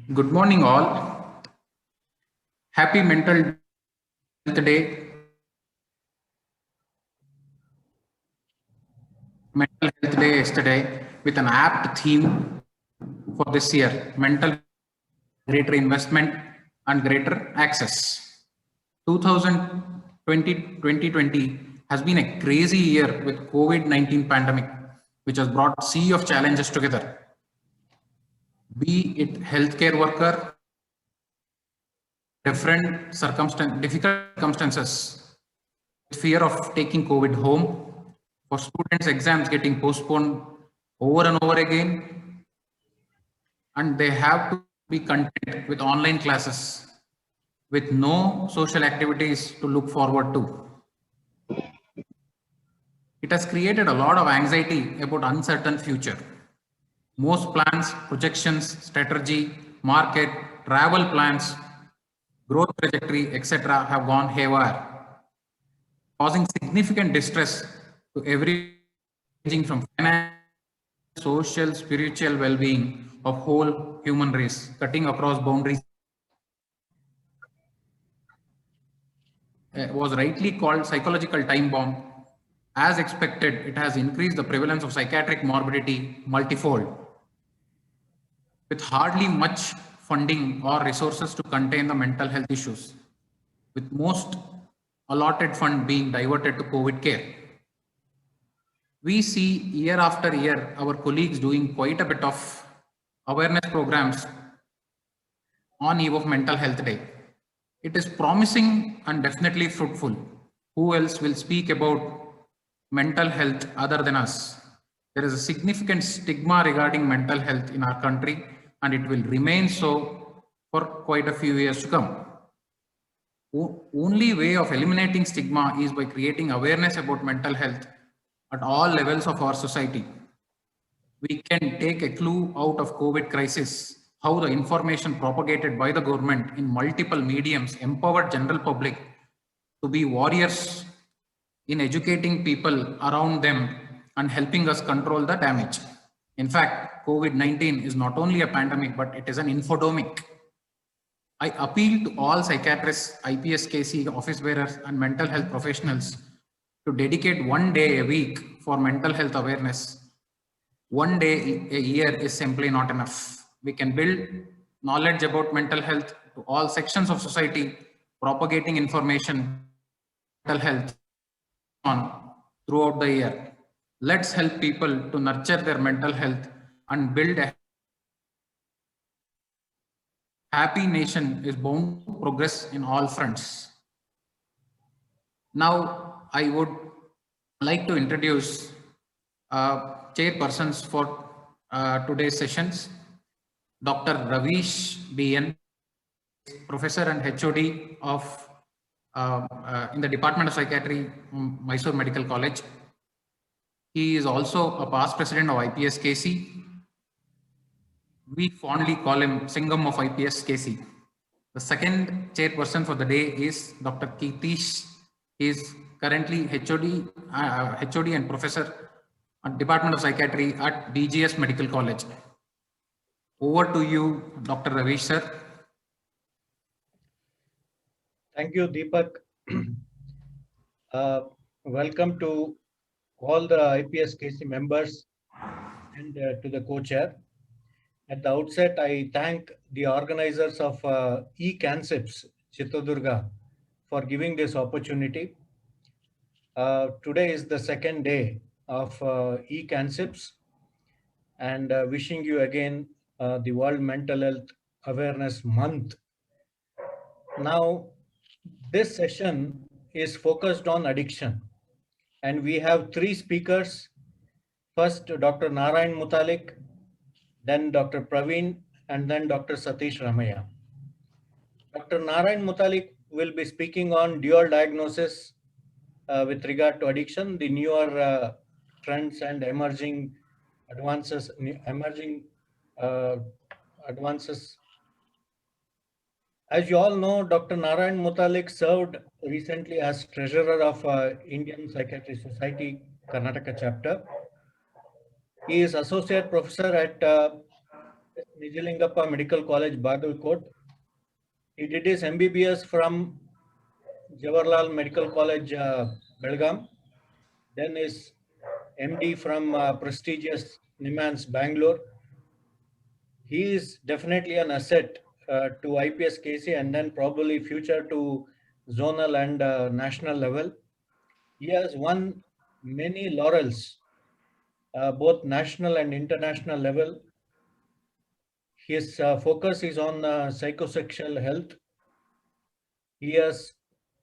Good morning, all. Happy Mental Health Day. Mental Health Day yesterday with an apt theme for this year: mental greater investment and greater access. 2020 has been a crazy year with COVID-19 pandemic, which has brought sea of challenges together. Be it healthcare worker, difficult circumstances, fear of taking COVID home, for students, exams getting postponed over and over again, and they have to be content with online classes with no social activities to look forward to. It has created a lot of anxiety about uncertain future. Most plans, projections, strategy, market, travel plans, growth trajectory, etc. have gone haywire, causing significant distress to every ranging from financial, social, spiritual well-being of whole human race, cutting across boundaries. Was rightly called psychological time bomb. As expected, it has increased the prevalence of psychiatric morbidity multifold, with hardly much funding or resources to contain the mental health issues, with most allotted fund being diverted to COVID care. We see year after year our colleagues doing quite a bit of awareness programs on eve of Mental Health Day. It is promising and definitely fruitful. Who else will speak about mental health other than us? There is a significant stigma regarding mental health in our country, and it will remain so for quite a few years to come. Only way of eliminating stigma is by creating awareness about mental health at all levels of our society. We can take a clue out of COVID crisis, how the information propagated by the government in multiple mediums empowered general public to be warriors in educating people around them and helping us control the damage. In fact, COVID-19 is not only a pandemic, but it is an infodemic. I appeal to all psychiatrists, IPS, KC, office bearers, and mental health professionals to dedicate one day a week for mental health awareness. One day a year is simply not enough. We can build knowledge about mental health to all sections of society, propagating information, mental health on throughout the year. Let's help people to nurture their mental health and build a happy nation is bound to progress in all fronts. Now, I would like to introduce chairpersons for today's sessions. Dr. Raveesh BN, Professor and HOD of in the Department of Psychiatry, Mysore Medical College. He is also a past president of IPS KC. We fondly call him Singam of IPS KC. The second chairperson for the day is Dr. Keerthish. He is currently HOD and professor at Department of Psychiatry at DGS Medical College. Over to you, Dr. Raveesh, sir. Thank you, Deepak. Welcome to all the IPS KC members and to the co-chair. At the outset, I thank the organizers of eKANCIPS, Chitradurga, for giving this opportunity. Today is the second day of eKANCIPS, and wishing you again the World Mental Health Awareness Month. Now, this session is focused on addiction, and we have three speakers. First, Dr. Narayan Mutalik, then Dr. Praveen, and then Dr. Sathish Ramaiah. Dr. Narayan Mutalik will be speaking on dual diagnosis with regard to addiction, the newer trends and emerging advances. As you all know, Dr. Narayan Mutalik served recently as treasurer of Indian Psychiatry Society, Karnataka chapter. He is associate professor at Nijalingappa Medical College, Bagalkot. He did his MBBS from Jawaharlal Medical College, Belgaum. Then his MD from prestigious NIMANS, Bangalore. He is definitely an asset to IPS KC and then probably future to zonal and national level. He has won many laurels, both national and international level. His focus is on psychosexual health. He has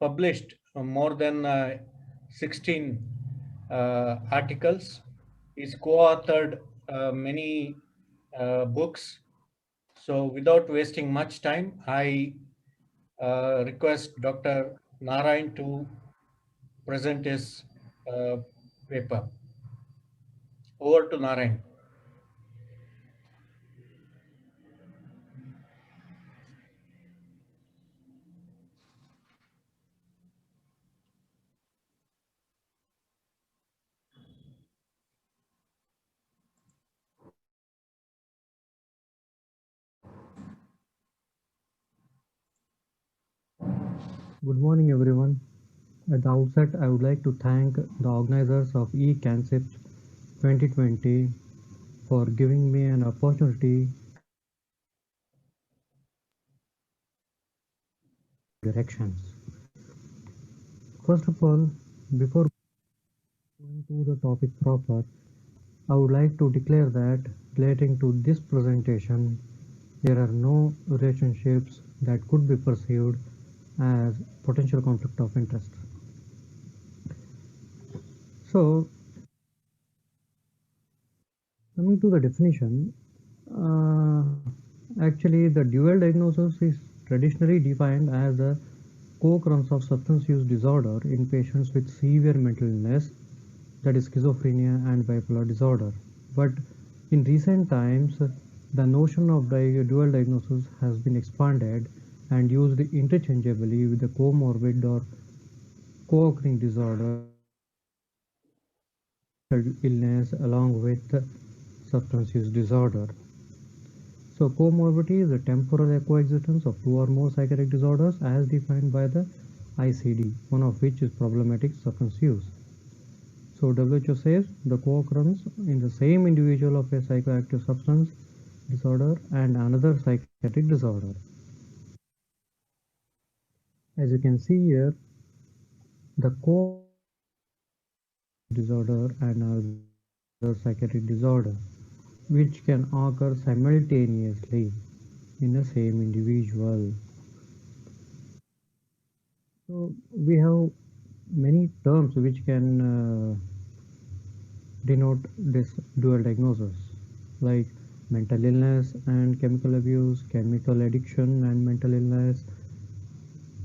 published more than 16 articles. He's co-authored many books. So without wasting much time, I request Dr. Narayan to present his uh, paper. Over to Narayan. Good morning, everyone. At the outset, I would like to thank the organizers of eKANCIPS 2020 for giving me an opportunity to directions. First of all, before going to the topic proper, I would like to declare that relating to this presentation, there are no relationships that could be perceived as potential conflict of interest. So, coming to the definition, uh, actually, the dual diagnosis is traditionally defined as the co-occurrence of substance use disorder in patients with severe mental illness, that is schizophrenia and bipolar disorder. But in recent times, the notion of dual diagnosis has been expanded and used interchangeably with the comorbid or co-occurring disorder illness along with substance use disorder. So comorbidity is a temporal coexistence of two or more psychiatric disorders as defined by the ICD, one of which is problematic substance use. So WHO says the co-occurrence in the same individual of a psychoactive substance disorder and another psychiatric disorder. As you can see here, the disorder and another psychiatric disorder, which can occur simultaneously in the same individual. So we have many terms which can denote this dual diagnosis, like mental illness and chemical abuse, chemical addiction and mental illness,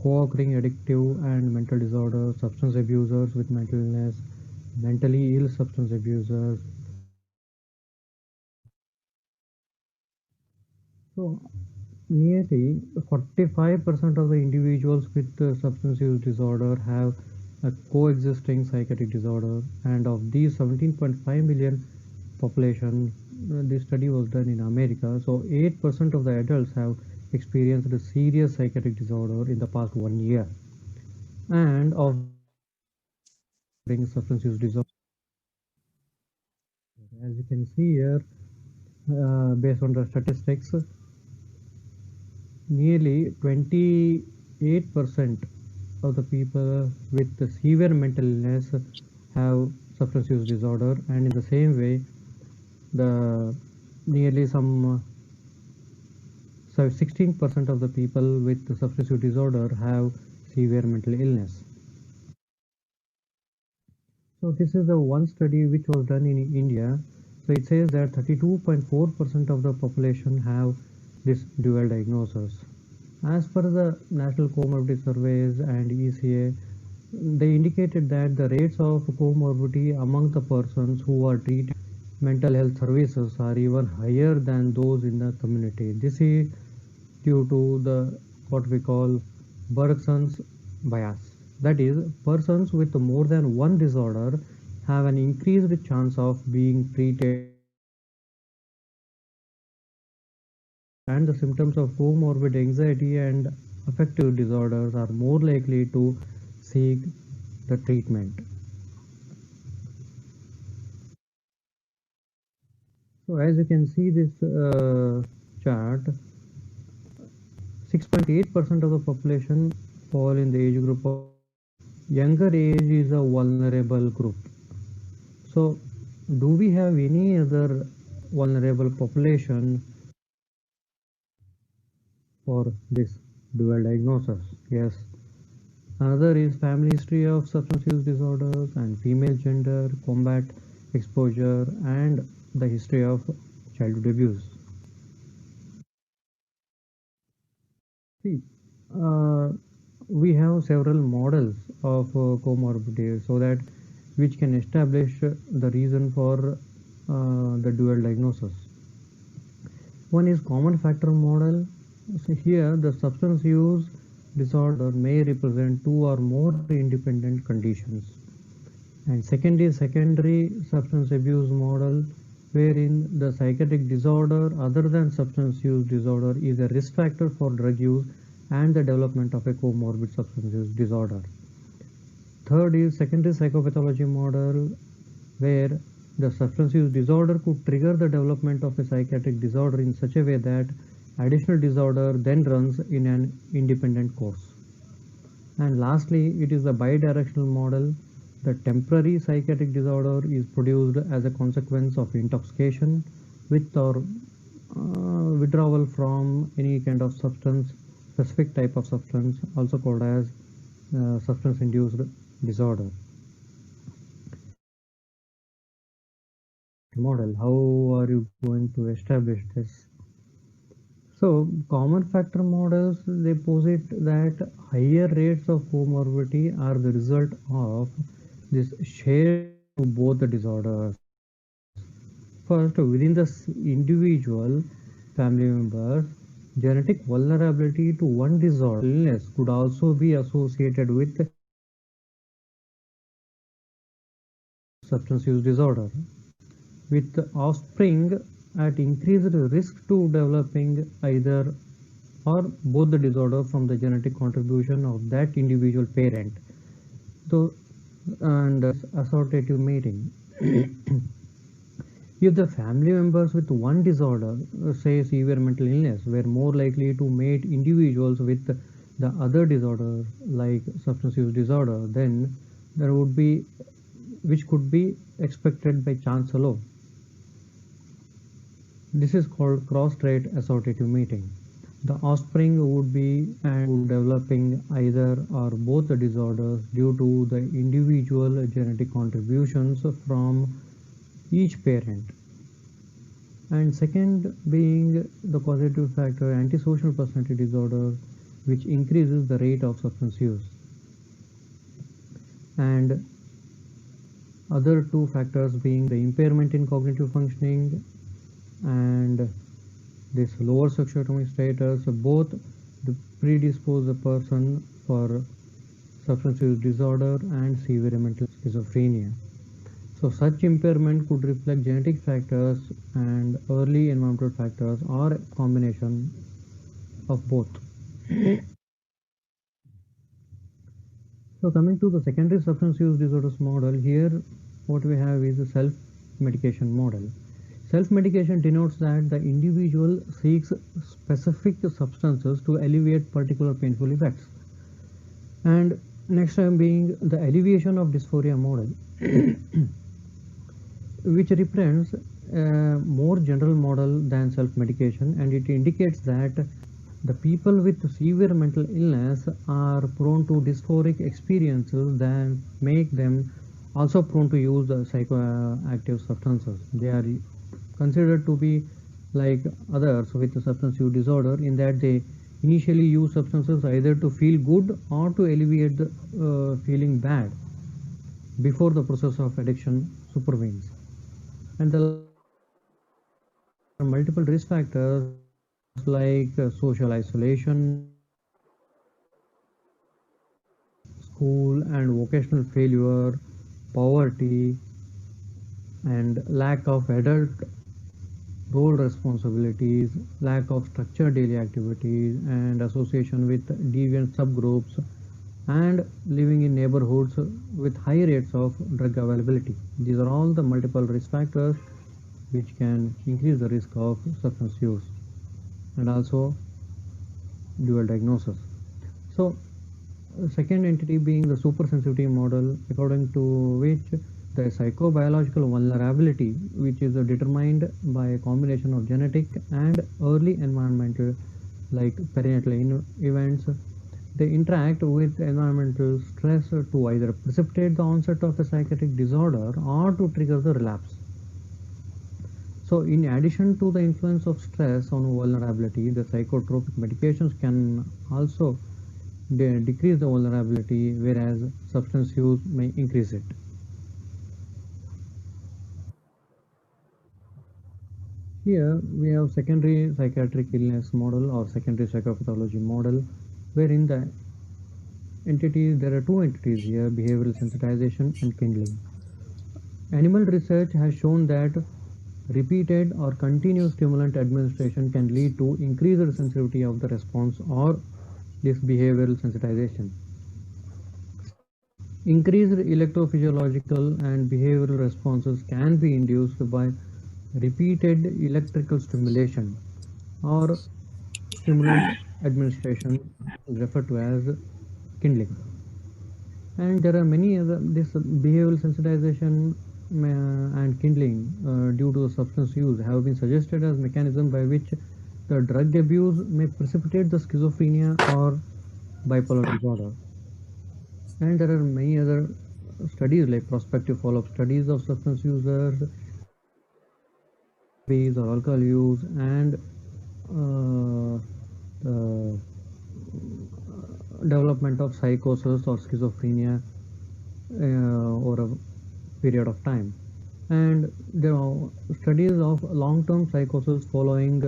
co-occurring addictive and mental disorders, substance abusers with mental illness, mentally ill substance abusers. So nearly 45% of the individuals with substance use disorder have a coexisting psychiatric disorder, and of these 17.5 million population, this study was done in America. So 8% of the adults have experienced a serious psychiatric disorder in the past 1 year, and of substance use disorder. As you can see here, based on the statistics, nearly 28% of the people with the severe mental illness have substance use disorder, and in the same way, the nearly some so 16% of the people with the substance use disorder have severe mental illness. So this is the one study which was done in India. So it says that 32.4% of the population have this dual diagnosis. As per the National Comorbidity Surveys and ECA, they indicated that the rates of comorbidity among the persons who are treated mental health services are even higher than those in the community. This is due to the what we call Bergson's bias. That is, persons with more than one disorder have an increased chance of being treated and the symptoms of comorbid anxiety and affective disorders are more likely to seek the treatment. So as you can see this chart, 6.8% of the population fall in the age group of younger age is a vulnerable group. So do we have any other vulnerable population for this dual diagnosis? Yes. Another is family history of substance use disorders and female gender, combat exposure, and the history of childhood abuse. See, uh, we have several models of comorbidity so that which can establish the reason for the dual diagnosis. One is common factor model. So here the substance use disorder may represent two or more independent conditions. And second is secondary substance abuse model, wherein the psychiatric disorder other than substance use disorder is a risk factor for drug use and the development of a comorbid substance use disorder. Third is secondary psychopathology model, where the substance use disorder could trigger the development of a psychiatric disorder in such a way that additional disorder then runs in an independent course. And lastly, it is the bidirectional model. The temporary psychiatric disorder is produced as a consequence of intoxication with or withdrawal from any kind of substance, specific type of substance, also called as substance induced disorder. Model, how are you going to establish this? So common factor models, they posit that higher rates of comorbidity are the result of this shared to both the disorders. First, within the individual family members, genetic vulnerability to one disorder illness could also be associated with substance use disorder, with offspring at increased risk to developing either or both the disorder from the genetic contribution of that individual parent. So, and associative mating. If the family members with one disorder, say severe mental illness, were more likely to mate individuals with the other disorder like substance use disorder, then there would be, which could be expected by chance alone. This is called cross-trait associative mating. The offspring would be and would developing either or both the disorders due to the individual genetic contributions from each parent. And second being the causative factor antisocial personality disorder, which increases the rate of substance use. And other two factors being the impairment in cognitive functioning and this lower socioeconomic status, both predispose a person for substance use disorder and severe mental schizophrenia. So such impairment could reflect genetic factors and early environmental factors or a combination of both. So coming to the secondary substance use disorders model, here what we have is a self-medication model. Self-medication denotes that the individual seeks specific substances to alleviate particular painful effects. And next time being the alleviation of dysphoria model, which represents a more general model than self-medication, and it indicates that the people with severe mental illness are prone to dysphoric experiences that make them also prone to use the psychoactive substances. They are considered to be like others with substance use disorder in that they initially use substances either to feel good or to alleviate the feeling bad before the process of addiction supervenes. And the multiple risk factors like social isolation, school and vocational failure, poverty, and lack of adult role responsibilities, lack of structured daily activities, and association with deviant subgroups, and living in neighborhoods with high rates of drug availability. These are all the multiple risk factors which can increase the risk of substance use and also dual diagnosis. So, second entity being the supersensitivity model, according to which the psychobiological vulnerability, which is determined by a combination of genetic and early environmental, like perinatal events, they interact with environmental stress to either precipitate the onset of a psychiatric disorder or to trigger the relapse. So, in addition to the influence of stress on vulnerability, the psychotropic medications can also decrease the vulnerability, whereas substance use may increase it. Here we have secondary psychiatric illness model or secondary psychopathology model, wherein the entities, there are two entities here, behavioral sensitization and kindling. Animal research has shown that repeated or continuous stimulant administration can lead to increased sensitivity of the response or this behavioral sensitization. Increased electrophysiological and behavioral responses can be induced by repeated electrical stimulation or stimulant administration, referred to as kindling. And there are many other this behavioral sensitization and kindling due to substance use have been suggested as mechanism by which the drug abuse may precipitate the schizophrenia or bipolar disorder. And there are many other studies like prospective follow-up studies of substance users, cannabis or alcohol use, and the development of psychosis or schizophrenia over a period of time. And there are studies of long-term psychosis following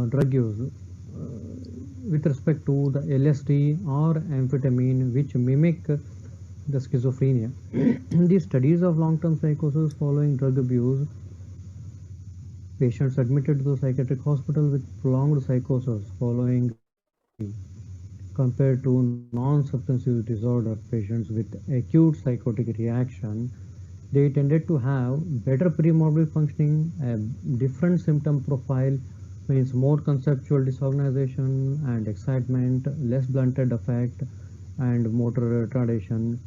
drug use with respect to the LSD or amphetamine, which mimic the schizophrenia. These studies of long-term psychosis following drug abuse, patients admitted to the psychiatric hospital with prolonged psychosis following LSD, compared to non-substance use disorder patients with acute psychotic reaction, they tended to have better premorbid functioning, a different symptom profile, means more conceptual disorganization and excitement, less blunted affect and motor retardation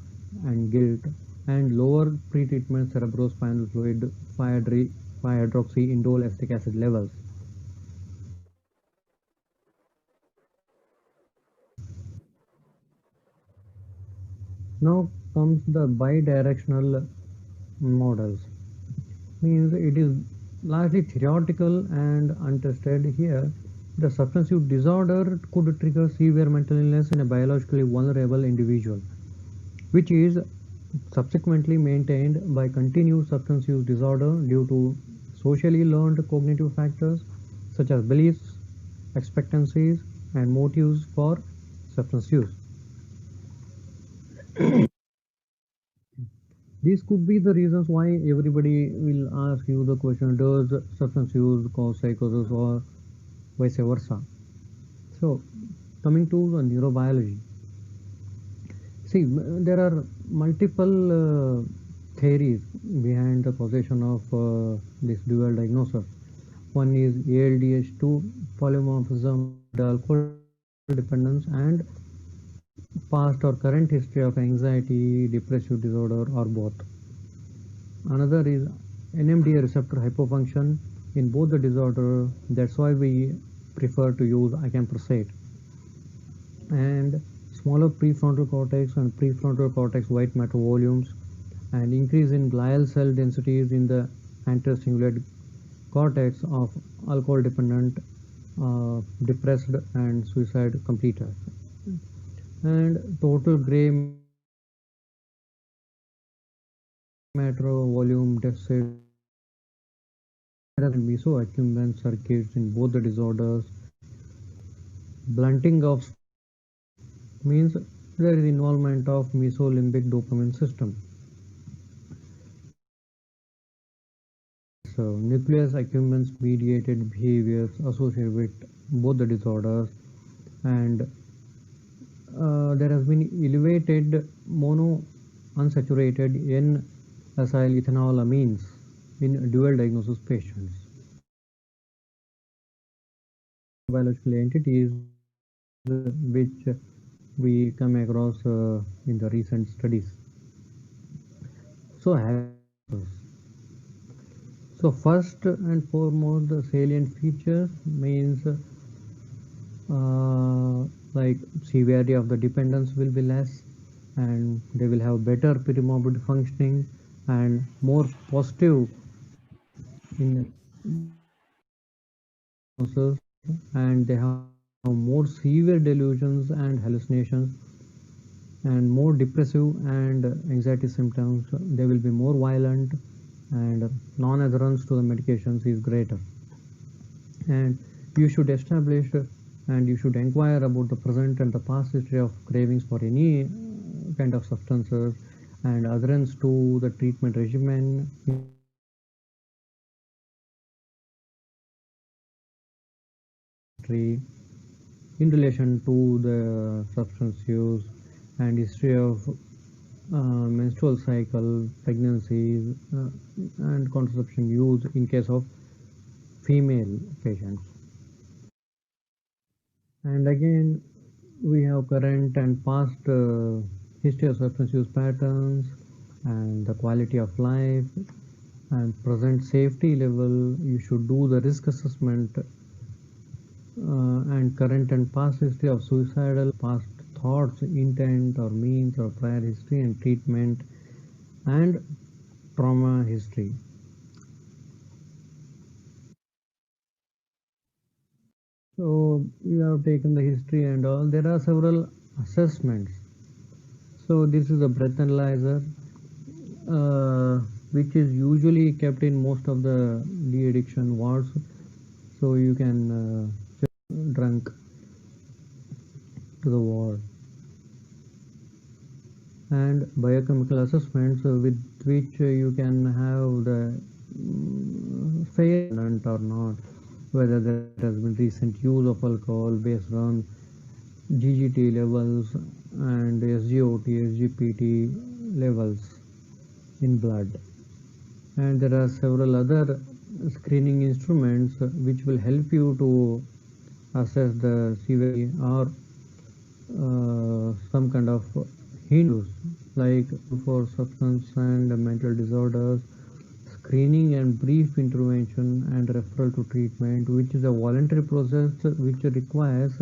and guilt, and lower pre-treatment cerebrospinal fluid 5-hydroxyindole acetic acid levels. Now comes the bidirectional models. Means it is largely theoretical and untested here. The substance use disorder could trigger severe mental illness in a biologically vulnerable individual, which is subsequently maintained by continued substance use disorder due to socially learned cognitive factors such as beliefs, expectancies, and motives for substance use. These could be the reasons why everybody will ask you the question, does substance use cause psychosis or vice versa? So, coming to the neurobiology. See, there are multiple theories behind the causation of this dual diagnosis. One is ALDH2 polymorphism, alcohol dependence, and past or current history of anxiety, depressive disorder, or both. Another is NMDA receptor hypofunction in both the disorder. That's why we prefer to use eKANCIPS. And smaller prefrontal cortex and prefrontal cortex white matter volumes, and increase in glial cell densities in the anterior cingulate cortex of alcohol dependent, depressed, and suicide completers. And total gray matter volume deficit and mesoaccumbens circuits in both the disorders. Blunting of means there is involvement of mesolimbic dopamine system. nucleus accumbens mediated behaviors associated with both the disorders, and there has been elevated mono unsaturated N acyl ethanolamines in dual diagnosis patients. Biological entities which we come across in the recent studies. So, first and foremost, the salient features means like severity of the dependence will be less, and they will have better perimorbid functioning and more positive in and they have more severe delusions and hallucinations and more depressive and anxiety symptoms. They will be more violent, and non-adherence to the medications is greater. And you should establish and you should inquire about the present and the past history of cravings for any kind of substances and adherence to the treatment regimen in relation to the substance use and history of menstrual cycle, pregnancies, and contraception use in case of female patients. And again, we have current and past history of substance use patterns and the quality of life and present safety level. You should do the risk assessment and current and past history of suicidal past thoughts, intent or means or prior history and treatment and trauma history. So you have taken the history and all. There are several assessments. So this is a breath analyzer, which is usually kept in most of the de-addiction wards. So you can drunk to the ward. And biochemical assessments with which you can have the fair or not, whether there has been recent use of alcohol based on GGT levels and SGOT, SGPT levels in blood. And there are several other screening instruments which will help you to assess the severity or some kind of hints like for substance and mental disorders, screening and brief intervention and referral to treatment, which is a voluntary process which requires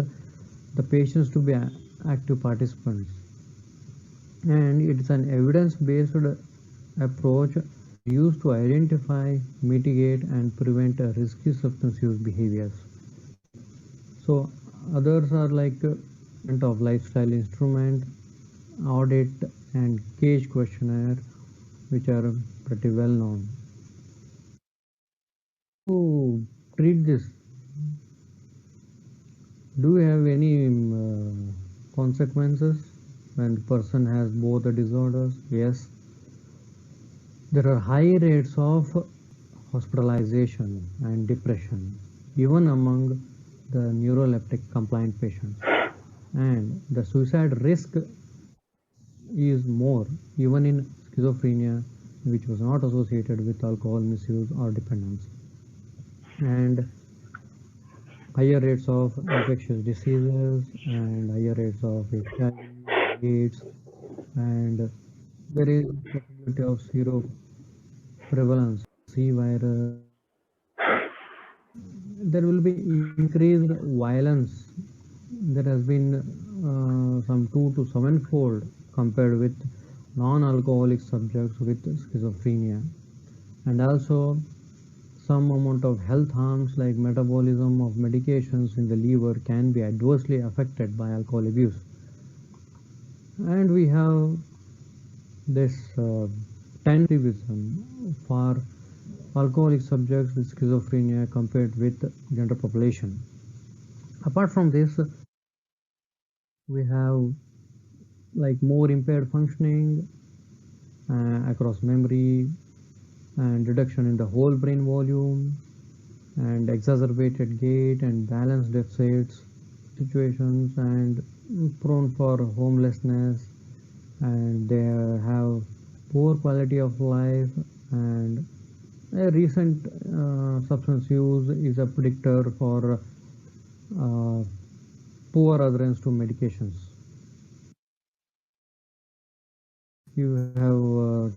the patients to be active participants. And it is an evidence-based approach used to identify, mitigate and prevent risky substance use behaviors. So others are like of lifestyle instrument, audit and cage questionnaire, which are pretty well known. To treat this, do you have any consequences when the person has both the disorders? Yes. There are high rates of hospitalization and depression, even among the neuroleptic compliant patients. And the suicide risk is more, even in schizophrenia, which was not associated with alcohol misuse or dependence. And higher rates of infectious diseases and higher rates of HIV, AIDS, and there is possibility of zero prevalence C virus. There will be increased violence. There has been some 2 to 7-fold compared with non-alcoholic subjects with schizophrenia, and also some amount of health harms like metabolism of medications in the liver can be adversely affected by alcohol abuse. And we have this tentative for alcoholic subjects with schizophrenia compared with general population. Apart from this, we have like more impaired functioning across memory, and reduction in the whole brain volume, and exacerbated gait and balance deficits situations, and prone for homelessness, and they have poor quality of life, and a recent substance use is a predictor for uh, poor adherence to medications. You have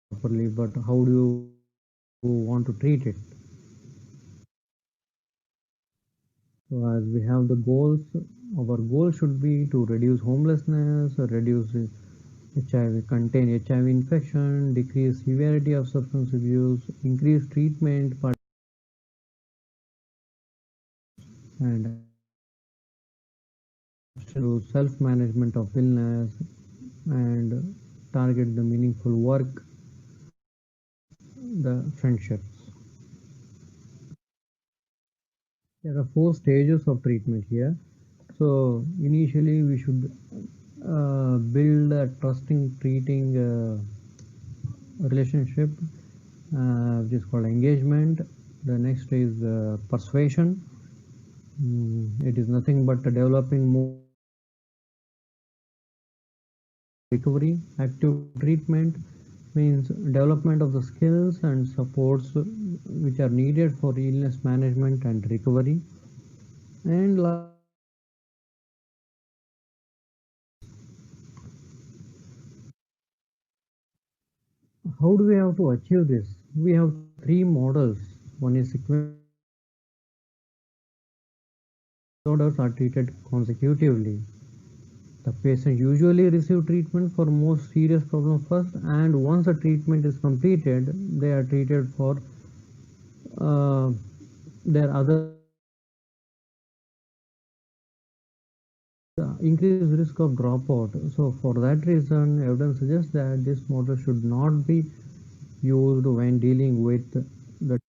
properly, but how do you want to treat it? So as we have the goals, our goal should be to reduce homelessness, reduce HIV, contain HIV infection, decrease severity of substance abuse, increase treatment, and to self-management of illness, and target the meaningful work, the friendships. There are 4 stages of treatment here. So initially we should build a trusting treating relationship, which is called engagement. The next is persuasion. It is nothing but developing more recovery. Active treatment means development of the skills and supports which are needed for illness management and recovery. And how do we have to achieve this? We have 3 models. One is sequential disorders are treated consecutively. The patient usually receive treatment for most serious problems first, and once the treatment is completed, they are treated for uh, their other increased risk of dropout. So for that reason, evidence suggests that this model should not be used when dealing with the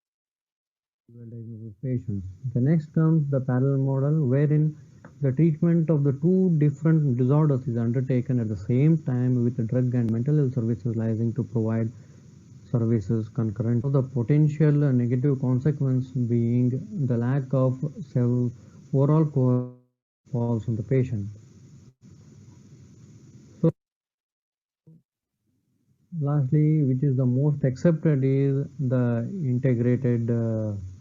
patients. The next comes the parallel model, wherein the treatment of the 2 different disorders is undertaken at the same time with the drug and mental health services licensing to provide services concurrent. So the potential negative consequence being the lack of overall falls on the patient. So lastly, which is the most accepted, is the integrated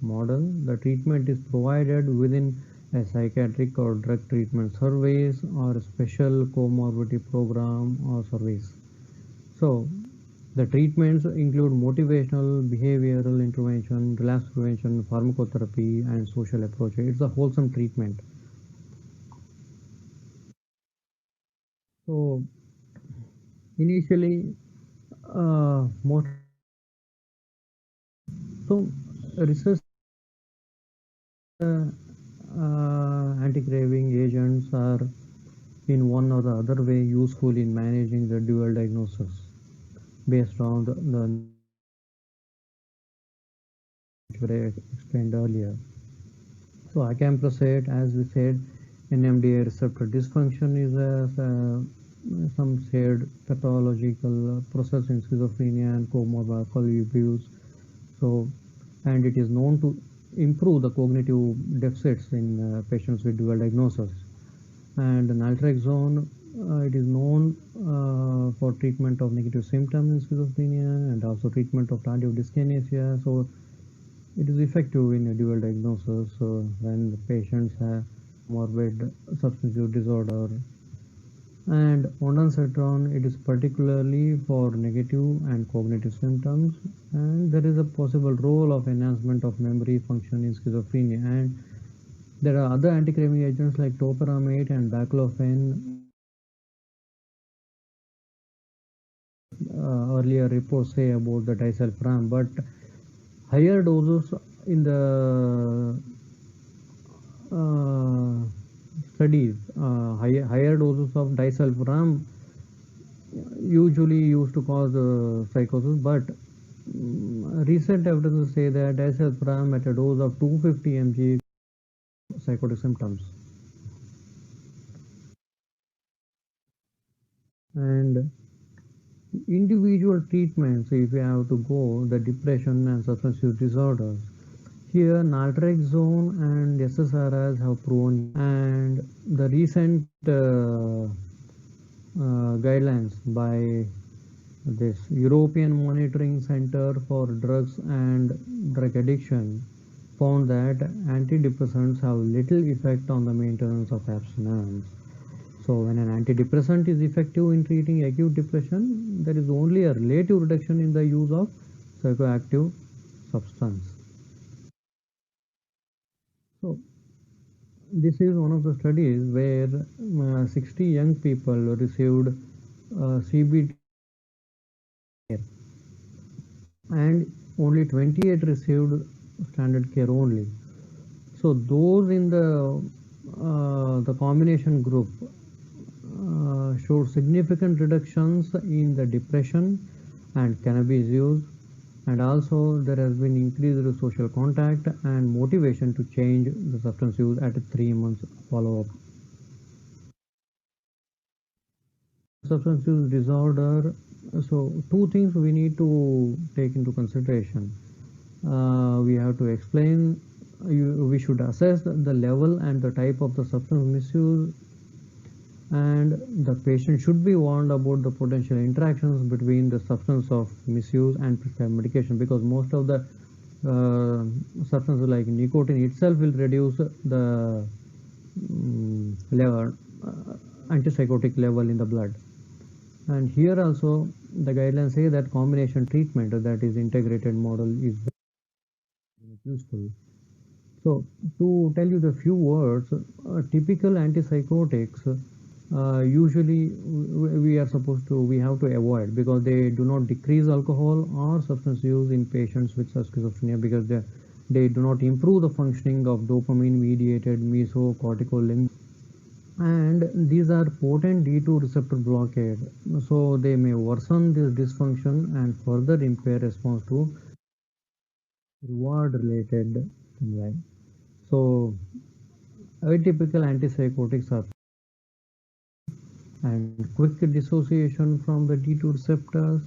model. The treatment is provided within a psychiatric or drug treatment service or a special comorbidity program or service. So the treatments include motivational, behavioral intervention, relapse prevention, pharmacotherapy, and social approach. It's a wholesome treatment. So initially, most so research anti-craving agents are in one or the other way useful in managing the dual diagnosis based on the which were explained earlier. So acamprosate, as we said, NMDA receptor dysfunction is some said pathological process in schizophrenia and comorbid abuse. So, and it is known to improve the cognitive deficits in patients with dual diagnosis. And naltrexone, it is known for treatment of negative symptoms in schizophrenia and also treatment of tardive dyskinesia. So it is effective in a dual diagnosis when the patients have morbid substance use disorder. And ondansetron, it is particularly for negative and cognitive symptoms, and there is a possible role of enhancement of memory function in schizophrenia. And there are other anti-craving agents like topiramate and baclofen. Earlier reports say about the disulfiram, but higher doses in the studies, higher doses of disulfiram usually used to cause psychosis, but recent evidence say that disulfiram at a dose of 250 mg psychotic symptoms. And individual treatments, if we have to go, the depression and substance use disorders. Here, naltrexone and SSRIs have proven, and the recent guidelines by this European Monitoring Center for Drugs and Drug Addiction found that antidepressants have little effect on the maintenance of abstinence. So when an antidepressant is effective in treating acute depression, there is only a relative reduction in the use of psychoactive substance. So this is one of the studies where 60 young people received CBT and only 28 received standard care only. So those in the combination group showed significant reductions in the depression and cannabis use, and also there has been increased social contact and motivation to change the substance use at a 3 months follow-up. Substance use disorder, so two things we need to take into consideration. We have to explain, we should assess the level and the type of the substance misuse, and the patient should be warned about the potential interactions between the substance of misuse and prescribed medication, because most of the substances like nicotine itself will reduce the level, antipsychotic level in the blood. And here also the guidelines say that combination treatment, that is integrated model, is useful. So to tell you the few words, typical antipsychotics usually we have to avoid, because they do not decrease alcohol or substance use in patients with schizophrenia, because they do not improve the functioning of dopamine mediated mesocortical, and these are potent D2 receptor blockade, so they may worsen this dysfunction and further impair response to reward related stimuli. So atypical antipsychotics are and quick dissociation from the D2 receptors,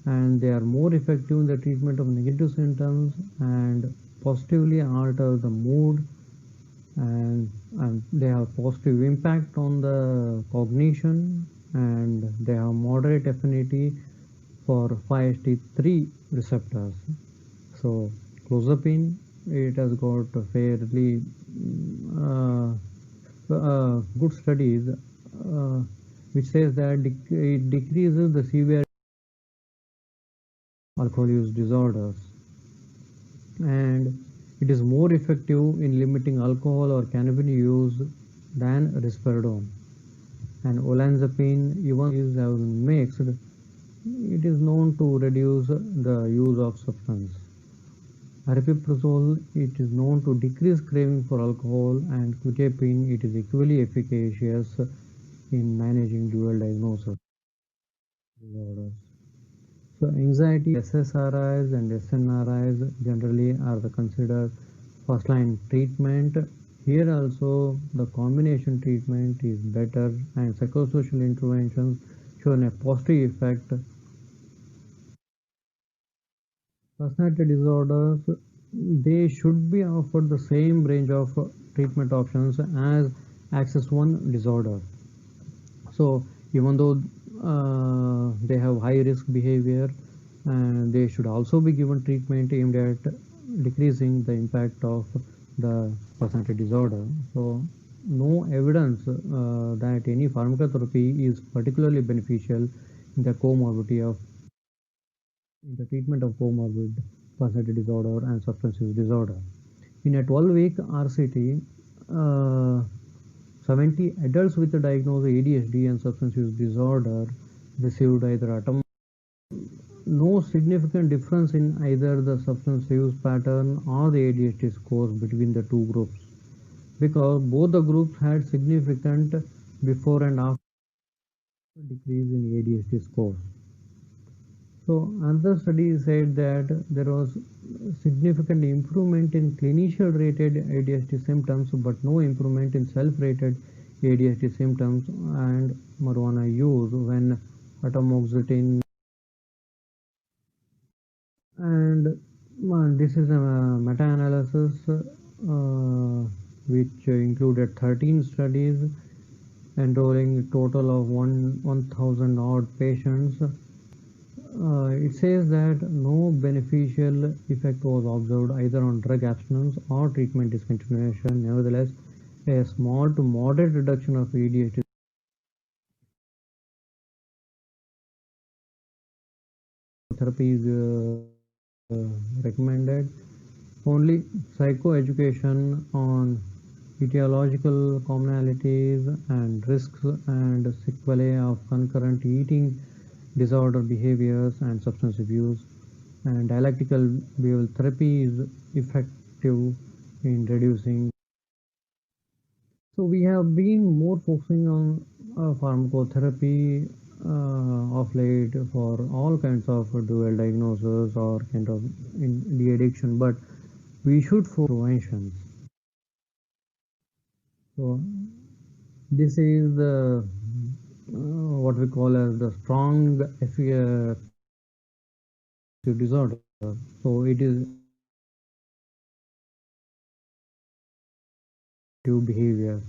and they are more effective in the treatment of negative symptoms and positively alter the mood, and they have positive impact on the cognition, and they have moderate affinity for 5-HT3 receptors. So clozapine, it has got fairly good studies which says that it decreases the severe alcohol use disorders, and it is more effective in limiting alcohol or cannabis use than risperidone. And olanzapine, even is mixed, it is known to reduce the use of substance. Aripiprazole, it is known to decrease craving for alcohol, and quetiapine, it is equally efficacious in managing dual diagnosis disorders. So anxiety, SSRIs and SNRIs generally are the considered first line treatment. Here also the combination treatment is better, and psychosocial interventions shown a positive effect. Personality disorders, they should be offered the same range of treatment options as Axis 1 disorder. So even though they have high risk behavior, and they should also be given treatment aimed at decreasing the impact of the personality disorder. So no evidence that any pharmacotherapy is particularly beneficial in the treatment of comorbid personality disorder and substance use disorder. In a 12-week RCT, 70 adults with a diagnosed ADHD and substance use disorder received either no significant difference in either the substance use pattern or the ADHD scores between the two groups, because both the groups had significant before and after decrease in ADHD scores. So another study said that there was significant improvement in clinician rated ADHD symptoms, but no improvement in self-rated ADHD symptoms and marijuana use when atomoxetine And this is a meta-analysis which included 13 studies enrolling a total of 1,000 odd patients. It says that no beneficial effect was observed either on drug abstinence or treatment discontinuation. Nevertheless, a small to moderate reduction of ADHD therapy is recommended. Only psychoeducation on etiological commonalities and risks and sequelae of concurrent eating disorder behaviors and substance abuse and dialectical behavioral therapy is effective in reducing. So we have been more focusing on pharmacotherapy of late for all kinds of dual diagnosis or kind of in the addiction, but we should focus on prevention. So this is the what we call as the strong disorder. So it is behavior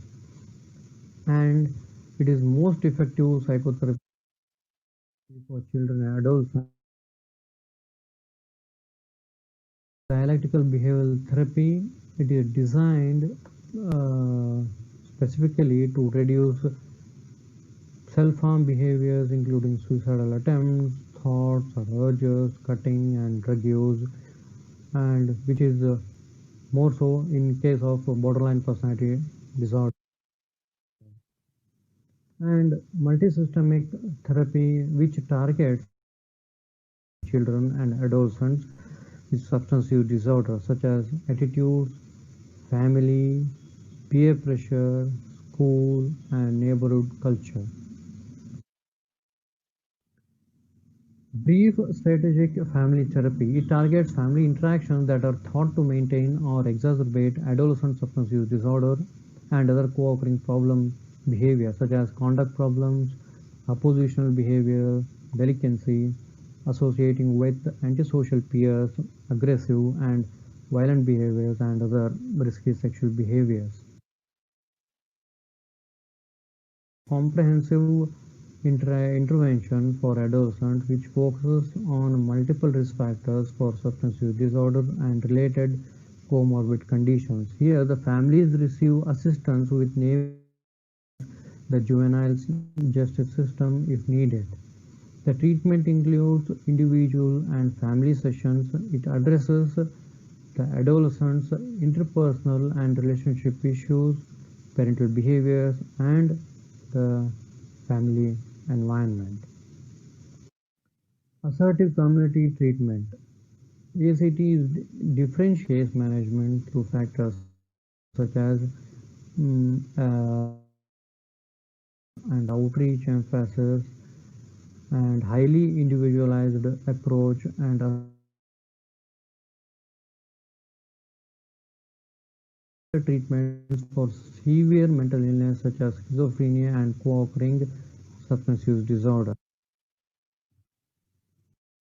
and it is most effective psychotherapy for children and adults. Dialectical behavioral therapy, it is designed specifically to reduce self-harm behaviors including suicidal attempts, thoughts or urges, cutting and drug use, and which is more so in case of borderline personality disorder. And multisystemic therapy which targets children and adolescents with substance use disorders such as attitudes, family, peer pressure, school, and neighborhood culture. Brief strategic family therapy. It targets family interactions that are thought to maintain or exacerbate adolescent substance use disorder and other co-occurring problem behavior such as conduct problems, oppositional behavior, delinquency, associating with antisocial peers, aggressive and violent behaviors, and other risky sexual behaviors. Comprehensive intervention for adolescents which focuses on multiple risk factors for substance use disorder and related comorbid conditions. Here, the families receive assistance with the juvenile justice system if needed. The treatment includes individual and family sessions. It addresses the adolescents' interpersonal and relationship issues, parental behaviors, and the family environment. Assertive community treatment. ACT is differentiates case management through factors such as and outreach emphasis and highly individualized approach and treatments for severe mental illness such as schizophrenia and co-occurring substance use disorder.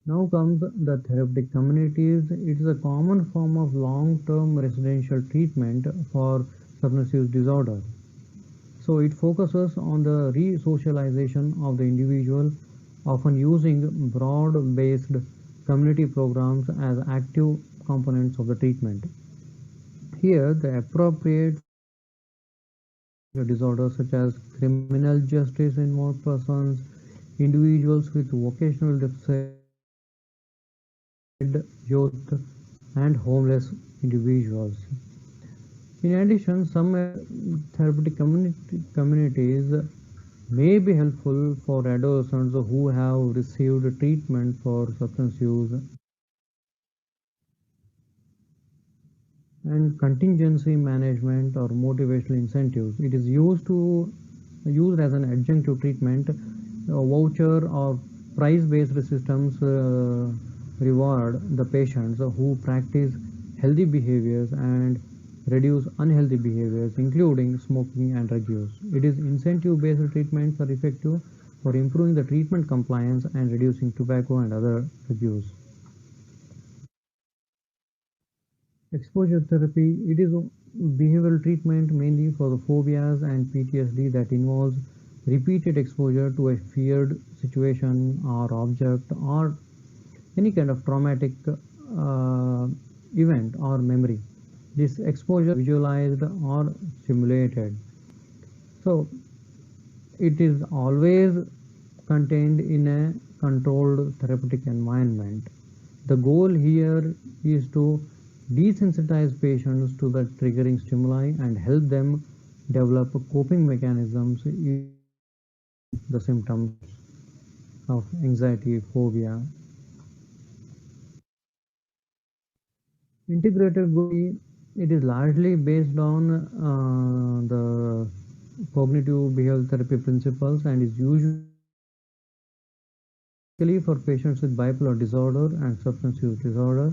Now comes the therapeutic communities. It is a common form of long-term residential treatment for substance use disorder. So it focuses on the re-socialization of the individual, often using broad-based community programs as active components of the treatment. Here, the appropriate disorders such as criminal justice involved persons, individuals with vocational deficit, youth, and homeless individuals. In addition, some therapeutic communities may be helpful for adolescents who have received treatment for substance use and contingency management or motivational incentives. It is used as an adjunct to treatment. Voucher or price-based systems reward the patients who practice healthy behaviors and reduce unhealthy behaviors, including smoking and drug use. It is incentive-based treatments are effective for improving the treatment compliance and reducing tobacco and other drug use. Exposure therapy, it is a behavioral treatment mainly for the phobias and PTSD that involves repeated exposure to a feared situation or object or any kind of traumatic event or memory. This exposure visualized or simulated. So it is always contained in a controlled therapeutic environment. The goal here is to desensitize patients to the triggering stimuli and help them develop coping mechanisms the symptoms of anxiety, phobia. Integrated GUI, it is largely based on the cognitive behavioral therapy principles and is usually for patients with bipolar disorder and substance use disorder,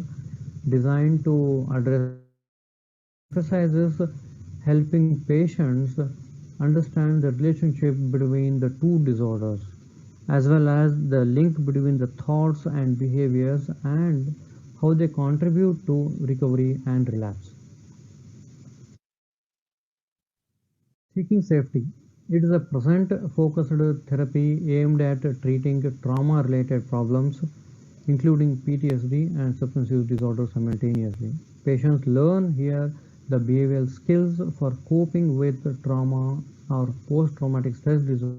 designed to address emphasizes helping patients understand the relationship between the two disorders as well as the link between the thoughts and behaviors and how they contribute to recovery and relapse. Seeking safety. It is a present-focused therapy aimed at treating trauma-related problems, including PTSD and substance use disorder simultaneously. Patients learn here the behavioral skills for coping with trauma or post-traumatic stress disorder.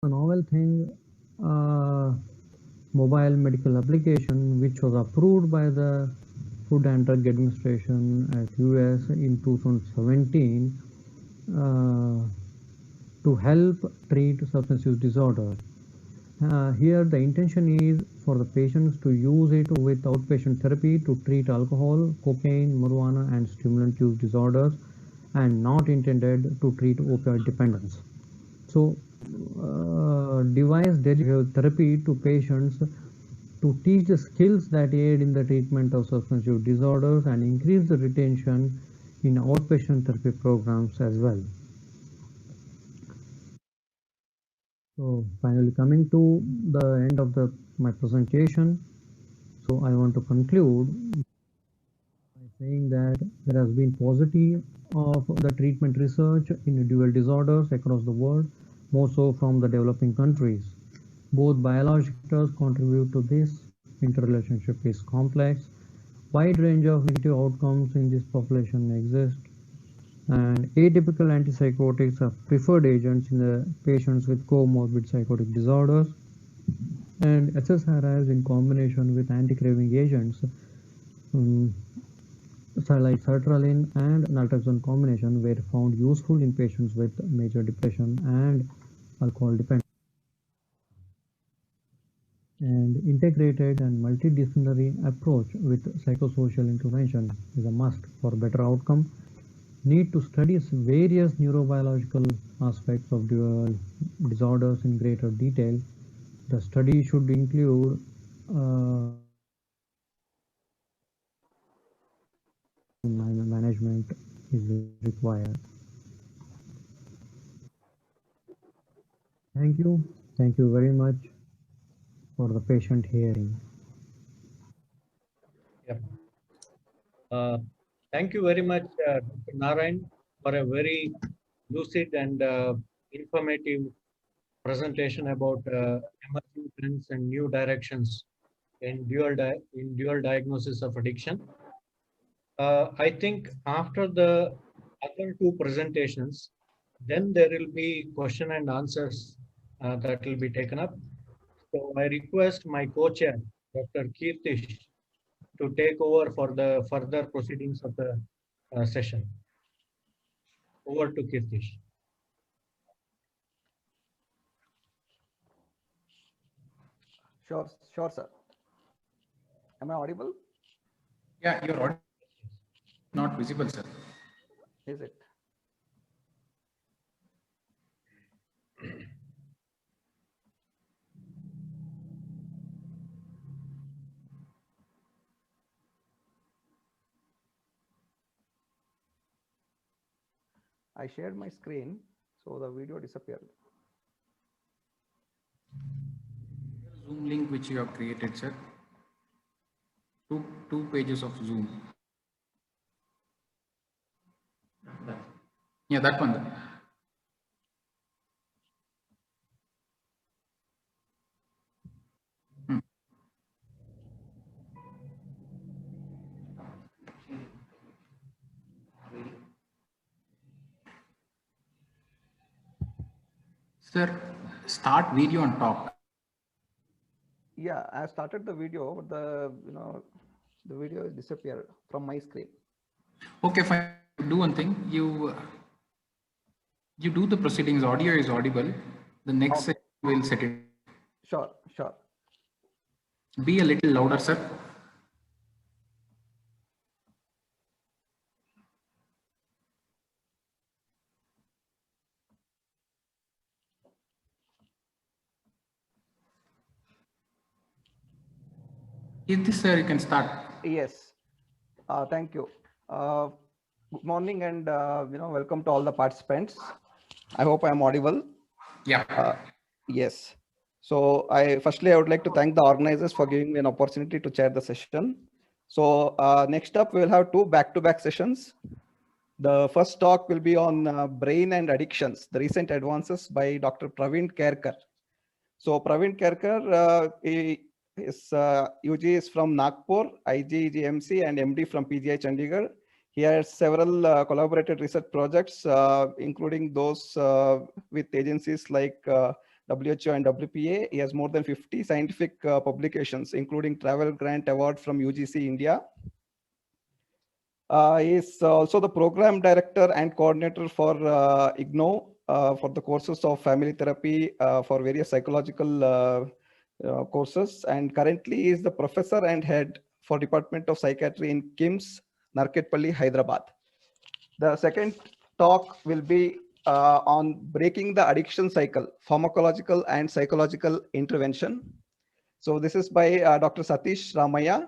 A novel thing, mobile medical application, which was approved by the Food and Drug Administration at US in 2017 to help treat substance use disorder. Here the intention is for the patients to use it with outpatient therapy to treat alcohol, cocaine, marijuana and stimulant use disorders and not intended to treat opioid dependence. So device behavioral therapy to patients to teach the skills that aid in the treatment of substance use disorders and increase the retention in outpatient therapy programs as well. So finally coming to the end of my presentation, so I want to conclude by saying that there has been paucity of the treatment research in dual disorders across the world, more so from the developing countries. Both biological factors contribute to this. Interrelationship is complex. Wide range of negative outcomes in this population exist, and atypical antipsychotics are preferred agents in the patients with comorbid psychotic disorders, and SSRIs in combination with anti-craving agents um, like sertraline and naltrexone combination were found useful in patients with major depression and alcohol dependence. And integrated and multidisciplinary approach with psychosocial intervention is a must for better outcome. Need to study various neurobiological aspects of dual disorders in greater detail. The study should include management is required. Thank you. Thank you very much for the patient hearing. Yep. Thank you very much, Dr. Narayan, for a very lucid and informative presentation about emerging trends and new directions in dual diagnosis of addiction. I think after the other two presentations, then there will be question and answers that will be taken up. So I request my co-chair, Dr. Keerthish, to take over for the further proceedings of the session. Over to Keerthish. Sure, sir. Am I audible? Yeah, your audio is not visible, sir. Is it? I shared my screen, so the video disappeared. Zoom link which you have created, sir. Two pages of Zoom. Yeah, that one. Hmm. Sir, start video and talk. Yeah, I started the video, but the video has disappeared from my screen. Okay, fine. Do one thing. You do the proceedings. Audio is audible. The next Okay. session we'll set it. Sure, sure. Be a little louder, sir. Is this, sir? You can start. Yes. Thank you. Good morning and welcome to all the participants. I hope I am audible. Yeah. Yes. So I would like to thank the organizers for giving me an opportunity to chair the session. So next up, we'll have two back-to-back sessions. The first talk will be on brain and addictions, the recent advances by Dr. Praveen Khairkar. So Praveen Khairkar, his UG is from Nagpur, IGGMC, and MD from PGI Chandigarh. He has several collaborated research projects, including those with agencies like WHO and WPA. He has more than 50 scientific publications, including Travel Grant Award from UGC India. He is also the program director and coordinator for IGNO for the courses of family therapy for various psychological courses. And currently he is the professor and head for Department of Psychiatry in KIMS, Narketpalli, Hyderabad. The second talk will be on breaking the addiction cycle, pharmacological and psychological intervention. So this is by Dr. Sathish Ramaiah.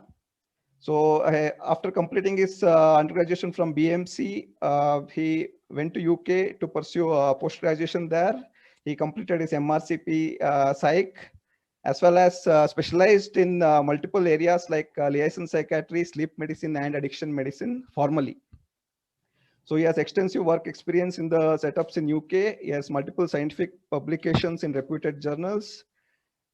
So after completing his undergraduation from BMC, he went to UK to pursue post-graduation there. He completed his MRCP Psych, as well as specialized in multiple areas like liaison psychiatry, sleep medicine, and addiction medicine formally. So he has extensive work experience in the setups in UK. He has multiple scientific publications in reputed journals.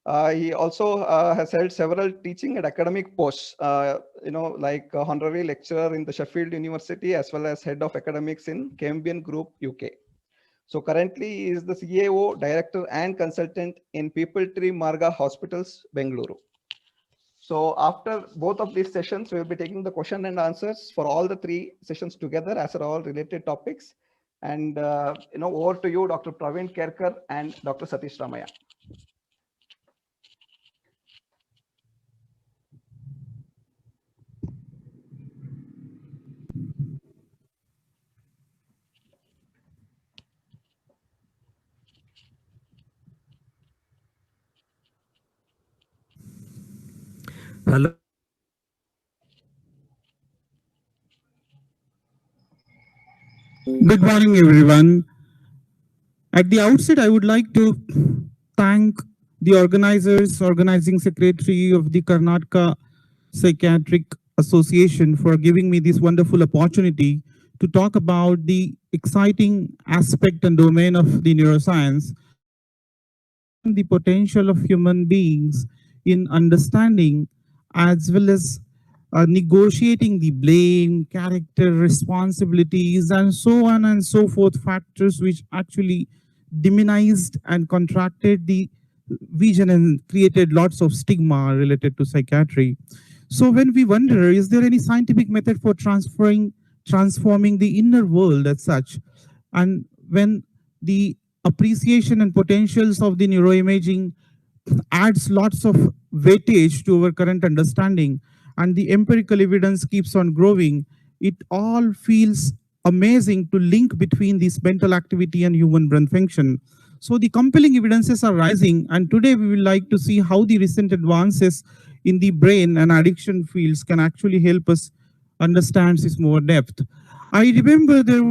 He also has held several teaching and academic posts, like honorary lecturer in the Sheffield University, as well as head of academics in Cambian Group, UK. So currently he is the CAO, director and consultant in People Tree Marga Hospitals, Bengaluru. So after both of these sessions, we will be taking the question and answers for all the three sessions together, as are all related topics. And over to you, Dr. Praveen Khairkar and Dr. Sathish Ramaiah. Hello. Good morning, everyone. At the outset, I would like to thank the organizing secretary of the Karnataka Psychiatric Association for giving me this wonderful opportunity to talk about the exciting aspect and domain of the neuroscience, the potential of human beings in understanding as well as negotiating the blame, character, responsibilities, and so on and so forth factors which actually demonized and contracted the vision and created lots of stigma related to psychiatry. So when we wonder, is there any scientific method for transforming the inner world as such? And when the appreciation and potentials of the neuroimaging adds lots of weightage to our current understanding, and the empirical evidence keeps on growing, it all feels amazing to link between this mental activity and human brain function. So the compelling evidences are rising, and today we would like to see how the recent advances in the brain and addiction fields can actually help us understand this more depth. I remember there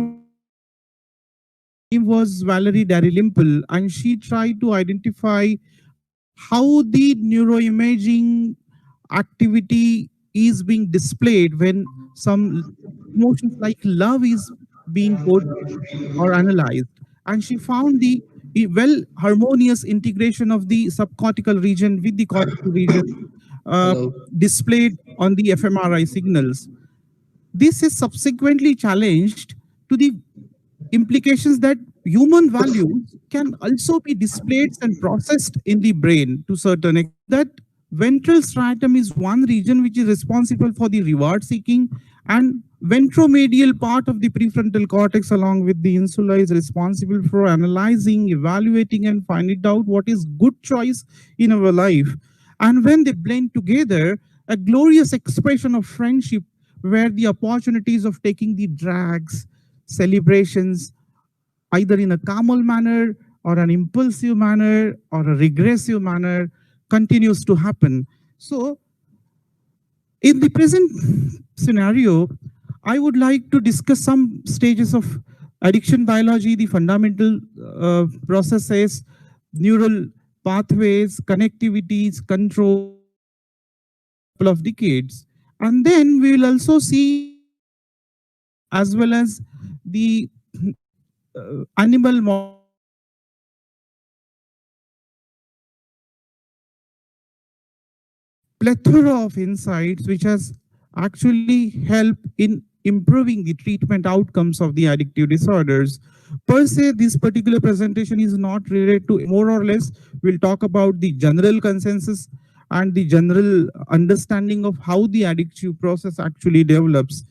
was Valerie Dalrymple, and she tried to identify how the neuroimaging activity is being displayed when some emotions like love is being portrayed or analyzed. And she found the well harmonious integration of the subcortical region with the cortical region uh, displayed on the fMRI signals. This is subsequently challenged to the implications that human values can also be displayed and processed in the brain to certain extent. That ventral stratum is one region which is responsible for the reward seeking, and ventromedial part of the prefrontal cortex along with the insula is responsible for analyzing, evaluating, and finding out what is good choice in our life. And when they blend together, a glorious expression of friendship where the opportunities of taking the drags, celebrations, either in a calm manner or an impulsive manner or a regressive manner, continues to happen. So in the present scenario, I would like to discuss some stages of addiction biology, the fundamental processes, neural pathways, connectivities, control, couple of decades. And then we will also see as well as the animal model plethora of insights which has actually helped in improving the treatment outcomes of the addictive disorders. Per se, this particular presentation is not related to more or less. We'll talk about the general consensus and the general understanding of how the addictive process actually develops.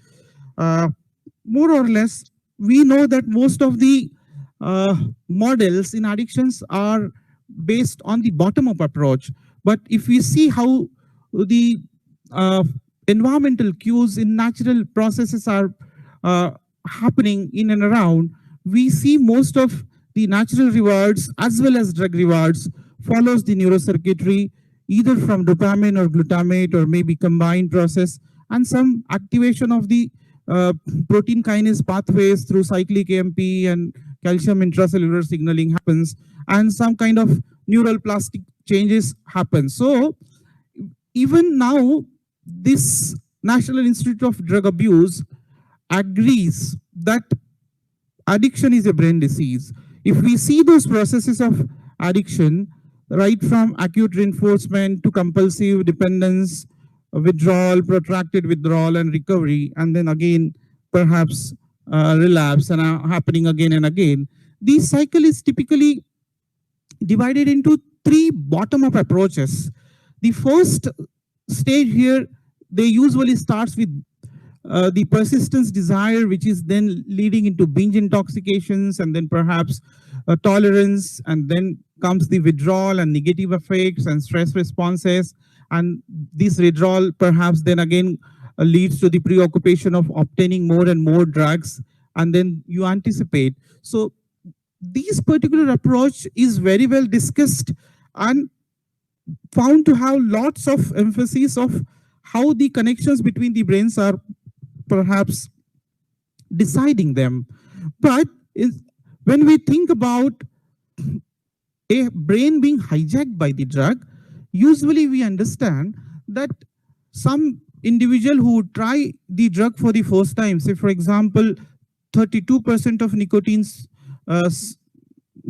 More or less, we know that most of the models in addictions are based on the bottom-up approach. But if we see how the environmental cues in natural processes are happening in and around, we see most of the natural rewards as well as drug rewards follows the neurocircuitry, either from dopamine or glutamate or maybe combined process, and some activation of the protein kinase pathways through cyclic AMP and calcium intracellular signaling happens, and some kind of neural plastic changes happen. So even now, this National Institute of Drug Abuse agrees that addiction is a brain disease. If we see those processes of addiction, right from acute reinforcement to compulsive dependence, withdrawal, protracted withdrawal and recovery, and then again, perhaps relapse and happening again and again, this cycle is typically divided into three bottom-up approaches. The first stage here, they usually starts with the persistence desire, which is then leading into binge intoxications, and then perhaps tolerance, and then comes the withdrawal and negative effects and stress responses. And this withdrawal perhaps then again leads to the preoccupation of obtaining more and more drugs, and then you anticipate. So this particular approach is very well discussed and found to have lots of emphasis of how the connections between the brains are perhaps deciding them. But when we think about a brain being hijacked by the drug, usually we understand that some individual who try the drug for the first time, say for example, 32% of nicotine's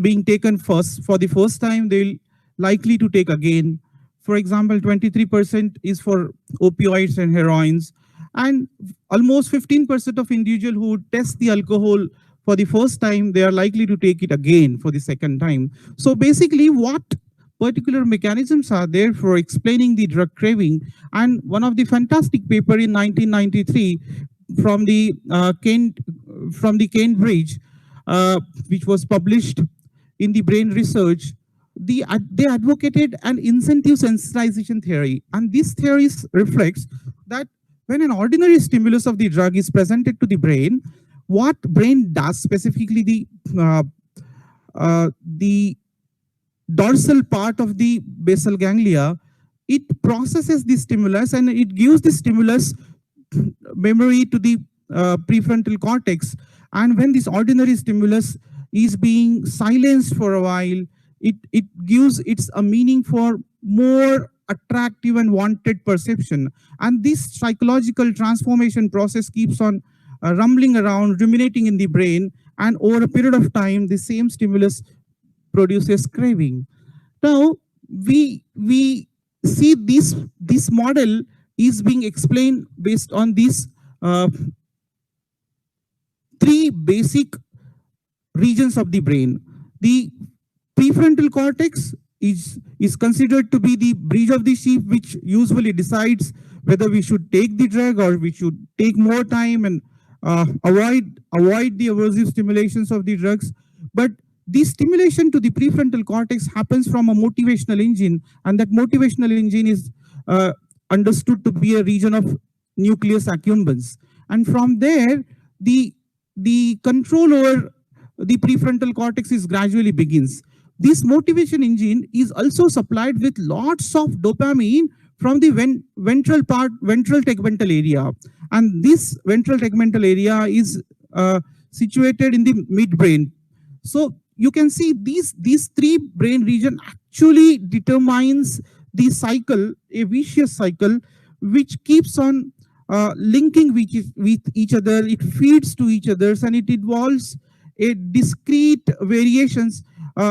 being taken first for the first time, they'll likely to take again. For example, 23% is for opioids and heroines, and almost 15% of individuals who test the alcohol for the first time, they are likely to take it again for the second time. So basically, what particular mechanisms are there for explaining the drug craving? And one of the fantastic paper in 1993 from the Cambridge, which was published in the Brain Research, they advocated an incentive sensitization theory. And this theory reflects that when an ordinary stimulus of the drug is presented to the brain, what brain does, specifically the dorsal part of the basal ganglia, it processes the stimulus and it gives the stimulus memory to the prefrontal cortex. And when this ordinary stimulus is being silenced for a while, it gives it's a meaning for more attractive and wanted perception. And this psychological transformation process keeps on rumbling around, ruminating in the brain, and over a period of time, the same stimulus produces craving. Now, we see this model is being explained based on these three basic regions of the brain. The prefrontal cortex is considered to be the bridge of the sheep, which usually decides whether we should take the drug or we should take more time and avoid the aversive stimulations of the drugs. But the stimulation to the prefrontal cortex happens from a motivational engine, and that motivational engine is understood to be a region of nucleus accumbens. And from there, the control over the prefrontal cortex is gradually begins. This motivation engine is also supplied with lots of dopamine from the ventral tegmental area. And this ventral tegmental area is situated in the midbrain. So you can see these three brain region actually determines the cycle, a vicious cycle, which keeps on linking with each other. It feeds to each other, and it involves a discrete variations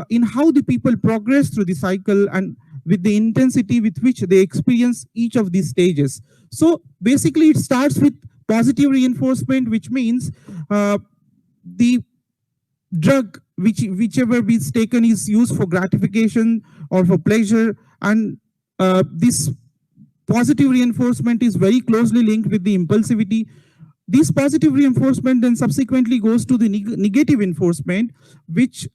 in how the people progress through the cycle and with the intensity with which they experience each of these stages. So basically it starts with positive reinforcement, which means the drug whichever is taken is used for gratification or for pleasure, and this positive reinforcement is very closely linked with the impulsivity. This positive reinforcement then subsequently goes to the negative reinforcement, which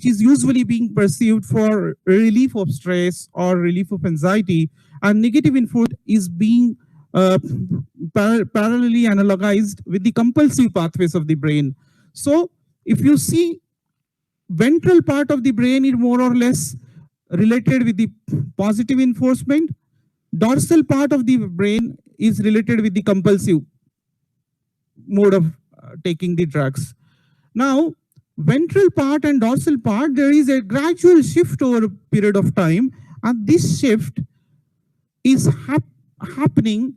is usually being perceived for relief of stress or relief of anxiety, and negative reinforcement is being parallelly analogized with the compulsive pathways of the brain. So if you see, ventral part of the brain is more or less related with the positive reinforcement. Dorsal part of the brain is related with the compulsive mode of taking the drugs. Now, ventral part and dorsal part, there is a gradual shift over a period of time, and this shift is happening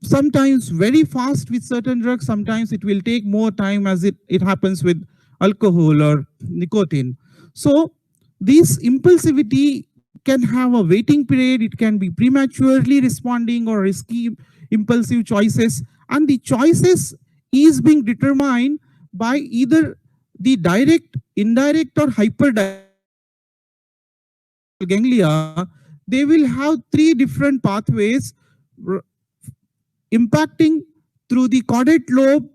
sometimes very fast with certain drugs. Sometimes it will take more time, as it happens with alcohol or nicotine. So this impulsivity can have a waiting period. It can be prematurely responding or risky impulsive choices, and the choices is being determined by either the direct, indirect, or hyperdirect ganglia. They will have three different pathways impacting through the caudate lobe,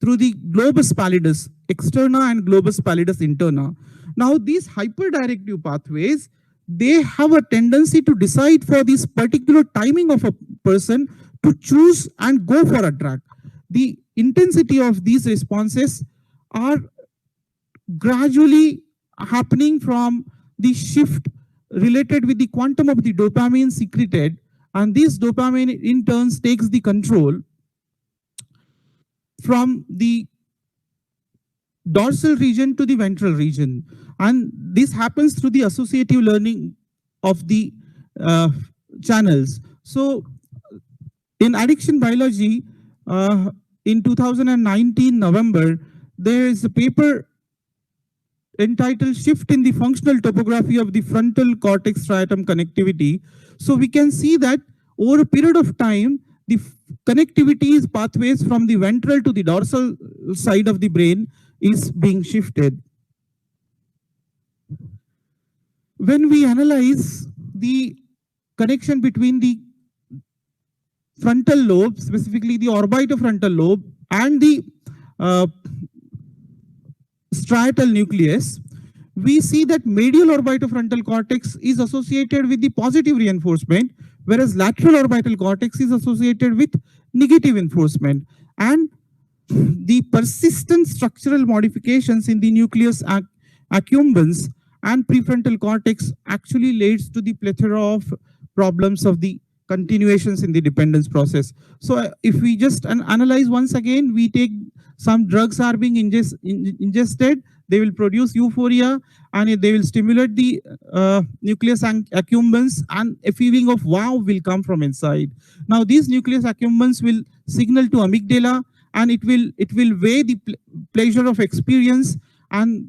through the globus pallidus externa and globus pallidus interna. Now these hyperdirective pathways, they have a tendency to decide for this particular timing of a person to choose and go for a drug. The intensity of these responses are gradually happening from the shift related with the quantum of the dopamine secreted, and this dopamine in turn takes the control from the dorsal region to the ventral region, and this happens through the associative learning of the channels. So in addiction biology, in 2019 November, there is a paper entitled Shift in the Functional Topography of the Frontal Cortex Striatum Connectivity. So we can see that over a period of time, the connectivity pathways from the ventral to the dorsal side of the brain is being shifted. When we analyze the connection between the frontal lobe, specifically the orbitofrontal lobe, and the striatal nucleus, we see that medial orbitofrontal cortex is associated with the positive reinforcement, whereas lateral orbital cortex is associated with negative reinforcement. And the persistent structural modifications in the nucleus accumbens and prefrontal cortex actually leads to the plethora of problems of the continuations in the dependence process. So if we just analyze once again, we take some drugs are being ingested, they will produce euphoria, and they will stimulate the nucleus accumbens, and a feeling of wow will come from inside. Now these nucleus accumbens will signal to amygdala, and it will weigh the pleasure of experience, and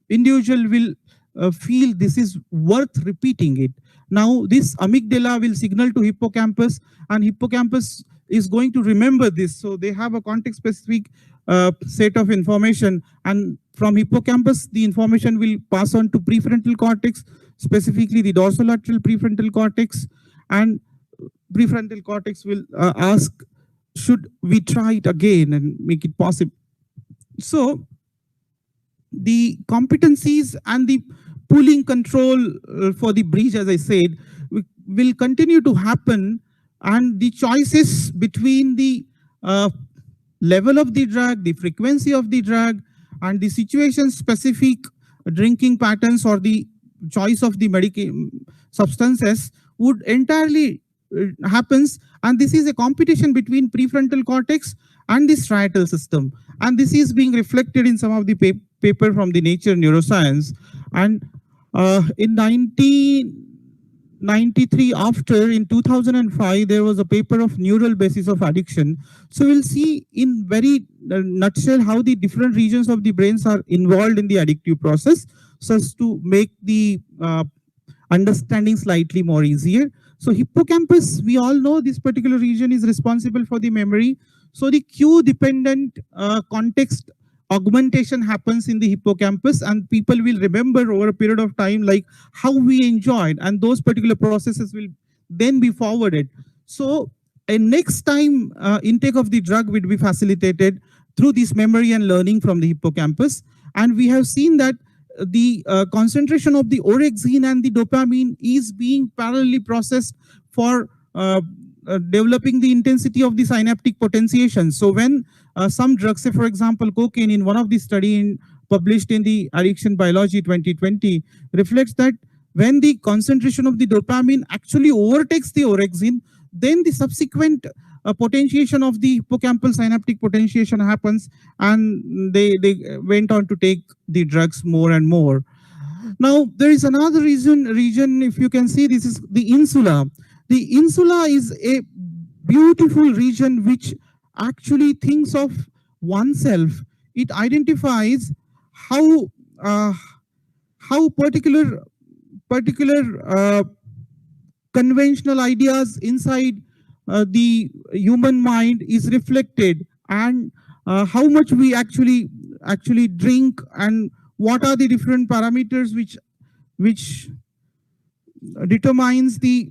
individual will feel this is worth repeating it. Now this amygdala will signal to hippocampus, and hippocampus is going to remember this. So they have a context specific set of information, and from hippocampus the information will pass on to prefrontal cortex, specifically the dorsolateral prefrontal cortex, and prefrontal cortex will ask, should we try it again and make it possible? So the competencies and the pooling control for the breach, as I said, will continue to happen, and the choices between the level of the drug, the frequency of the drug, and the situation specific drinking patterns or the choice of the substances would entirely happens, and this is a competition between prefrontal cortex and the striatal system, and this is being reflected in some of the paper from the Nature Neuroscience. And in 1993, in 2005, there was a paper of neural basis of addiction. So we'll see in very nutshell how the different regions of the brains are involved in the addictive process, so as to make the understanding slightly more easier. So hippocampus, we all know this particular region is responsible for the memory. So the cue dependent context augmentation happens in the hippocampus, and people will remember over a period of time like how we enjoyed, and those particular processes will then be forwarded. So a next time intake of the drug will be facilitated through this memory and learning from the hippocampus. And we have seen that the concentration of the orexin and the dopamine is being parallelly processed for developing the intensity of the synaptic potentiation. So when some drugs, say for example cocaine, in one of the study published in the Addiction Biology 2020, reflects that when the concentration of the dopamine actually overtakes the orexin, then the subsequent potentiation of the hippocampal synaptic potentiation happens, and they went on to take the drugs more and more. Now there is another region, if you can see, this is the insula. The insula is a beautiful region which actually thinks of oneself. It identifies how particular conventional ideas inside the human mind is reflected, and how much we actually drink, and what are the different parameters which determines the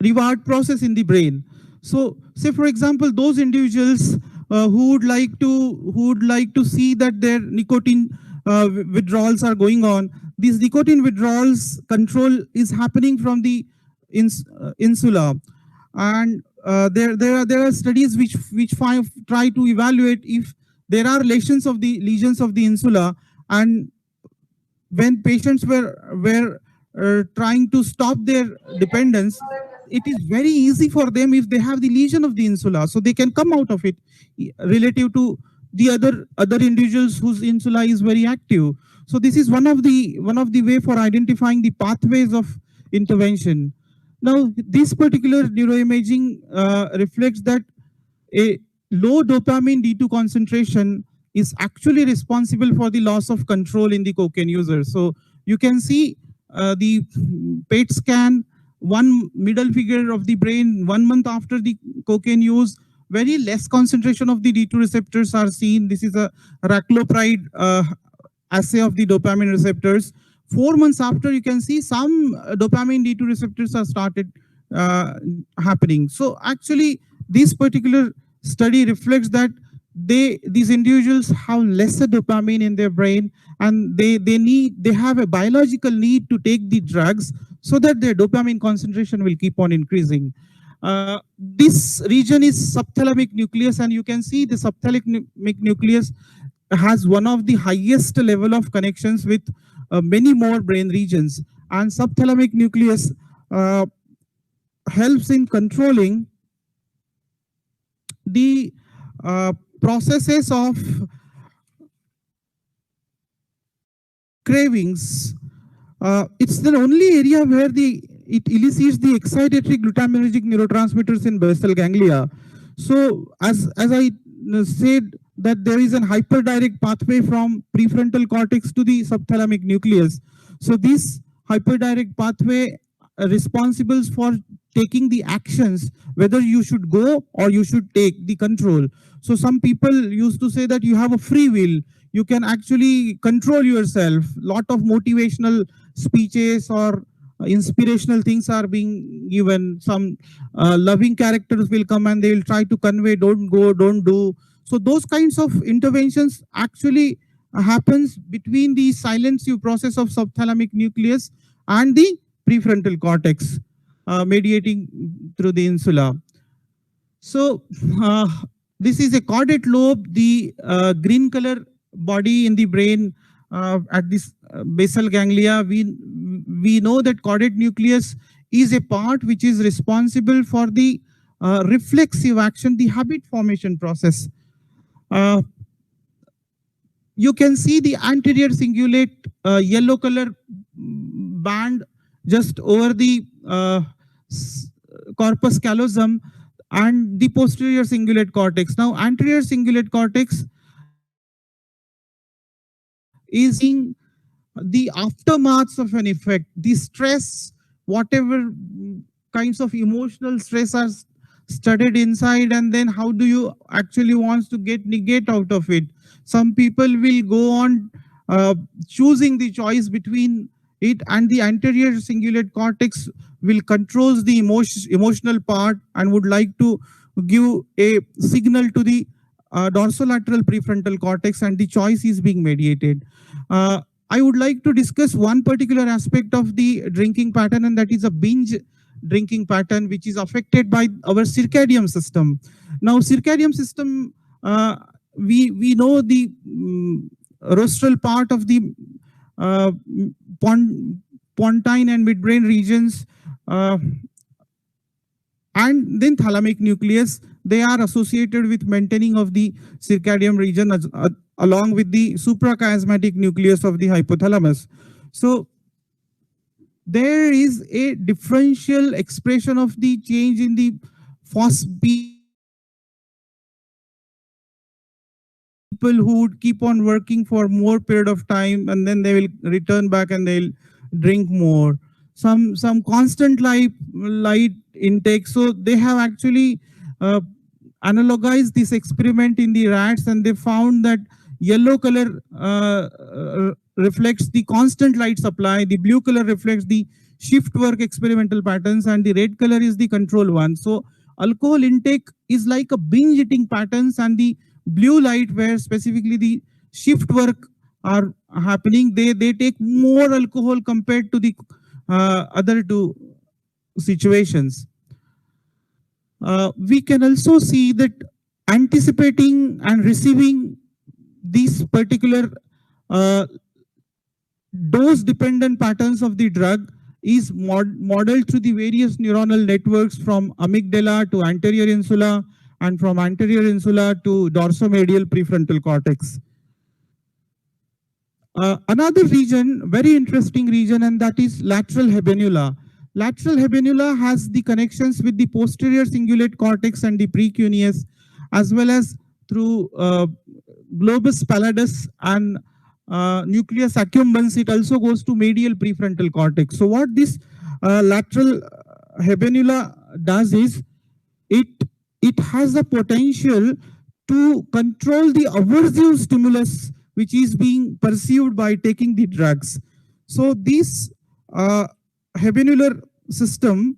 reward process in the brain. So say for example those individuals who would like to see that their nicotine withdrawals are going on, these nicotine withdrawals control is happening from the insula, and there are studies which try to evaluate if there are lesions of the insula, and when patients were trying to stop their dependence, it is very easy for them if they have the lesion of the insula, so they can come out of it relative to the other individuals whose insula is very active. So this is one of the way for identifying the pathways of intervention. Now this particular neuroimaging reflects that a low dopamine D2 concentration is actually responsible for the loss of control in the cocaine user. So you can see the PET scan, one middle figure of the brain 1 month after the cocaine use, very less concentration of the D2 receptors are seen. This is a raclopride assay of the dopamine receptors. 4 months after, you can see some dopamine D2 receptors are started happening. So actually this particular study reflects that these individuals have lesser dopamine in their brain, and they have a biological need to take the drugs so that their dopamine concentration will keep on increasing. This region is subthalamic nucleus, and you can see the subthalamic nucleus has one of the highest level of connections with many more brain regions, and subthalamic nucleus helps in controlling the processes of cravings, it's the only area where it elicits the excitatory glutamatergic neurotransmitters in basal ganglia. So as I said, that there is an hyperdirect pathway from prefrontal cortex to the subthalamic nucleus. So this hyperdirect pathway responsible for taking the actions, whether you should go or you should take the control. So some people used to say that you have a free will, you can actually control yourself. Lot of motivational speeches or inspirational things are being given. Some loving characters will come and they will try to convey, don't go, don't do. So those kinds of interventions actually happens between the silencio process of subthalamic nucleus and the prefrontal cortex, mediating through the insula. So this is a caudate lobe, the green color body in the brain at this basal ganglia. We know that caudate nucleus is a part which is responsible for the reflexive action, the habit formation process. You can see the anterior cingulate yellow color band just over the corpus callosum and the posterior cingulate cortex. Now, anterior cingulate cortex is in the aftermaths of an effect, the stress, whatever kinds of emotional stress are studied inside, and then how do you actually want to negate out of it. Some people will go on choosing the choice between it, and the anterior cingulate cortex will controls the emotional part and would like to give a signal to the dorsolateral prefrontal cortex, and the choice is being mediated. I would like to discuss one particular aspect of the drinking pattern, and that is a binge drinking pattern, which is affected by our circadian system. Now, circadian system, we know the rostral part of the pontine and midbrain regions, and then thalamic nucleus. They are associated with maintaining of the circadian region along with the suprachiasmatic nucleus of the hypothalamus. So there is a differential expression of the change in the PHOS-B. People who would keep on working for more period of time, and then they will return back and they'll drink more. Some constant light intake. So they have actually analogized this experiment in the rats, and they found that yellow color reflects the constant light supply, the blue color reflects the shift work experimental patterns, and the red color is the control one. So alcohol intake is like a binge eating patterns, and the blue light where specifically the shift work are happening, they take more alcohol compared to the other two situations. We can also see that anticipating and receiving these particular dose-dependent patterns of the drug is modeled through the various neuronal networks from amygdala to anterior insula, and from anterior insula to dorsomedial prefrontal cortex. Another region, very interesting region, and that is lateral habenula. Lateral habenula has the connections with the posterior cingulate cortex and the precuneus, as well as through globus pallidus and nucleus accumbens. It also goes to medial prefrontal cortex. So what this lateral habenula does is it has the potential to control the aversive stimulus which is being perceived by taking the drugs. So this habenular system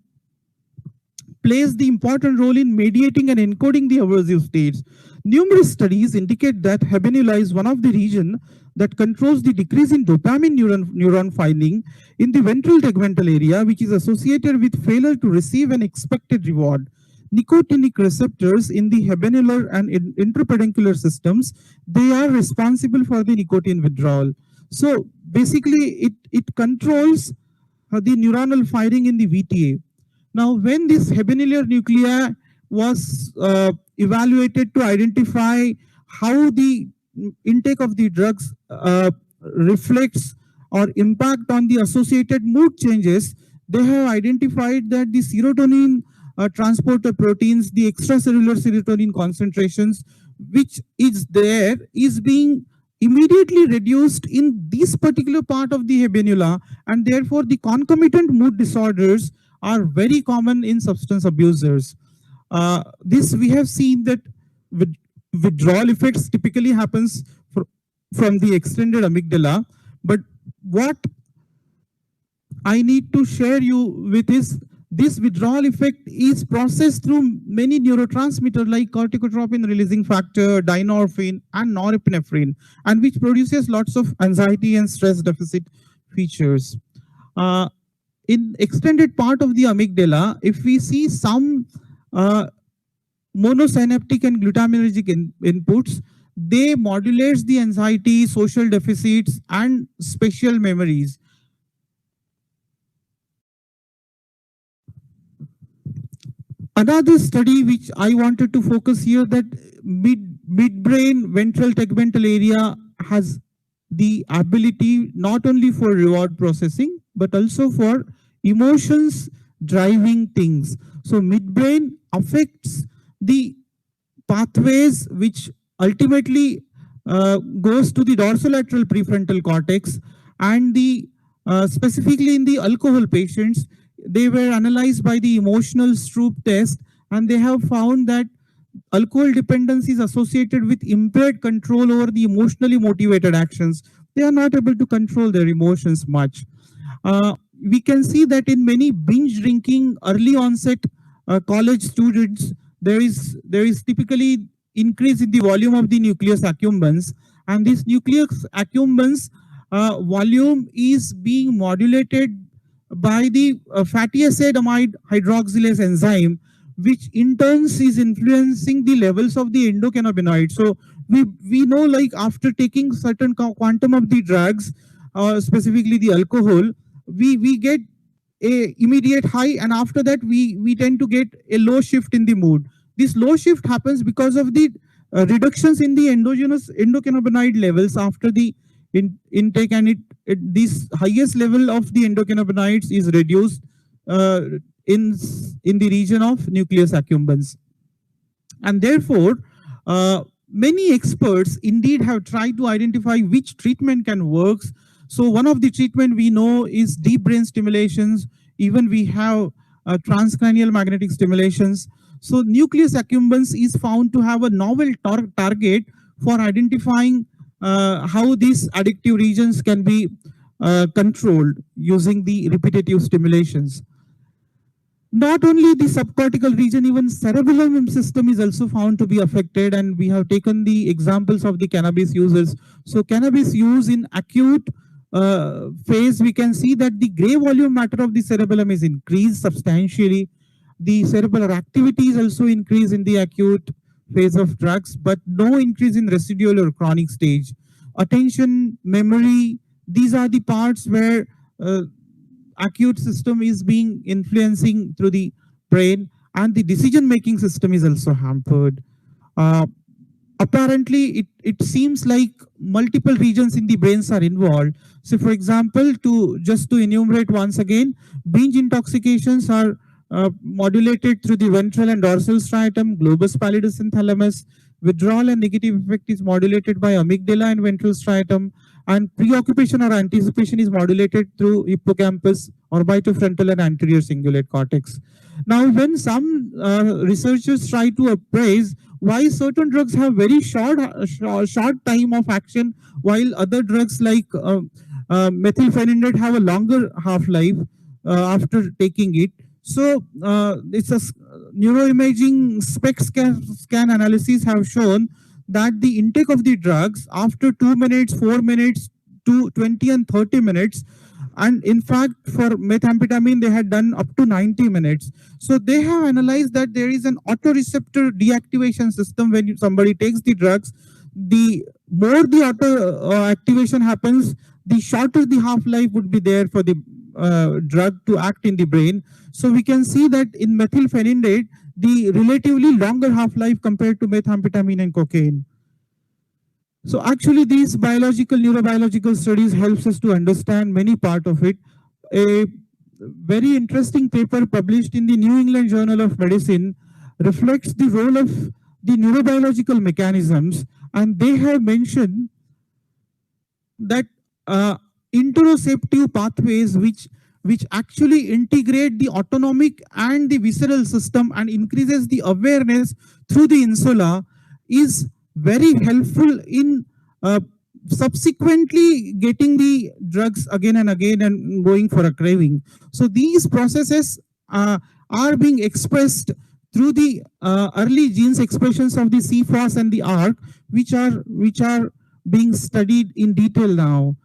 plays the important role in mediating and encoding the aversive states. Numerous studies indicate that habenula is one of the regions that controls the decrease in dopamine neuron firing in the ventral tegmental area, which is associated with failure to receive an expected reward. Nicotinic receptors in the habenular and intrapedunculaire systems, they are responsible for the nicotine withdrawal. So basically it controls the neuronal firing in the VTA. Now, when this habenular nuclei was evaluated to identify how the intake of the drugs reflects or impact on the associated mood changes, they have identified that the serotonin transporter proteins, the extracellular serotonin concentrations, which is there, is being immediately reduced in this particular part of the habenula, and therefore the concomitant mood disorders are very common in substance abusers. This we have seen that withdrawal effects typically happens from the extended amygdala, but what I need to share you with is this withdrawal effect is processed through many neurotransmitters like corticotropin releasing factor, dynorphin, and norepinephrine, and which produces lots of anxiety and stress deficit features. In extended part of the amygdala, if we see some monosynaptic and glutaminergic inputs, they modulate the anxiety, social deficits, and spatial memories. Another study which I wanted to focus here, that midbrain ventral tegmental area has the ability not only for reward processing, but also for emotions driving things. So midbrain affects the pathways which ultimately goes to the dorsolateral prefrontal cortex, and the specifically in the alcohol patients, they were analyzed by the emotional Stroop test, and they have found that alcohol dependence is associated with impaired control over the emotionally motivated actions. They are not able to control their emotions much. We can see that in many binge drinking early onset college students, there is typically increase in the volume of the nucleus accumbens, and this nucleus accumbens volume is being modulated by the fatty acid amide hydroxylase enzyme, which in turn is influencing the levels of the endocannabinoids. So we know, like after taking certain quantum of the drugs, specifically the alcohol, we get a immediate high, and after that we tend to get a low shift in the mood. This low shift happens because of the reductions in the endogenous endocannabinoid levels after the intake, and this highest level of the endocannabinoids is reduced in the region of nucleus accumbens. And therefore, many experts indeed have tried to identify which treatment can work. So one of the treatment we know is deep brain stimulations. Even we have transcranial magnetic stimulations. So nucleus accumbens is found to have a novel target for identifying how these addictive regions can be controlled using the repetitive stimulations. Not only the subcortical region, even cerebellum system is also found to be affected, and we have taken the examples of the cannabis users. So cannabis use in acute phase, we can see that the gray volume matter of the cerebellum is increased substantially. The cerebellar activity is also increased in the acute phase of drugs, but no increase in residual or chronic stage. Attention, memory, these are the parts where acute system is being influencing through the brain, and the decision-making system is also hampered. Apparently, it seems like multiple regions in the brains are involved. So for example, just to enumerate once again, binge intoxications are modulated through the ventral and dorsal striatum, globus pallidus and thalamus. Withdrawal and negative effect is modulated by amygdala and ventral striatum, and preoccupation or anticipation is modulated through hippocampus, orbitofrontal and anterior cingulate cortex. Now, when some researchers try to appraise why certain drugs have very short time of action, while other drugs like methylphenidate have a longer half-life after taking it. So it's a neuroimaging SPECT scan analysis have shown that the intake of the drugs after 2 minutes, 4 minutes to 20 and 30 minutes, and in fact for methamphetamine they had done up to 90 minutes. So they have analyzed that there is an autoreceptor deactivation system when somebody takes the drugs. The more the auto activation happens, the shorter the half-life would be there for the drug to act in the brain. So we can see that in methylphenidate, the relatively longer half-life compared to methamphetamine and cocaine. So actually these neurobiological studies helps us to understand many part of it. A very interesting paper published in the New England Journal of Medicine reflects the role of the neurobiological mechanisms, and they have mentioned that interoceptive pathways which actually integrate the autonomic and the visceral system and increases the awareness through the insula is very helpful in subsequently getting the drugs again and again and going for a craving. So these processes are being expressed through the early genes expressions of the CFOS and the ARC, which are being studied in detail now.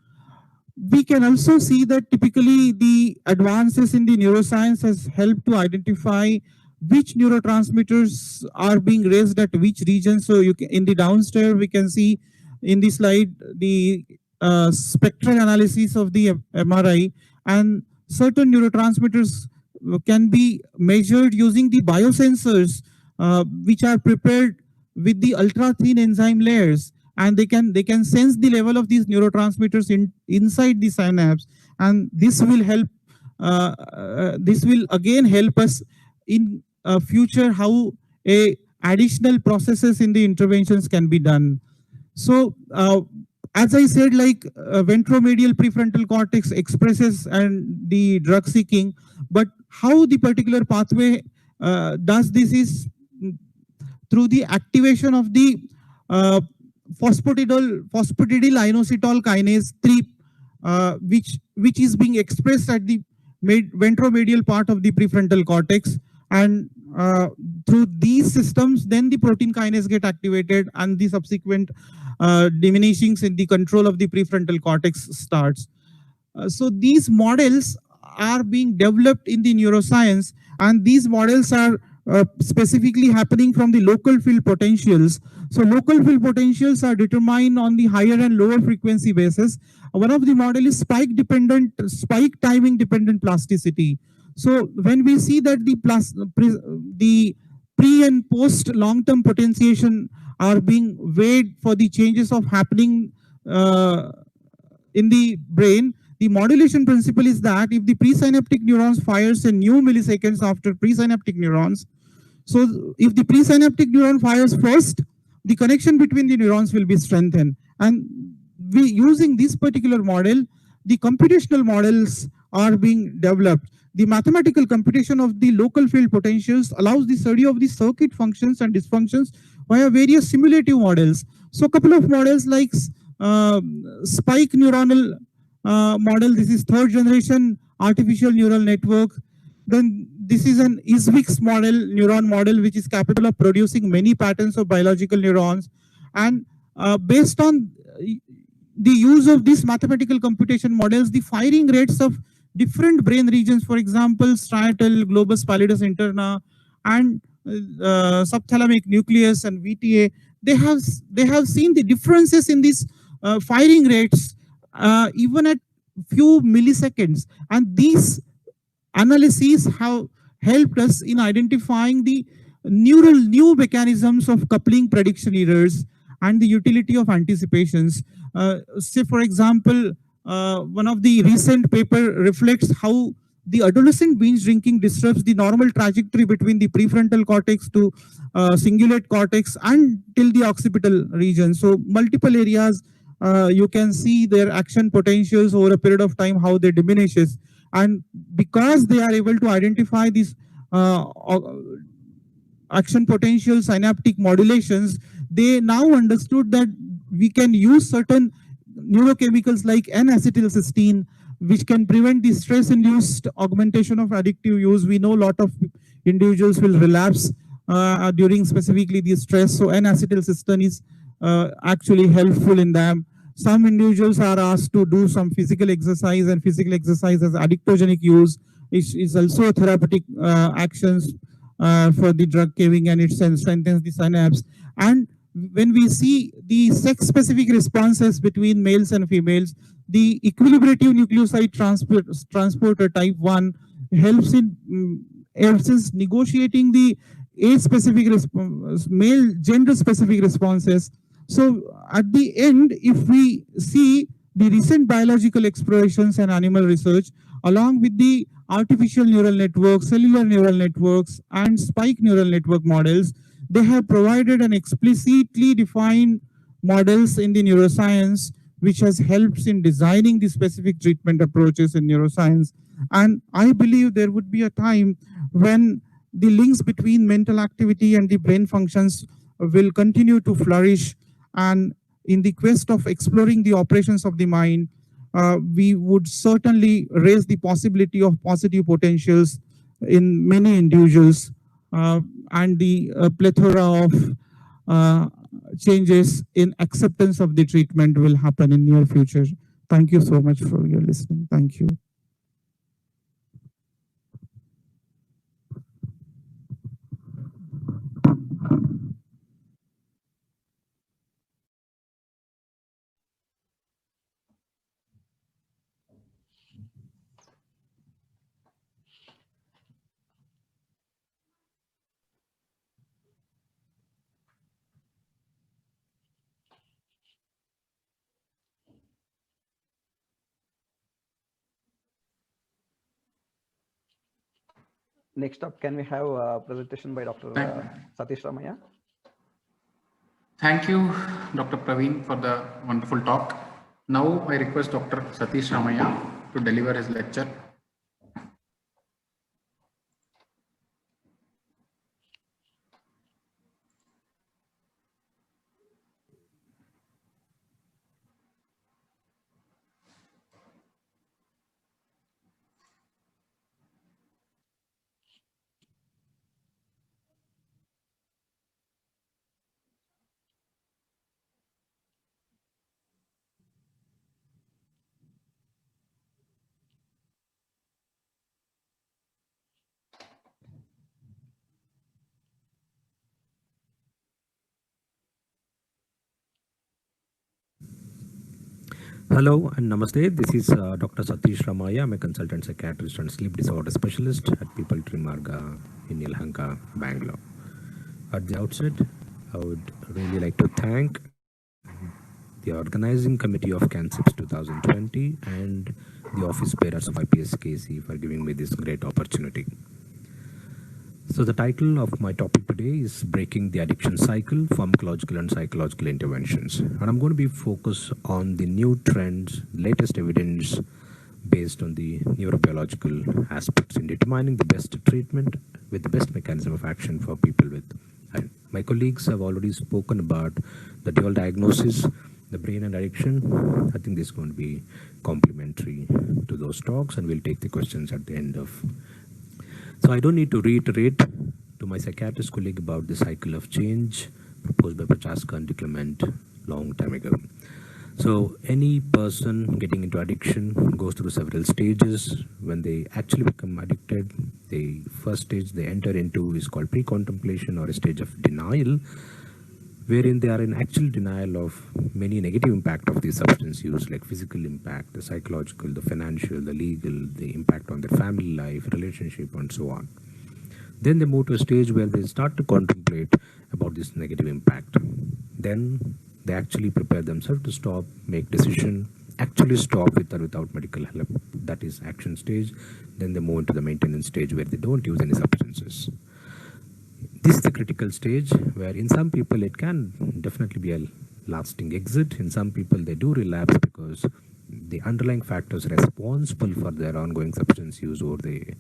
We can also see that typically the advances in the neuroscience has helped to identify which neurotransmitters are being raised at which region. So you can, in the downstairs, we can see in the slide the spectral analysis of the MRI, and certain neurotransmitters can be measured using the biosensors which are prepared with the ultra thin enzyme layers, and they can sense the level of these neurotransmitters inside the synapse, and this will help this will again help us in future how additional processes in the interventions can be done. So as I said, like ventromedial prefrontal cortex expresses and the drug seeking, but how the particular pathway does this is through the activation of the phosphatidylinositol kinase 3, which is being expressed at the ventromedial part of the prefrontal cortex, and through these systems then the protein kinase get activated and the subsequent diminishings in the control of the prefrontal cortex starts. So these models are being developed in the neuroscience, and these models are specifically happening from the local field potentials. So local field potentials are determined on the higher and lower frequency basis. One of the model is spike timing dependent plasticity. So when we see that the pre and post long-term potentiation are being weighed for the changes of happening in the brain, the modulation principle is that if the presynaptic neurons fires a new milliseconds after presynaptic neurons, so if the presynaptic neuron fires first, the connection between the neurons will be strengthened. And using this particular model, the computational models are being developed. The mathematical computation of the local field potentials allows the study of the circuit functions and dysfunctions via various simulative models. So a couple of models like spike neuronal model, this is third generation artificial neural network. Then this is an ISVIX model, neuron model, which is capable of producing many patterns of biological neurons. And based on the use of these mathematical computation models, the firing rates of different brain regions, for example, striatal, globus pallidus interna, and subthalamic nucleus and VTA, they have seen the differences in these firing rates even at few milliseconds. And these analyses have helped us in identifying the new mechanisms of coupling prediction errors and the utility of anticipations. Say, for example, one of the recent paper reflects how the adolescent binge drinking disrupts the normal trajectory between the prefrontal cortex to cingulate cortex until the occipital region. So multiple areas, you can see their action potentials over a period of time, how they diminishes. And because they are able to identify these action potential synaptic modulations, they now understood that we can use certain neurochemicals like N-acetylcysteine, which can prevent the stress-induced augmentation of addictive use. We know a lot of individuals will relapse during specifically the stress. So N-acetylcysteine is actually helpful in them. Some individuals are asked to do some physical exercise, and physical exercise as addictogenic use is also a therapeutic actions for the drug craving, and it strengthens the synapse. And when we see the sex-specific responses between males and females, the equilibrative nucleoside transporter type 1 helps in negotiating the age-specific male gender-specific responses. So at the end, if we see the recent biological explorations and animal research, along with the artificial neural networks, cellular neural networks, and spike neural network models, they have provided an explicitly defined models in the neuroscience, which has helped in designing the specific treatment approaches in neuroscience. And I believe there would be a time when the links between mental activity and the brain functions will continue to flourish. And in the quest of exploring the operations of the mind, we would certainly raise the possibility of positive potentials in many individuals, and the plethora of changes in acceptance of the treatment will happen in near future. Thank you so much for your listening. Thank you. Next up, can we have a presentation by Dr. Sathish Ramaiah? Thank you, Dr. Praveen, for the wonderful talk. Now I request Dr. Sathish Ramaiah to deliver his lecture. Hello and namaste. This is Dr. Sathish Ramaiah. I'm a consultant psychiatrist and sleep disorder specialist at People Tree Marga in Yelahanka, Bangalore. At the outset, I would really like to thank the organizing committee of eKANCIPS 2020 and the office bearers of IPSKC for giving me this great opportunity. So the title of my topic today is Breaking the Addiction Cycle, Pharmacological and Psychological Interventions. And I'm going to be focused on the new trends, latest evidence based on the neurobiological aspects in determining the best treatment with the best mechanism of action for people with. And my colleagues have already spoken about the dual diagnosis, the brain and addiction. I think this is going to be complementary to those talks, and we'll take the questions at the end of. So I don't need to reiterate to my psychiatrist colleague about the cycle of change proposed by Prochaska and Clement long time ago. So any person getting into addiction goes through several stages. When they actually become addicted, the first stage they enter into is called pre-contemplation, or a stage of denial, wherein they are in actual denial of many negative impact of the substance use, like physical impact, the psychological, the financial, the legal, the impact on their family life, relationship, and so on. Then they move to a stage where they start to contemplate about this negative impact. Then they actually prepare themselves to stop, make decision, actually stop with or without medical help. That is action stage. Then they move into the maintenance stage where they don't use any substances. This is the critical stage where in some people it can definitely be a lasting exit. In some people they do relapse because the underlying factors responsible for their ongoing substance use over the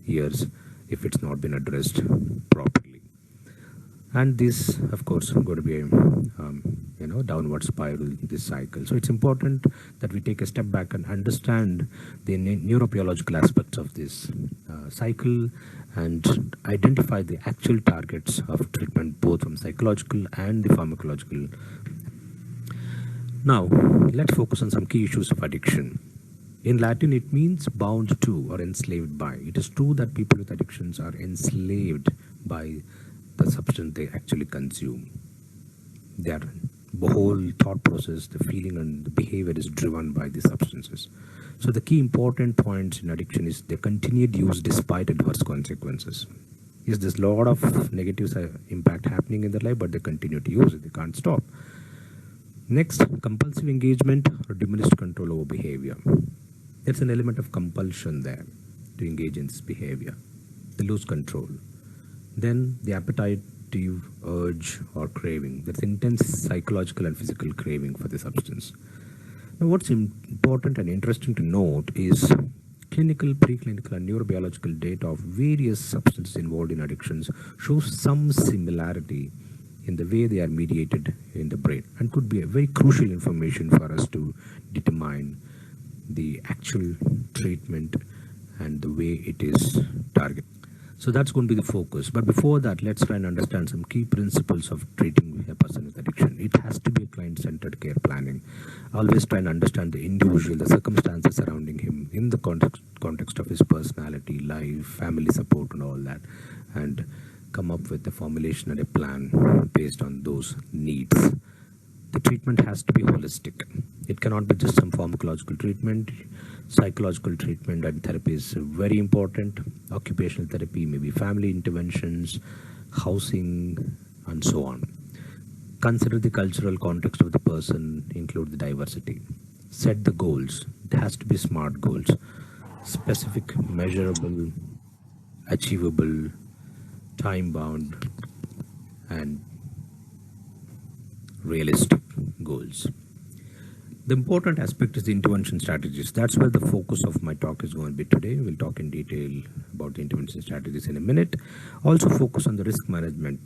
years, if it's not been addressed properly. And this, of course, is going to be a downward spiral, this cycle. So it's important that we take a step back and understand the neurobiological aspects of this cycle and identify the actual targets of treatment, both from psychological and the pharmacological. Now, let's focus on some key issues of addiction. In Latin, it means bound to or enslaved by. It is true that people with addictions are enslaved by the substance they actually consume. Their whole thought process, the feeling and the behavior is driven by the substances. So the key important points in addiction is the continued use despite adverse consequences. Yes, there's a lot of negative impact happening in their life, but they continue to use it. They can't stop. Next, compulsive engagement or diminished control over behavior. There's an element of compulsion there to engage in this behavior. They lose control. Then the appetitive urge or craving. There's intense psychological and physical craving for the substance. Now, what's important and interesting to note is clinical, preclinical, and neurobiological data of various substances involved in addictions shows some similarity in the way they are mediated in the brain, and could be a very crucial information for us to determine the actual treatment and the way it is targeted. So that's going to be the focus. But before that, let's try and understand some key principles of treating a person with addiction. It has to be a client-centered care planning. Always try and understand the individual, the circumstances surrounding him in the context of his personality, life, family support and all that, and come up with a formulation and a plan based on those needs. The treatment has to be holistic. It cannot be just some pharmacological treatment. Psychological treatment and therapy is very important. Occupational therapy, maybe family interventions, housing, and so on. Consider the cultural context of the person, include the diversity. Set the goals. It has to be smart goals. Specific, measurable, achievable, time-bound, and realistic goals. The important aspect is the intervention strategies. That's where the focus of my talk is going to be today. We'll talk in detail about the intervention strategies in a minute. Also focus on the risk management.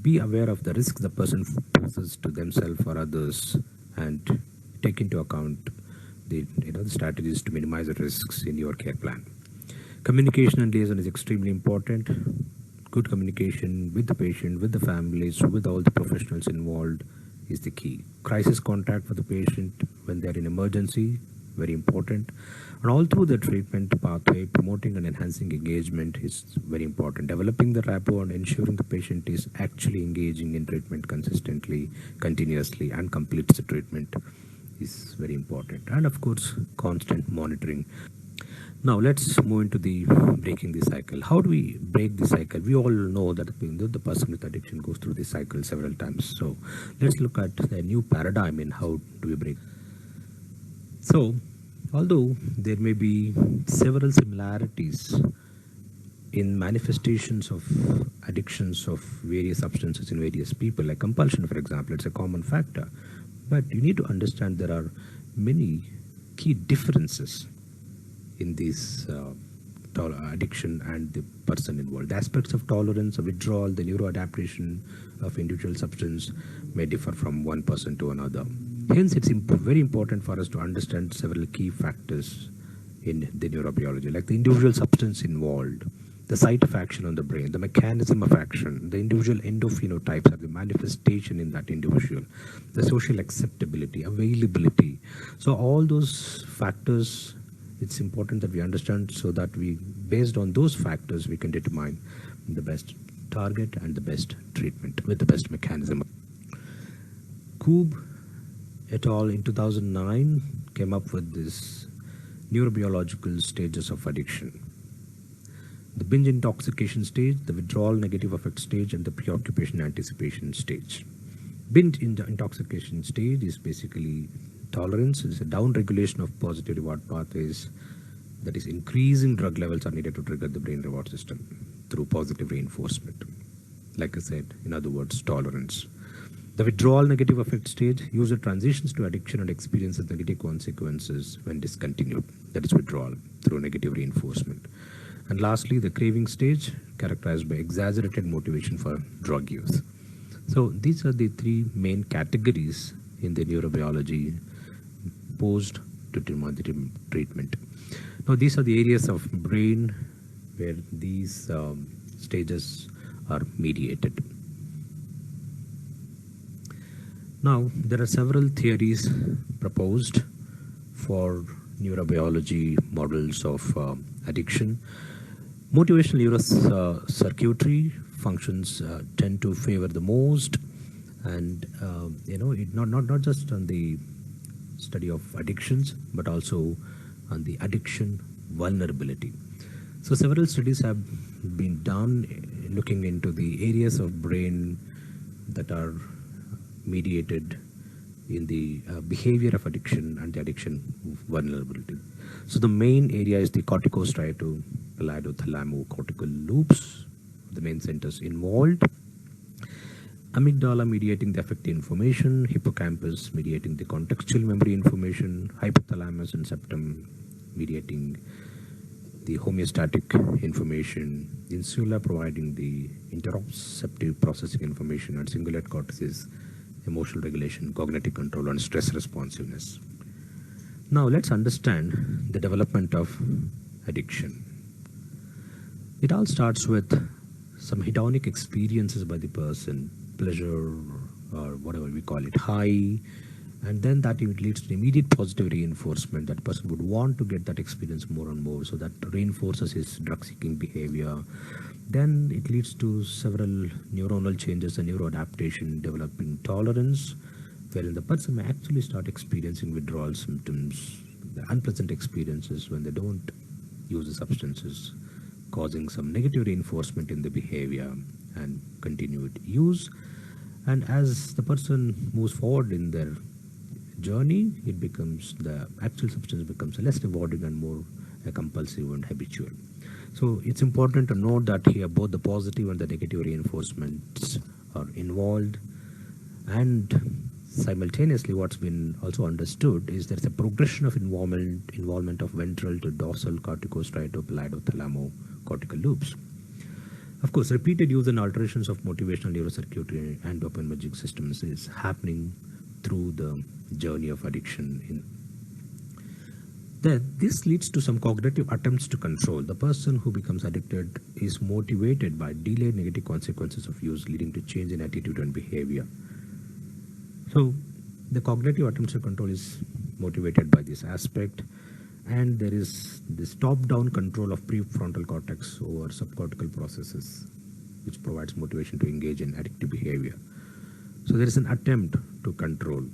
Be aware of the risk the person poses to themselves or others, and take into account the strategies to minimize the risks in your care plan. Communication and liaison is extremely important. Good communication with the patient, with the families, with all the professionals involved is the key. Crisis contact for the patient when they're in emergency, very important. And all through the treatment pathway, promoting and enhancing engagement is very important. Developing the rapport and ensuring the patient is actually engaging in treatment consistently, continuously, and completes the treatment is very important. And of course, constant monitoring. Now let's move into the breaking the cycle. How do we break the cycle? We all know that the person with addiction goes through this cycle several times. So let's look at the new paradigm in how do we break. So although there may be several similarities in manifestations of addictions of various substances in various people, like compulsion, for example, it's a common factor. But you need to understand there are many key differences in this addiction and the person involved. The aspects of tolerance, of withdrawal, the neuroadaptation of individual substance may differ from one person to another. Hence, it's very important for us to understand several key factors in the neurobiology, like the individual substance involved, the site of action on the brain, the mechanism of action, the individual endophenotypes or the manifestation in that individual, the social acceptability, availability. So all those factors, it's important that we understand, so that based on those factors, we can determine the best target and the best treatment with the best mechanism. Koob et al. In 2009 came up with this neurobiological stages of addiction. The binge intoxication stage, the withdrawal negative affect stage, and the preoccupation anticipation stage. Binge intoxication stage is basically tolerance. It's a down regulation of positive reward pathways. That is, increasing drug levels are needed to trigger the brain reward system through positive reinforcement. Like I said, in other words, tolerance. The withdrawal negative affect stage, user transitions to addiction and experiences negative consequences when discontinued. That is withdrawal through negative reinforcement. And lastly, the craving stage, characterized by exaggerated motivation for drug use. So these are the three main categories in the neurobiology posed to determine the treatment. Now, these are the areas of brain where these stages are mediated. Now, there are several theories proposed for neurobiology models of addiction. Motivational neurocircuitry functions tend to favor the most, and not just on the study of addictions, but also on the addiction vulnerability. So several studies have been done looking into the areas of brain that are mediated in the behavior of addiction and the addiction vulnerability. So the main area is the corticostriato-pallidothalamo-cortical loops, the main centers involved. Amygdala mediating the affective information, hippocampus mediating the contextual memory information, hypothalamus and septum mediating the homeostatic information, insula providing the interoceptive processing information, and cingulate cortices emotional regulation, cognitive control, and stress responsiveness. Now let's understand the development of addiction. It all starts with some hedonic experiences by the person, pleasure or whatever we call it, high, and then that leads to immediate positive reinforcement. That person would want to get that experience more and more, so that reinforces his drug-seeking behavior. Then it leads to several neuronal changes and neuroadaptation, developing tolerance, wherein the person may actually start experiencing withdrawal symptoms, the unpleasant experiences when they don't use the substances, causing some negative reinforcement in the behavior and continued use. And as the person moves forward in their journey, it becomes, the actual substance becomes less rewarding and more compulsive and habitual. So it's important to note that here both the positive and the negative reinforcements are involved, and simultaneously what's been also understood is there's a progression of involvement of ventral to dorsal corticostriato-pallidothalamo-cortical loops. Of course, repeated use and alterations of motivational neurocircuitry and dopaminergic systems is happening through the journey of addiction. This leads to some cognitive attempts to control. The person who becomes addicted is motivated by delayed negative consequences of use, leading to change in attitude and behavior. So the cognitive attempts to control is motivated by this aspect, and there is this top-down control of prefrontal cortex over subcortical processes, which provides motivation to engage in addictive behavior. So there is an attempt to control.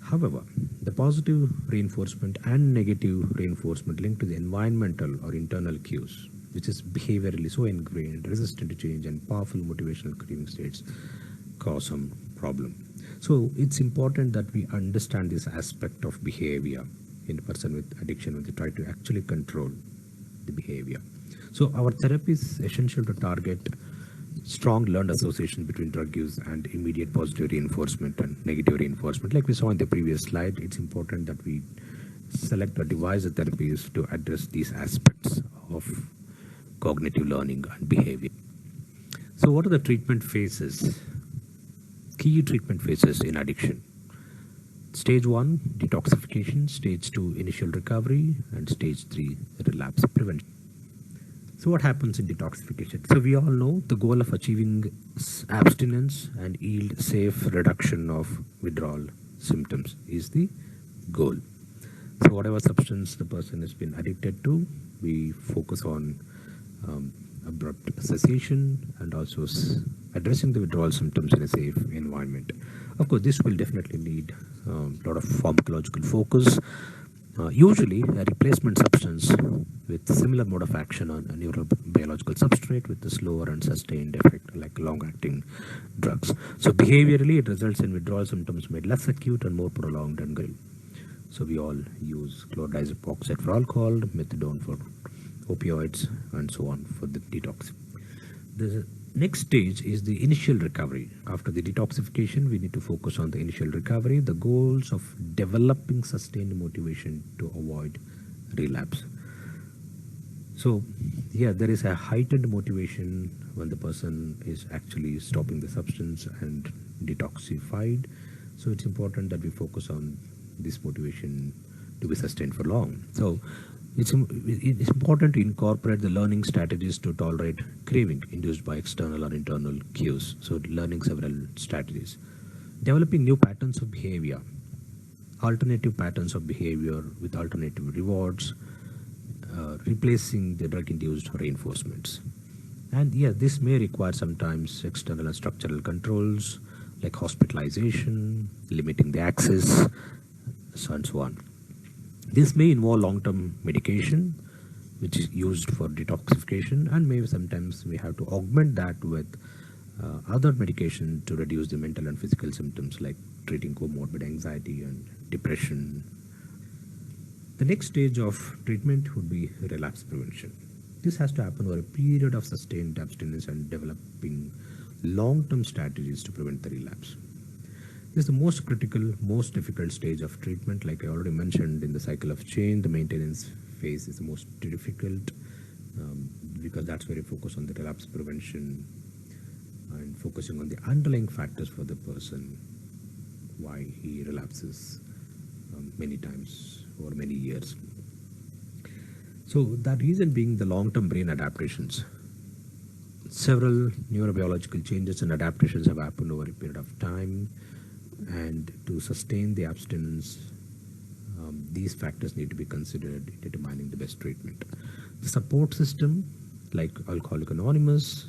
However, the positive reinforcement and negative reinforcement linked to the environmental or internal cues, which is behaviorally so ingrained, resistant to change, and powerful motivational craving states, cause some problem. So it's important that we understand this aspect of behavior in a person with addiction when they try to actually control the behavior. So our therapy is essential to target strong learned association between drug use and immediate positive reinforcement and negative reinforcement. Like we saw in the previous slide, it's important that we select or devise the therapies to address these aspects of cognitive learning and behavior. So what are the treatment phases? Key treatment phases in addiction. Stage 1, detoxification. Stage 2, initial recovery. And stage 3, relapse prevention. So what happens in detoxification? So we all know the goal of achieving abstinence and yield safe reduction of withdrawal symptoms is the goal. So whatever substance the person has been addicted to, we focus on abrupt cessation and also addressing the withdrawal symptoms in a safe environment. Of course, this will definitely need a lot of pharmacological focus. Usually a replacement substance with similar mode of action on a neurobiological substrate with a slower and sustained effect like long-acting drugs. So behaviorally it results in withdrawal symptoms made less acute and more prolonged and gradual. So we all use chlordiazepoxide for alcohol, methadone for opioids, and so on for the detox. The next stage is the initial recovery. After the detoxification, we need to focus on the initial recovery, the goals of developing sustained motivation to avoid relapse. So yeah, there is a heightened motivation when the person is actually stopping the substance and detoxified. So it's important that we focus on this motivation to be sustained for long. So it's important to incorporate the learning strategies to tolerate craving induced by external or internal cues. So learning several strategies. Developing new patterns of behavior, alternative patterns of behavior with alternative rewards, replacing the drug-induced reinforcements. And yeah, this may require sometimes external and structural controls like hospitalization, limiting the access, so and so on. This may involve long-term medication, which is used for detoxification, and maybe sometimes we have to augment that with other medication to reduce the mental and physical symptoms like treating comorbid anxiety and depression. The next stage of treatment would be relapse prevention. This has to happen over a period of sustained abstinence and developing long-term strategies to prevent the relapse. This is the most critical, most difficult stage of treatment. Like I already mentioned, in the cycle of change, the maintenance phase is the most difficult because that's where you focus on the relapse prevention and focusing on the underlying factors for the person, why he relapses many times over many years. So that reason being the long-term brain adaptations. Several neurobiological changes and adaptations have happened over a period of time, and to sustain the abstinence, these factors need to be considered in determining the best treatment. The support system, like Alcoholics Anonymous,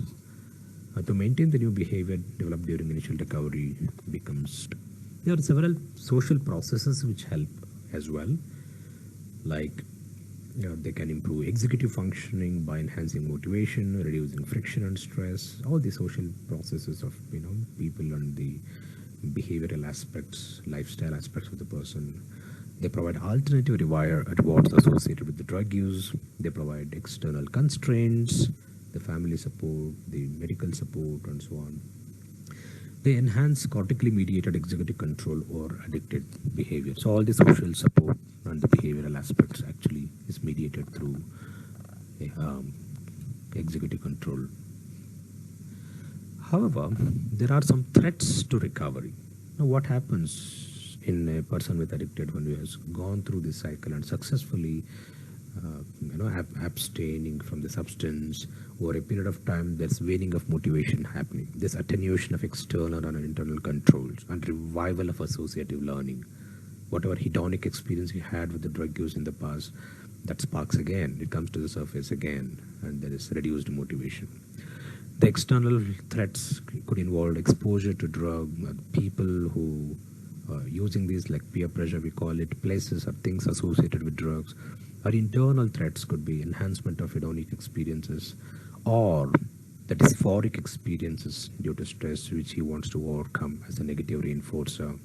to maintain the new behavior developed during initial recovery becomes. There are several social processes which help as well, like they can improve executive functioning by enhancing motivation, reducing friction and stress. All the social processes of people and the behavioral aspects, lifestyle aspects of the person. They provide alternative rewards associated with the drug use. They provide external constraints, the family support, the medical support, and so on. They enhance cortically mediated executive control or addicted behavior. So all the social support and the behavioral aspects actually is mediated through executive control. However, there are some threats to recovery. Now, what happens in a person with addicted one who has gone through this cycle and successfully abstaining from the substance over a period of time? There's waning of motivation happening, this attenuation of external and internal controls, and revival of associative learning. Whatever hedonic experience you had with the drug use in the past, that sparks again, it comes to the surface again, and there is reduced motivation. The external threats could involve exposure to drug, people who using these, like peer pressure we call it, places or things associated with drugs. Our internal threats could be enhancement of hedonic experiences or the dysphoric experiences due to stress which he wants to overcome as a negative reinforcer.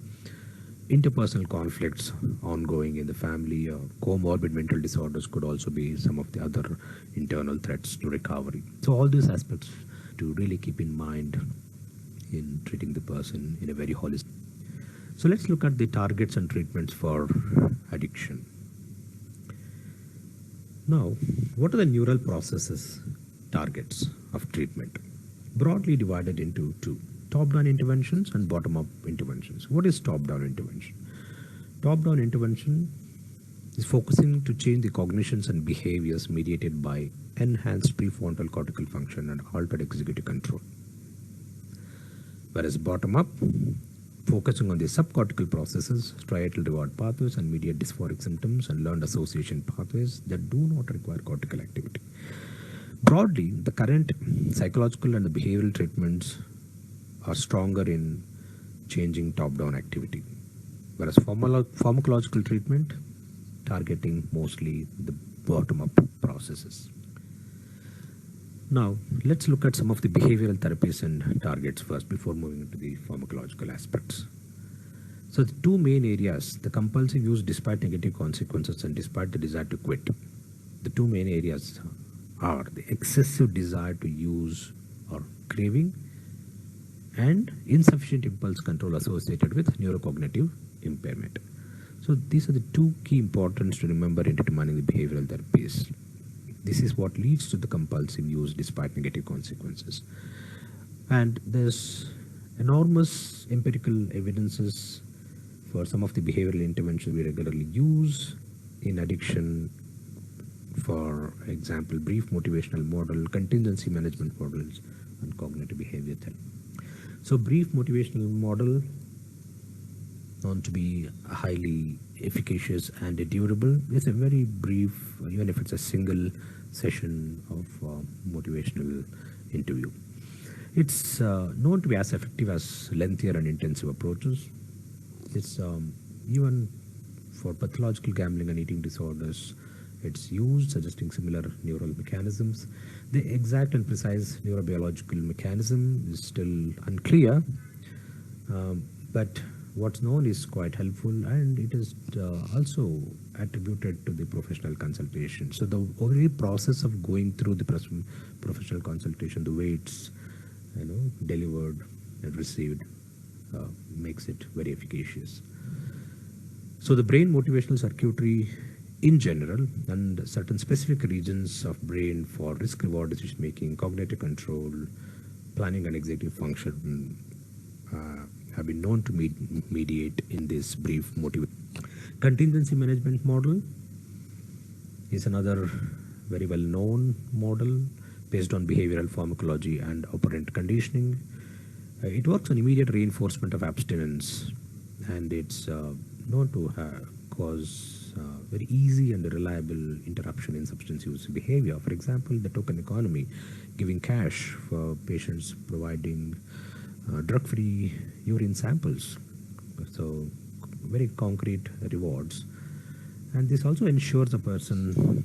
Interpersonal conflicts ongoing in the family or comorbid mental disorders could also be some of the other internal threats to recovery. So all these aspects to really keep in mind in treating the person in a very holistic. So let's look at the targets and treatments for addiction. Now, what are the neural processes targets of treatment? Broadly divided into two: top-down interventions and bottom-up interventions. What is top-down intervention? Top-down intervention is focusing to change the cognitions and behaviors mediated by enhanced prefrontal cortical function and altered executive control. Whereas bottom-up, focusing on the subcortical processes, striatal reward pathways, and mediate dysphoric symptoms and learned association pathways that do not require cortical activity. Broadly, the current psychological and the behavioral treatments are stronger in changing top-down activity, whereas pharmacological treatment targeting mostly the bottom-up processes. Now, let's look at some of the behavioral therapies and targets first before moving into the pharmacological aspects. So the two main areas, the compulsive use despite negative consequences and despite the desire to quit. The two main areas are the excessive desire to use or craving and insufficient impulse control associated with neurocognitive impairment. So these are the two key importance to remember in determining the behavioral therapies. This is what leads to the compulsive use despite negative consequences. And there's enormous empirical evidences for some of the behavioral interventions we regularly use in addiction. For example, brief motivational model, contingency management models, and cognitive behavior therapy. So brief motivational model known to be highly efficacious and durable. It's a very brief, even if it's a single session of motivational interview. It's known to be as effective as lengthier and intensive approaches. It's even for pathological gambling and eating disorders, it's used, suggesting similar neural mechanisms. The exact and precise neurobiological mechanism is still unclear, but what's known is quite helpful, and it is also attributed to the professional consultation. So the very process of going through the professional consultation, the way it's delivered and received, makes it very efficacious. So the brain motivational circuitry in general and certain specific regions of brain for risk reward decision making, cognitive control, planning and executive function have been known to mediate in this brief motivation. Contingency management model is another very well known model based on behavioral pharmacology and operant conditioning. It works on immediate reinforcement of abstinence, and it's known to cause very easy and reliable interruption in substance use behavior. For example, the token economy, giving cash for patients providing drug-free urine samples. So very concrete rewards. And this also ensures a person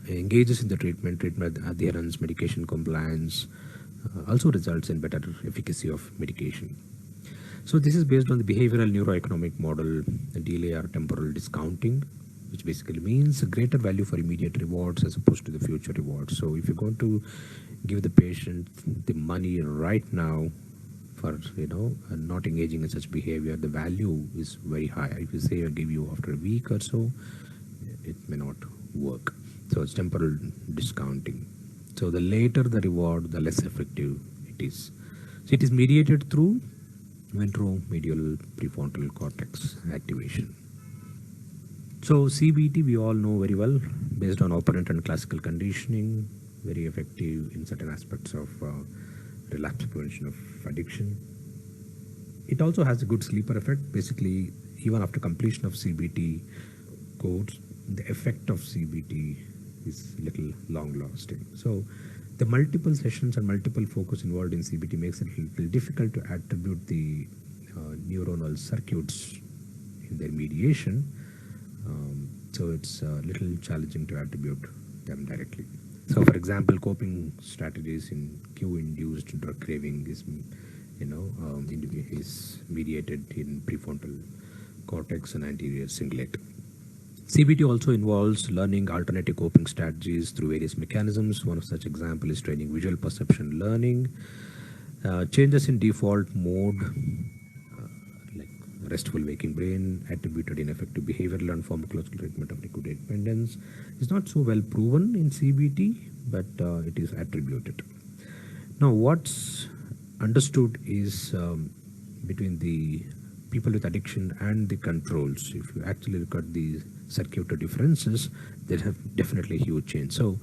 engages in the treatment adherence, medication compliance, also results in better efficacy of medication. So this is based on the behavioral neuroeconomic model, delay or temporal discounting, which basically means a greater value for immediate rewards as opposed to the future rewards. So if you're going to give the patient the money right now for not engaging in such behavior, the value is very high. If you say I'll give you after a week or so, it may not work. So it's temporal discounting. So the later the reward, the less effective it is. So it is mediated through ventromedial prefrontal cortex activation. So CBT we all know very well, based on operant and classical conditioning, very effective in certain aspects of relapse prevention of addiction. It also has a good sleeper effect. Basically, even after completion of CBT course, the effect of CBT is a little long lasting. So the multiple sessions and multiple focus involved in CBT makes it a little difficult to attribute the neuronal circuits in their mediation. So it's a little challenging to attribute them directly. So for example, coping strategies in cue-induced drug craving is, is mediated in prefrontal cortex and anterior cingulate. CBT also involves learning alternative coping strategies through various mechanisms. One of such example is training visual perception learning, changes in default mode, like restful waking brain, attributed in effective behavioral and pharmacological treatment of liquid dependence. It's not so well proven in CBT, but it is attributed. Now, what's understood is between the people with addiction and the controls. If you actually look at the circuitry differences, they have definitely huge change. So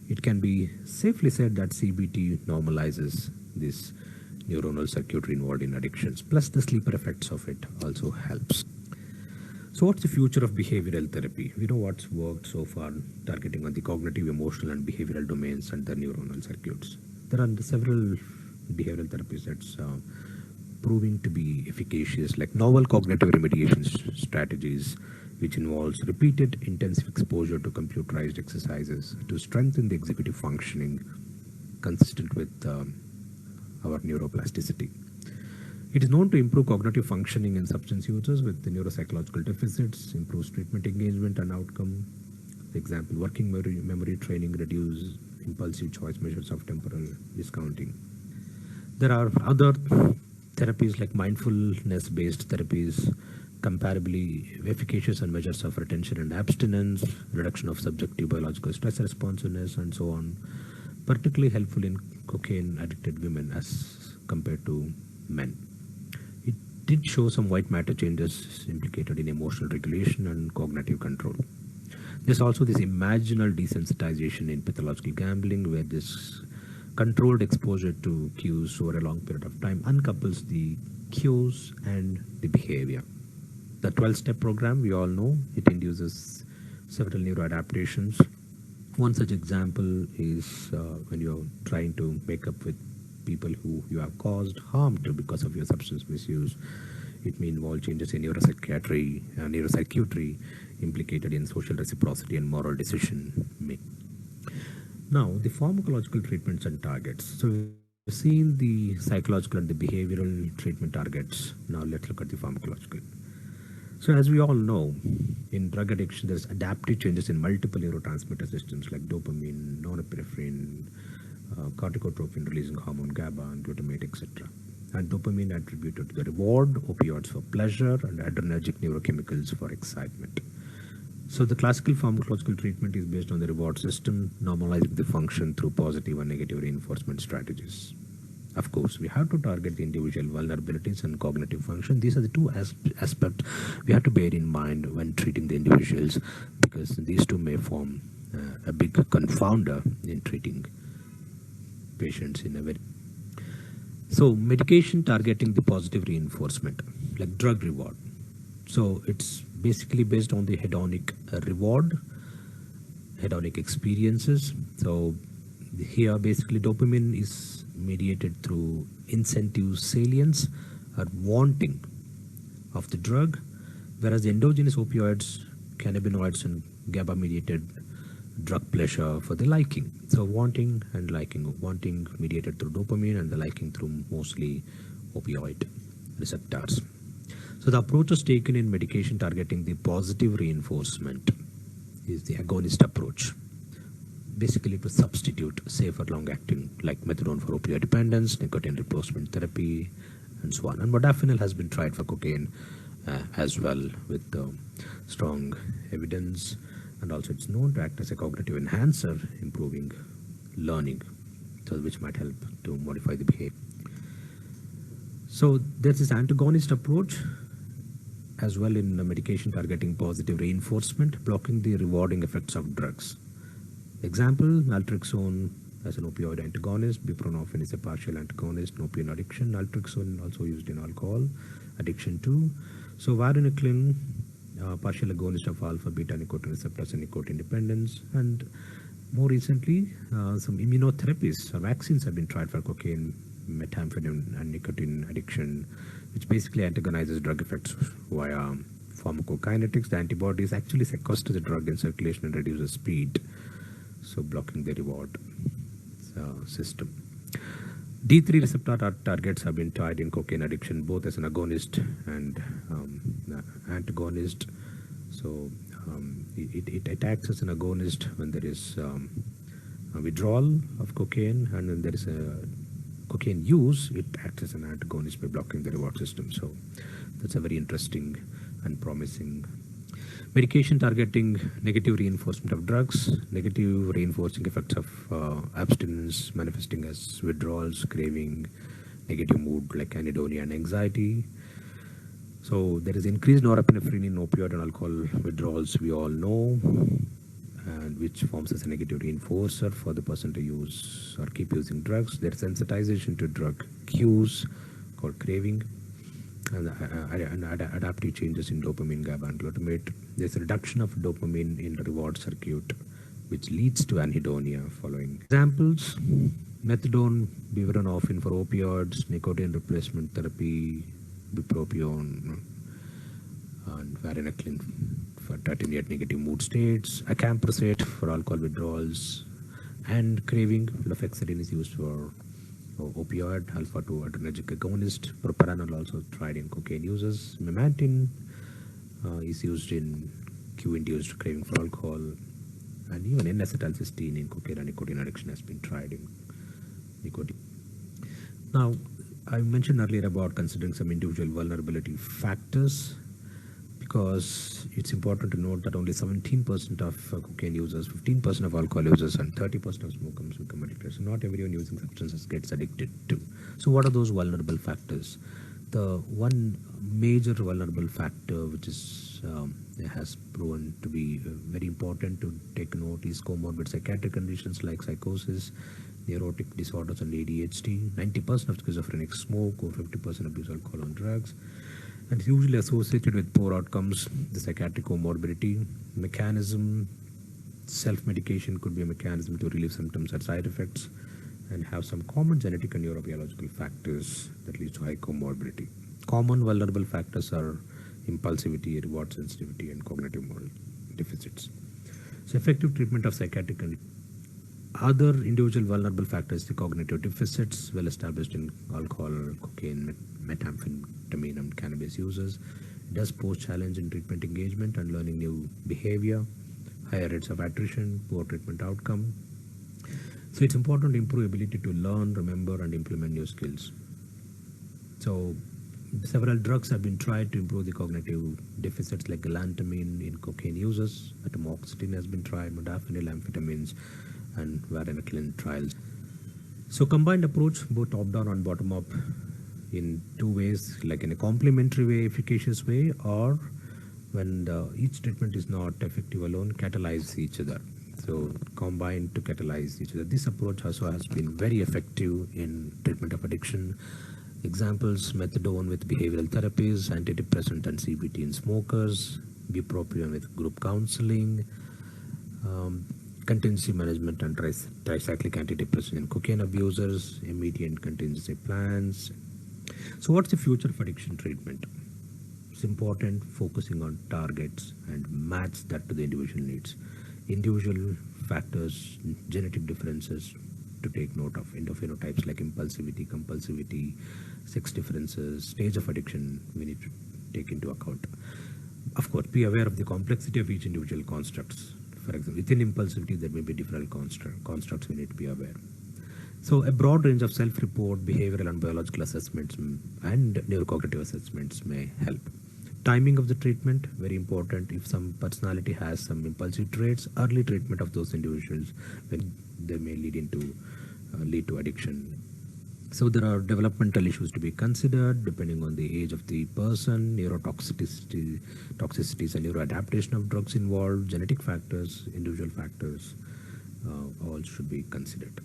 it can be safely said that CBT normalizes this neuronal circuitry involved in addictions, plus the sleeper effects of it also helps. So what's the future of behavioral therapy? We know what's worked so far, targeting on the cognitive, emotional and behavioral domains and the neuronal circuits. There are several behavioral therapies that's proving to be efficacious, like novel cognitive remediation strategies, which involves repeated intensive exposure to computerized exercises to strengthen the executive functioning consistent with our neuroplasticity. It is known to improve cognitive functioning in substance users with the neuropsychological deficits, improves treatment engagement and outcome. For example, working memory training reduces impulsive choice measures of temporal discounting. There are other therapies like mindfulness-based therapies, comparably efficacious on measures of retention and abstinence, reduction of subjective biological stress responsiveness, and so on, particularly helpful in cocaine-addicted women as compared to men. It did show some white matter changes implicated in emotional regulation and cognitive control. There's also this imaginal desensitization in pathological gambling, where this controlled exposure to cues over a long period of time uncouples the cues and the behavior. The 12-step program, we all know, it induces several neuroadaptations. One such example is when you're trying to make up with people who you have caused harm to because of your substance misuse. It may involve changes in neurocircuitry implicated in social reciprocity and moral decision making. Now, the pharmacological treatments and targets. So We've seen the psychological and the behavioral treatment targets. Now let's look at the pharmacological. So as we all know, in drug addiction, there's adaptive changes in multiple neurotransmitter systems like dopamine, norepinephrine, corticotropin releasing hormone GABA, and glutamate, etc. And dopamine attributed to the reward, opioids for pleasure, and adrenergic neurochemicals for excitement. So the classical pharmacological treatment is based on the reward system, normalizing the function through positive and negative reinforcement strategies. Of course, we have to target the individual vulnerabilities and cognitive function. These are the two aspects we have to bear in mind when treating the individuals, because these two may form a big confounder in treating patients in a very... So medication targeting the positive reinforcement, like drug reward. So it's basically based on the hedonic reward, hedonic experiences. So here basically dopamine is mediated through incentive salience or wanting of the drug, whereas the endogenous opioids, cannabinoids, and GABA mediated drug pleasure for the liking. So wanting and liking, wanting mediated through dopamine and the liking through mostly opioid receptors. So the approaches taken in medication targeting the positive reinforcement is the agonist approach, basically to substitute safer long-acting like methadone for opioid dependence, nicotine replacement therapy, and so on. And modafinil has been tried for cocaine as well, with strong evidence, and also it's known to act as a cognitive enhancer, improving learning, so which might help to modify the behavior. So there's this antagonist approach as well in medication targeting positive reinforcement, blocking the rewarding effects of drugs. Example, naltrexone as an opioid antagonist, buprenorphine is a partial antagonist in opiate addiction, naltrexone also used in alcohol addiction too. So varenicline, partial agonist of alpha beta nicotine receptors and nicotine dependence, and more recently some immunotherapies or vaccines have been tried for cocaine, methamphetamine, and nicotine addiction, which basically antagonizes drug effects via pharmacokinetics. The antibodies actually sequester the drug in circulation and reduces speed, so blocking the reward system. D3 receptor targets have been tried in cocaine addiction, both as an agonist and antagonist. So it acts as an agonist when there is a withdrawal of cocaine, and when there is a cocaine use, it acts as an antagonist by blocking the reward system. So that's a very interesting and promising. Medication targeting negative reinforcement of drugs, negative reinforcing effects of abstinence manifesting as withdrawals, craving, negative mood like anhedonia and anxiety. So there is increased norepinephrine in opioid and alcohol withdrawals, we all know, and which forms as a negative reinforcer for the person to use or keep using drugs. There is sensitization to drug cues called craving, and adaptive changes in dopamine, GABA, and glutamate. There's a reduction of dopamine in the reward circuit, which leads to anhedonia. Following examples: methadone, buprenorphine for opioids, nicotine replacement therapy, bupropion, and varenicline for attenuate negative mood states, acamprosate for alcohol withdrawals, and craving. Lofexidine is used for opioid, alpha-2 adrenergic agonist. Propranolol also tried in cocaine users. Memantine is used in cue-induced craving for alcohol, and even N-acetylcysteine in cocaine and nicotine addiction has been tried in nicotine. Now, I mentioned earlier about considering some individual vulnerability factors, because it's important to note that only 17% of cocaine users, 15% of alcohol users, and 30% of smokers become addicted. So not everyone using substances gets addicted to. So what are those vulnerable factors? The one major vulnerable factor which is has proven to be very important to take note is comorbid psychiatric conditions like psychosis, neurotic disorders, and ADHD. 90% of schizophrenics smoke, or 50% abuse alcohol and drugs. And it's usually associated with poor outcomes. The psychiatric comorbidity mechanism, self-medication could be a mechanism to relieve symptoms and side effects, and have some common genetic and neurobiological factors that lead to high comorbidity. Common vulnerable factors are impulsivity, reward sensitivity, and cognitive moral deficits. So effective treatment of psychiatric conditions. Other individual vulnerable factors, the cognitive deficits well established in alcohol, cocaine, methamphetamine, and cannabis users. It does pose challenge in treatment engagement and learning new behavior, higher rates of attrition, poor treatment outcome. So it's important to improve ability to learn, remember, and implement new skills. So several drugs have been tried to improve the cognitive deficits, like galantamine in cocaine users, atomoxetine has been tried, modafinil, amphetamines, and varenicline trials. So combined approach, both top-down and bottom-up, in two ways, like in a complementary way, efficacious way, or when each treatment is not effective alone, catalyze each other. So combined to catalyze each other. This approach also has been very effective in treatment of addiction. Examples: methadone with behavioral therapies, antidepressant and CBT in smokers, bupropion with group counseling, contingency management and tricyclic antidepressant in cocaine abusers, immediate contingency plans. So what's the future of addiction treatment? It's important focusing on targets and match that to the individual needs. Individual factors, genetic differences to take note of, endophenotypes like impulsivity, compulsivity, sex differences, stage of addiction we need to take into account. Of course, be aware of the complexity of each individual constructs. For example, within impulsivity, there may be different constructs we need to be aware. So a broad range of self-report, behavioral and biological assessments and neurocognitive assessments may help. Timing of the treatment, very important. If some personality has some impulsive traits, early treatment of those individuals, when they may lead to addiction. So there are developmental issues to be considered depending on the age of the person, neurotoxicities and neuroadaptation of drugs involved, genetic factors, individual factors, all should be considered.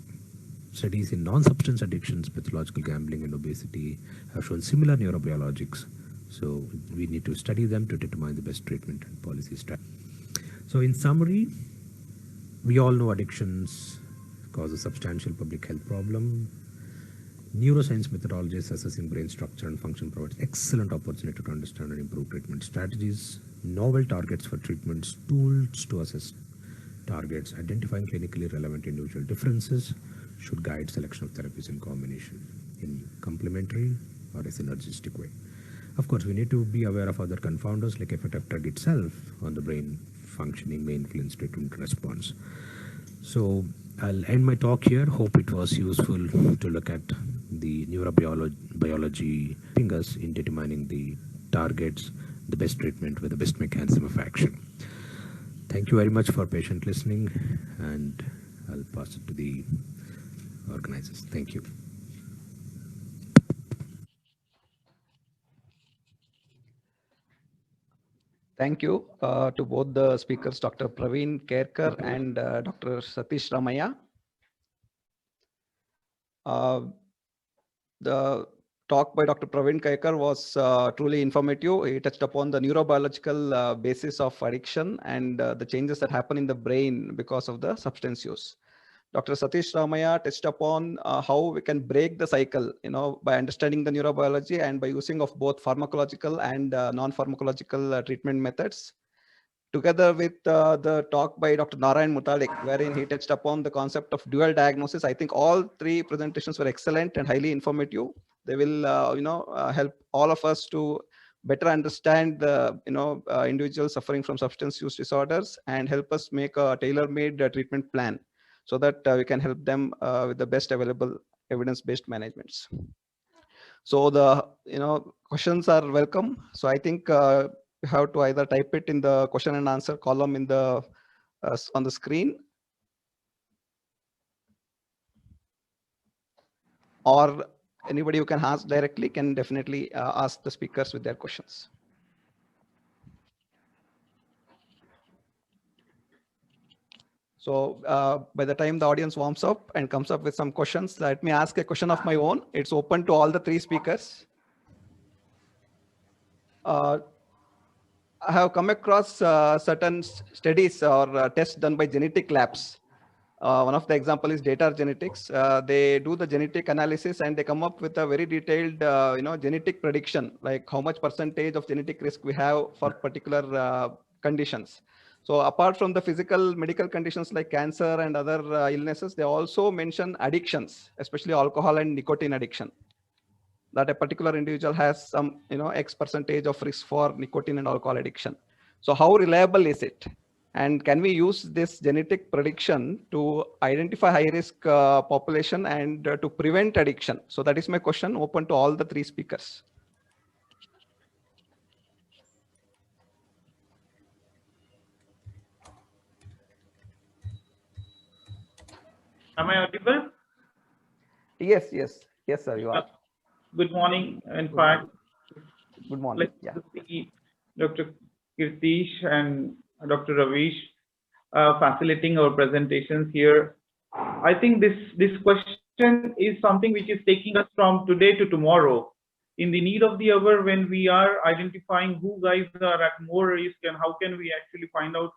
Studies in non-substance addictions, pathological gambling and obesity have shown similar neurobiologics. So we need to study them to determine the best treatment and policy strategy. So in summary, we all know addictions cause a substantial public health problem. Neuroscience methodologies assessing brain structure and function provides excellent opportunity to understand and improve treatment strategies. Novel targets for treatments, tools to assess targets, identifying clinically relevant individual differences should guide selection of therapies in combination in complementary or a synergistic way. Of course, we need to be aware of other confounders like effect of drug itself on the brain functioning may influence treatment response. So I'll end my talk here. Hope it was useful to look at the neurobiology us in determining the targets, the best treatment with the best mechanism of action. Thank you very much for patient listening, and I'll pass it to the organizers. Thank you. Thank you to both the speakers, Dr. Praveen Khairkar and Dr. Sathish Ramaiah. The talk by Dr. Praveen Khairkar was truly informative. He touched upon the neurobiological basis of addiction and the changes that happen in the brain because of the substance use. Dr. Sathish Ramaiah touched upon how we can break the cycle, by understanding the neurobiology and by using of both pharmacological and non-pharmacological treatment methods. Together with the talk by Dr. Narayan Mutalik, wherein he touched upon the concept of dual diagnosis. I think all three presentations were excellent and highly informative. They will, help all of us to better understand the, individuals suffering from substance use disorders and help us make a tailor-made treatment plan so that we can help them with the best available evidence-based managements. So the, questions are welcome. So I think you have to either type it in the question and answer column in the on the screen, or anybody who can ask directly can definitely ask the speakers with their questions. So by the time the audience warms up and comes up with some questions, let me ask a question of my own. It's open to all the three speakers. I have come across certain studies or tests done by genetic labs. One of the example is Data Genetics. They do the genetic analysis and they come up with a very detailed, genetic prediction, like how much percentage of genetic risk we have for particular conditions. So apart from the physical medical conditions like cancer and other illnesses, they also mention addictions, especially alcohol and nicotine addiction, that a particular individual has some, X percentage of risk for nicotine and alcohol addiction. So how reliable is it? And can we use this genetic prediction to identify high risk population and to prevent addiction? So that is my question, open to all the three speakers. Am I audible? Yes, sir, you are. Good morning. In fact, good morning. Let's see Dr. Keerthish and Dr. Raveesh facilitating our presentations here. I think this question is something which is taking us from today to tomorrow. In the need of the hour, when we are identifying who guys are at more risk and how can we actually find out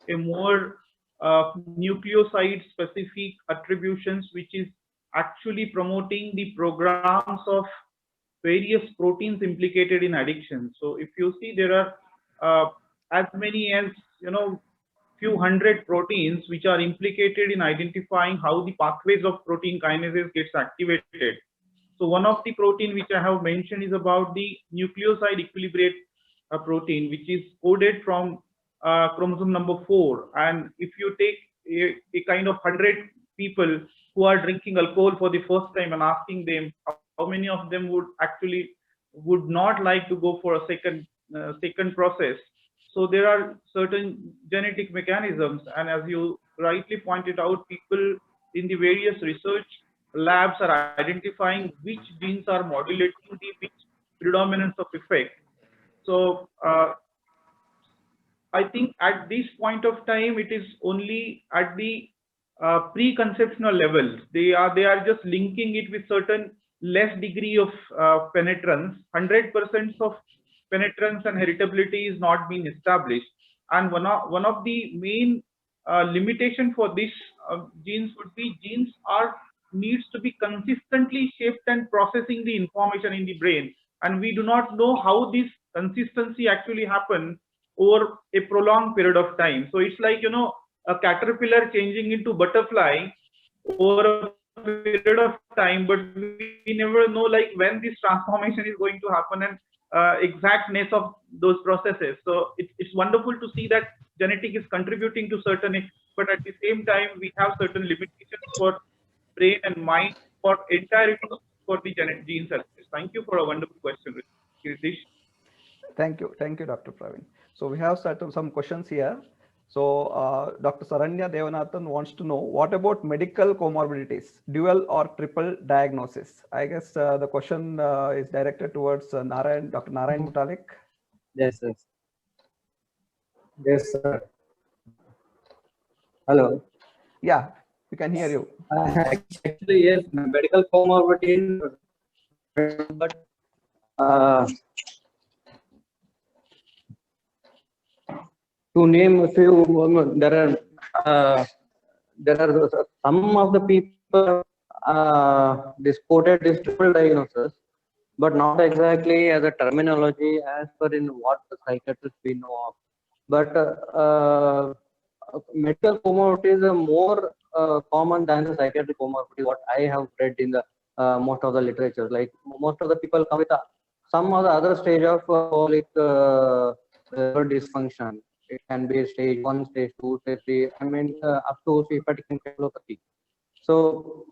a more nucleoside specific attributions, which is actually promoting the programs of various proteins implicated in addiction. So if you see, there are as many as few hundred proteins which are implicated in identifying how the pathways of protein kinases gets activated. So one of the protein which I have mentioned is about the nucleoside equilibrate protein, which is coded from chromosome number 4. And if you take a kind of 100 people who are drinking alcohol for the first time and asking them how many of them would not like to go for a second process. So there are certain genetic mechanisms, and as you rightly pointed out, people in the various research labs are identifying which genes are modulating the which predominance of effect. So I think at this point of time, it is only at the preconceptional level. They are just linking it with certain less degree of penetrance. 100% of penetrance and heritability is not being established. And one of the main limitation for this genes would be genes needs to be consistently shaped and processing the information in the brain. And we do not know how this consistency actually happens over a prolonged period of time. So it's like, a caterpillar changing into butterfly over a period of time, but we never know like when this transformation is going to happen and exactness of those processes. So it's wonderful to see that genetic is contributing to certain, but at the same time, we have certain limitations for brain and mind for entirety for the gene synthesis. Thank you for a wonderful question, Keerthish. Thank you, Dr. Praveen. So we have some questions here. So Dr. Saranya Devanathan wants to know, what about medical comorbidities, dual or triple diagnosis? I guess the question is directed towards Dr. Narayan Mutalik. Yes, sir. Yes, sir. Hello. Yeah, we can hear you. Actually, yes, medical comorbidities, but to name a few, there are some of the people quoted this triple diagnosis, but not exactly as a terminology as per in what the psychiatrists we know of. But medical comorbidities are more common than the psychiatric comorbidity. What I have read in the most of the literature, like most of the people come with some of the other stage of colic dysfunction. It can be stage 1, stage 2, stage 3. I mean, up to hepatic encephalopathy. So,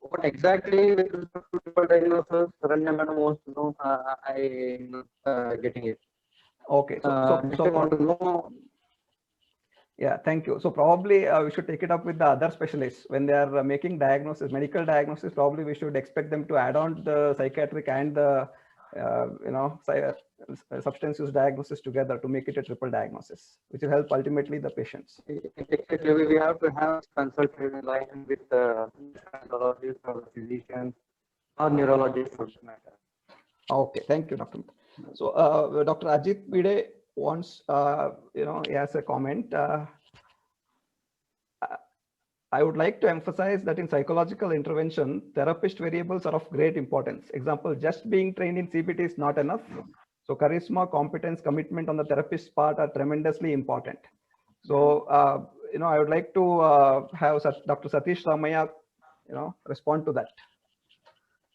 what exactly with respect to triple diagnosis, Ranya madam wants to know. I'm getting it. Okay. So I want to know. Yeah, thank you. So probably we should take it up with the other specialists when they are making diagnosis, medical diagnosis. Probably we should expect them to add on the psychiatric and the substance use diagnosis together to make it a triple diagnosis, which will help ultimately the patients. Exactly, we have to have consultation line with the neurologist or the physician or neurologist for that matter. Okay, thank you, Dr. So Dr. Ajit Bide wants, he has a comment. I would like to emphasize that in psychological intervention, therapist variables are of great importance. Example, just being trained in CBT is not enough. So charisma, competence, commitment on the therapist's part are tremendously important. So, I would like to have Dr. Sathish Ramaiah, respond to that.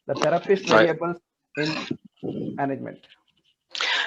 The therapist variables in management.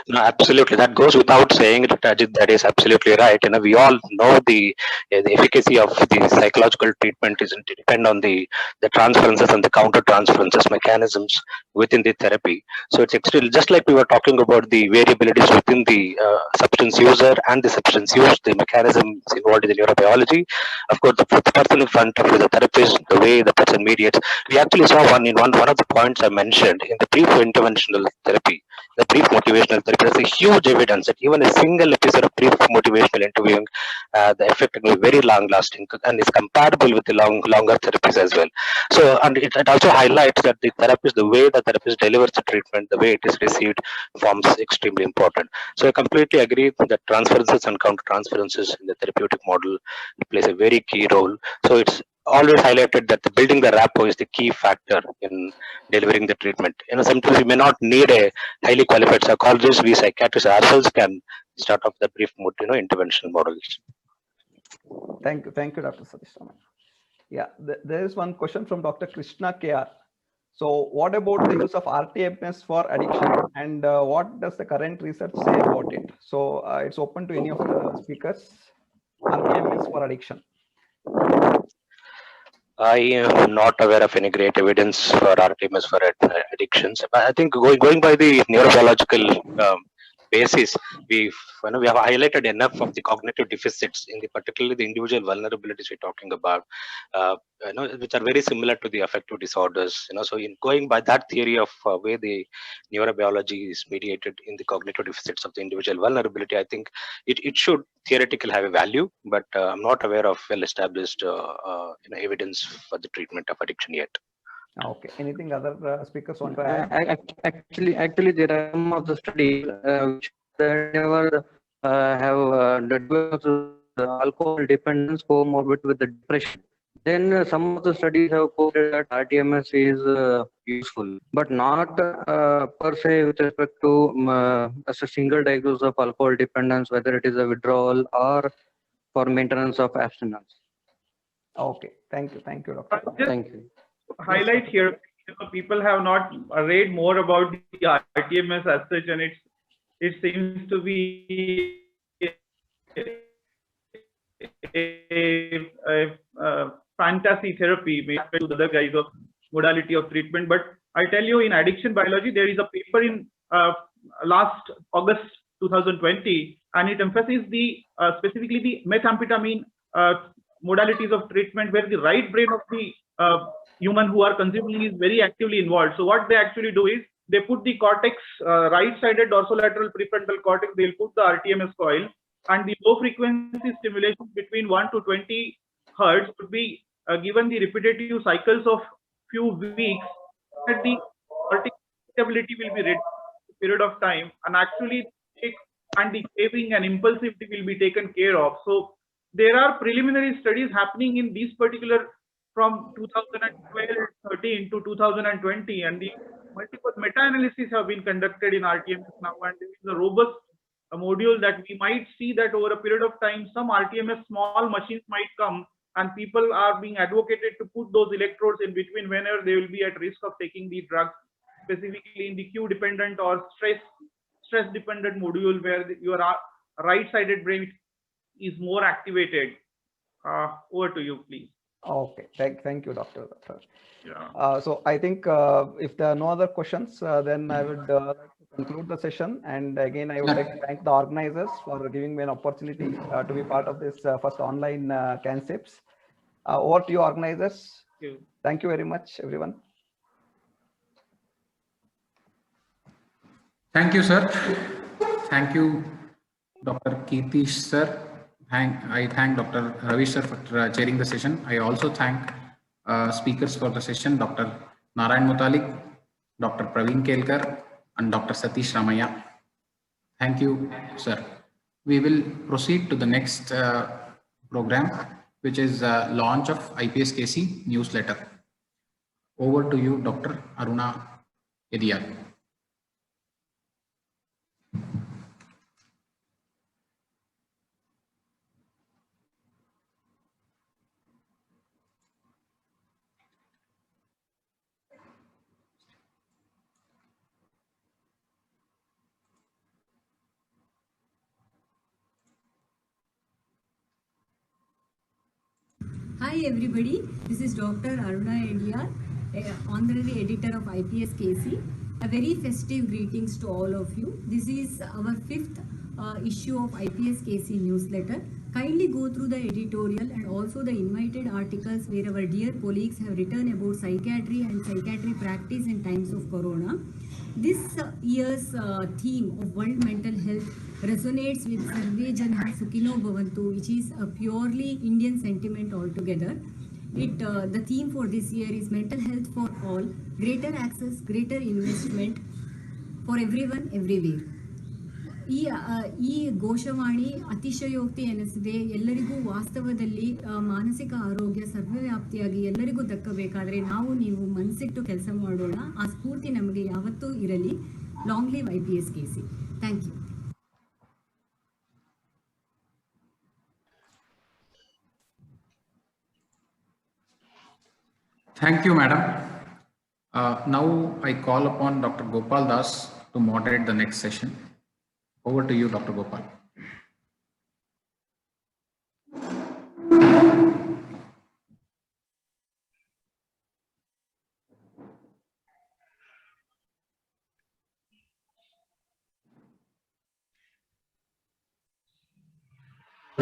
No, absolutely. That goes without saying, Dr. Ajit, that is absolutely right. We all know the efficacy of the psychological treatment is depend on the transferences and the counter transferences mechanisms within the therapy. So it's extremely, just like we were talking about the variabilities within the substance user and the substance use, the mechanisms involved in the neurobiology. Of course, the person in front of you, the therapist, the way the person mediates. We actually saw one of the points I mentioned in the brief interventional therapy, the brief motivational therapy. There's a huge evidence that even a single episode of brief motivational interviewing, the effect will be very long lasting and is comparable with the longer therapies as well. So, and it also highlights that the therapist, the way the therapist delivers the treatment, the way it is received, forms extremely important. So I completely agree that transferences and counter transferences in the therapeutic model plays a very key role. So it's always highlighted that the building the rapport is the key factor in delivering the treatment. Sometimes we may not need a highly qualified psychologist. We psychiatrists ourselves can start off the brief intervention models. Thank you, Dr. Sathish Ramaiah. Yeah, there is one question from Dr. Krishna KR. So, what about the use of RTMS for addiction, and what does the current research say about it? So, it's open to any of the speakers. RTMS for addiction. I am not aware of any great evidence for RTMS for addictions. I think going by the neurobiological basis, we have highlighted enough of the cognitive deficits in particularly the individual vulnerabilities we're talking about, which are very similar to the affective disorders. So in going by that theory of where the neurobiology is mediated in the cognitive deficits of the individual vulnerability, I think it should theoretically have a value, but I'm not aware of well-established evidence for the treatment of addiction yet. Okay. Anything other speakers want to add? Actually, there are some of the studies which never have the alcohol dependence comorbid with the depression. Then some of the studies have quoted that RTMS is useful, but not per se with respect to as a single diagnosis of alcohol dependence, whether it is a withdrawal or for maintenance of abstinence. Okay. Thank you, Doctor. Thank you. Highlight here, people have not read more about the RTMS as such, and it seems to be a fantasy therapy made to the other guys of modality of treatment. But I tell you, in addiction biology, there is a paper in last August 2020, and it emphasizes specifically the methamphetamine modalities of treatment, where the right brain of the human who are consuming is very actively involved. So what they actually do is they put the cortex, right-sided dorsolateral prefrontal cortex, they'll put the RTMS coil, and the low frequency stimulation between 1 to 20 hertz would be given the repetitive cycles of few weeks, that the cortex stability will be reduced period of time, and actually and the craving and impulsivity will be taken care of. So there are preliminary studies happening in these particular from 2012-13 to 2020, and the multiple meta-analyses have been conducted in RTMS now, and there is a robust module that we might see that over a period of time, some RTMS small machines might come, and people are being advocated to put those electrodes in between whenever they will be at risk of taking the drug, specifically in the cue-dependent or stress-dependent module, where your right-sided brain is more activated. Over to you, please. Okay, thank you, Doctor. Yeah. So I think if there are no other questions, then I would like to conclude the session. And again, I would like to thank the organizers for giving me an opportunity to be part of this first online eKANCIPS. Over to you, organizers. Thank you very much, everyone. Thank you, sir. Thank you, Dr. Keerthish, sir. I thank Dr. Raveesh, sir, for chairing the session. I also thank speakers for the session, Dr. Narayan Mutalik, Dr. Praveen Khairkar, and Dr. Sathish Ramaiah. Thank you, sir. We will proceed to the next program, which is launch of IPSKC newsletter. Over to you, Dr. Aruna Ediyar. Hi everybody, this is Dr. Aruna India, Honorary Editor of IPS KC. A very festive greetings to all of you. This is our fifth issue of IPS KC newsletter. Kindly go through the editorial and also the invited articles where our dear colleagues have written about psychiatry and psychiatry practice in times of corona. This year's theme of World Mental Health resonates with Sarve Janah Sukhino Bhavantu, which is a purely Indian sentiment altogether. The theme for this year is mental health for all, greater access, greater investment for everyone, everywhere. ಈ ಘೋಷವಾಣಿ ಅತಿಶಯೋಕ್ತಿ ಎನಿಸಿದೆ. ಎಲ್ಲರಿಗೂ ವಾಸ್ತವದಲ್ಲಿ ಮಾನಸಿಕ ಆರೋಗ್ಯ ಸರ್ವವ್ಯಾಪ್ತಿಯಾಗಿ ಎಲ್ಲರಿಗೂ ದಕ್ಕಬೇಕಾದರೆ ನಾವು ನೀವು ಮನಸ್ಸಿಟ್ಟು ಕೆಲಸ ಮಾಡೋಣ. ಆ ಸ್ಫೂರ್ತಿ ನಮಗೆ ಯಾವತ್ತೂ ಇರಲಿ. Long live IPS KC. Thank you. Thank you, madam. Now I call upon Dr. Gopal Das to moderate the next session. Over to you, Dr. Gopal.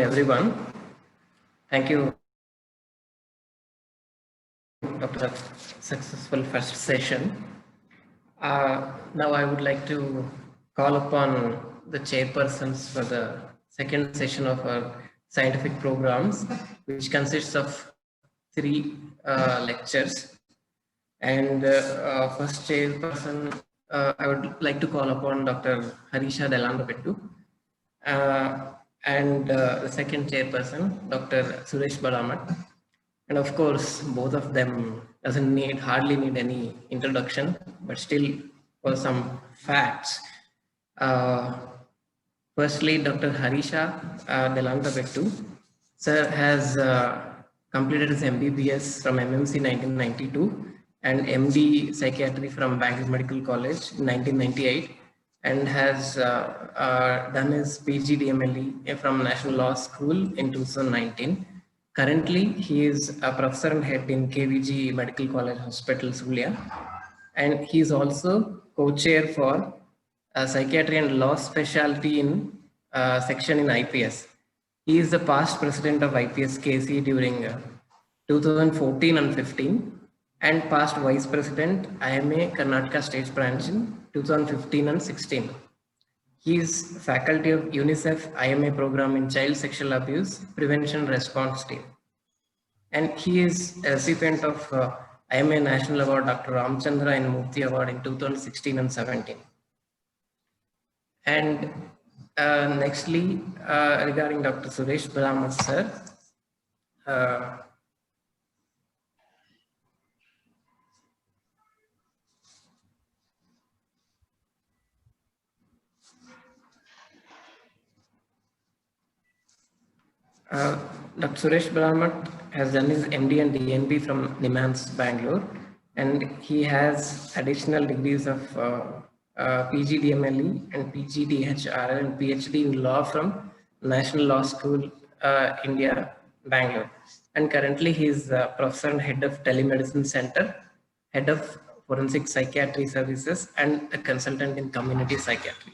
Everyone, thank you, Dr. Successful first session. Now I would like to call upon the chairpersons for the second session of our scientific programs, which consists of 3 lectures. And first chairperson, I would like to call upon Dr. Harisha Delantabettu. And the second chairperson, Dr. Suresh Badamath. And of course, both of them hardly need any introduction, but still for some facts. Firstly, Dr. Harisha Delantabettu, sir has completed his MBBS from MMC 1992 and MD Psychiatry from Bangalore Medical College in 1998, and has done his PG DMLE from National Law School in 2019. Currently, he is a professor and head in KVG Medical College Hospital, Sulia, and he is also co-chair for Psychiatry and Law Specialty in section in IPS. He is the past president of IPS KC during 2014 and 15, and past vice president IMA Karnataka State Branch in 2015 and 16. He is faculty of UNICEF IMA program in Child Sexual Abuse Prevention Response Team. And he is a recipient of IMA National Award Dr. Ramchandra and Murthy Award in 2016 and 17. And nextly, regarding Dr. Suresh Badamath sir, Dr. Suresh Badamath has done his MD and DNB from NIMANS, Bangalore, and he has additional degrees of PG DMLE and PG DHRL and PhD in law from National Law School, India, Bangalore. And currently he is professor and head of Telemedicine Center, head of Forensic Psychiatry Services, and a consultant in community psychiatry.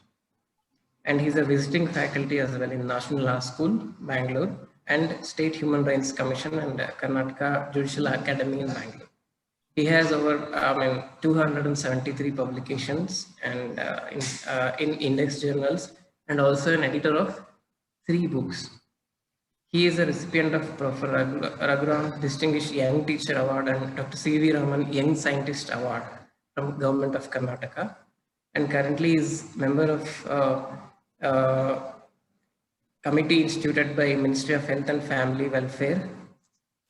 And he's a visiting faculty as well in National Law School, Bangalore, and State Human Rights Commission and Karnataka Judicial Academy in Bangalore. He has over 273 publications and in index journals, and also an editor of 3 books. He is a recipient of Professor Raghuram Distinguished Young Teacher Award and Dr. C.V. Raman Young Scientist Award from Government of Karnataka, and currently is member of committee instituted by Ministry of Health and Family Welfare,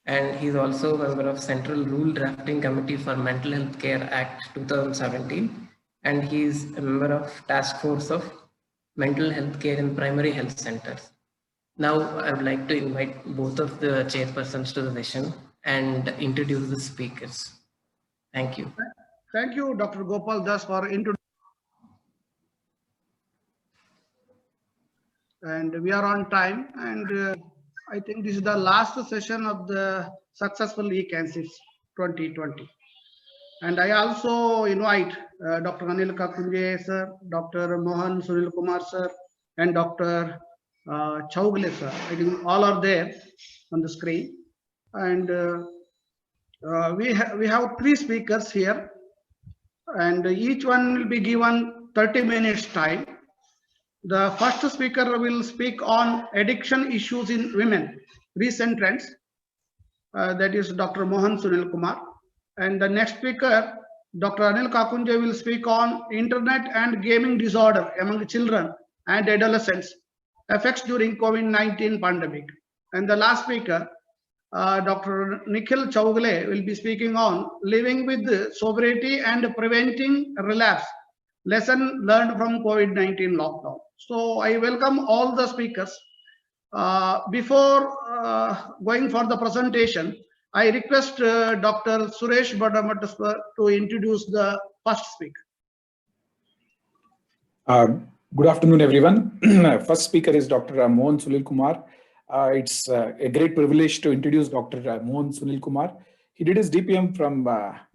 and he is also a member of Central Rule Drafting Committee for Mental Health Care Act 2017, and he is a member of Task Force of Mental Health Care in Primary Health Centers. Now I would like to invite both of the chairpersons to the session and introduce the speakers. Thank you. Thank you, Dr. Gopal Das, for introducing. And we are on time, and I think this is the last session of the successful eKANCIPS 2020. And I also invite Dr. Anil Kakunje sir, Dr. Mohan Sunil Kumar sir, and Dr. Chougule sir. I think all are there on the screen. And we have 3 speakers here, and each one will be given 30 minutes time. The first speaker will speak on addiction issues in women, recent trends. That is Dr. Mohan Sunil Kumar. And the next speaker, Dr. Anil Kakunje, will speak on internet and gaming disorder among children and adolescents, effects during COVID-19 pandemic. And the last speaker, Dr. Nikhil Chougule, will be speaking on living with sobriety and preventing relapse, lesson learned from COVID-19 lockdown. So I welcome all the speakers. Before going for the presentation, I request Dr. Suresh Badamath to introduce the first speaker. Good afternoon, everyone. First speaker is Dr. Mohan Sunil Kumar. It's a great privilege to introduce Dr. Mohan Sunil Kumar. He did his DPM from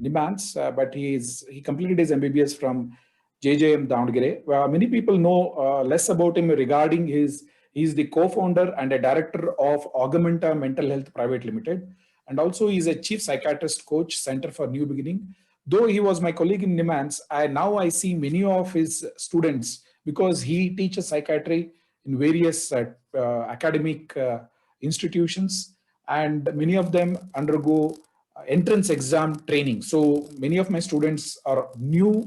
NIMANS, but he completed his MBBS from JJM Davangere. Many people know less about him regarding he's the co-founder and a director of Augmenta Mental Health Private Limited. And also he's a chief psychiatrist coach, Center for New Beginning. Though he was my colleague in NIMANS, now I see many of his students, because he teaches psychiatry in various academic institutions, and many of them undergo entrance exam training. So many of my students are new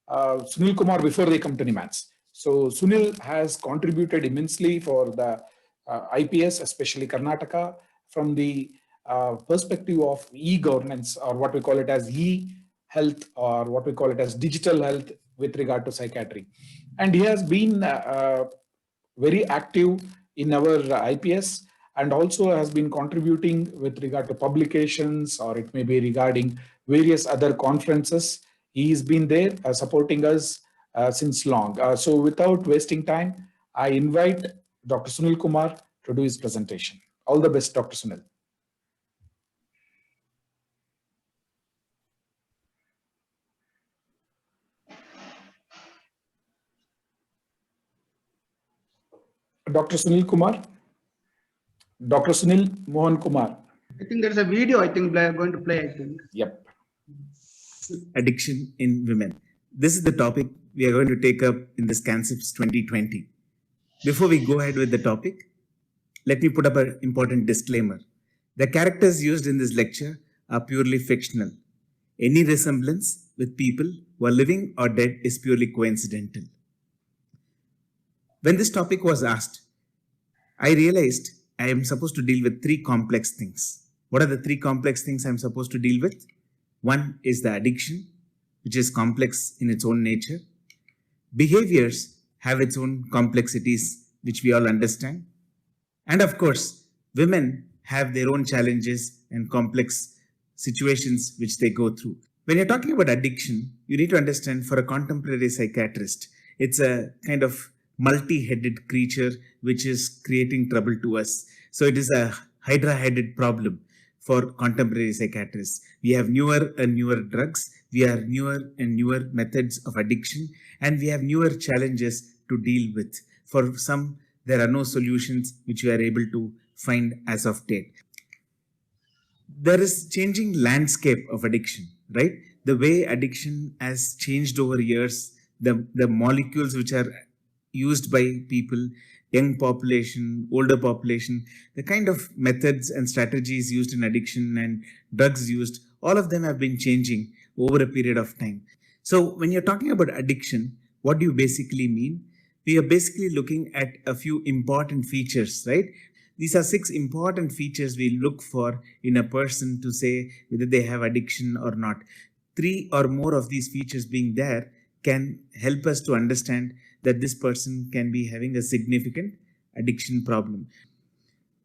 Sunil Kumar before they come to NIMANS. So Sunil has contributed immensely for the IPS, especially Karnataka, from the perspective of e-governance, or what we call it as e-health, or what we call it as digital health with regard to psychiatry. And he has been very active in our IPS, and also has been contributing with regard to publications, or it may be regarding various other conferences. He's been there supporting us since long. So without wasting time, I invite Dr. Sunil Kumar to do his presentation. All the best, Dr. Sunil. Dr. Sunil Kumar. Dr. Sunil Mohan Kumar. I think there's a video I think they're going to play, I think. Yep. Addiction in women. This is the topic we are going to take up in this eKANCIPS 2020. Before we go ahead with the topic, let me put up an important disclaimer. The characters used in this lecture are purely fictional. Any resemblance with people who are living or dead is purely coincidental. When this topic was asked, I realized I am supposed to deal with 3 complex things. What are the 3 complex things I'm supposed to deal with? One is the addiction, which is complex in its own nature. Behaviors have its own complexities, which we all understand. And of course, women have their own challenges and complex situations which they go through. When you're talking about addiction, you need to understand, for a contemporary psychiatrist, it's a kind of multi-headed creature which is creating trouble to us. So it is a hydra-headed problem for contemporary psychiatrists. We have newer and newer drugs, we have newer and newer methods of addiction, and we have newer challenges to deal with. For some, there are no solutions which we are able to find as of date. There is changing landscape of addiction, right? The way addiction has changed over years, the molecules which are used by people, young population, older population, the kind of methods and strategies used in addiction and drugs used, all of them have been changing over a period of time. So when you're talking about addiction, what do you basically mean? We are basically looking at a few important features, right? These are 6 important features we look for in a person to say whether they have addiction or not. 3 or more of these features being there can help us to understand that this person can be having a significant addiction problem.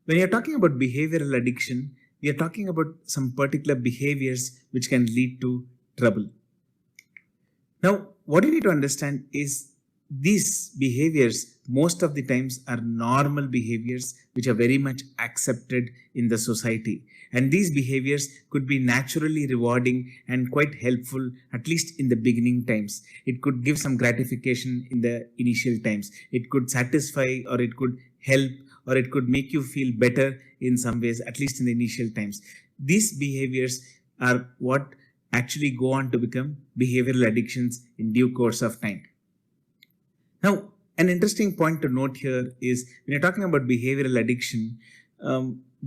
When you're talking about behavioral addiction, we are talking about some particular behaviors which can lead to trouble. Now, what you need to understand is these behaviors most of the times are normal behaviors which are very much accepted in the society, and these behaviors could be naturally rewarding and quite helpful, at least in the beginning times. It could give some gratification in the initial times. It could satisfy, or it could help, or it could make you feel better in some ways, at least in the initial times. These behaviors are what actually go on to become behavioral addictions in due course of time. Now, an interesting point to note here is when you're talking about behavioral addiction,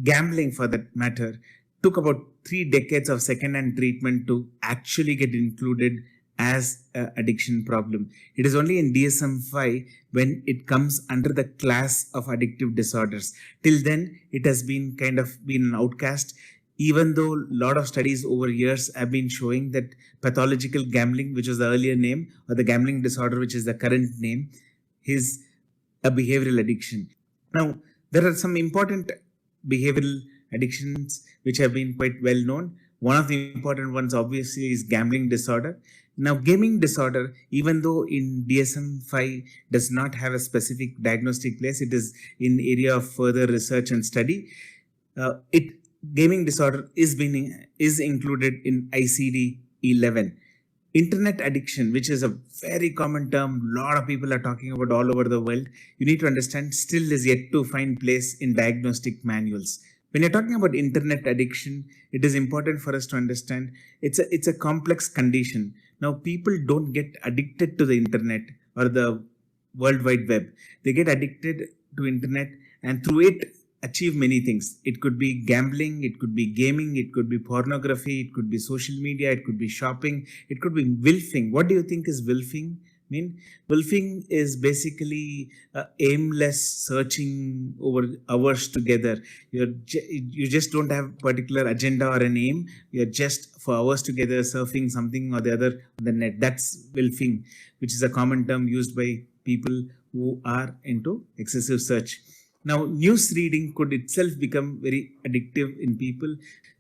gambling for that matter took about 3 decades of second-hand treatment to actually get included as an addiction problem. It is only in DSM-5 when it comes under the class of addictive disorders. Till then, it has been kind of been an outcast, even though a lot of studies over years have been showing that pathological gambling, which was the earlier name, or the gambling disorder, which is the current name, is a behavioral addiction. Now, there are some important behavioral addictions which have been quite well known. One of the important ones obviously is gambling disorder. Now, gaming disorder, even though in DSM-5 does not have a specific diagnostic place, it is in area of further research and study. Gaming disorder is included in ICD-11. Internet addiction, which is a very common term, a lot of people are talking about all over the world, you need to understand, still is yet to find place in diagnostic manuals. When you're talking about internet addiction, it is important for us to understand it's a complex condition. Now, people don't get addicted to the internet or the World Wide Web. They get addicted to internet, and through it achieve many things. It could be gambling, it could be gaming, it could be pornography, it could be social media, it could be shopping, it could be wilfing. What do you think is wilfing? Wilfing is basically aimless searching over hours together. You just don't have particular agenda or an aim. You're just for hours together surfing something or the other on the net. That's wilfing, which is a common term used by people who are into excessive search. Now, news reading could itself become very addictive in people.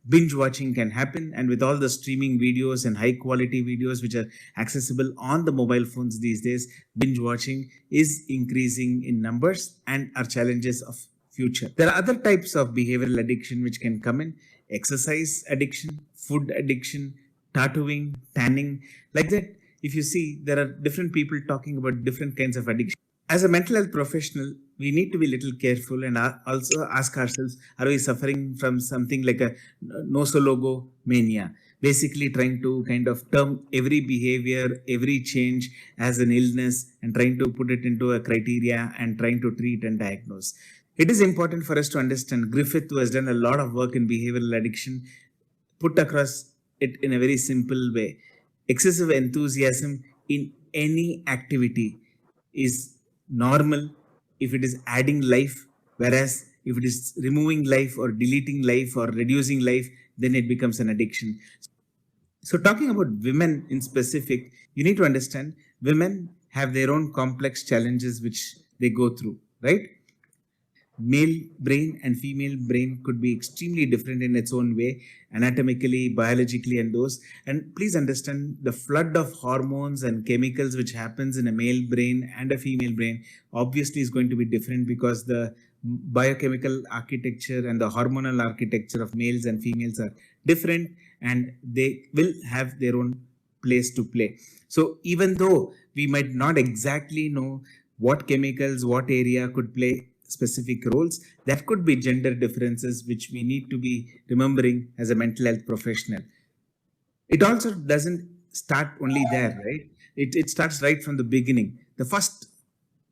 Binge watching can happen, and with all the streaming videos and high quality videos which are accessible on the mobile phones these days, binge watching is increasing in numbers and are challenges of future. There are other types of behavioral addiction which can come in: exercise addiction, food addiction, tattooing, tanning, like that. If you see, there are different people talking about different kinds of addiction. As a mental health professional, we need to be a little careful and also ask ourselves, are we suffering from something like a nosologo-mania? Basically trying to kind of term every behavior, every change as an illness and trying to put it into a criteria and trying to treat and diagnose. It is important for us to understand, Griffith, who has done a lot of work in behavioral addiction, put across it in a very simple way. Excessive enthusiasm in any activity is normal if it is adding life, whereas if it is removing life or deleting life or reducing life, then it becomes an addiction. So talking about women in specific, you need to understand women have their own complex challenges which they go through, right? Male brain and female brain could be extremely different in its own way, anatomically, biologically, and those. And please understand, the flood of hormones and chemicals which happens in a male brain and a female brain obviously is going to be different, because the biochemical architecture and the hormonal architecture of males and females are different, and they will have their own place to play. So even though we might not exactly know what chemicals, what area could play specific roles, that could be gender differences which we need to be remembering as a mental health professional. It also doesn't start only there, right? It starts right from the beginning. The first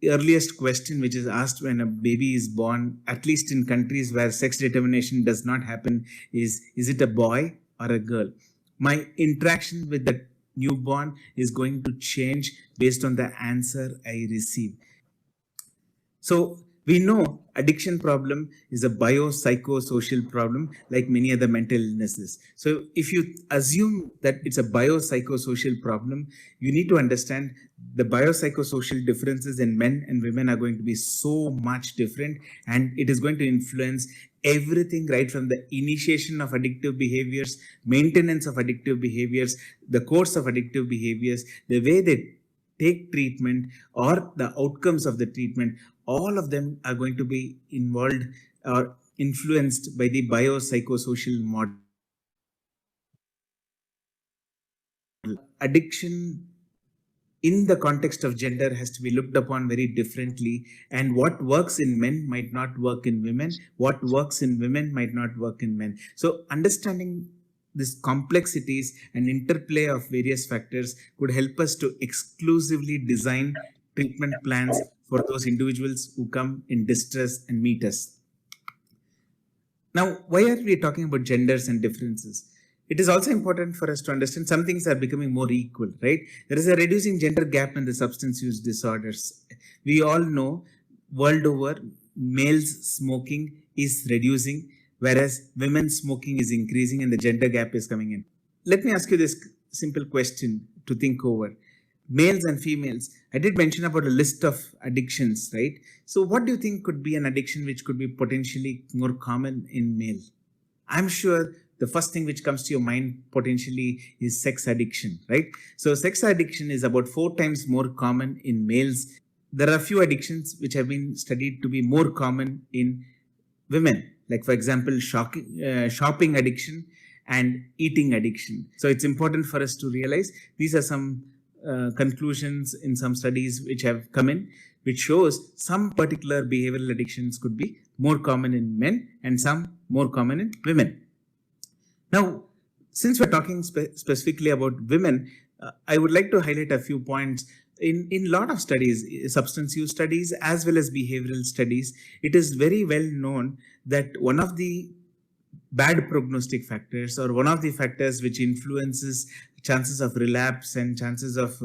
earliest question which is asked when a baby is born, at least in countries where sex determination does not happen, is it a boy or a girl? My interaction with the newborn is going to change based on the answer I receive. So we know addiction problem is a biopsychosocial problem like many other mental illnesses. So if you assume that it's a biopsychosocial problem, you need to understand the biopsychosocial differences in men and women are going to be so much different, and it is going to influence everything right from the initiation of addictive behaviors, maintenance of addictive behaviors, the course of addictive behaviors, the way they take treatment or the outcomes of the treatment, all of them are going to be involved or influenced by the biopsychosocial model. Addiction in the context of gender has to be looked upon very differently, and what works in men might not work in women, what works in women might not work in men. So understanding these complexities and interplay of various factors could help us to exclusively design treatment plans for those individuals who come in distress and meet us. Now, why are we talking about genders and differences? It is also important for us to understand some things are becoming more equal, right? There is a reducing gender gap in the substance use disorders. We all know world over, males smoking is reducing, whereas women's smoking is increasing and the gender gap is coming in. Let me ask you this simple question to think over. Males and females, I did mention about a list of addictions, right? So what do you think could be an addiction which could be potentially more common in male? I'm sure the first thing which comes to your mind potentially is sex addiction, right? So sex addiction is about 4 times more common in males. There are a few addictions which have been studied to be more common in women, like for example, shopping addiction and eating addiction. So it's important for us to realize these are some conclusions in some studies which have come in, which shows some particular behavioral addictions could be more common in men and some more common in women. Now, since we're talking specifically about women, I would like to highlight a few points. In a lot of studies, substance use studies as well as behavioral studies, it is very well known that one of the bad prognostic factors or one of the factors which influences chances of relapse and chances of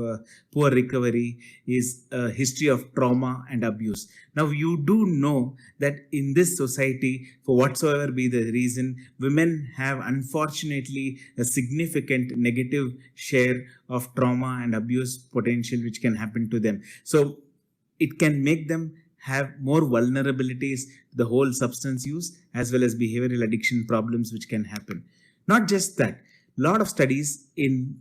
poor recovery is a history of trauma and abuse. Now, you do know that in this society, for whatsoever be the reason, women have unfortunately a significant negative share of trauma and abuse potential which can happen to them. So it can make them have more vulnerabilities to the whole substance use as well as behavioral addiction problems which can happen. Not just that, a lot of studies in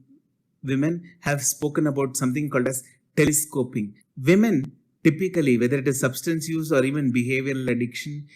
women have spoken about something called as telescoping. Women typically, whether it is substance use or even behavioral addiction,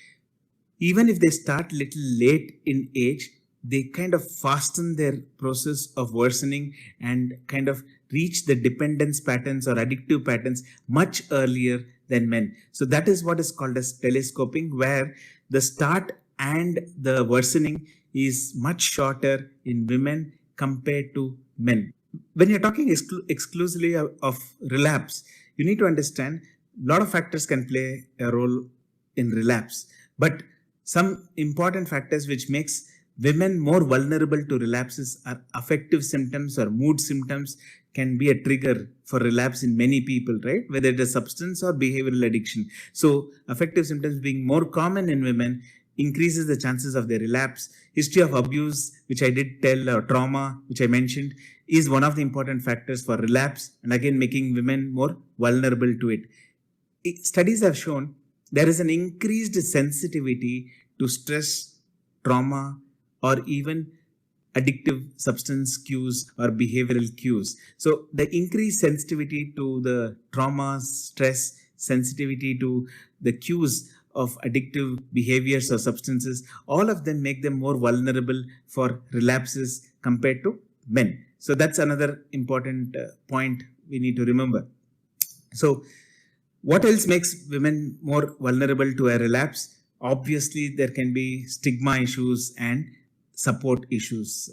even if they start little late in age, they kind of fasten their process of worsening and kind of reach the dependence patterns or addictive patterns much earlier than men. So that is what is called as telescoping, where the start and the worsening is much shorter in women compared to men. When you're talking exclusively of relapse, you need to understand a lot of factors can play a role in relapse, but some important factors which makes women more vulnerable to relapses are affective symptoms or mood symptoms can be a trigger for relapse in many people, right? Whether it is substance or behavioral addiction. So affective symptoms being more common in women increases the chances of their relapse. History of abuse, which I did tell, or trauma, which I mentioned, is one of the important factors for relapse and again making women more vulnerable to it. Studies have shown there is an increased sensitivity to stress, trauma, or even addictive substance cues or behavioral cues. So the increased sensitivity to the trauma, stress, sensitivity to the cues of addictive behaviors or substances, all of them make them more vulnerable for relapses compared to men. So that's another important point we need to remember. So what else makes women more vulnerable to a relapse? Obviously, there can be stigma issues and support issues.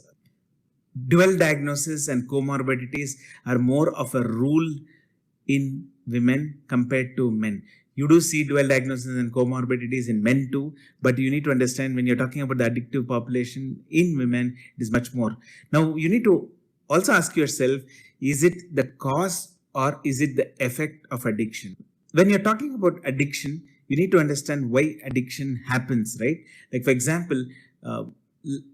Dual diagnosis and comorbidities are more of a rule in women compared to men. You do see dual diagnosis and comorbidities in men too, but you need to understand when you're talking about the addictive population in women, it is much more. Now, you need to also ask yourself, is it the cause or is it the effect of addiction? When you're talking about addiction, you need to understand why addiction happens, right? Like for example,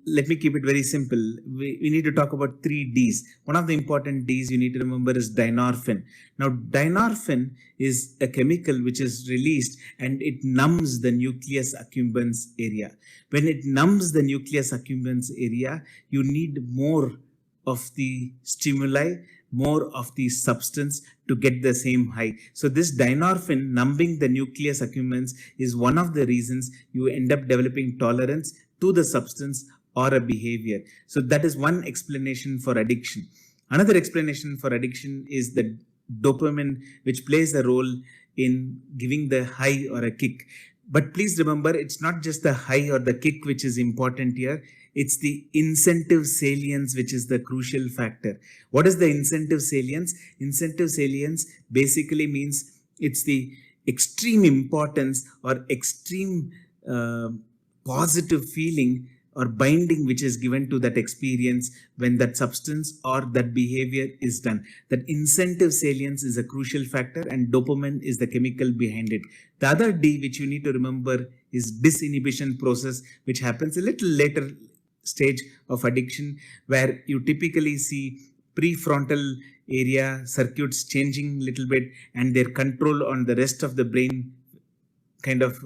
let me keep it very simple. We need to talk about 3 Ds. One of the important Ds you need to remember is dynorphin. Now, dynorphin is a chemical which is released and it numbs the nucleus accumbens area. When it numbs the nucleus accumbens area, you need more of the stimuli more of the substance to get the same high. So this dynorphin numbing the nucleus accumbens is one of the reasons you end up developing tolerance to the substance or a behavior. So that is one explanation for addiction. Another explanation for addiction is the dopamine, which plays a role in giving the high or a kick. But please remember, it's not just the high or the kick which is important here. It's the incentive salience which is the crucial factor. What is the incentive salience? Incentive salience basically means it's the extreme importance or extreme positive feeling or binding which is given to that experience when that substance or that behavior is done. That incentive salience is a crucial factor, and dopamine is the chemical behind it. The other D which you need to remember is disinhibition process, which happens a little later stage of addiction, where you typically see prefrontal area circuits changing a little bit, and their control on the rest of the brain kind of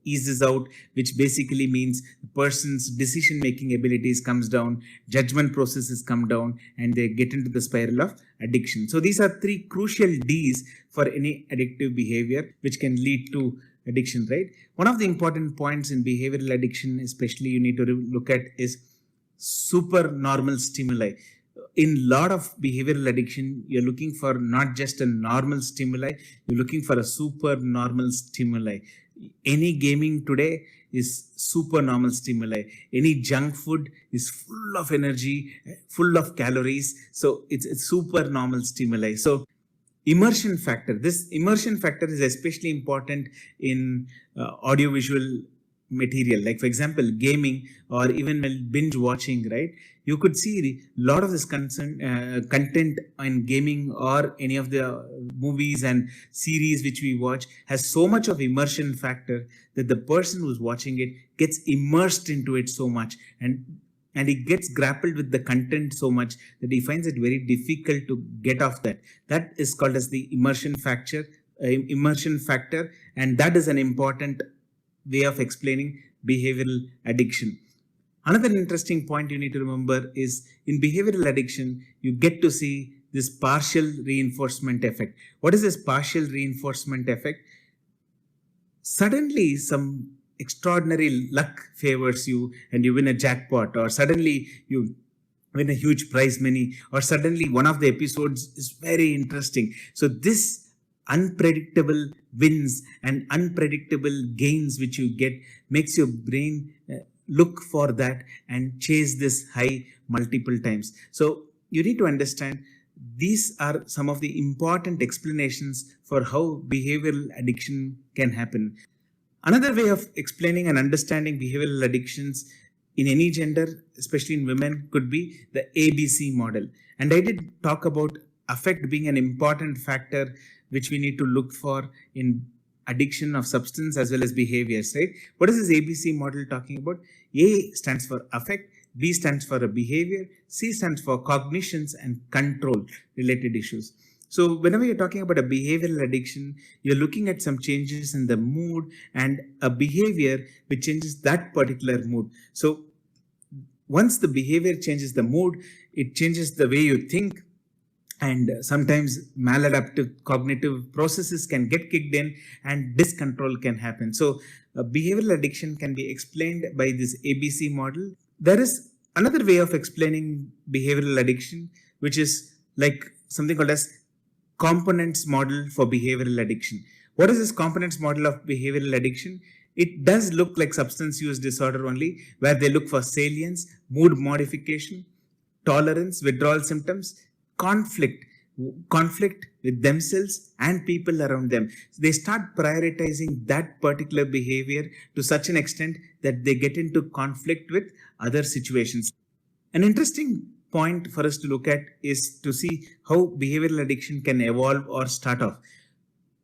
eases out, which basically means the person's decision making abilities comes down, judgment processes come down, and they get into the spiral of addiction. So these are three crucial D's for any addictive behavior which can lead to addiction, right? One of the important points in behavioral addiction, especially you need to look at, is supernormal stimuli. In a lot of behavioral addiction, you're looking for not just a normal stimuli, you're looking for a super normal stimuli. Any gaming today is super normal stimuli. Any junk food is full of energy, full of calories. So it's super normal stimuli. So immersion factor. This immersion factor is especially important in audiovisual material. Like for example, gaming or even binge watching, right? You could see a lot of this content in gaming or any of the movies and series which we watch has so much of immersion factor that the person who's watching it gets immersed into it so much, and he gets grappled with the content so much that he finds it very difficult to get off that. That is called as the immersion factor, and that is an important way of explaining behavioral addiction. Another interesting point you need to remember is in behavioral addiction, you get to see this partial reinforcement effect. What is this partial reinforcement effect? Suddenly some extraordinary luck favors you and you win a jackpot, or suddenly you win a huge prize money, or suddenly one of the episodes is very interesting. So this unpredictable wins and unpredictable gains which you get makes your brain look for that and chase this high multiple times. So you need to understand these are some of the important explanations for how behavioral addiction can happen. Another way of explaining and understanding behavioral addictions in any gender, especially in women, could be the ABC model. And I did talk about affect being an important factor which we need to look for in addiction of substance as well as behaviors, right? What is this ABC model talking about? A stands for affect, B stands for a behavior, C stands for cognitions and control related issues. So whenever you're talking about a behavioral addiction, you're looking at some changes in the mood and a behavior which changes that particular mood. So once the behavior changes the mood, it changes the way you think, and sometimes maladaptive cognitive processes can get kicked in and discontrol can happen. So behavioral addiction can be explained by this ABC model. There is another way of explaining behavioral addiction, which is like something called as components model for behavioral addiction. What is this components model of behavioral addiction? It does look like substance use disorder only, where they look for salience, mood modification, tolerance, withdrawal symptoms, conflict with themselves and people around them. So they start prioritizing that particular behavior to such an extent that they get into conflict with other situations. An interesting point for us to look at is to see how behavioral addiction can evolve or start off.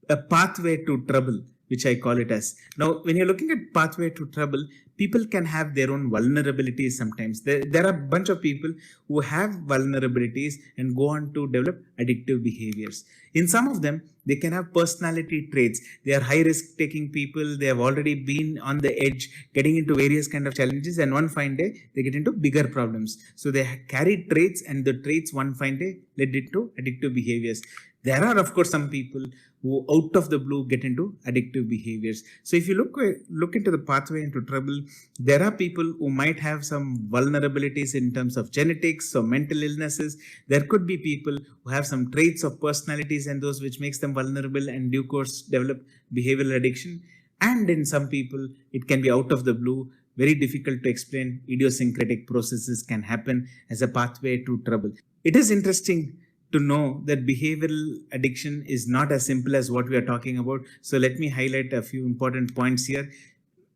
A pathway to trouble, which I call it as. Now, when you're looking at pathway to trouble, people can have their own vulnerabilities sometimes. There are a bunch of people who have vulnerabilities and go on to develop addictive behaviors. In some of them, they can have personality traits. They are high risk taking people. They have already been on the edge, getting into various kind of challenges, and one fine day they get into bigger problems. So they carry traits, and the traits one fine day led it to addictive behaviors. There are, of course, some people who out of the blue get into addictive behaviors. So if you look into the pathway into trouble, there are people who might have some vulnerabilities in terms of genetics or mental illnesses. There could be people who have some traits of personalities and those which makes them vulnerable and due course develop behavioral addiction. And in some people, it can be out of the blue, very difficult to explain. Idiosyncratic processes can happen as a pathway to trouble. It is interesting to know that behavioral addiction is not as simple as what we are talking about. So let me highlight a few important points here.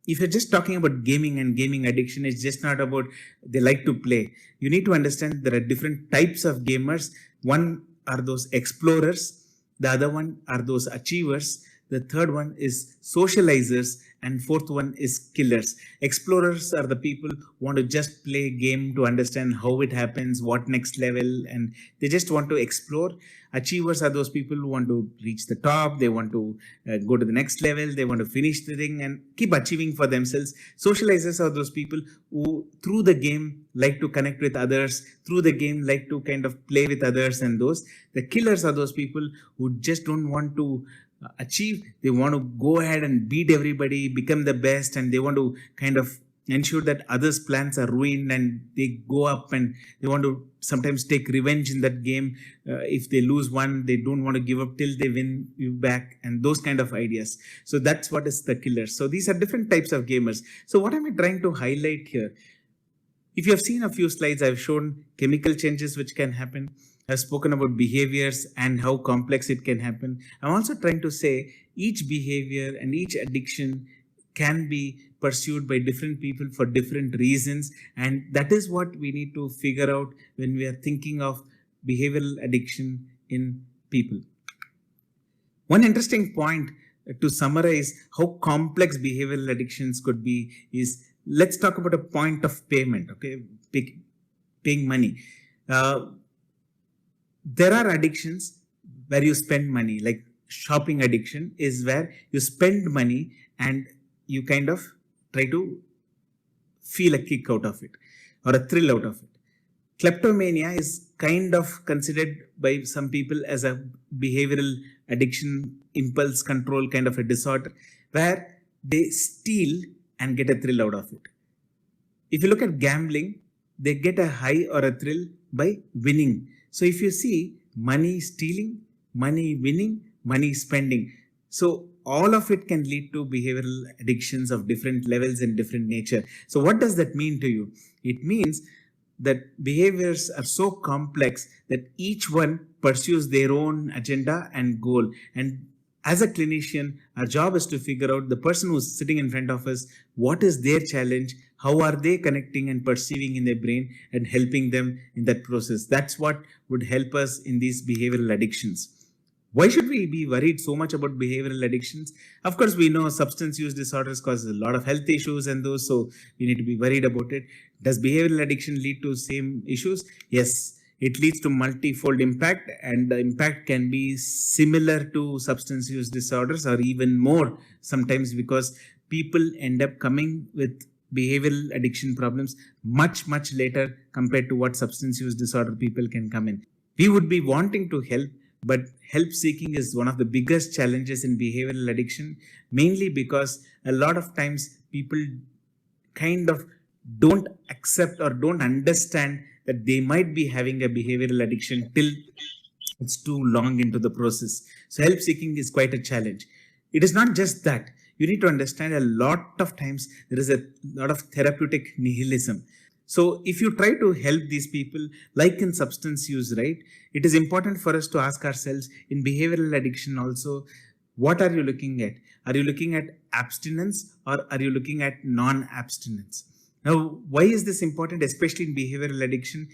If you're just talking about gaming and gaming addiction, it's just not about they like to play. You need to understand there are different types of gamers. One are those explorers. The other one are those achievers. The third one is socializers, and fourth one is killers. Explorers are the people who want to just play game to understand how it happens, what next level, and they just want to explore. Achievers are those people who want to reach the top. They want to go to the next level. They want to finish the thing and keep achieving for themselves. Socializers are those people who through the game like to connect with others, through the game like to kind of play with others, and those. The killers are those people who just don't want to achieve. They want to go ahead and beat everybody, become the best, and they want to kind of ensure that others' plans are ruined, and they go up and they want to sometimes take revenge in that game. If they lose one, they don't want to give up till they win you back, and those kind of ideas. So that's what is the killer. So these are different types of gamers. So what am I trying to highlight here? If you have seen a few slides, I've shown chemical changes which can happen. I've spoken about behaviors and how complex it can happen. I'm also trying to say each behavior and each addiction can be pursued by different people for different reasons. And that is what we need to figure out when we are thinking of behavioral addiction in people. One interesting point to summarize how complex behavioral addictions could be is, let's talk about a point of payment, okay? Paying money. There are addictions where you spend money, like shopping addiction is where you spend money and you kind of try to feel a kick out of it or a thrill out of it. Kleptomania is kind of considered by some people as a behavioral addiction, impulse control kind of a disorder, where they steal and get a thrill out of it. If you look at gambling, they get a high or a thrill by winning. So if you see money stealing, money winning, money spending, so all of it can lead to behavioral addictions of different levels and different nature. So what does that mean to you? It means that behaviors are so complex that each one pursues their own agenda and goal. And as a clinician, our job is to figure out the person who's sitting in front of us, what is their challenge, how are they connecting and perceiving in their brain, and helping them in that process. That's what would help us in these behavioral addictions. Why should we be worried so much about behavioral addictions? Of course, we know substance use disorders cause a lot of health issues and those, so we need to be worried about it. Does behavioral addiction lead to same issues? Yes. It leads to multifold impact, and the impact can be similar to substance use disorders or even more sometimes, because people end up coming with behavioral addiction problems much later compared to what substance use disorder people can come in. We would be wanting to help, but help seeking is one of the biggest challenges in behavioral addiction, mainly because a lot of times people kind of don't accept or don't understand that they might be having a behavioral addiction till it's too long into the process. So help seeking is quite a challenge. It is not just that. You need to understand a lot of times there is a lot of therapeutic nihilism. So if you try to help these people, like in substance use, right, it is important for us to ask ourselves in behavioral addiction also, what are you looking at? Are you looking at abstinence or are you looking at non-abstinence? Now, why is this important, especially in behavioral addiction?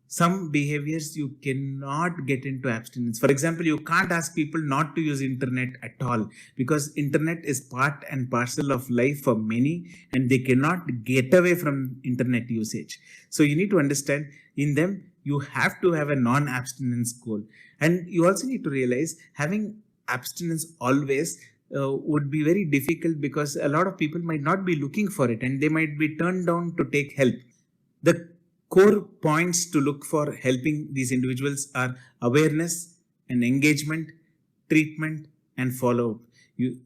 Some behaviors you cannot get into abstinence. For example, you can't ask people not to use internet at all, because internet is part and parcel of life for many, and they cannot get away from internet usage. So you need to understand, in them you have to have a non-abstinence goal. And you also need to realize having abstinence always would be very difficult, because a lot of people might not be looking for it and they might be turned down to take help. The core points to look for helping these individuals are awareness and engagement, treatment, and follow-up.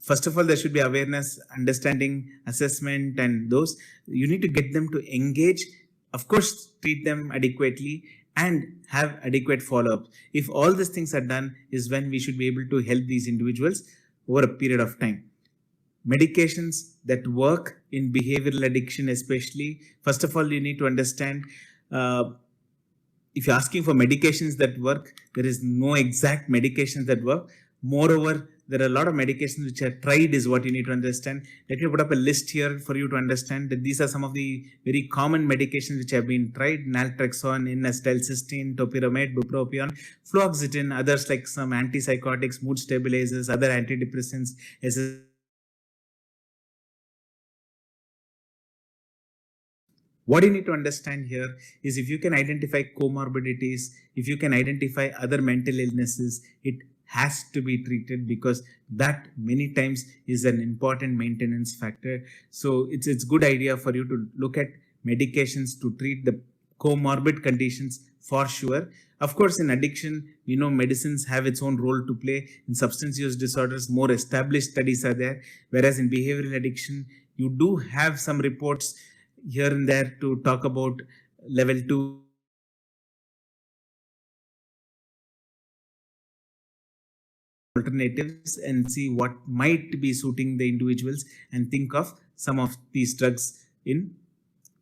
First of all, there should be awareness, understanding, assessment, and those. You need to get them to engage, of course, treat them adequately, and have adequate follow-up. If all these things are done, is when we should be able to help these individuals over a period of time. Medications that work in behavioral addiction especially, first of all, you need to understand, if you're asking for medications that work, there is no exact medications that work. Moreover, there are a lot of medications which are tried, is what you need to understand. Let me put up a list here for you to understand that these are some of the very common medications which have been tried: naltrexone, N-acetylcysteine, topiramate, bupropion, fluoxetine, others like some antipsychotics, mood stabilizers, other antidepressants, What you need to understand here is, if you can identify comorbidities, if you can identify other mental illnesses, it has to be treated, because that many times is an important maintenance factor. So it's good idea for you to look at medications to treat the comorbid conditions for sure. Of course, in addiction, medicines have its own role to play. In substance use disorders, more established studies are there, whereas in behavioral addiction, you do have some reports here and there to talk about level 2 alternatives and see what might be suiting the individuals, and think of some of these drugs in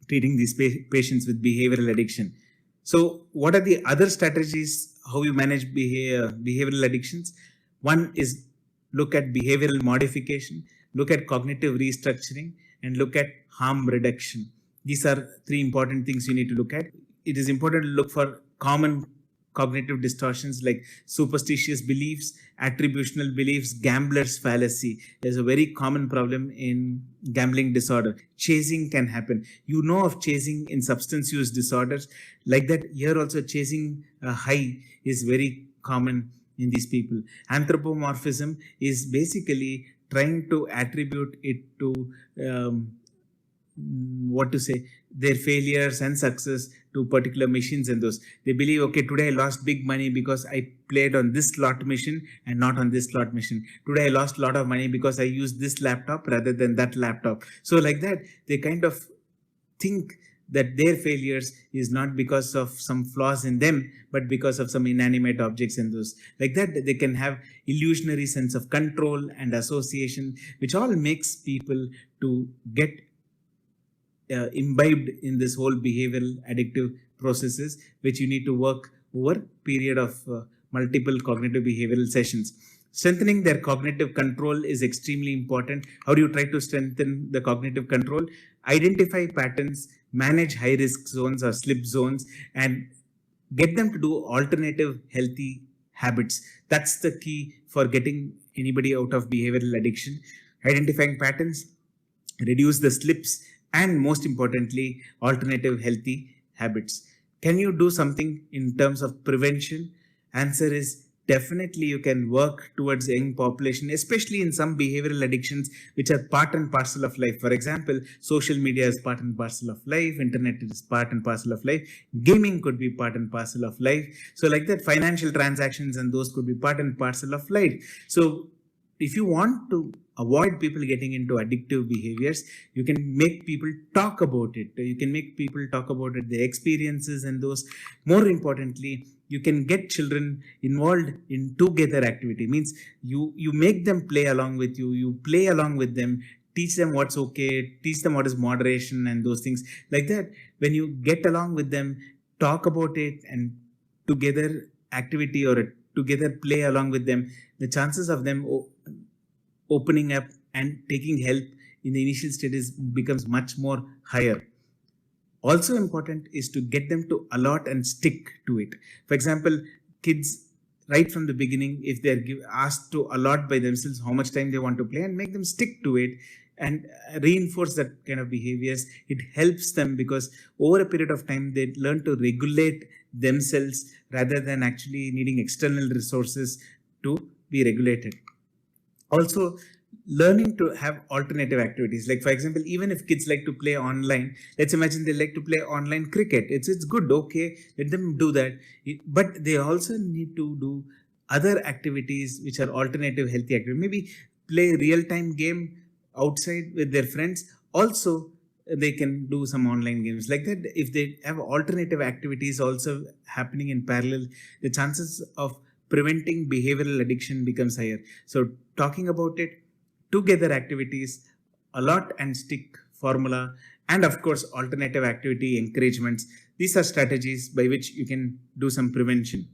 treating these patients with behavioral addiction. So what are the other strategies how you manage behavioral addictions? One is look at behavioral modification, look at cognitive restructuring, and look at harm reduction. These are three important things you need to look at. It is important to look for common cognitive distortions like superstitious beliefs, attributional beliefs, gambler's fallacy. There's a very common problem in gambling disorder. Chasing can happen. You know of chasing in substance use disorders. Like that, here also chasing a high is very common in these people. Anthropomorphism is basically trying to attribute it to their failures and success to particular machines and those. They believe, okay, today I lost big money because I played on this slot machine and not on this slot machine. Today I lost a lot of money because I used this laptop rather than that laptop. So like that, they kind of think that their failures is not because of some flaws in them, but because of some inanimate objects and those. Like that, they can have illusionary sense of control and association, which all makes people to get imbibed in this whole behavioral addictive processes, which you need to work over period of multiple cognitive behavioral sessions. Strengthening their cognitive control is extremely important. How do you try to strengthen the cognitive control? Identify patterns, manage high risk zones or slip zones, and get them to do alternative healthy habits. That's the key for getting anybody out of behavioral addiction. Identifying patterns, reduce the slips, and most importantly, alternative healthy habits. Can you do something in terms of prevention? Answer is definitely you can work towards young population, especially in some behavioral addictions which are part and parcel of life. For example, social media is part and parcel of life, internet is part and parcel of life, gaming could be part and parcel of life. So like that, financial transactions and those could be part and parcel of life. So if you want to avoid people getting into addictive behaviors, you can make people talk about it. You can make people talk about it, their experiences and those. More importantly, you can get children involved in together activity. Means you make them play along with you, you play along with them, teach them what's okay, teach them what is moderation and those things. Like that, when you get along with them, talk about it, and together activity or together play along with them, the chances of them opening up and taking help in the initial stages becomes much more higher. Also important is to get them to allot and stick to it. For example, kids right from the beginning, if they're asked to allot by themselves how much time they want to play and make them stick to it and reinforce that kind of behaviors, it helps them because over a period of time, they learn to regulate themselves rather than actually needing external resources to be regulated. Also, learning to have alternative activities. Like, for example, even if kids like to play online, let's imagine they like to play online cricket. It's good, okay, let them do that. But they also need to do other activities which are alternative healthy activities. Maybe play real-time game outside with their friends. Also, they can do some online games like that. If they have alternative activities also happening in parallel, the chances of preventing behavioral addiction becomes higher. So talking about it, together activities, allot and stick formula, and of course, alternative activity encouragements. These are strategies by which you can do some prevention.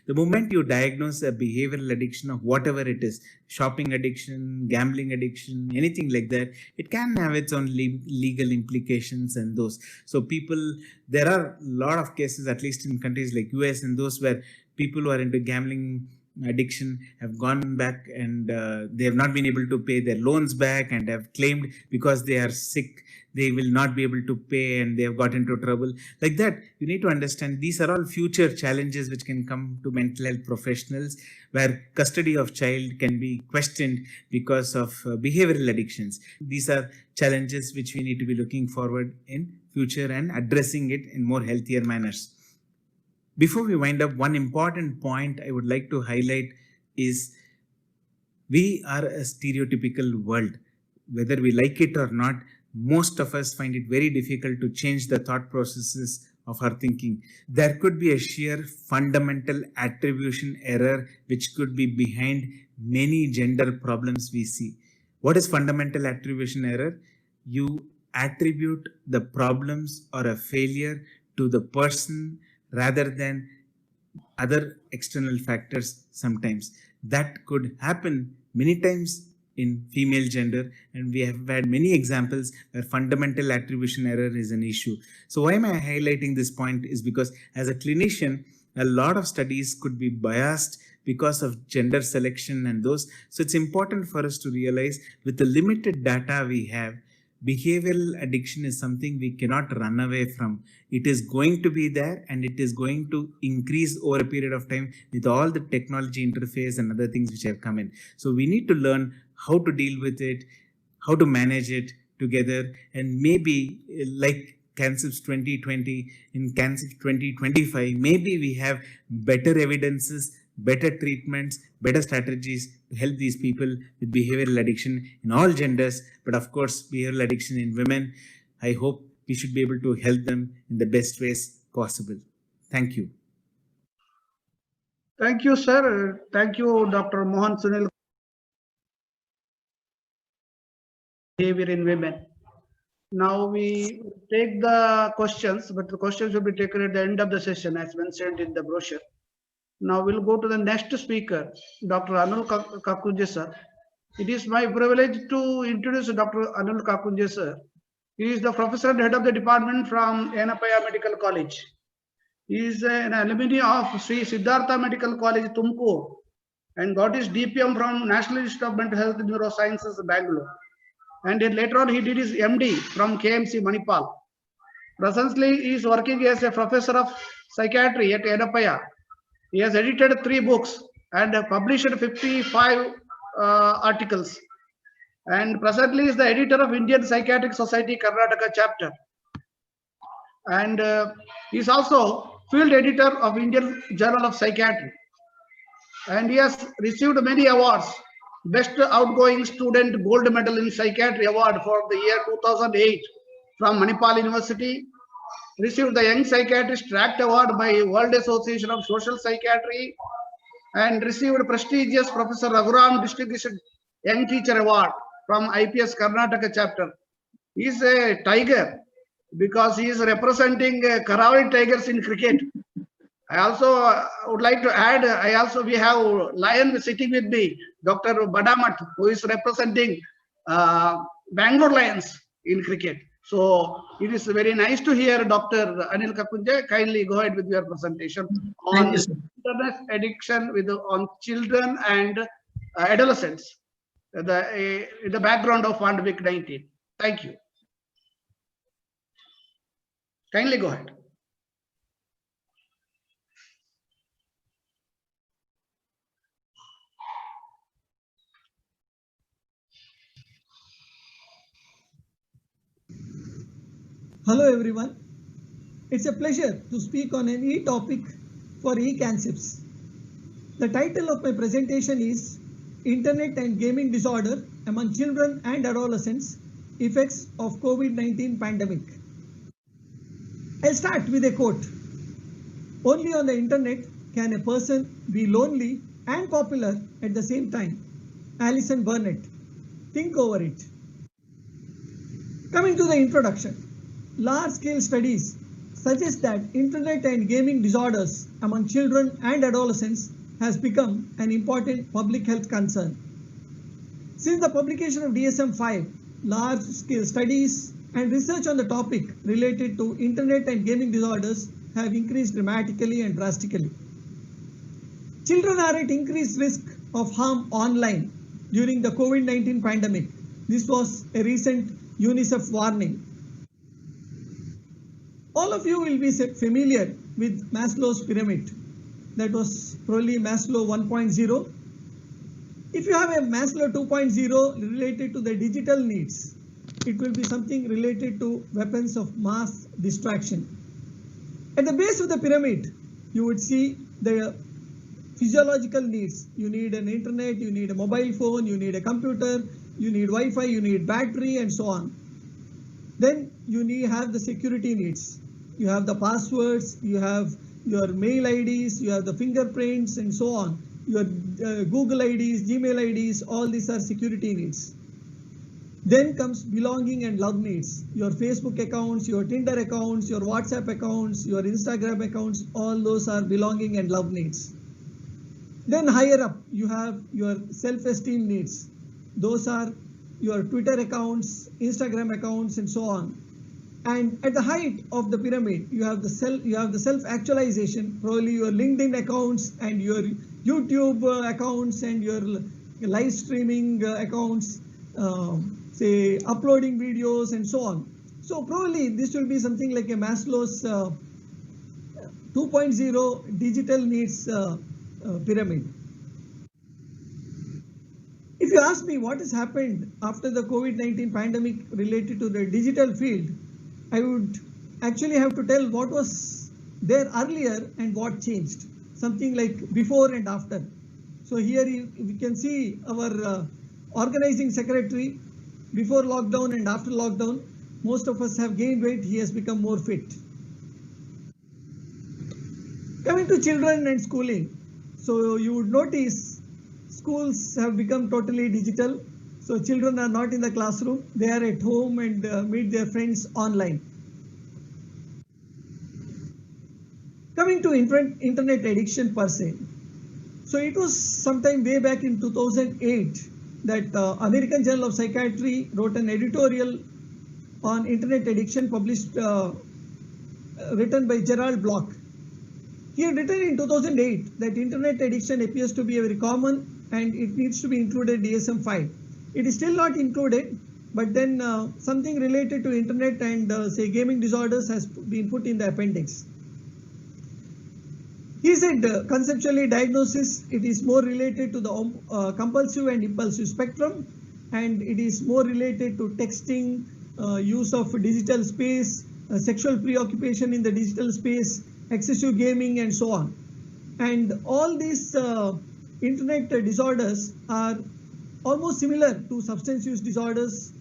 The moment you diagnose a behavioral addiction of whatever it is, shopping addiction, gambling addiction, anything like that, it can have its own legal implications and those. So there are a lot of cases, at least in countries like US and those where people who are into gambling addiction have gone back and they have not been able to pay their loans back and have claimed because they are sick, they will not be able to pay and they have got into trouble. Like that, you need to understand these are all future challenges which can come to mental health professionals, where custody of child can be questioned because of behavioral addictions. These are challenges which we need to be looking forward in future and addressing it in more healthier manners. Before we wind up, one important point I would like to highlight is we are a stereotypical world. Whether we like it or not, most of us find it very difficult to change the thought processes of our thinking. There could be a sheer fundamental attribution error which could be behind many gender problems we see. What is fundamental attribution error? You attribute the problems or a failure to the person rather than other external factors sometimes. That could happen many times in female gender, and we have had many examples where fundamental attribution error is an issue. So why am I highlighting this point is because as a clinician, a lot of studies could be biased because of gender selection and those. So it's important for us to realize with the limited data we have, behavioral addiction is something we cannot run away from. It is going to be there and it is going to increase over a period of time with all the technology interface and other things which have come in. So we need to learn how to deal with it, how to manage it together, and maybe like eKANCIPS 2020, in eKANCIPS 2025, maybe we have better evidences, better treatments, better strategies to help these people with behavioral addiction in all genders. But of course, behavioral addiction in women, I hope we should be able to help them in the best ways possible. Thank you. Thank you, sir. Thank you, Dr. Mohan Sunil. Behavior in women. Now we take the questions, but the questions will be taken at the end of the session as mentioned in the brochure. Now we'll go to the next speaker, Dr. Anil Kakunje, sir. It is my privilege to introduce Dr. Anil Kakunje, sir. He is the professor and head of the department from Yanapaya Medical College. He is an alumni of Sri Siddhartha Medical College, Tumkur, and got his DPM from National Institute of Mental Health and Neurosciences, Bangalore. And then later on, he did his MD from KMC, Manipal. Presently, he is working as a professor of psychiatry at Yanapaya. He has edited 3 books and published 55 articles. And presently is the editor of Indian Psychiatric Society Karnataka chapter. And he is also field editor of Indian Journal of Psychiatry. And he has received many awards. Best Outgoing Student Gold Medal in Psychiatry Award for the year 2008 from Manipal University. Received the Young Psychiatrist Tract Award by World Association of Social Psychiatry, and received prestigious Professor Raghuram Distinguished Young Teacher Award from IPS Karnataka chapter. He is a tiger because he is representing Karawali Tigers in cricket. I also would like to add, we have Lion sitting with me, Dr. Badamath, who is representing Bangalore Lions in cricket. So it is very nice to hear Dr. Anil Kakunje. Kindly go ahead with your presentation Thank on you, sir. internet addiction on children and adolescents, the background of pandemic 19. Thank you. Kindly go ahead. Hello everyone. It's a pleasure to speak on an e-topic for eKANCIPS. The title of my presentation is Internet and Gaming Disorder Among Children and Adolescents, Effects of COVID-19 Pandemic. I'll start with a quote. Only on the internet can a person be lonely and popular at the same time. Alison Burnett. Think over it. Coming to the introduction. Large-scale studies suggest that internet and gaming disorders among children and adolescents has become an important public health concern. Since the publication of DSM-5, large-scale studies and research on the topic related to internet and gaming disorders have increased dramatically and drastically. Children are at increased risk of harm online during the COVID-19 pandemic. This was a recent UNICEF warning. All of you will be familiar with Maslow's pyramid. That was probably Maslow 1.0. If you have a Maslow 2.0 related to the digital needs, it will be something related to weapons of mass distraction. At the base of the pyramid, you would see the physiological needs. You need an internet, you need a mobile phone, you need a computer, you need Wi-Fi, you need battery, and so on. Then you have the security needs. You have the passwords, you have your mail IDs, you have the fingerprints, and so on. Your Google IDs, Gmail IDs, all these are security needs. Then comes belonging and love needs. Your Facebook accounts, your Tinder accounts, your WhatsApp accounts, your Instagram accounts, all those are belonging and love needs. Then higher up, you have your self-esteem needs. Those are your Twitter accounts, Instagram accounts, and so on. And at the height of the pyramid, you have the self-actualization, probably your LinkedIn accounts and your YouTube accounts and your live streaming accounts, say uploading videos and so on. So probably this will be something like a Maslow's 2.0 digital needs pyramid. If you ask me what has happened after the COVID-19 pandemic related to the digital field, I would actually have to tell what was there earlier and what changed, something like before and after. So here we can see our organizing secretary before lockdown and after lockdown. Most of us have gained weight, he has become more fit. Coming to children and schooling, so you would notice schools have become totally digital. So children are not in the classroom, they are at home and meet their friends online. Coming to internet addiction per se. So it was sometime way back in 2008 that American Journal of Psychiatry wrote an editorial on internet addiction published, written by Gerald Block. He had written in 2008 that internet addiction appears to be very common and it needs to be included DSM-5. It is still not included, but then something related to internet and say gaming disorders has been put in the appendix. He said conceptually diagnosis, it is more related to the compulsive and impulsive spectrum, and it is more related to texting, use of digital space, sexual preoccupation in the digital space, excessive gaming, and so on. And all these internet disorders are almost similar to substance use disorders,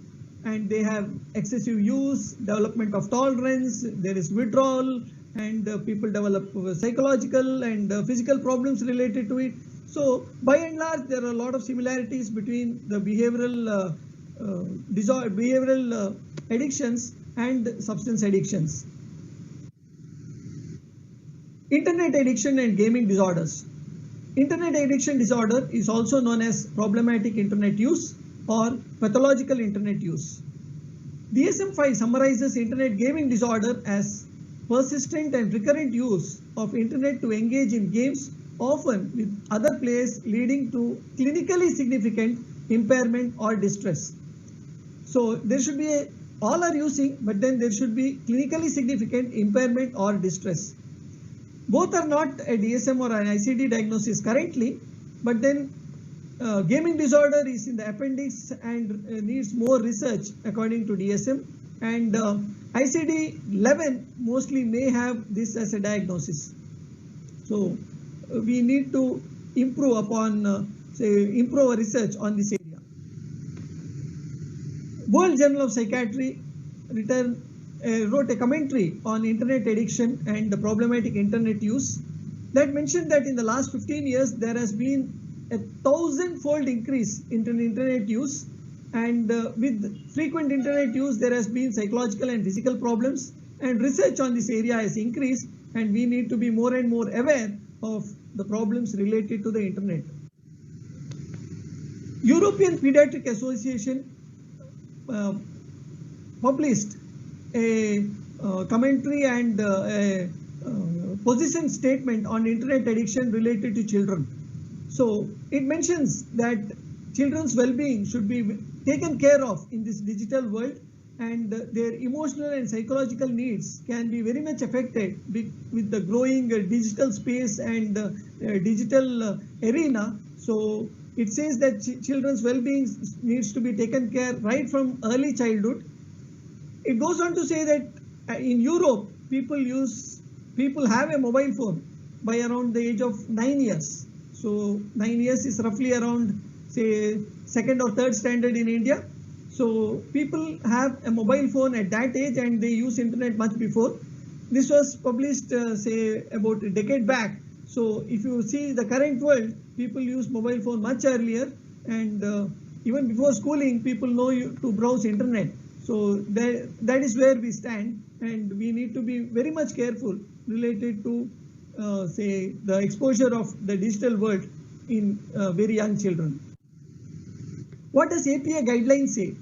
and they have excessive use, development of tolerance, there is withdrawal, and people develop psychological and physical problems related to it. So by and large, there are a lot of similarities between the behavioral addictions and substance addictions. Internet addiction and gaming disorders. Internet addiction disorder is also known as problematic internet use or pathological internet use. DSM-5 summarizes internet gaming disorder as persistent and recurrent use of internet to engage in games, often with other players, leading to clinically significant impairment or distress. So there should be all are using, but then there should be clinically significant impairment or distress. Both are not a DSM or an ICD diagnosis currently, but then gaming disorder is in the appendix and needs more research according to DSM, and ICD-11 mostly may have this as a diagnosis. So we need to improve upon, improve our research on this area. World Journal of Psychiatry wrote a commentary on internet addiction and the problematic internet use that mentioned that in the last 15 years there has been a 1,000-fold increase in internet use, and with frequent internet use there has been psychological and physical problems, and research on this area has increased, and we need to be more and more aware of the problems related to the internet. European Pediatric Association published a commentary and a position statement on internet addiction related to children. So it mentions that children's well-being should be taken care of in this digital world, and their emotional and psychological needs can be very much affected with the growing digital space and digital arena. So it says that children's well-being needs to be taken care right from early childhood. It goes on to say that in Europe, people have a mobile phone by around the age of 9 years. So 9 years is roughly around, say, 2nd or 3rd standard in India. So people have a mobile phone at that age and they use internet much before. This was published, say, about a decade back. So if you see the current world, people use mobile phone much earlier, and even before schooling, people know to browse internet. So that is where we stand, and we need to be very much careful related to say the exposure of the digital world in very young children. What does APA guidelines say?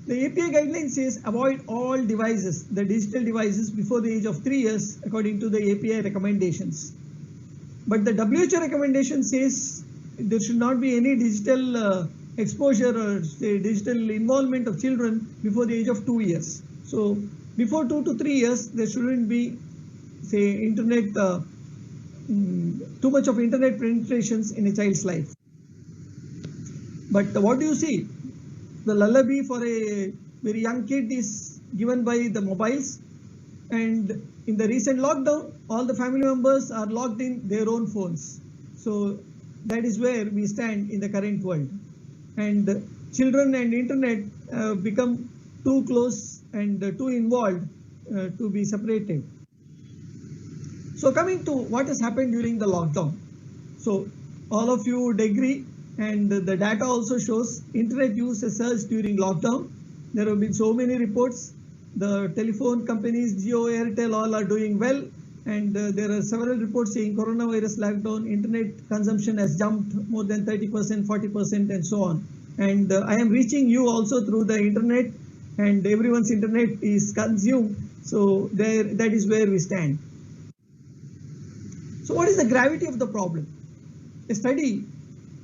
The APA guidelines says avoid all devices, the digital devices, before the age of 3 years according to the APA recommendations. But the WHO recommendation says there should not be any digital exposure or say digital involvement of children before the age of 2 years. So before 2 to 3 years, there shouldn't be, say, internet, too much of internet penetrations in a child's life. But what do you see? The lullaby for a very young kid is given by the mobiles, and in the recent lockdown, all the family members are locked in their own phones. So that is where we stand in the current world. And children and internet become too close and too involved to be separated. So coming to what has happened during the lockdown. So all of you would agree, and the data also shows internet use has surged during lockdown. There have been so many reports. The telephone companies, Jio, Airtel, all are doing well. And there are several reports saying coronavirus lockdown, internet consumption has jumped more than 30%, 40%, and so on. And I am reaching you also through the internet, and everyone's internet is consumed. So that is where we stand. So what is the gravity of the problem? A study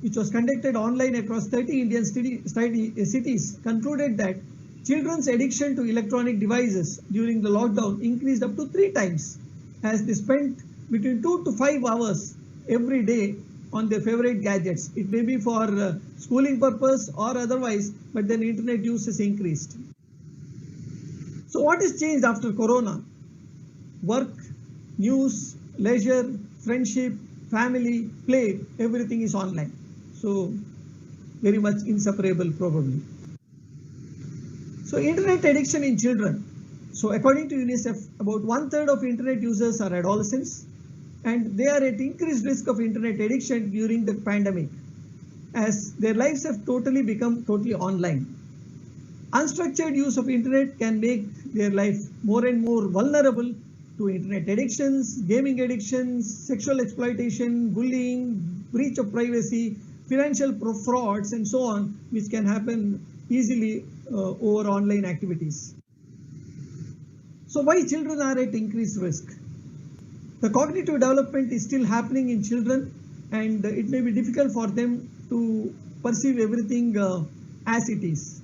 which was conducted online across 30 Indian cities concluded that children's addiction to electronic devices during the lockdown increased up to 3 times, as they spent between 2 to 5 hours every day on their favorite gadgets. It may be for schooling purpose or otherwise, but then internet use has increased. So what has changed after Corona? Work, news, leisure, friendship, family, play, everything is online. So very much inseparable probably. So internet addiction in children. So according to UNICEF, about 1/3 of internet users are adolescents, and they are at increased risk of internet addiction during the pandemic, as their lives have become totally online. Unstructured use of internet can make their life more and more vulnerable to internet addictions, gaming addictions, sexual exploitation, bullying, breach of privacy, financial frauds, and so on, which can happen easily over online activities. So why children are at increased risk? The cognitive development is still happening in children, and it may be difficult for them to perceive everything as it is.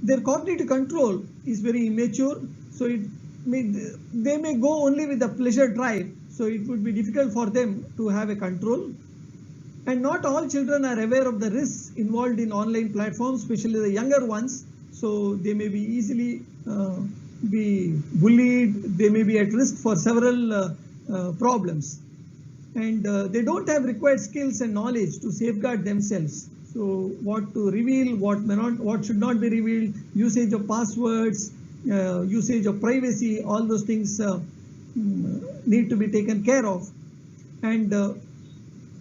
Their cognitive control is very immature, so they may go only with the pleasure drive, so it would be difficult for them to have a control. And not all children are aware of the risks involved in online platforms, especially the younger ones, so they may be easily be bullied, they may be at risk for several problems. And they don't have required skills and knowledge to safeguard themselves. So what to reveal, what may not, what should not be revealed, usage of passwords, usage of privacy, all those things need to be taken care of. And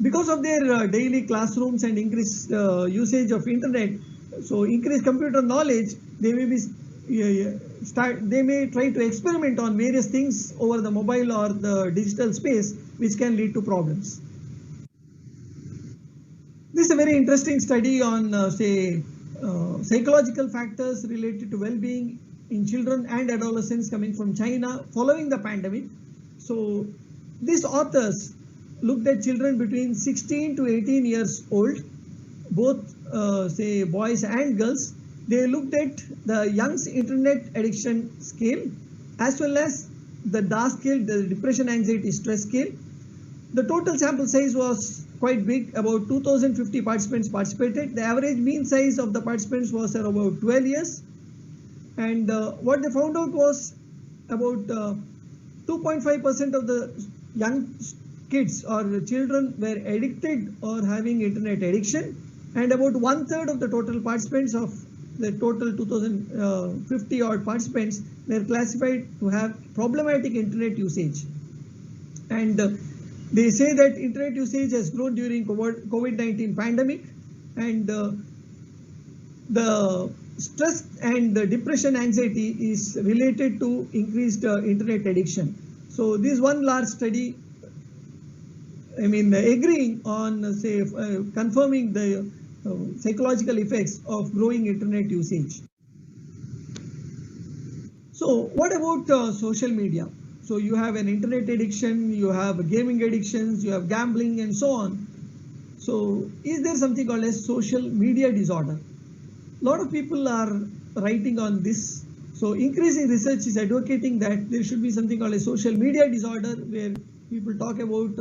because of their daily classrooms and increased usage of internet, so increased computer knowledge, they may be they may try to experiment on various things over the mobile or the digital space, which can lead to problems. This is a very interesting study on, psychological factors related to well-being in children and adolescents coming from China following the pandemic. So these authors looked at children between 16 to 18 years old, both boys and girls. They looked at the Young's internet addiction scale as well as the DAS scale, the depression, anxiety, stress scale. The total sample size was quite big, about 2,050 participants participated. The average mean size of the participants was about 12 years. And what they found out was about 2.5% of the young kids or children were addicted or having internet addiction, and about 1/3 of the total participants of the total 2,050 odd participants were classified to have problematic internet usage. And they say that internet usage has grown during COVID-19 pandemic, and the stress and the depression, anxiety is related to increased internet addiction. So this one large study, agreeing on, confirming the psychological effects of growing internet usage. So what about social media? So you have an internet addiction, you have gaming addictions, you have gambling and so on. So is there something called as social media disorder? A lot of people are writing on this. So increasing research is advocating that there should be something called a social media disorder, where people talk about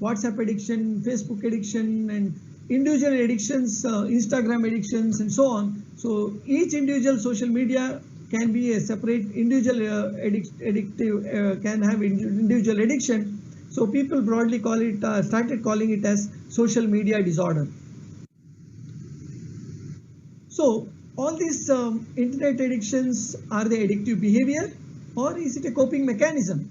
WhatsApp addiction, Facebook addiction, and individual addictions, Instagram addictions, and so on. So each individual social media can be a separate individual can have individual addiction. So people broadly call it, started calling it as social media disorder. So all these internet addictions, are they addictive behavior or is it a coping mechanism?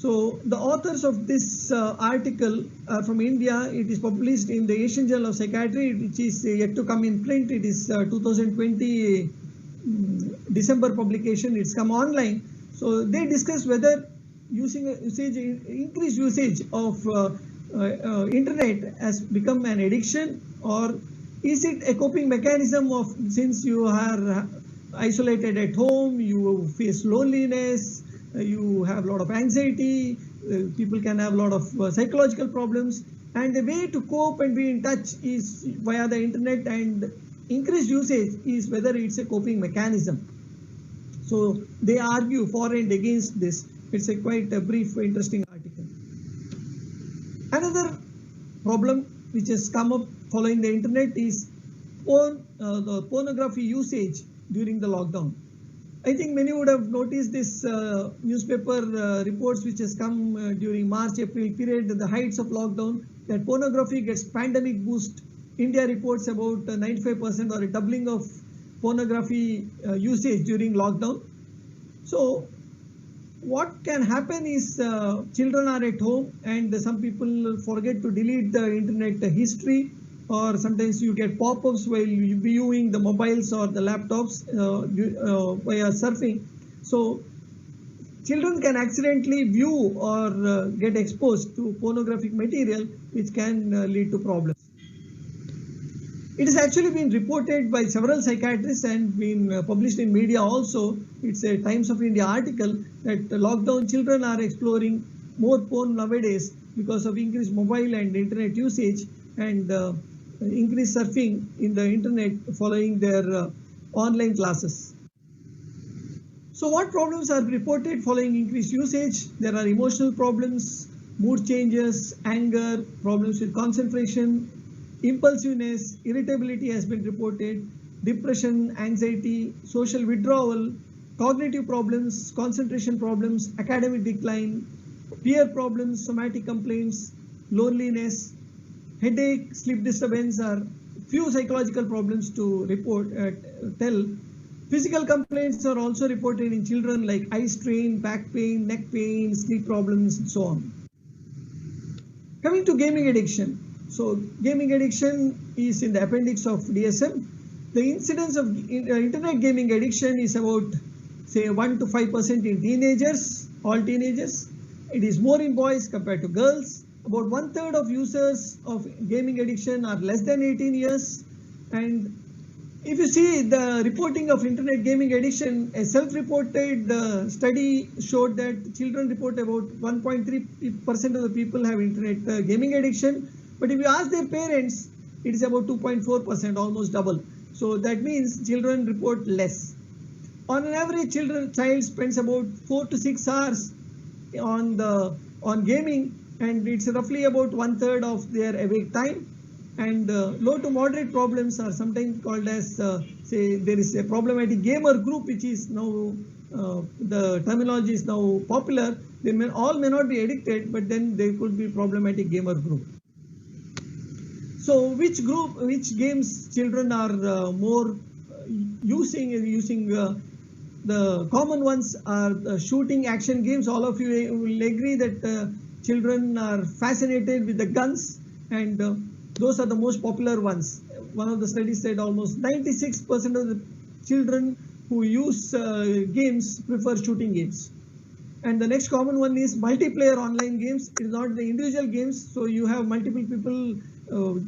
So the authors of this article are from India. It is published in the Asian Journal of Psychiatry, which is yet to come in print. It is 2020 December publication. It's come online. So they discuss whether increased usage of internet has become an addiction, or is it a coping mechanism of, since you are isolated at home, you face loneliness, you have a lot of anxiety, people can have a lot of psychological problems, and the way to cope and be in touch is via the internet, and increased usage is whether it's a coping mechanism. So they argue for and against this. It's a quite a brief, interesting article. Another problem which has come up following the internet is the pornography usage during the lockdown. I think many would have noticed this newspaper reports which has come during March-April period, the heights of lockdown, that pornography gets pandemic boost. India reports about 95% or a doubling of pornography usage during lockdown. So what can happen is children are at home and some people forget to delete the internet history, or sometimes you get pop-ups while you viewing the mobiles or the laptops via surfing. So children can accidentally view or get exposed to pornographic material, which can lead to problems. It has actually been reported by several psychiatrists and been published in media also. It's a Times of India article that lockdown children are exploring more porn nowadays because of increased mobile and internet usage and increased surfing in the internet following their online classes. So what problems are reported following increased usage? There are emotional problems, mood changes, anger, problems with concentration, impulsiveness, irritability has been reported, depression, anxiety, social withdrawal, cognitive problems, concentration problems, academic decline, peer problems, somatic complaints, loneliness, headache, sleep disturbance are few psychological problems to report, tell. Physical complaints are also reported in children like eye strain, back pain, neck pain, sleep problems, and so on. Coming to gaming addiction. So gaming addiction is in the appendix of DSM. The incidence of internet gaming addiction is about say 1 to 5% in teenagers, all teenagers. It is more in boys compared to girls. About 1/3 of users of gaming addiction are less than 18 years. And if you see the reporting of internet gaming addiction, a self-reported study showed that children report about 1.3% of the people have internet gaming addiction. But if you ask their parents, it is about 2.4%, almost double. So that means children report less. On an average, child spends about 4 to 6 hours on gaming, and it's roughly about 1/3 of their awake time. And low to moderate problems are sometimes called as, say, there is a problematic gamer group, which is now, the terminology is now popular. They all may not be addicted, but then there could be problematic gamer group. So which games children are more using? The common ones are the shooting action games. All of you will agree that children are fascinated with the guns, and those are the most popular ones. One of the studies said almost 96% of the children who use games prefer shooting games. And the next common one is multiplayer online games. It is not the individual games, so you have multiple people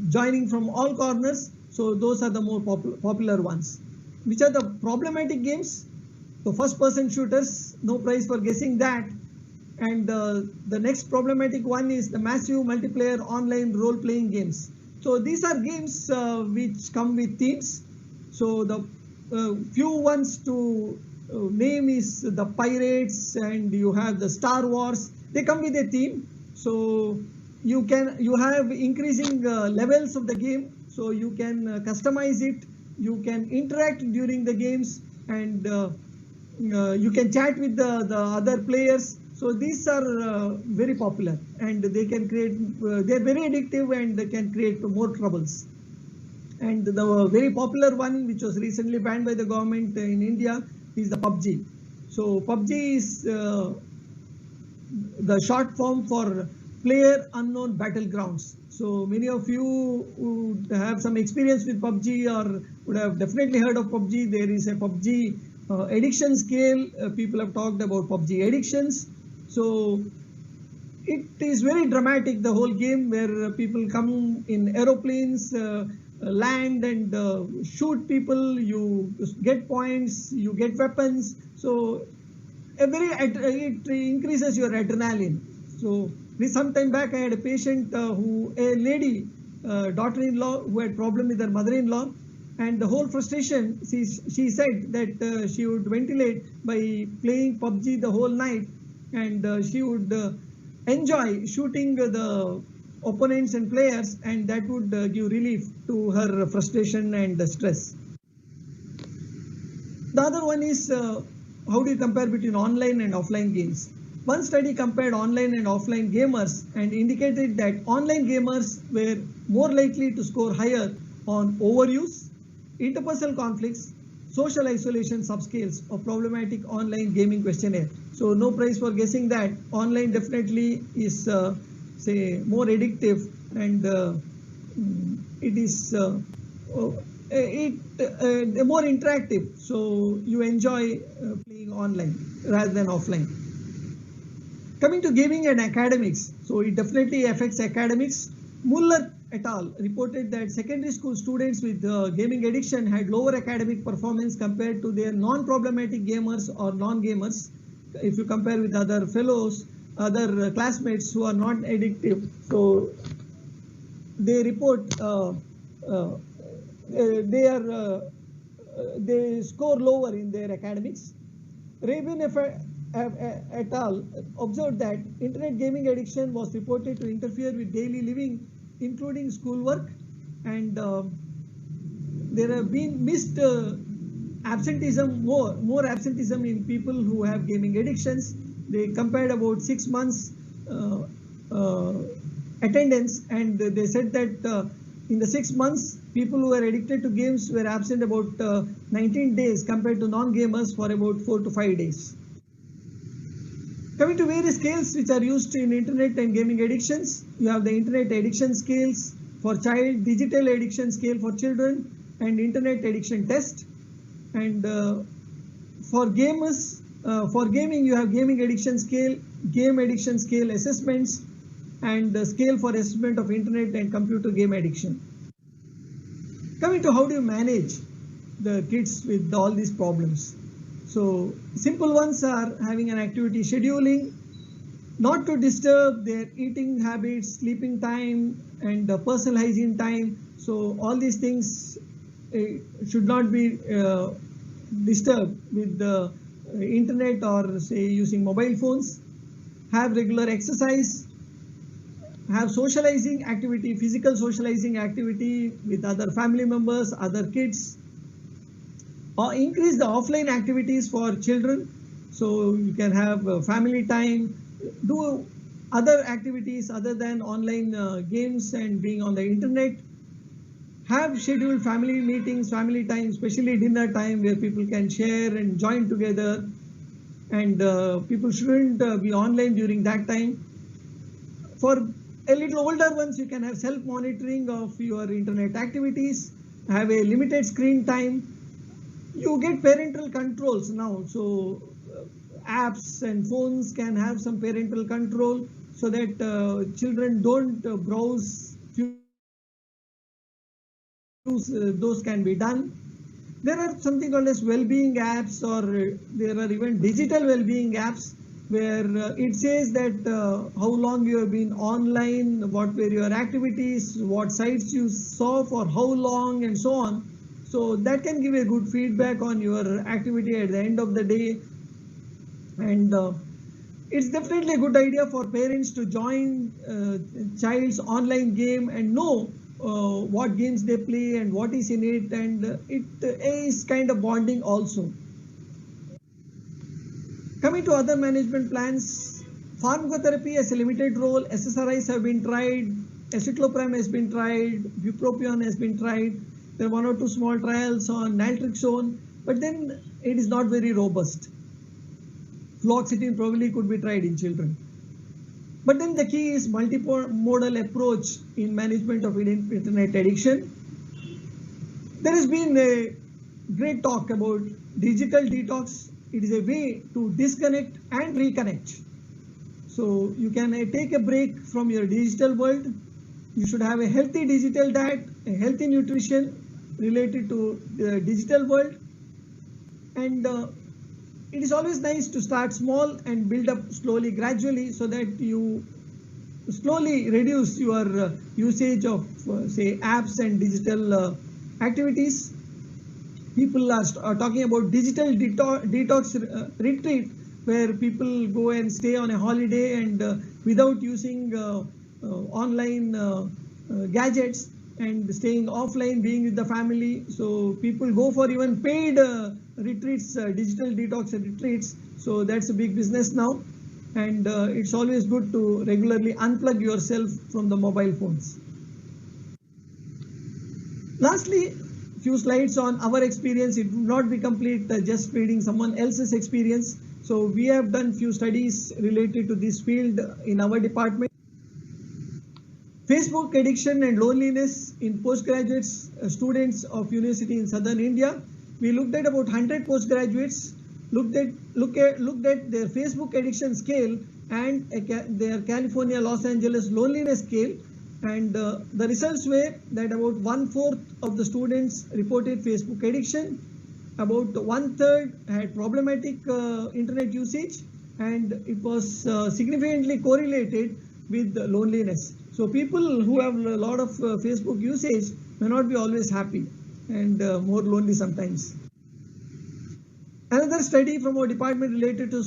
joining from all corners. So those are the more popular ones. Which are the problematic games? So first-person shooters, no prize for guessing that. And the next problematic one is the massive multiplayer online role-playing games. So these are games which come with themes. So the few ones to name is the Pirates, and you have the Star Wars. They come with a theme. So you have increasing levels of the game. So you can customize it. You can interact during the games, and you can chat with the other players. So these are very popular, and they can create, they're very addictive, and they can create more troubles. And the very popular one, which was recently banned by the government in India, is the PUBG. So PUBG is the short form for Player Unknown Battlegrounds. So many of you would have some experience with PUBG or would have definitely heard of PUBG. There is a PUBG addiction scale. People have talked about PUBG addictions. So it is very dramatic, the whole game, where people come in aeroplanes, land and shoot people. You get points, you get weapons. So it increases your adrenaline. So some time back, I had a patient a lady, daughter-in-law, who had problem with her mother-in-law, and the whole frustration, she said that she would ventilate by playing PUBG the whole night, and she would enjoy shooting the opponents and players, and that would give relief to her frustration and stress. The other one is how do you compare between online and offline games? One study compared online and offline gamers and indicated that online gamers were more likely to score higher on overuse, interpersonal conflicts, social isolation subscales of problematic online gaming questionnaire. So no prize for guessing that. Online definitely is say more addictive, and it is more interactive. So you enjoy playing online rather than offline. Coming to gaming and academics, so it definitely affects academics. Muller et al. Reported that secondary school students with gaming addiction had lower academic performance compared to their non-problematic gamers or non-gamers. If you compare with other fellows, other classmates who are not addictive, so they report they score lower in their academics. Rabin et al. Observed that internet gaming addiction was reported to interfere with daily living, including schoolwork, and there have been missed absenteeism, more absenteeism in people who have gaming addictions. They compared about 6 months attendance, and they said that in the 6 months, people who were addicted to games were absent about 19 days compared to non-gamers for about 4 to 5 days. Coming to various scales which are used in internet and gaming addictions, you have the internet addiction scales for child, digital addiction scale for children, and internet addiction test. And for gamers, for gaming, you have gaming addiction scale, game addiction scale assessments, and the scale for assessment of internet and computer game addiction. Coming to how do you manage the kids with all these problems? So simple ones are having an activity scheduling, not to disturb their eating habits, sleeping time, and personal hygiene time. So all these things should not be disturbed with the internet or say using mobile phones. Have regular exercise, have socializing activity, physical socializing activity with other family members, other kids, or increase the offline activities for children. So you can have family time, do other activities other than online games and being on the internet. Have scheduled family meetings, family time, especially dinner time, where people can share and join together, and people shouldn't be online during that time. For a little older ones, you can have self-monitoring of your internet activities, have a limited screen time. You get parental controls now, so apps and phones can have some parental control so that children don't browse. Those can be done. There are something called as well-being apps, or there are even digital well-being apps where it says that how long you have been online, what were your activities, what sites you saw for how long, and so on. So that can give a good feedback on your activity at the end of the day. And it's definitely a good idea for parents to join child's online game and know what games they play and what is in it, and it is kind of bonding also. Coming to other management plans, pharmacotherapy has a limited role. SSRIs have been tried, escitalopram has been tried, bupropion has been tried. There are 1 or 2 small trials on naltrexone, but then it is not very robust. Fluoxetine probably could be tried in children. But then the key is multimodal approach in management of internet addiction. There has been a great talk about digital detox. It is a way to disconnect and reconnect. So you can take a break from your digital world. You should have a healthy digital diet, a healthy nutrition related to the digital world. And it is always nice to start small and build up slowly, gradually, so that you slowly reduce your usage of, say, apps and digital activities. People are talking about digital detox retreat, where people go and stay on a holiday and without using online gadgets and staying offline, being with the family. So people go for even paid retreats, digital detox retreats. So that's a big business now. And it's always good to regularly unplug yourself from the mobile phones. Lastly, few slides on our experience. It would not be complete just reading someone else's experience. So we have done few studies related to this field in our department. Facebook addiction and loneliness in postgraduate students of university in southern India. We looked at about 100 postgraduates, looked at their Facebook addiction scale and their California, Los Angeles loneliness scale. And the results were that about 1/4 of the students reported Facebook addiction, about 1/3 had problematic internet usage, and it was significantly correlated with loneliness. So people who have a lot of Facebook usage may not be always happy and more lonely sometimes. Another study from our department related to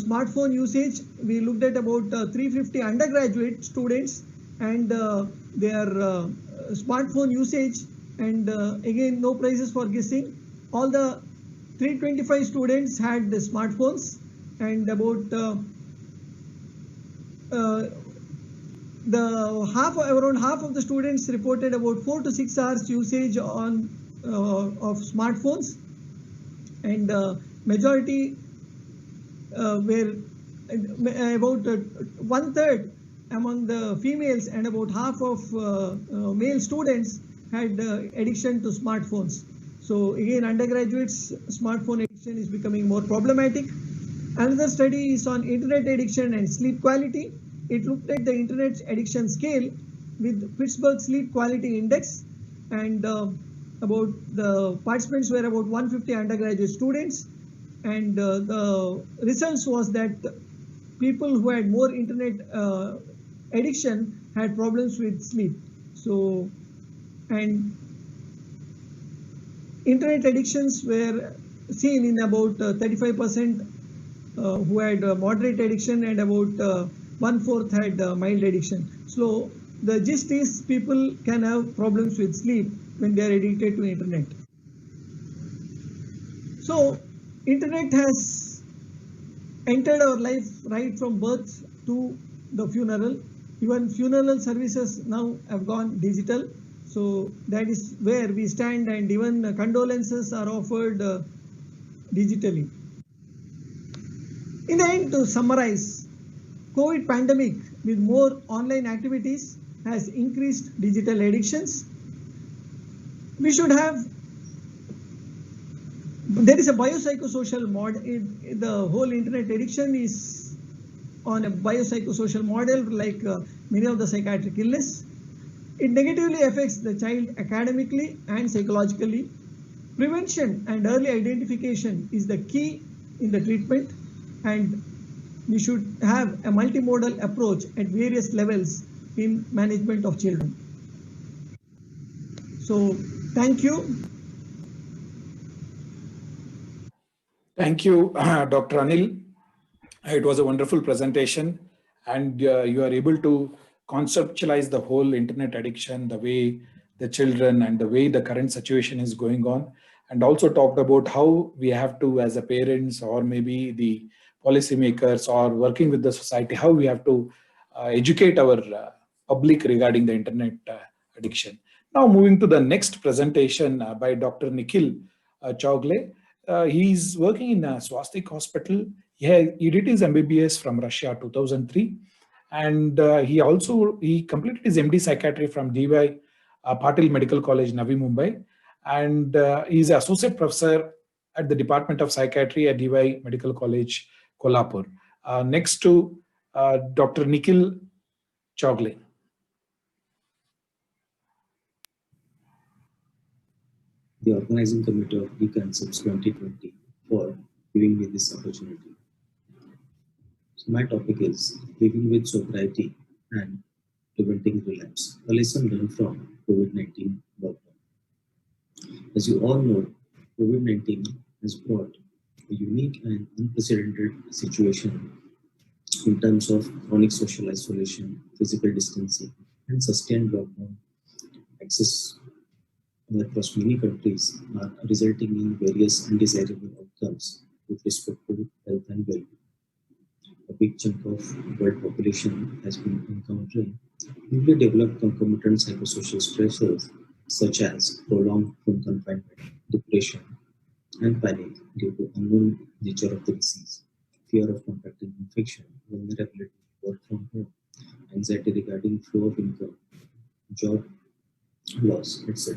smartphone usage, we looked at about 350 undergraduate students and their smartphone usage, and again no prizes for guessing. All the 325 students had the smartphones, and about around half of the students reported about 4 to 6 hours usage on of smartphones, and majority were about 1/3 among the females, and about half of male students had addiction to smartphones. So again, undergraduates, smartphone addiction is becoming more problematic. Another study is on internet addiction and sleep quality. It looked at the internet addiction scale with Pittsburgh Sleep Quality Index, and about the participants were about 150 undergraduate students, and the results was that people who had more internet addiction had problems with sleep. So, and internet addictions were seen in about 35% who had moderate addiction, and about 1/4 had mild addiction. So the gist is people can have problems with sleep when they are addicted to internet. So internet has entered our life right from birth to the funeral. Even funeral services now have gone digital. So that is where we stand, and even condolences are offered digitally. In the end, to summarize, COVID pandemic with more online activities has increased digital addictions. We should have, there is a biopsychosocial model. The whole internet addiction is on a biopsychosocial model, like many of the psychiatric illness. It negatively affects the child academically and psychologically. Prevention and early identification is the key in the treatment, and we should have a multimodal approach at various levels in management of children. So, thank you. Thank you, Dr. Anil. It was a wonderful presentation, and you are able to conceptualize the whole internet addiction, the way the children and the way the current situation is going on, and also talked about how we have to, as a parents or maybe the policymakers or working with the society, how we have to educate our public regarding the internet addiction. Now moving to the next presentation by Dr. Nikhil Chougule. He's working in a Swastik hospital. He did his MBBS from Russia 2003, and he completed his MD psychiatry from DY Patil Medical College, Navi Mumbai, and he's an associate professor at the Department of Psychiatry at DY Medical College, Kolhapur. Next to Dr. Nikhil Chougule. The organizing committee of eKANCIPS 2020 for giving me this opportunity. So my topic is living with sobriety and preventing relapse, a lesson learned from COVID-19 lockdown. As you all know, COVID-19 has brought a unique and unprecedented situation in terms of chronic social isolation, physical distancing, and sustained lockdown access across many countries are resulting in various undesirable outcomes with respect to health and well-being. A big chunk of world population has been encountering newly developed concomitant psychosocial stressors such as prolonged home confinement, depression, and panic due to unknown nature of the disease, fear of contracting infection, vulnerability to work from home, anxiety regarding flow of income, job loss, etc.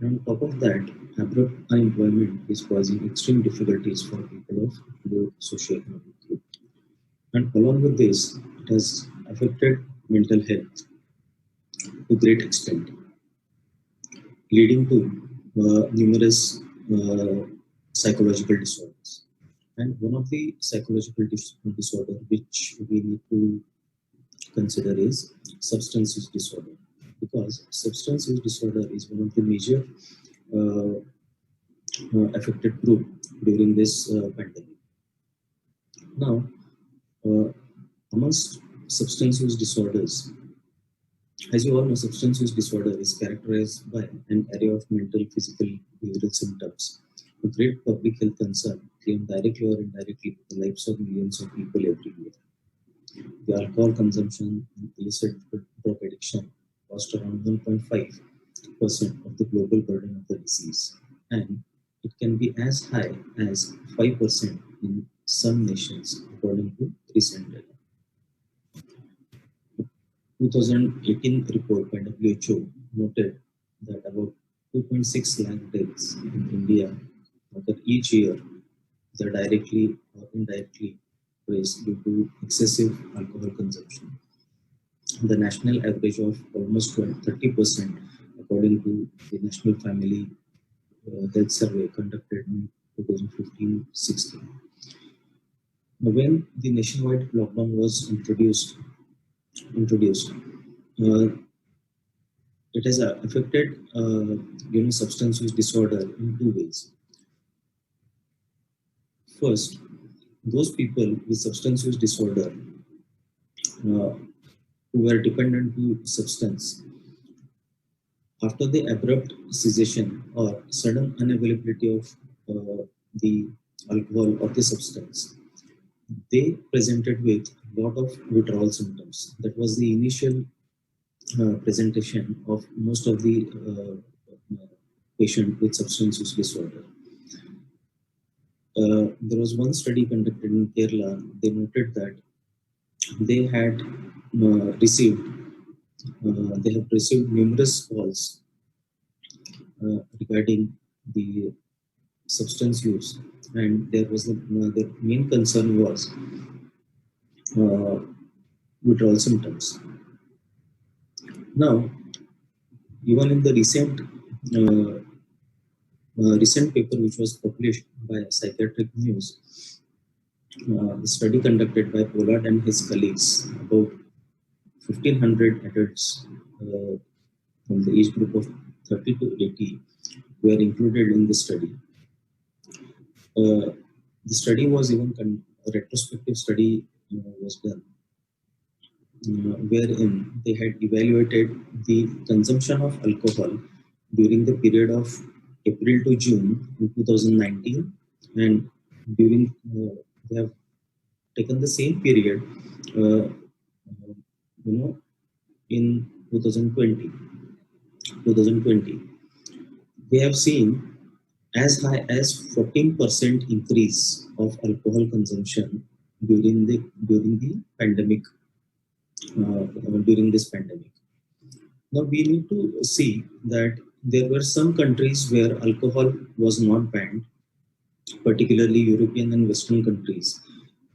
And on top of that, abrupt unemployment is causing extreme difficulties for people of low socioeconomic group. And along with this, it has affected mental health. to great extent, leading to numerous psychological disorders. And one of the psychological disorder which we need to consider is substance use disorder, because substance use disorder is one of the major affected group during this pandemic. Now, amongst substance use disorders, as you all know, substance use disorder is characterized by an array of mental, physical, behavioral symptoms, a great public health concern claimed directly or indirectly the lives of millions of people every year. The alcohol consumption and illicit drug addiction cost around 1.5% of the global burden of the disease, and it can be as high as 5% in some nations, according to recent data. 2018 report by WHO noted that about 2.6 lakh deaths in India occur each year that directly or indirectly raised due to excessive alcohol consumption. The national average of almost 30%, according to the National Family Health Survey conducted in 2015-16. When the nationwide lockdown was introduced, it has affected substance use disorder in two ways. First, those people with substance use disorder who were dependent to substance, after the abrupt cessation or sudden unavailability of the alcohol or the substance, they presented with a lot of withdrawal symptoms. That was the initial presentation of most of the patients with substance use disorder. There was one study conducted in Kerala. They noted that they had received numerous calls regarding the substance use, and there was the main concern was withdrawal symptoms. Now, even in the recent paper which was published by Psychiatric News, the study conducted by Pollard and his colleagues, about 1,500 adults from the age group of 30 to 80 were included in the study. The study was even a retrospective study was done, wherein they had evaluated the consumption of alcohol during the period of April to June in 2019, and during they have taken the same period in 2020. We have seen as high as 14% increase of alcohol consumption during the pandemic. During this pandemic. Now we need to see that there were some countries where alcohol was not banned, particularly European and Western countries.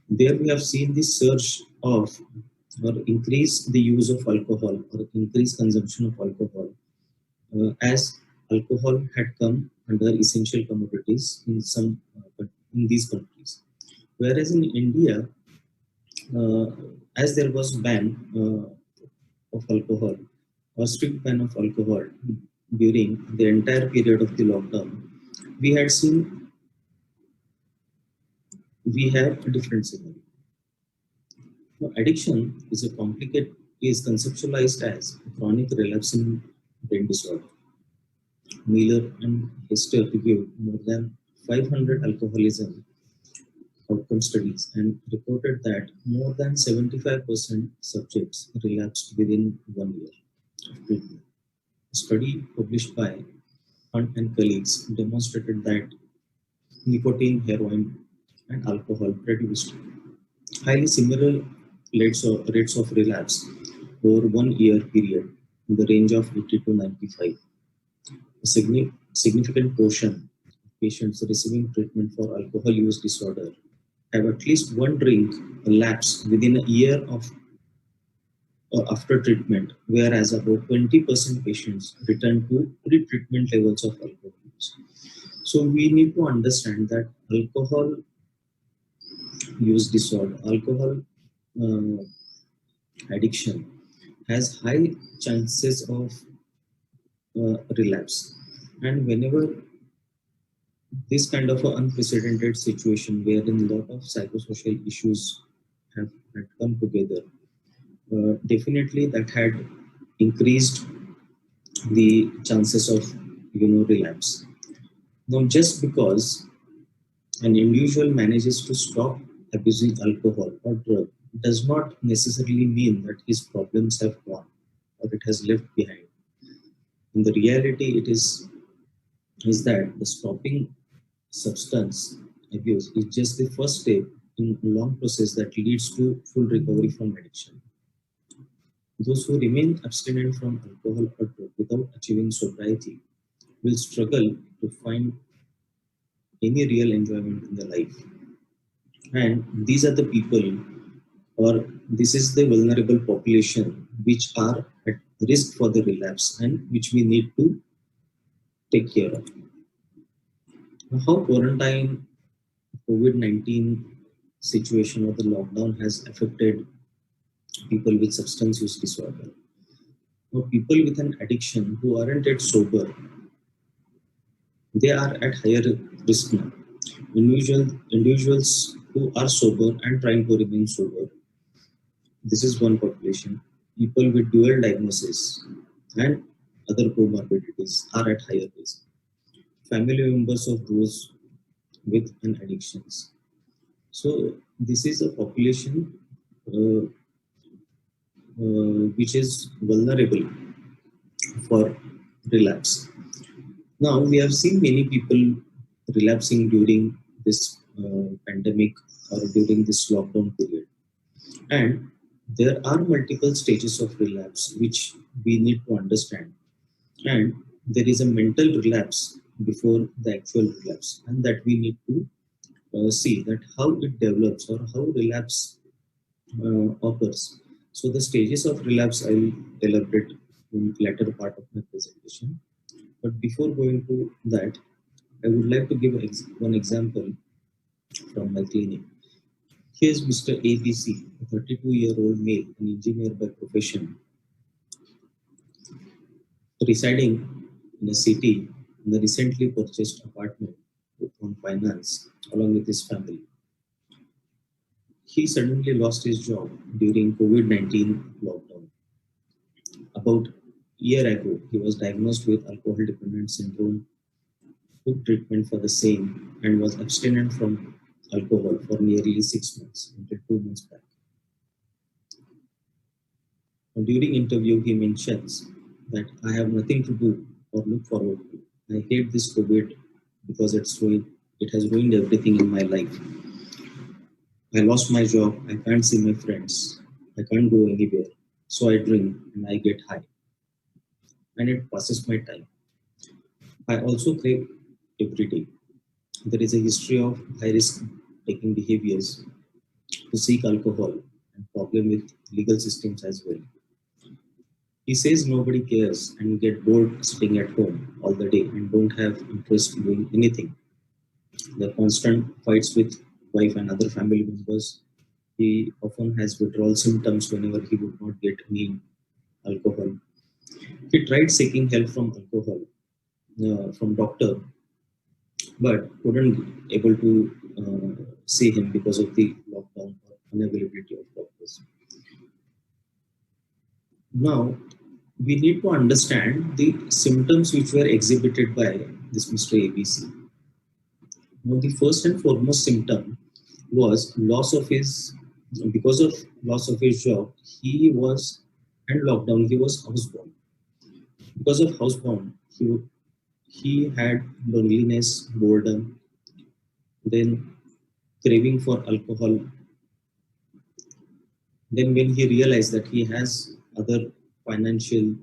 There we have seen the surge of or increase the use of alcohol or increased consumption of alcohol as alcohol had come under essential commodities in some in these countries. Whereas in India, as there was ban of alcohol or strict ban of alcohol during the entire period of the lockdown, we have a different scenario. Now, addiction is conceptualized as a chronic relapsing brain disorder. Miller and Hester reviewed more than 500 alcoholism outcome studies and reported that more than 75% subjects relapsed within 1 year of treatment. A study published by Hunt and colleagues demonstrated that nicotine, heroin, and alcohol produced highly similar rates of relapse over 1 year period in the range of 80 to 95. A significant portion of patients receiving treatment for alcohol use disorder have at least one drink lapse within a year of after treatment, whereas about 20% patients return to pre-treatment levels of alcohol use. So we need to understand that alcohol use disorder, alcohol addiction has high chances of relapse. And whenever this kind of an unprecedented situation wherein a lot of psychosocial issues have had come together, definitely that had increased the chances of relapse. Now, just because an individual manages to stop abusing alcohol or drug does not necessarily mean that his problems have gone or it has left behind. In the reality, it is that the stopping substance abuse is just the first step in a long process that leads to full recovery from addiction. Those who remain abstinent from alcohol or drug without achieving sobriety will struggle to find any real enjoyment in their life. And these are the people, or this is the vulnerable population which are at risk for the relapse and which we need to take care of. Now, how quarantine, COVID-19 situation or the lockdown has affected people with substance use disorder. Now, people with an addiction who aren't yet sober, they are at higher risk now. Individuals who are sober and trying to remain sober, this is one population. People with dual diagnosis and other comorbidities are at higher risk. Family members of those with an addictions. So this is a population which is vulnerable for relapse. Now, we have seen many people relapsing during this pandemic or during this lockdown period. And there are multiple stages of relapse which we need to understand. And there is a mental relapse before the actual relapse, and that we need to see that how it develops or how relapse occurs. So the stages of relapse I will elaborate in the latter part of my presentation. But before going to that, I would like to give one example from my clinic. Here's Mr. ABC, a 32-year-old male, an engineer by profession, residing in a city in a recently purchased apartment on finance along with his family. He suddenly lost his job during COVID-19 lockdown. About a year ago, he was diagnosed with alcohol dependent syndrome, took treatment for the same, and was abstinent from alcohol for nearly 6 months, until 2 months back. During interview, he mentions that I have nothing to do or look forward to. I hate this COVID because it has ruined everything in my life. I lost my job, I can't see my friends, I can't go anywhere. So I drink and I get high. And it passes my time. I also crave every day. There is a history of high-risk taking behaviors to seek alcohol and problem with legal systems as well. He says nobody cares and get bored sitting at home all the day and don't have interest in doing anything. The constant fights with wife and other family members. He often has withdrawal symptoms whenever he would not get any alcohol. He tried seeking help from alcohol, from doctor, but couldn't able to see him because of the lockdown or unavailability of doctors. Now, we need to understand the symptoms which were exhibited by this Mr. ABC. Now, the first and foremost symptom was because of loss of his job, and lockdown, he was housebound. Because of housebound, he had loneliness, boredom, then craving for alcohol. Then when he realized that he has other financial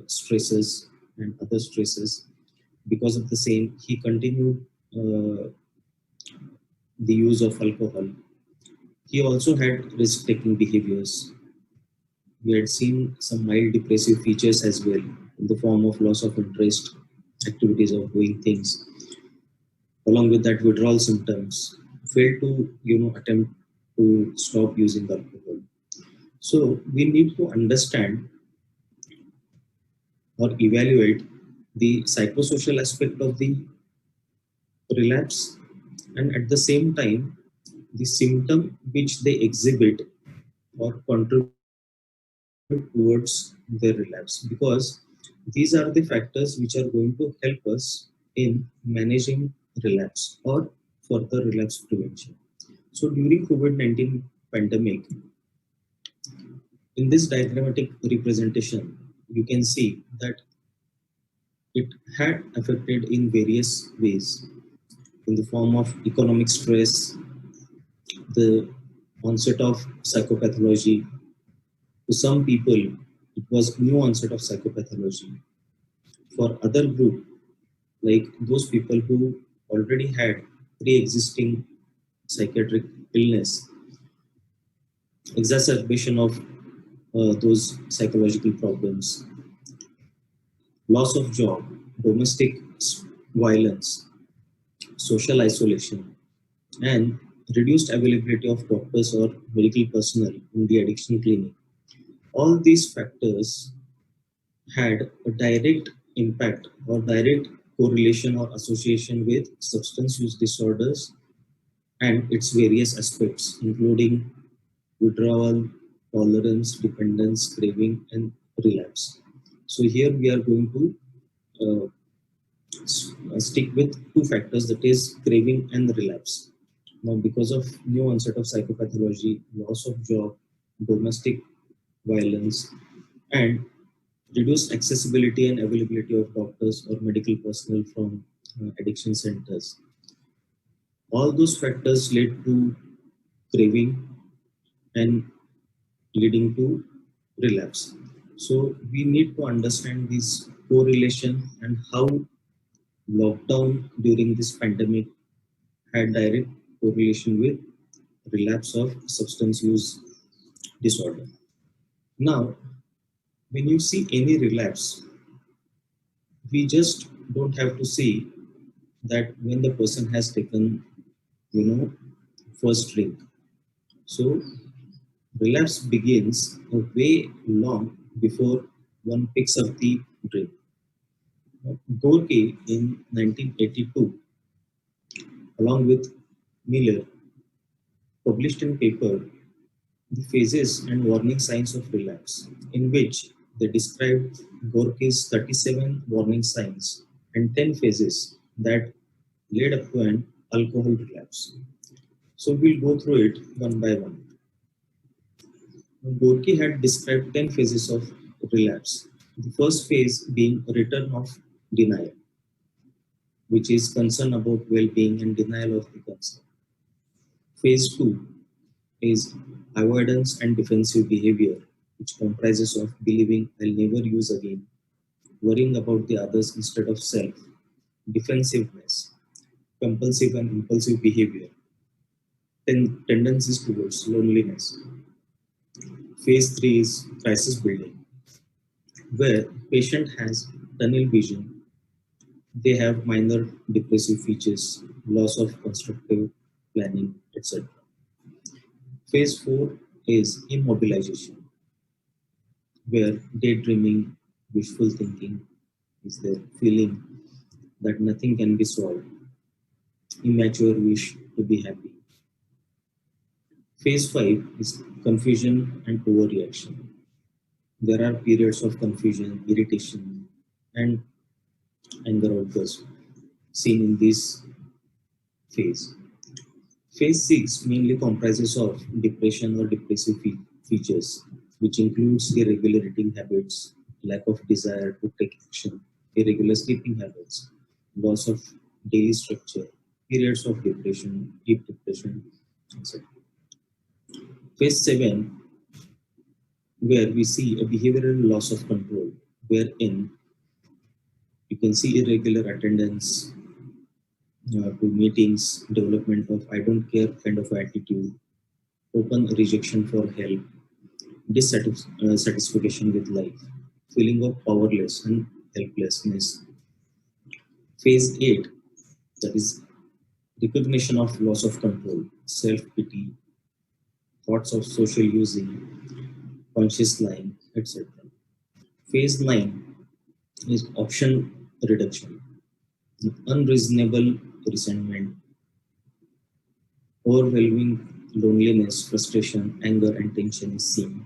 stresses and other stresses, because of the same, he continued the use of alcohol. He also had risk-taking behaviors. We had seen some mild depressive features as well in the form of loss of interest, activities of doing things. Along with that, withdrawal symptoms, failed to attempt to stop using alcohol. So we need to understand or evaluate the psychosocial aspect of the relapse, and at the same time the symptom which they exhibit or contribute towards their relapse, because these are the factors which are going to help us in managing relapse or further relapse prevention. So during COVID-19 pandemic, in this diagrammatic representation, you can see that it had affected in various ways in the form of economic stress, the onset of psychopathology. To some people, it was new onset of psychopathology. For other group, like those people who already had pre-existing psychiatric illness, exacerbation of those psychological problems, loss of job, domestic violence, social isolation, and reduced availability of doctors or medical personnel in the addiction clinic. All these factors had a direct impact or direct correlation or association with substance use disorders and its various aspects, including withdrawal, tolerance, dependence, craving, and relapse. So here we are going to stick with two factors, that is craving and relapse. Now, because of new onset of psychopathology, loss of job, domestic violence, and reduced accessibility and availability of doctors or medical personnel from addiction centers, all those factors led to craving and leading to relapse. So we need to understand this correlation and how lockdown during this pandemic had direct correlation with relapse of substance use disorder. Now, when you see any relapse, we just don't have to see that when the person has taken, first drink. So relapse begins a way long before one picks up the drink. Gorky in 1982, along with Miller, published in paper The Phases and Warning Signs of Relapse, in which they described Gorky's 37 warning signs and 10 phases that led up to an alcohol relapse. So we'll go through it one by one. Gorky had described 10 phases of relapse. The first phase being return of denial, which is concern about well-being and denial of the concern. Phase 2 is avoidance and defensive behavior, which comprises of believing I'll never use again, worrying about the others instead of self, defensiveness, compulsive and impulsive behavior, tendencies towards loneliness. Phase 3 is crisis building, where patient has tunnel vision, they have minor depressive features, loss of constructive planning, etc. Phase 4 is immobilization, where daydreaming, wishful thinking is the feeling that nothing can be solved, immature wish to be happy. Phase 5 is confusion and overreaction. There are periods of confusion, irritation, and anger outbursts seen in this phase. Phase 6 mainly comprises of depression or depressive features, which includes irregular eating habits, lack of desire to take action, irregular sleeping habits, loss of daily structure, periods of depression, deep depression, etc. Phase 7, where we see a behavioral loss of control, wherein you can see irregular attendance to meetings, development of I don't care kind of attitude, open rejection for help, dissatisfaction with life, feeling of powerless and helplessness. Phase 8, that is recognition of loss of control, self-pity, thoughts of social using, conscious lying, etc. Phase 9 is option reduction, unreasonable resentment, overwhelming loneliness, frustration, anger, and tension is seen.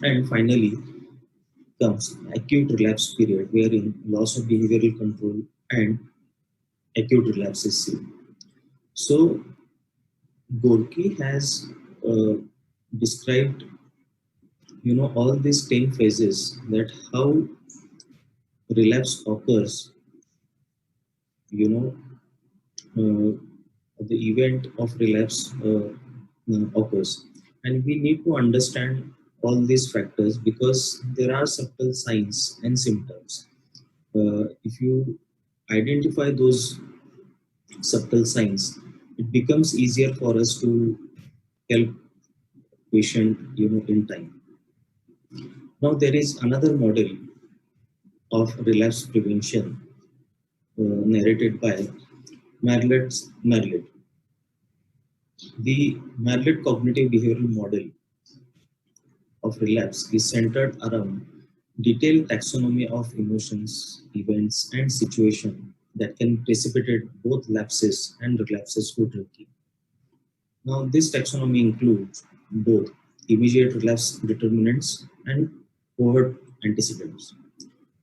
And finally comes acute relapse period, wherein loss of behavioral control and acute relapse is seen. So Gorky has described, all these 10 phases, that how relapse occurs, the event of relapse occurs. And we need to understand all these factors because there are subtle signs and symptoms. If you identify those subtle signs, it becomes easier for us to help patient, in time. Now there is another model of relapse prevention narrated by Marlet. The Marlet cognitive behavioral model of relapse is centered around detailed taxonomy of emotions, events, and situations that can precipitate both lapses and relapses to drinking. Now, this taxonomy includes both immediate relapse determinants and cohort antecedents,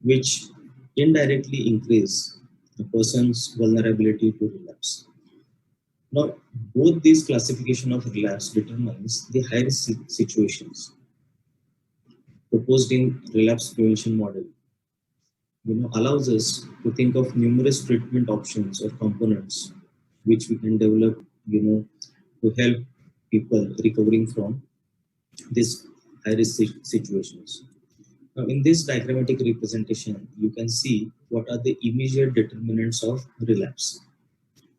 which indirectly increase a person's vulnerability to relapse. Now, both these classification of relapse determines the high-risk situations proposed in relapse prevention model. Allows us to think of numerous treatment options or components which we can develop, to help people recovering from these high-risk situations. Now, in this diagrammatic representation, you can see what are the immediate determinants of relapse.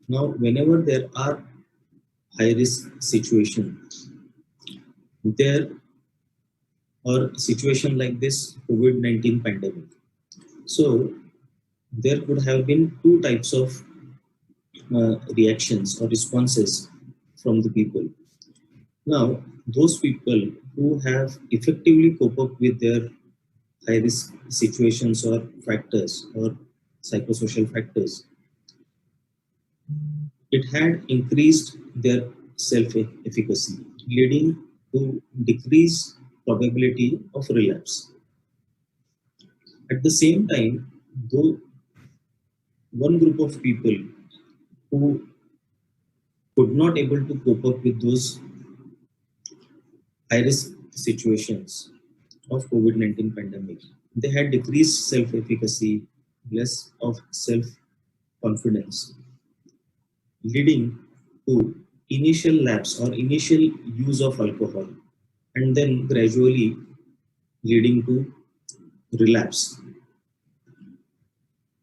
Now, whenever there are high-risk situations, there are situations like this COVID-19 pandemic. So, there could have been two types of reactions or responses from the people. Now, those people who have effectively cope up with their high-risk situations or factors or psychosocial factors, it had increased their self-efficacy, leading to decreased probability of relapse. At the same time, though one group of people who could not able to cope up with those high-risk situations of COVID-19 pandemic, they had decreased self-efficacy, less of self-confidence, leading to initial lapse or initial use of alcohol, and then gradually leading to relapse.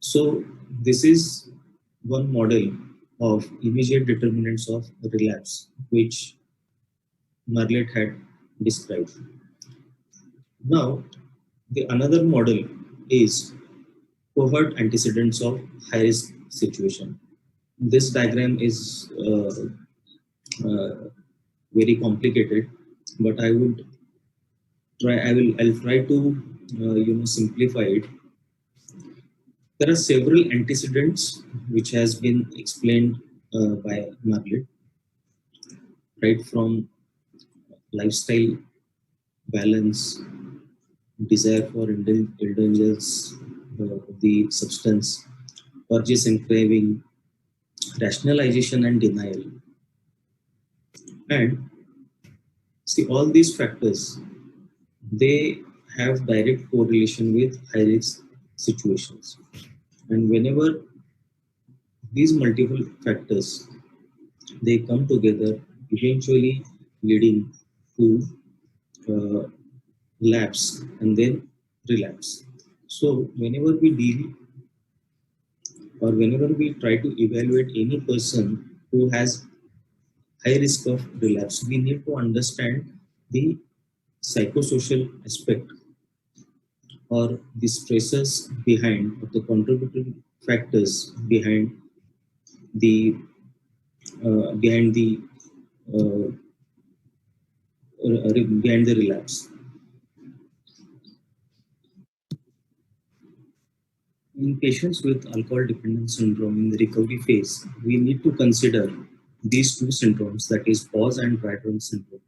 So this is one model of immediate determinants of relapse, which Marlet had described. Now, the another model is cohort antecedents of high-risk situation. This diagram is very complicated, but I'll try to simplify it. There are several antecedents which has been explained by Marlet, right from lifestyle balance, desire for indulgence, the substance, urges and craving, rationalization and denial. And see, all these factors, they have direct correlation with high-risk situations. And whenever these multiple factors, they come together, eventually leading to lapse and then relapse. So whenever we deal or whenever we try to evaluate any person who has high risk of relapse, we need to understand the psychosocial aspect or the stresses behind, or the contributing factors behind the behind the uh, behind the relapse. In patients with alcohol dependence syndrome in the recovery phase, we need to consider these two syndromes, that is pause and dry run syndrome.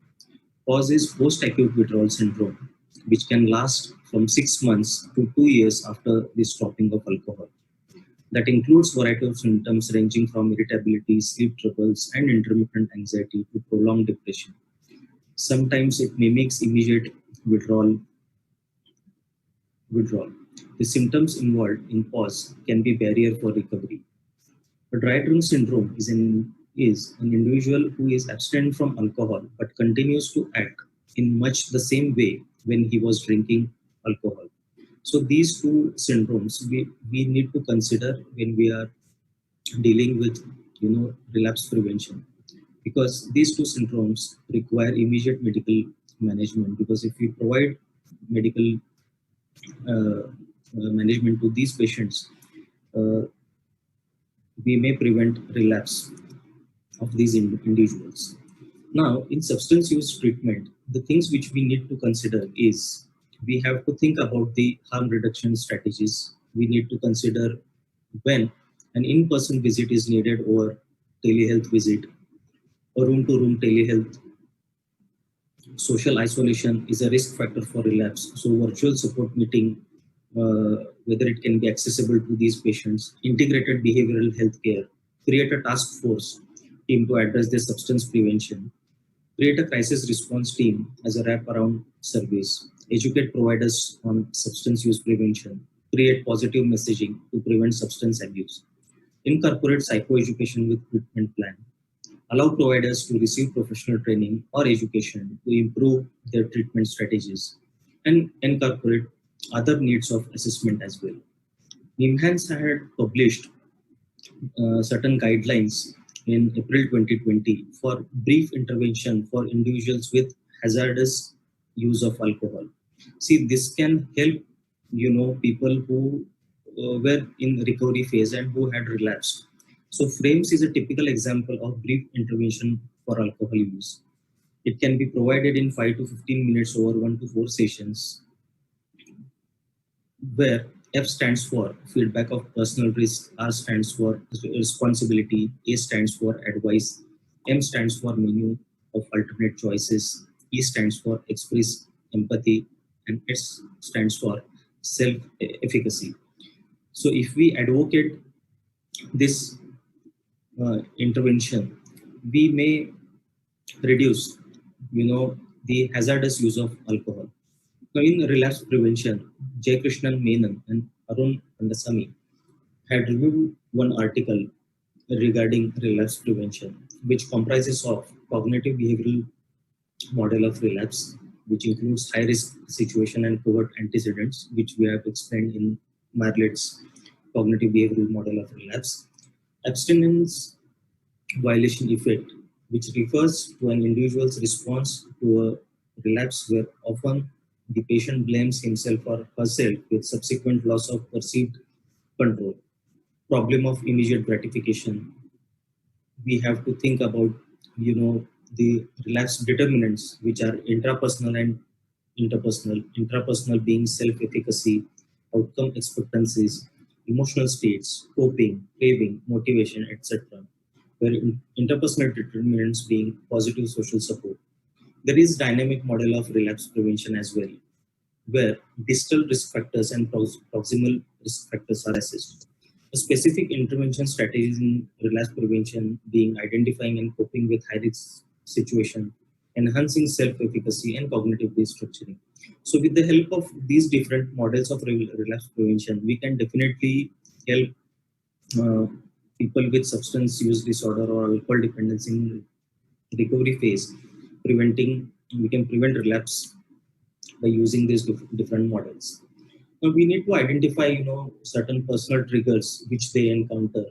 Pause is post-acute withdrawal syndrome, which can last from 6 months to 2 years after the stopping of alcohol. That includes variety of symptoms ranging from irritability, sleep troubles, and intermittent anxiety to prolonged depression. Sometimes it mimics immediate withdrawal. The symptoms involved in pause can be barrier for recovery. A dry drunk syndrome is an individual who is abstinent from alcohol but continues to act in much the same way when he was drinking alcohol. So these two syndromes we need to consider when we are dealing with relapse prevention, because these two syndromes require immediate medical management, because if we provide medical management to these patients, we may prevent relapse of these individuals. Now, in substance use treatment, the things which we need to consider is we have to think about the harm reduction strategies. We need to consider when an in-person visit is needed over telehealth visit or room-to-room telehealth. Social isolation is a risk factor for relapse. So virtual support meeting, whether it can be accessible to these patients, integrated behavioral health care, create a task force team to address their substance prevention, create a crisis response team as a wraparound service, educate providers on substance use prevention, create positive messaging to prevent substance abuse, incorporate psychoeducation with treatment plan, allow providers to receive professional training or education to improve their treatment strategies, and incorporate other needs of assessment as well. NIMHANS had published certain guidelines in April 2020 for brief intervention for individuals with hazardous use of alcohol. See, this can help, people who were in recovery phase and who had relapsed. So FRAMES is a typical example of brief intervention for alcohol use. It can be provided in 5 to 15 minutes over 1 to 4 sessions, where F stands for feedback of personal risk, R stands for responsibility, A stands for advice, M stands for menu of alternate choices, E stands for express empathy, and S stands for self-efficacy. So if we advocate this intervention, we may reduce, the hazardous use of alcohol. Now, in relapse prevention, J. Krishnan Menon and Arun Kandasamy had reviewed one article regarding relapse prevention, which comprises of cognitive behavioral model of relapse, which includes high-risk situation and covert antecedents, which we have explained in Marlet's cognitive behavioral model of relapse, abstinence violation effect, which refers to an individual's response to a relapse where often the patient blames himself or herself with subsequent loss of perceived control. Problem of immediate gratification. We have to think about, the relapse determinants, which are intrapersonal and interpersonal. Intrapersonal being self-efficacy, outcome expectancies, emotional states, coping, craving, motivation, etc. Where interpersonal determinants being positive social support. There is dynamic model of relapse prevention as well, where distal risk factors and proximal risk factors are assessed. A specific intervention strategies in relapse prevention being identifying and coping with high-risk situation, enhancing self-efficacy and cognitive restructuring. So with the help of these different models of relapse prevention, we can definitely help people with substance use disorder or alcohol dependence in recovery phase, we can prevent relapse by using these different models. Now we need to identify, certain personal triggers which they encounter.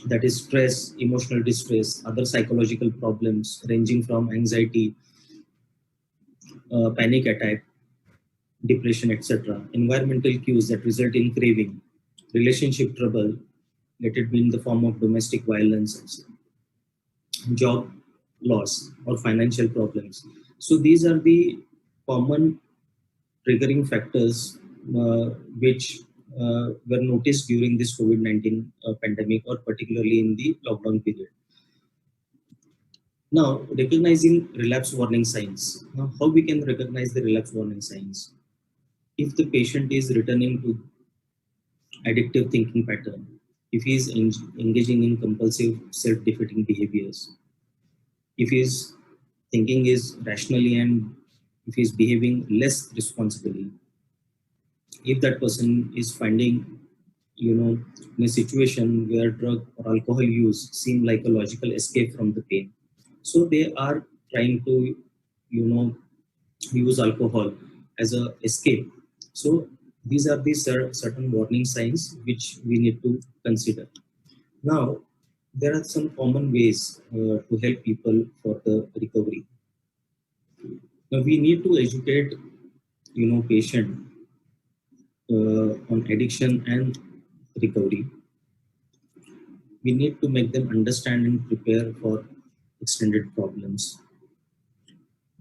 That is stress, emotional distress, other psychological problems ranging from anxiety, panic attack, depression, etc. Environmental cues that result in craving, relationship trouble, let it be in the form of domestic violence, job loss, or financial problems. So these are the common triggering factors which were noticed during this COVID-19 pandemic, or particularly in the lockdown period. Now, recognizing relapse warning signs. Now, how we can recognize the relapse warning signs? If the patient is returning to addictive thinking pattern, if he is engaging in compulsive self-defeating behaviors, if his thinking is rationally and if he is behaving less responsibly, if that person is finding, in a situation where drug or alcohol use seem like a logical escape from the pain, so they are trying to, use alcohol as a escape. So these are the certain warning signs which we need to consider. Now, there are some common ways to help people for the recovery. Now, we need to educate, patient on addiction and recovery. We need to make them understand and prepare for extended problems.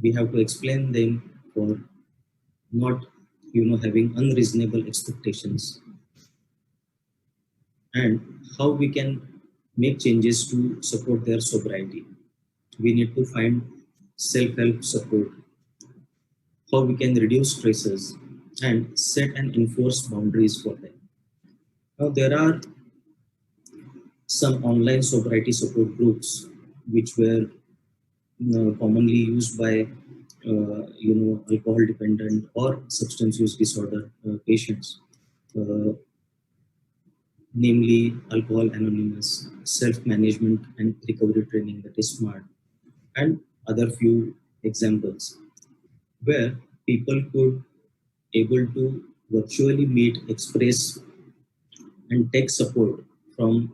We have to explain them for not, having unreasonable expectations, and how we can make changes to support their sobriety. We need to find self-help support, how we can reduce stresses and set and enforce boundaries for them. Now, there are some online sobriety support groups which were commonly used by alcohol dependent or substance use disorder patients, namely Alcohol Anonymous, Self-Management and Recovery Training, that is SMART, and other few examples where people could able to virtually meet, express and take support from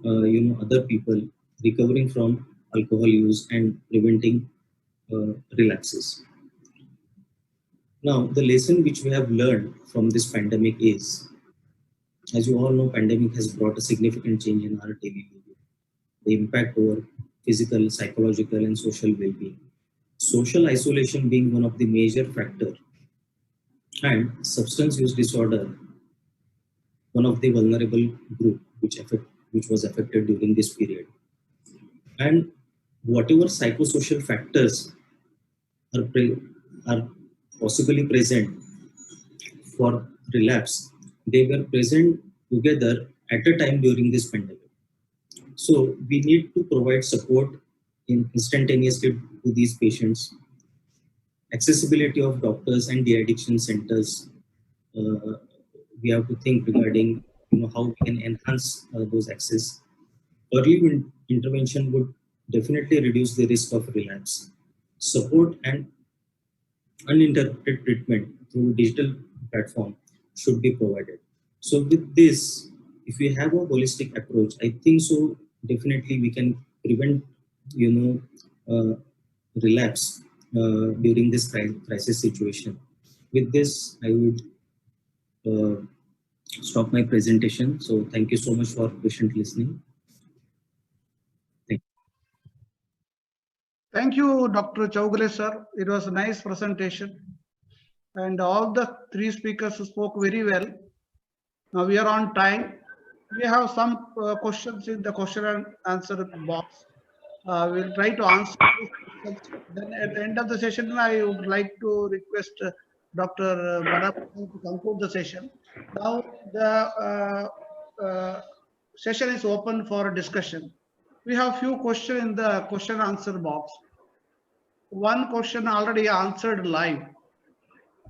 other people recovering from alcohol use and preventing relapses. Now, the lesson which we have learned from this pandemic is, as you all know, pandemic has brought a significant change in our daily living. The impact over physical, psychological, and social well-being. Social isolation being one of the major factors, and substance use disorder one of the vulnerable group which was affected during this period. And whatever psychosocial factors are possibly present for relapse, they were present together at a time during this pandemic. So we need to provide support instantaneously to these patients. Accessibility of doctors and de-addiction centers. We have to think regarding how we can enhance those access. Early intervention would definitely reduce the risk of relapse. Support and uninterrupted treatment through digital platform should be provided. So with this, if we have a holistic approach, I think so definitely we can prevent relapse during this crisis situation. With this, I would stop my presentation. So thank you so much for patient listening. Thank you, Dr. Chougule, sir. It was a nice presentation. And all the three speakers spoke very well. Now we are on time. We have some questions in the question and answer box. We'll try to answer those questions. Then at the end of the session, I would like to request Dr. Badamath to conclude the session. Now the session is open for discussion. We have few questions in the question answer box. One question already answered live.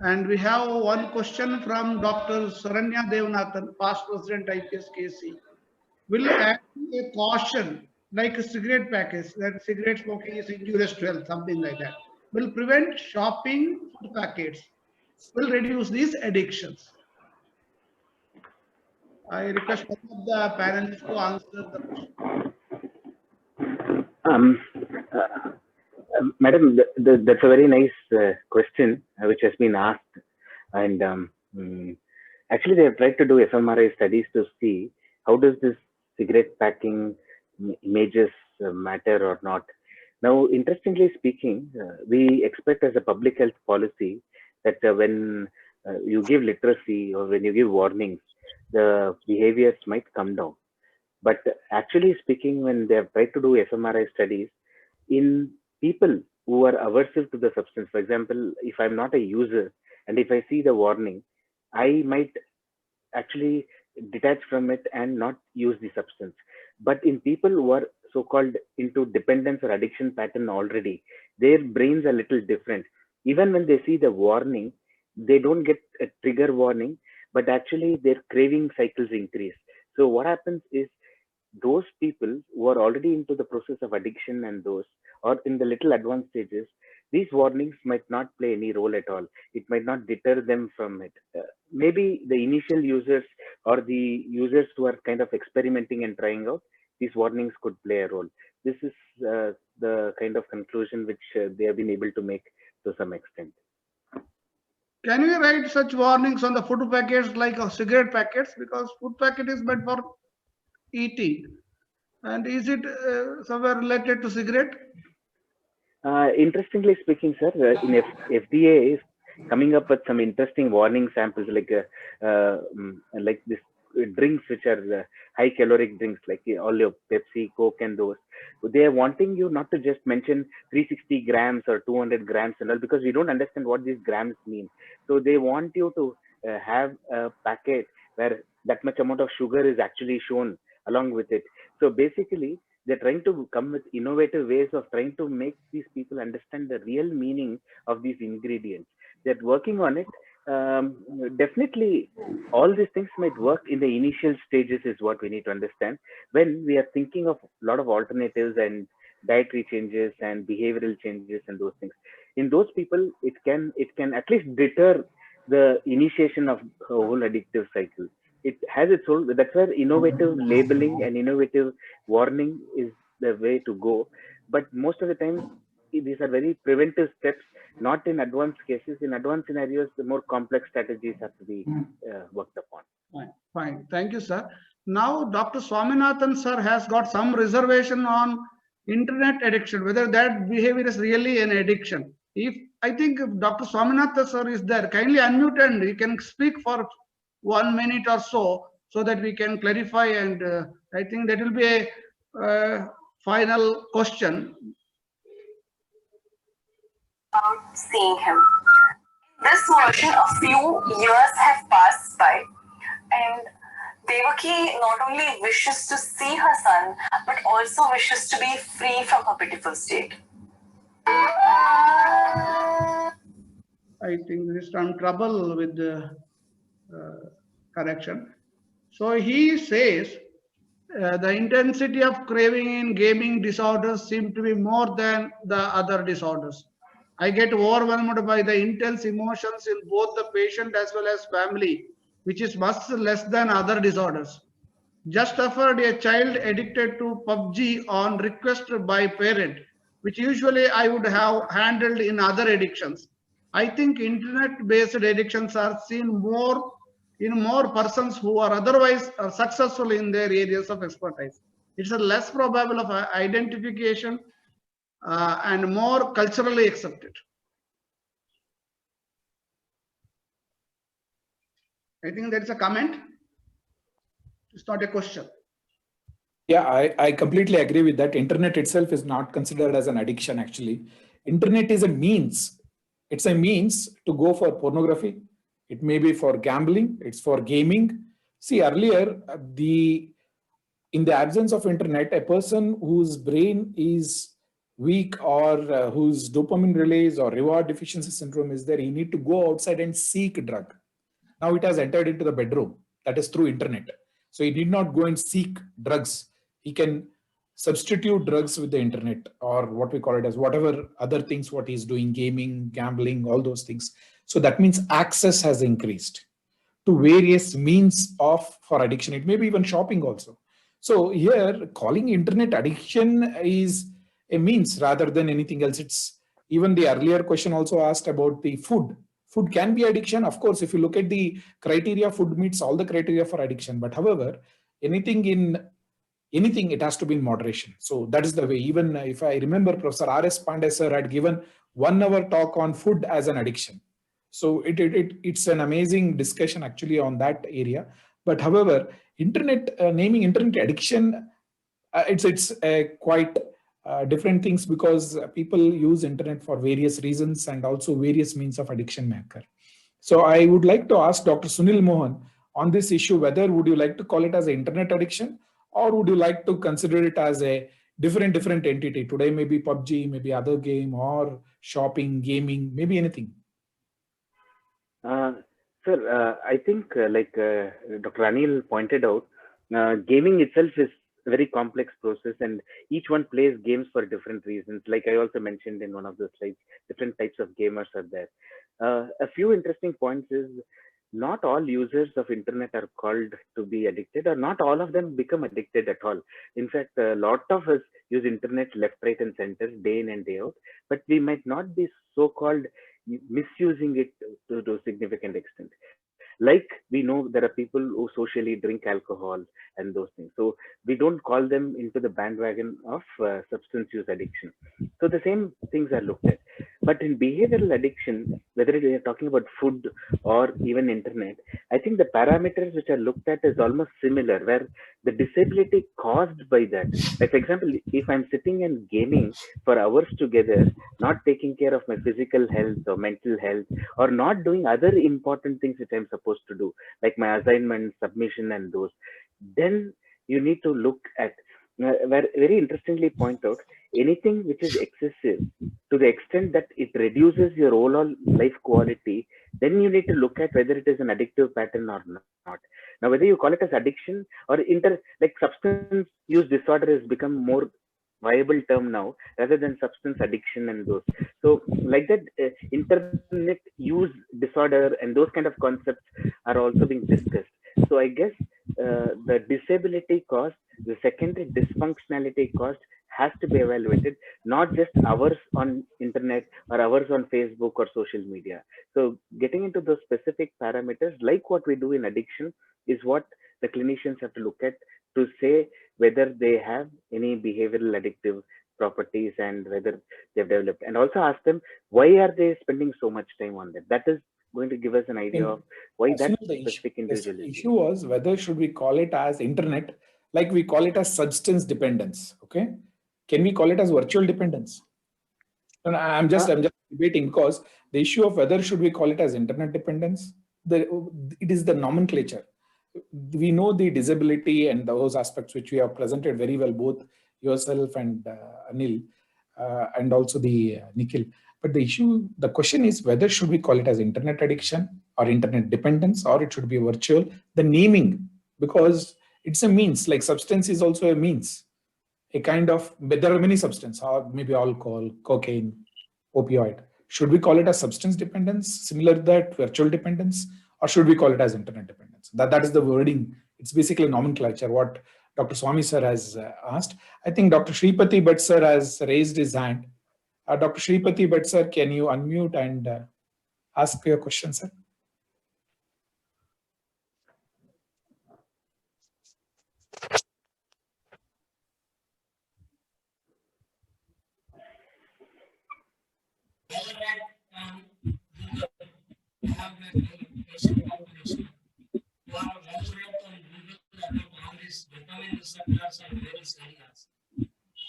And we have one question from Dr. Saranya Devanathan, past president IPS KC. Will add a caution like a cigarette package, that cigarette smoking is injurious to health, something like that, will prevent shopping for packets, will reduce these addictions. I request one of the panelists to answer the question. Madam, that's a very nice question which has been asked. And actually, they have tried to do fMRI studies to see how does this cigarette packing images matter or not. Now, interestingly speaking, we expect as a public health policy that when you give literacy or when you give warnings, the behaviors might come down. But actually speaking, when they have tried to do fMRI studies in people who are aversive to the substance, for example, if I'm not a user and if I see the warning, I might actually detach from it and not use the substance. But in people who are so-called into dependence or addiction pattern already, their brains are a little different. Even when they see the warning, they don't get a trigger warning, but actually their craving cycles increase. So what happens is those people who are already into the process of addiction and those or in the little advanced stages, these warnings might not play any role at all. It might not deter them from it. Maybe the initial users or the users who are kind of experimenting and trying out, these warnings could play a role. This is the kind of conclusion which they have been able to make to some extent. Can we write such warnings on the food packets like cigarette packets? Because food packet is meant for eating. And is it somewhere related to cigarette? Interestingly speaking, sir, in FDA is coming up with some interesting warning samples like this drinks which are high caloric drinks like all your Pepsi, Coke and those. They are wanting you not to just mention 360 grams or 200 grams and all because we don't understand what these grams mean. So they want you to have a packet where that much amount of sugar is actually shown along with it. So basically, they're trying to come with innovative ways of trying to make these people understand the real meaning of these ingredients. They're working on it. Definitely, all these things might work in the initial stages is what we need to understand. When we are thinking of a lot of alternatives and dietary changes and behavioral changes and those things, in those people, it can at least deter the initiation of a whole addictive cycle. It has its own, that's where innovative labeling and innovative warning is the way to go. But most of the time, these are very preventive steps, not in advanced cases. In advanced scenarios, the more complex strategies have to be worked upon. Fine. Thank you, sir. Now, Dr. Swaminathan, sir, has got some reservation on internet addiction, whether that behavior is really an addiction. I think if Dr. Swaminathan, sir, is there, kindly unmute and he can speak for 1 minute or so that we can clarify, and I think that will be a final question. Seeing him. This version, a few years have passed by, and Devaki not only wishes to see her son, but also wishes to be free from her pitiful state. I think there is some trouble with the correction. So he says the intensity of craving in gaming disorders seem to be more than the other disorders. I get overwhelmed by the intense emotions in both the patient as well as family, which is much less than other disorders. Just offered a child addicted to PUBG on request by parent, which usually I would have handled in other addictions. I think internet-based addictions are seen more in more persons who are otherwise successful in their areas of expertise. It's a less probable of identification and more culturally accepted. I think that is a comment. It's not a question. Yeah, I completely agree with that. Internet itself is not considered as an addiction, actually. Internet is a means. It's a means to go for pornography. It may be for gambling. It's for gaming. See, earlier, in the absence of internet, a person whose brain is weak or whose dopamine release or reward deficiency syndrome is there, he need to go outside and seek drug. Now it has entered into the bedroom. That is through internet. So he need not go and seek drugs. He can substitute drugs with the internet, or what we call it as whatever other things what he's doing, gaming, gambling, all those things. So that means access has increased to various means for addiction. It may be even shopping also. So here calling internet addiction is a means rather than anything else. It's even the earlier question also asked about the food. Food can be addiction. Of course, if you look at the criteria, food meets all the criteria for addiction. But however, anything, it has to be in moderation. So that is the way. Even if I remember, Professor R.S. Pandey sir had given 1 hour talk on food as an addiction. So it's an amazing discussion actually on that area. But however, naming internet addiction, it's quite different things, because people use internet for various reasons and also various means of addiction may occur. So I would like to ask Dr. Sunil Mohan on this issue, whether would you like to call it as an internet addiction, or would you like to consider it as a different entity? Today maybe PUBG, maybe other game, or shopping, gaming, maybe anything. Sir, I think like Dr. Anil pointed out, gaming itself is a very complex process, and each one plays games for different reasons. Like I also mentioned in one of the slides, different types of gamers are there. A few interesting points is, not all users of internet are called to be addicted, or not all of them become addicted at all. In fact, a lot of us use internet left, right, and center day in and day out, but we might not be so-called misusing it to a significant extent. Like we know there are people who socially drink alcohol and those things. So we don't call them into the bandwagon of substance use addiction. So the same things are looked at. But in behavioral addiction, whether we are talking about food or even internet, I think the parameters which are looked at is almost similar, where the disability caused by that. Like for example, if I'm sitting and gaming for hours together, not taking care of my physical health or mental health, or not doing other important things that I'm supposed to do, like my assignment, submission, and those, then you need to look at, very interestingly point out, anything which is excessive to the extent that it reduces your overall life quality, then you need to look at whether it is an addictive pattern or not. Now, whether you call it as addiction or like substance use disorder has become more viable term now rather than substance addiction and those. So like that, internet use disorder and those kind of concepts are also being discussed. So I guess the disability cost, the secondary dysfunctionality cost has to be evaluated, not just hours on internet or hours on Facebook or social media. So getting into those specific parameters, like what we do in addiction, is what the clinicians have to look at to say whether they have any behavioral addictive properties and whether they've developed, and also ask them why are they spending so much time on that. That is going to give us an idea of why that specific individual The issue was whether should we call it as internet, like we call it as substance dependence. Okay, can we call it as virtual dependence? And I'm just debating, because the issue of whether should we call it as internet dependence, it is the nomenclature. We know the disability and those aspects which we have presented very well, both yourself and Anil, and also the Nikhil. But the question is whether should we call it as internet addiction or internet dependence, or it should be virtual. The naming, because it's a means, like substance is also a means, a kind of, but there are many substances, or maybe alcohol, cocaine, opioid. Should we call it as substance dependence, similar to that virtual dependence, or should we call it as internet dependence? That is the wording. It's basically nomenclature, what Dr. Swami sir has asked. I think Dr. Shripati Bhatt sir has raised his hand. Dr. Shripati Bhatt sir, can you unmute and ask your question, sir?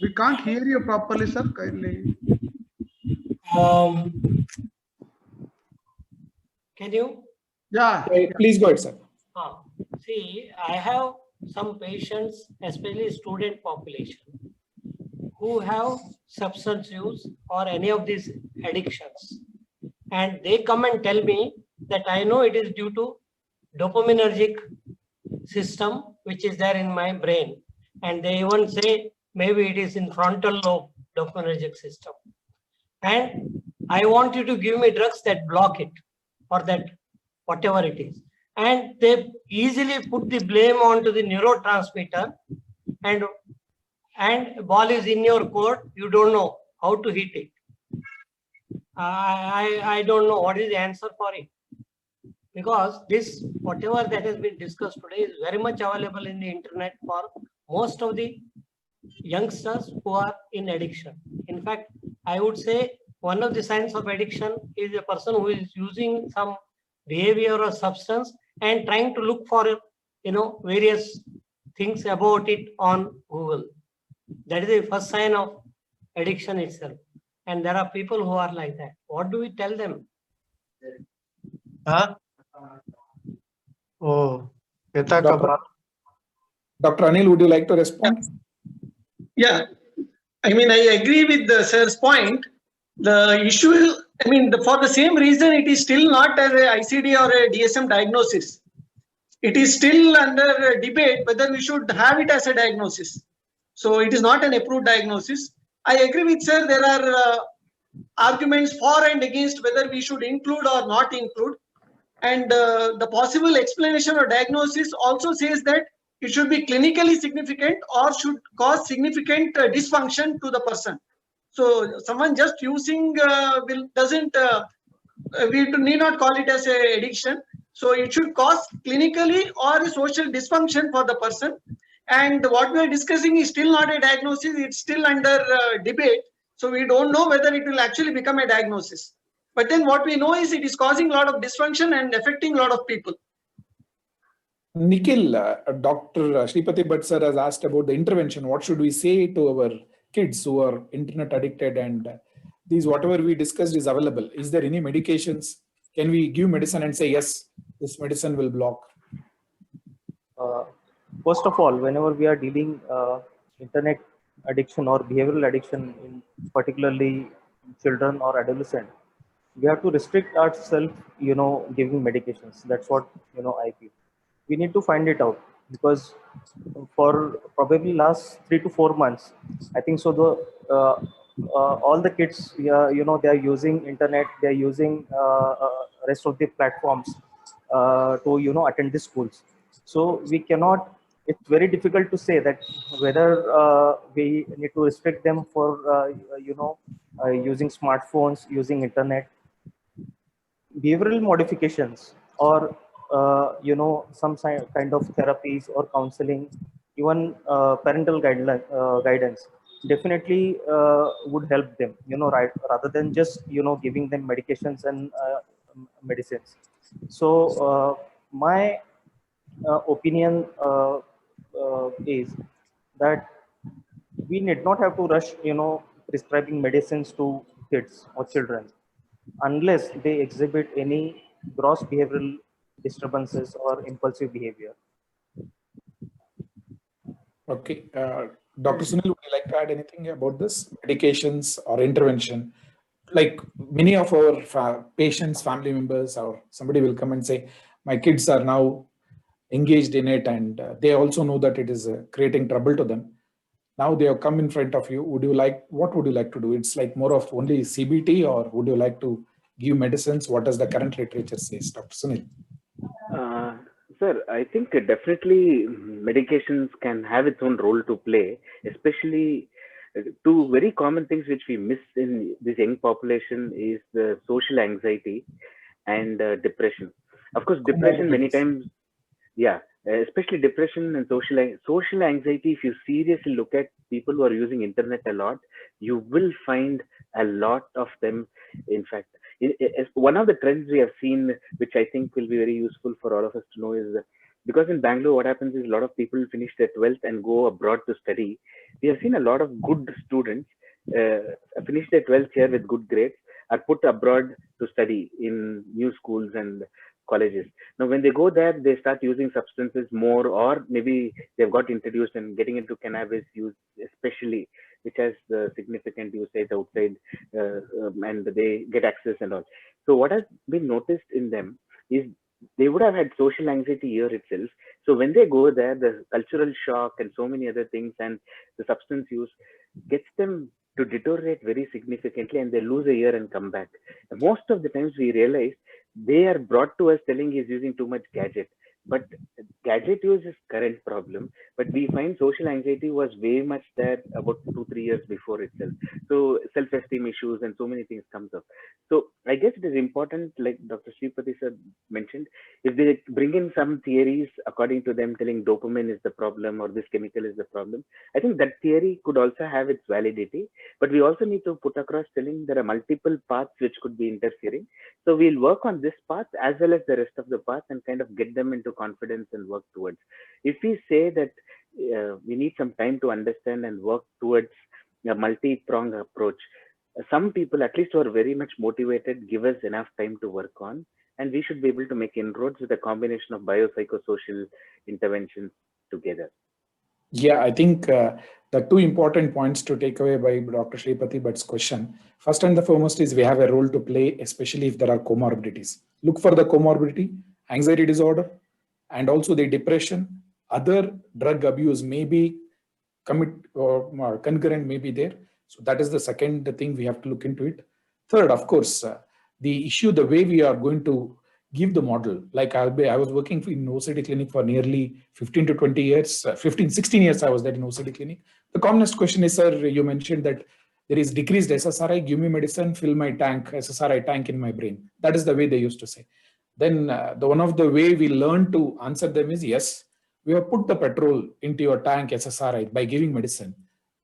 We can't hear you properly, sir. Kindly. Can you? Yeah. Please go ahead, sir. See, I have some patients, especially student population, who have substance use or any of these addictions. And they come and tell me that I know it is due to dopaminergic system which is there in my brain. And they even say maybe it is in frontal lobe dopaminergic system. And I want you to give me drugs that block it, or that whatever it is. And they easily put the blame onto the neurotransmitter, and and ball is in your court, you don't know how to hit it. I don't know what is the answer for it. Because this, whatever that has been discussed today, is very much available in the internet for most of the youngsters who are in addiction. In fact, I would say one of the signs of addiction is a person who is using some behavior or substance and trying to look for, various things about it on Google. That is the first sign of addiction itself. And there are people who are like that. What do we tell them? Huh? Oh, Dr. Anil, would you like to respond? Yeah, I mean, I agree with the sir's point. The issue, I mean, for the same reason, it is still not as a ICD or a DSM diagnosis. It is still under debate whether we should have it as a diagnosis. So it is not an approved diagnosis. I agree with sir, there are arguments for and against whether we should include or not include. And the possible explanation or diagnosis also says that it should be clinically significant or should cause significant dysfunction to the person. So someone just using we need not call it as a addiction. So it should cause clinically or a social dysfunction for the person. And what we are discussing is still not a diagnosis. It's still under debate. So we don't know whether it will actually become a diagnosis. But then what we know is it is causing a lot of dysfunction and affecting a lot of people. Nikhil, Dr. Shripati Bhatt sir has asked about the intervention. What should we say to our kids who are internet addicted and these whatever we discussed is available? Is there any medications? Can we give medicine and say, yes, this medicine will block? First of all, whenever we are dealing internet addiction or behavioral addiction, in particularly children or adolescent, we have to restrict ourselves, giving medications. That's what, I feel. We need to find it out, because for probably last 3 to 4 months, I think so, all the kids, they are using internet, they are using rest of the platforms to, attend the schools. So we cannot, it's very difficult to say that whether we need to restrict them for, using smartphones, using internet. Behavioral modifications or some kind of therapies or counseling, even parental guidance definitely would help them, right, rather than just giving them medications and medicines. So my opinion is that we need not have to rush prescribing medicines to kids or children unless they exhibit any gross behavioral disturbances or impulsive behavior. Okay. Dr. Sunil, would you like to add anything about this? Medications or intervention? Like many of our patients, family members, or somebody will come and say, my kids are now engaged in it and they also know that it is creating trouble to them. Now they have come in front of you. What would you like to do? It's like more of only CBT, or would you like to give medicines? What does the current literature says, Dr. Sunil? Sir, I think definitely medications can have its own role to play, especially two very common things which we miss in this young population is the social anxiety and depression. Of course, depression many times, yeah, especially depression and social anxiety. If you seriously look at people who are using internet a lot, you will find a lot of them. In fact, one of the trends we have seen, which I think will be very useful for all of us to know, is that because in Bangalore, what happens is a lot of people finish their 12th and go abroad to study. We have seen a lot of good students finish their 12th here with good grades, are put abroad to study in new schools and colleges. Now, when they go there, they start using substances more, or maybe they've got introduced and getting into cannabis use, especially, which has significant usage outside, and they get access and all. So what has been noticed in them is they would have had social anxiety here itself. So when they go there, the cultural shock and so many other things and the substance use gets them to deteriorate very significantly, and they lose a year and come back. And most of the times we realize they are brought to us telling he's using too much gadget. But gadget use is current problem, but we find social anxiety was way much there about 2-3 years before itself. So self-esteem issues and so many things comes up. So I guess it is important, like Dr. Sripati sir mentioned, if they bring in some theories according to them telling dopamine is the problem or this chemical is the problem, I think that theory could also have its validity. But we also need to put across telling there are multiple paths which could be interfering. So we'll work on this path as well as the rest of the path and kind of get them into confidence and work towards. If we say that we need some time to understand and work towards a multi-pronged approach, some people, at least who are very much motivated, give us enough time to work on, and we should be able to make inroads with a combination of biopsychosocial interventions together. Yeah, I think the two important points to take away by Dr. Sripati Bhatt's question. First and the foremost is we have a role to play, especially if there are comorbidities. Look for the comorbidity, anxiety disorder, and also the depression. Other drug abuse may be concurrent, may be there. So that is the second thing we have to look into it. Third, of course, the issue, the way we are going to give the model, like I was working in OCD clinic for nearly 15 to 20 years, 16 years I was there in OCD clinic. The commonest question is, sir, you mentioned that there is decreased SSRI, give me medicine, fill my tank, SSRI tank in my brain. That is the way they used to say. Then one of the way we learn to answer them is, yes, we have put the petrol into your tank SSRI by giving medicine,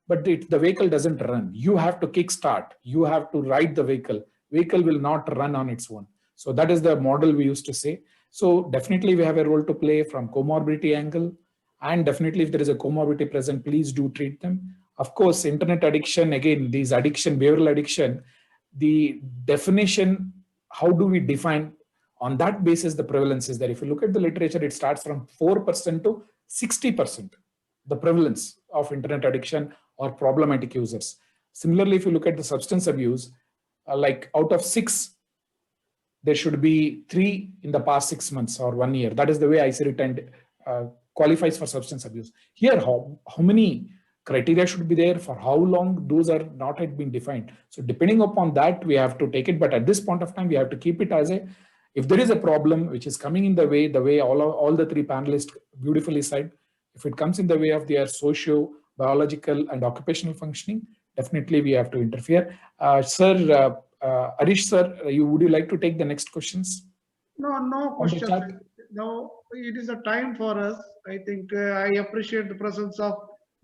but the vehicle doesn't run. You have to kick start. You have to ride the vehicle. Vehicle will not run on its own. So that is the model we used to say. So definitely we have a role to play from comorbidity angle. And definitely if there is a comorbidity present, please do treat them. Of course, internet addiction, again, these addiction, behavioral addiction, the definition, how do we define? On that basis, the prevalence is there. If you look at the literature, it starts from 4% to 60%, the prevalence of internet addiction or problematic users. Similarly, if you look at the substance abuse, like out of 6, there should be 3 in the past 6 months or 1 year. That is the way ICD-10 qualifies for substance abuse. Here, how many criteria should be there, for how long, those are not yet been defined. So depending upon that, we have to take it. But at this point of time, we have to keep it as a, if there is a problem which is coming in the way all the 3 panelists beautifully said, if it comes in the way of their socio, biological and occupational functioning, definitely we have to interfere. Sir, Harish sir, would you like to take the next questions? No questions. No, it is a time for us. I think I appreciate the presence of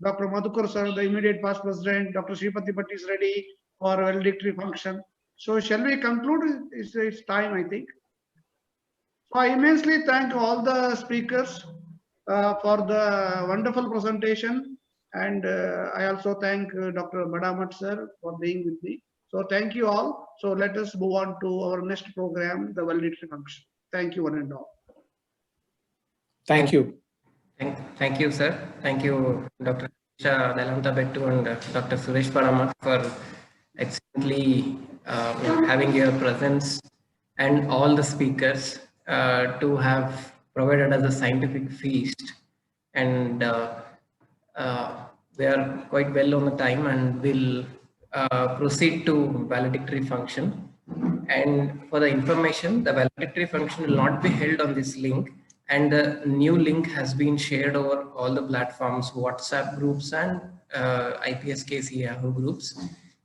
Dr. Madhukar sir, the immediate past president. Dr. Sripati Bhatt is ready for valedictory function. So shall we conclude? It's time, I think. So I immensely thank all the speakers for the wonderful presentation. And I also thank Dr. Badamath sir for being with me. So thank you all. So let us move on to our next program, the valedictory function. Thank you one and all. Thank you. Thank you, sir. Thank you, Dr. Harisha, Delantabettu and Dr. Suresh Badamath for excellently having your presence, and all the speakers to have provided us a scientific feast. And we are quite well on the time, and we'll proceed to valedictory function. And for the information, the valedictory function will not be held on this link, and the new link has been shared over all the platforms, WhatsApp groups and IPSKC Yahoo groups.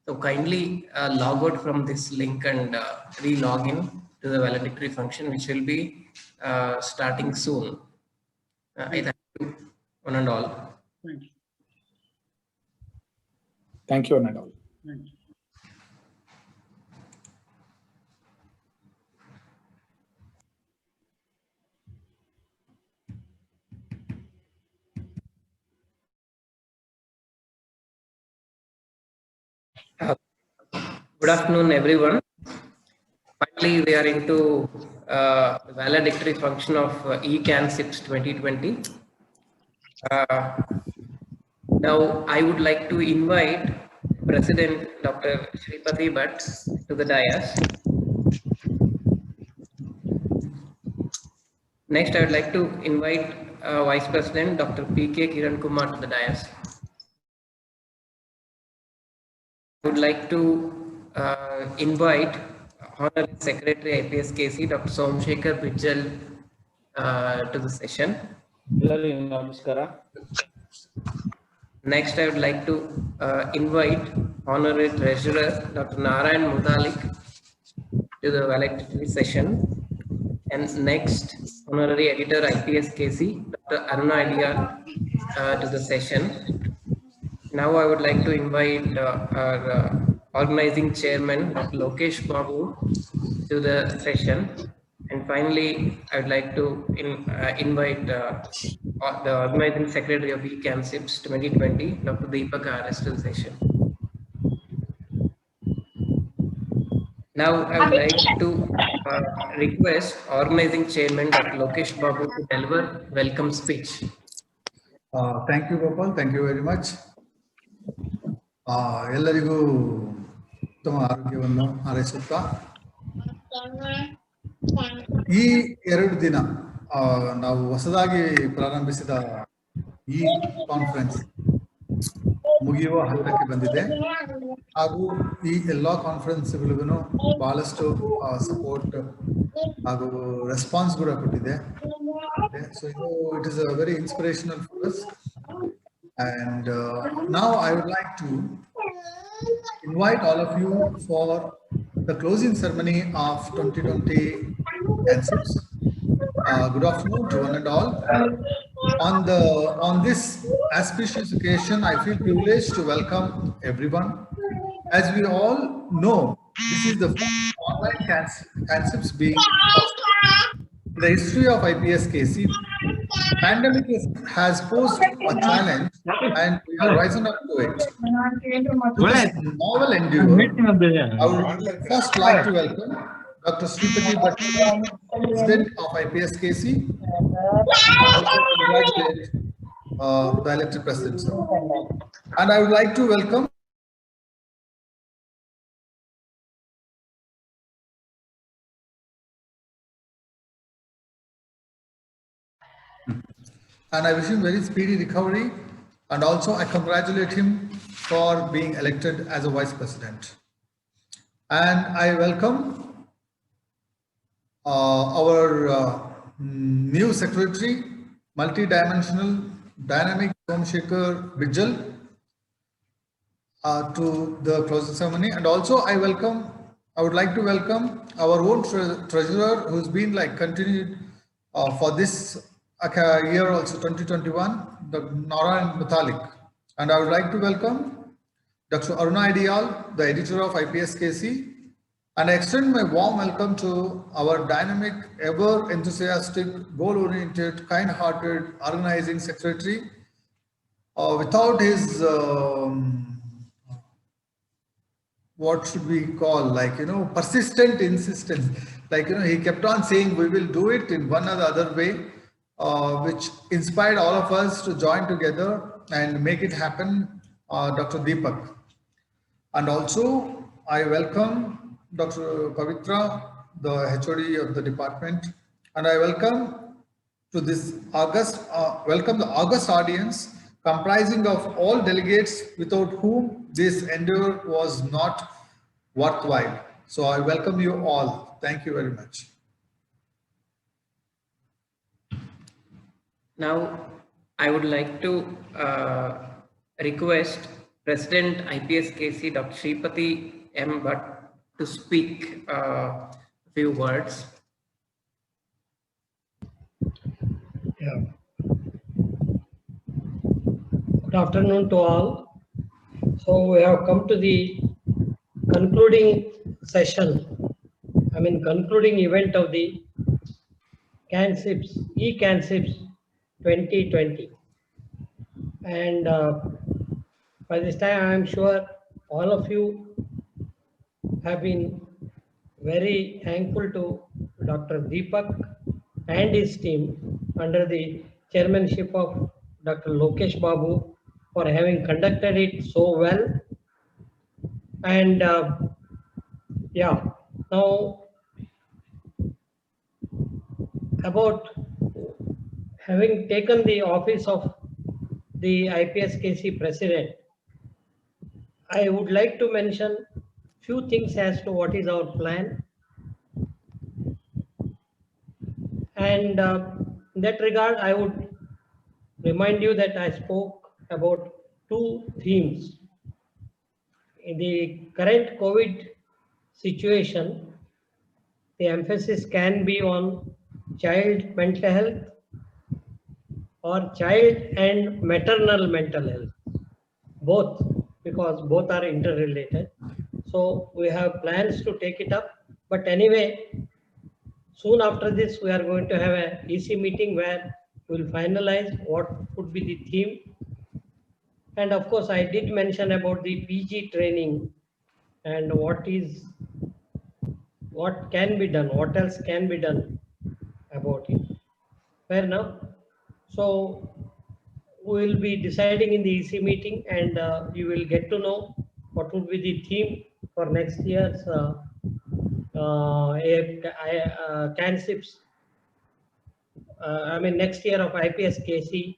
So kindly log out from this link and re-log in to the valedictory function, which will be starting soon. I thank you one and all. Thank you. Thank you one and all. Thank you. Good afternoon, everyone. Finally, we are into the valedictory function of eKANCIPS 2020. Now, I would like to invite President Dr. Sripati Bhatt to the dais. Next, I would like to invite Vice President Dr. P.K. Kiran Kumar to the dais. I would like to invite Honorary Secretary IPSKC Dr. Somsekhar Bijjal to the session. Namaskara. Next, I would like to invite Honorary Treasurer Dr. Narayan Mutalik to the valedictory session. And next, Honorary Editor IPS KC, Dr. Aruna Idiyar to the session. Now I would like to invite our organizing chairman, Dr. Lokesh Babu, to the session. And finally, I would like to invite the organizing secretary of eKANCIPS 2020, Dr. Deepak RS, to the session. Now I would like to request organizing chairman, Dr. Lokesh Babu, to deliver welcome speech. Thank you, Gopal. Thank you very much. ಎಲ್ಲರಿಗೂ ಉತ್ತಮ ಆರೋಗ್ಯವನ್ನು ಹಾರೈಸುತ್ತಾ ಈ 2 ದಿನ ನಾವು ಹೊಸದಾಗಿ ಪ್ರಾರಂಭಿಸಿದ ಈ conference ಮುಗಿಯುವ ಹಂತಕ್ಕೆ ಬಂದಿದೆ ಹಾಗೂ ಈ ಎಲ್ಲಾ ಕಾನ್ಫರೆನ್ಸ್ಗಳಿಗೂ ಬಹಳಷ್ಟು ಸಪೋರ್ಟ್ ಹಾಗೂ ರೆಸ್ಪಾನ್ಸ್ ಕೂಡ ಕೊಟ್ಟಿದೆ. So it is a very inspirational for us. And now I would like to invite all of you for the closing ceremony of 2020 eKANCIPS. Good afternoon to one and all. On this auspicious occasion, I feel privileged to welcome everyone. As we all know, this is the first online eKANCIPS being hosted. In the history of IPS-KC, pandemic has posed a challenge and we have risen up to it. To this novel endeavor, I would first like to welcome Dr. Sripati Bhattacharya, President of IPS-KC, and also congratulate the elected President, sir. And I would like to welcome and I wish him very speedy recovery, and also I congratulate him for being elected as a Vice President. And I welcome our new Secretary, multi-dimensional, dynamic Somsekhar Bijal to the closing ceremony. And also I would like to welcome our own treasurer who's been like continued for this year also 2021, Dr. Narayan Mutalik. And I would like to welcome Dr. Aruna Idiyar, the editor of IPS-KC, and I extend my warm welcome to our dynamic, ever enthusiastic, goal-oriented, kind-hearted organizing secretary. Without his what should we call, like, persistent insistence, like, he kept on saying we will do it in one or the other way, which inspired all of us to join together and make it happen, Dr. Deepak. And also I welcome Dr. Pavitra, the HOD of the department, and I welcome to this welcome the august audience comprising of all delegates without whom this endeavor was not worthwhile. So I welcome you all. Thank you very much. Now, I would like to request President IPS-KC, Dr. Sripati M. Bhatt, to speak a few words. Yeah. Good afternoon to all. So we have come to the concluding session, concluding event of the eKANCIPS 2020. And by this time, I am sure all of you have been very thankful to Dr. Deepak and his team under the chairmanship of Dr. Lokesh Babu for having conducted it so well. And now about having taken the office of the IPS-KC president, I would like to mention few things as to what is our plan. And In that regard, I would remind you that I spoke about two themes. In the current COVID situation, the emphasis can be on child mental health or child and maternal mental health, both, because both are interrelated. So we have plans to take it up. But anyway, soon after this, we are going to have a EC meeting where we will finalize what would be the theme. And of course, I did mention about the PG training and what can be done, what else can be done about it. Fair enough. So we will be deciding in the EC meeting, and you will get to know what would be the theme for next year's CANCIPS. I mean, next year of IPS KC.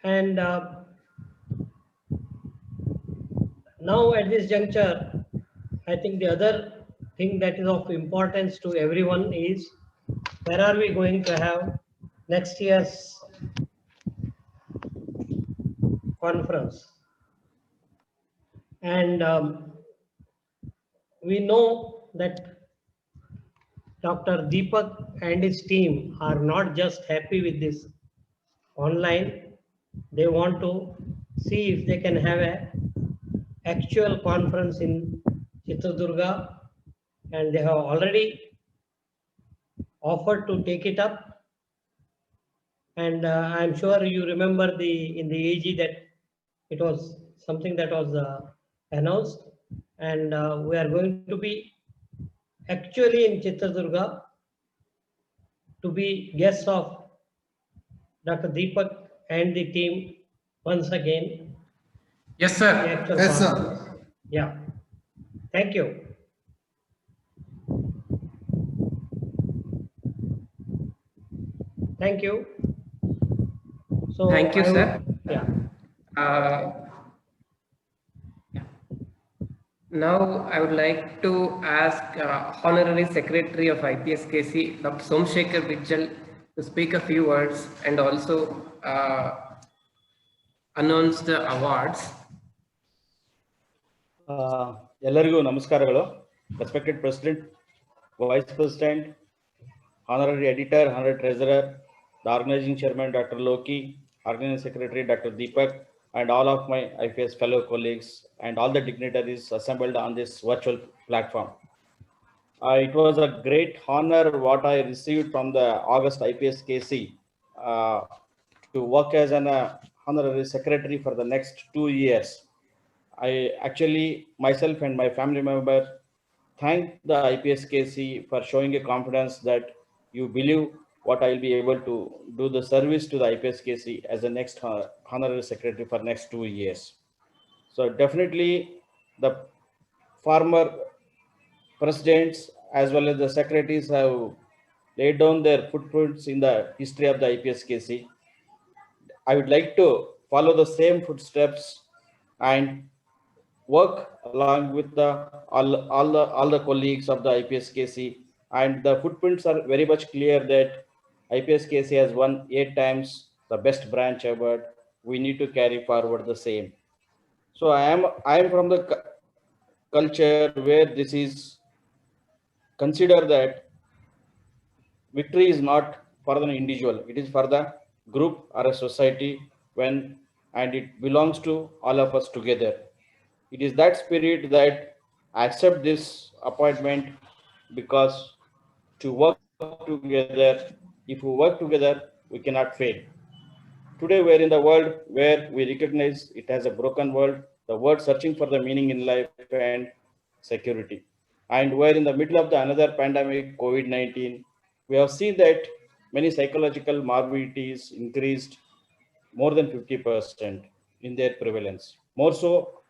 And now at this juncture, I think the other thing that is of importance to everyone is where are we going to have next year's conference. And we know that Dr. Deepak and his team are not just happy with this online. They want to see if they can have a actual conference in Chitradurga, and they have already offered to take it up. And I'm sure you remember in the AG that it was something that was announced, and we are going to be actually in Chitradurga to be guests of Dr. Deepak and the team once again. Yes, sir. Yes, sir. Yeah. Thank you. Thank you. So thank you, sir. Yeah. Now I would like to ask Honorary Secretary of IPSKC, Dr. Somshekar Bijjal, to speak a few words and also announce the awards. ಎಲ್ಲರಿಗೂ ನಮಸ್ಕಾರಗಳು. Respected President, Vice President, Honorary Editor, Honorary Treasurer, the Organizing Chairman Dr. Loki, Organizing Secretary Dr. Deepak, and all of my IPS fellow colleagues and all the dignitaries assembled on this virtual platform. It was a great honor what I received from the August IPS KC to work as an Honorary Secretary for the next 2 years. I actually, myself and my family member, thank the IPSKC for showing a confidence that you believe what I'll be able to do the service to the IPSKC as the next Honorary Secretary for next 2 years. So definitely the former presidents as well as the secretaries have laid down their footprints in the history of the IPSKC. I would like to follow the same footsteps and work along with all the colleagues of the IPSKC, and the footprints are very much clear that IPSKC has won 8 times the best branch award. We need to carry forward the same. So I am from the culture where this is consider that victory is not for the individual, it is for the group or a society, and it belongs to all of us together. It is that spirit that I accept this appointment, because to work together, if we work together, we cannot fail. Today we are in the world where we recognize it as a broken world, the world searching for the meaning in life and security. And we are in the middle of another pandemic, COVID-19. We have seen that many psychological morbidities increased more than 50% in their prevalence. More so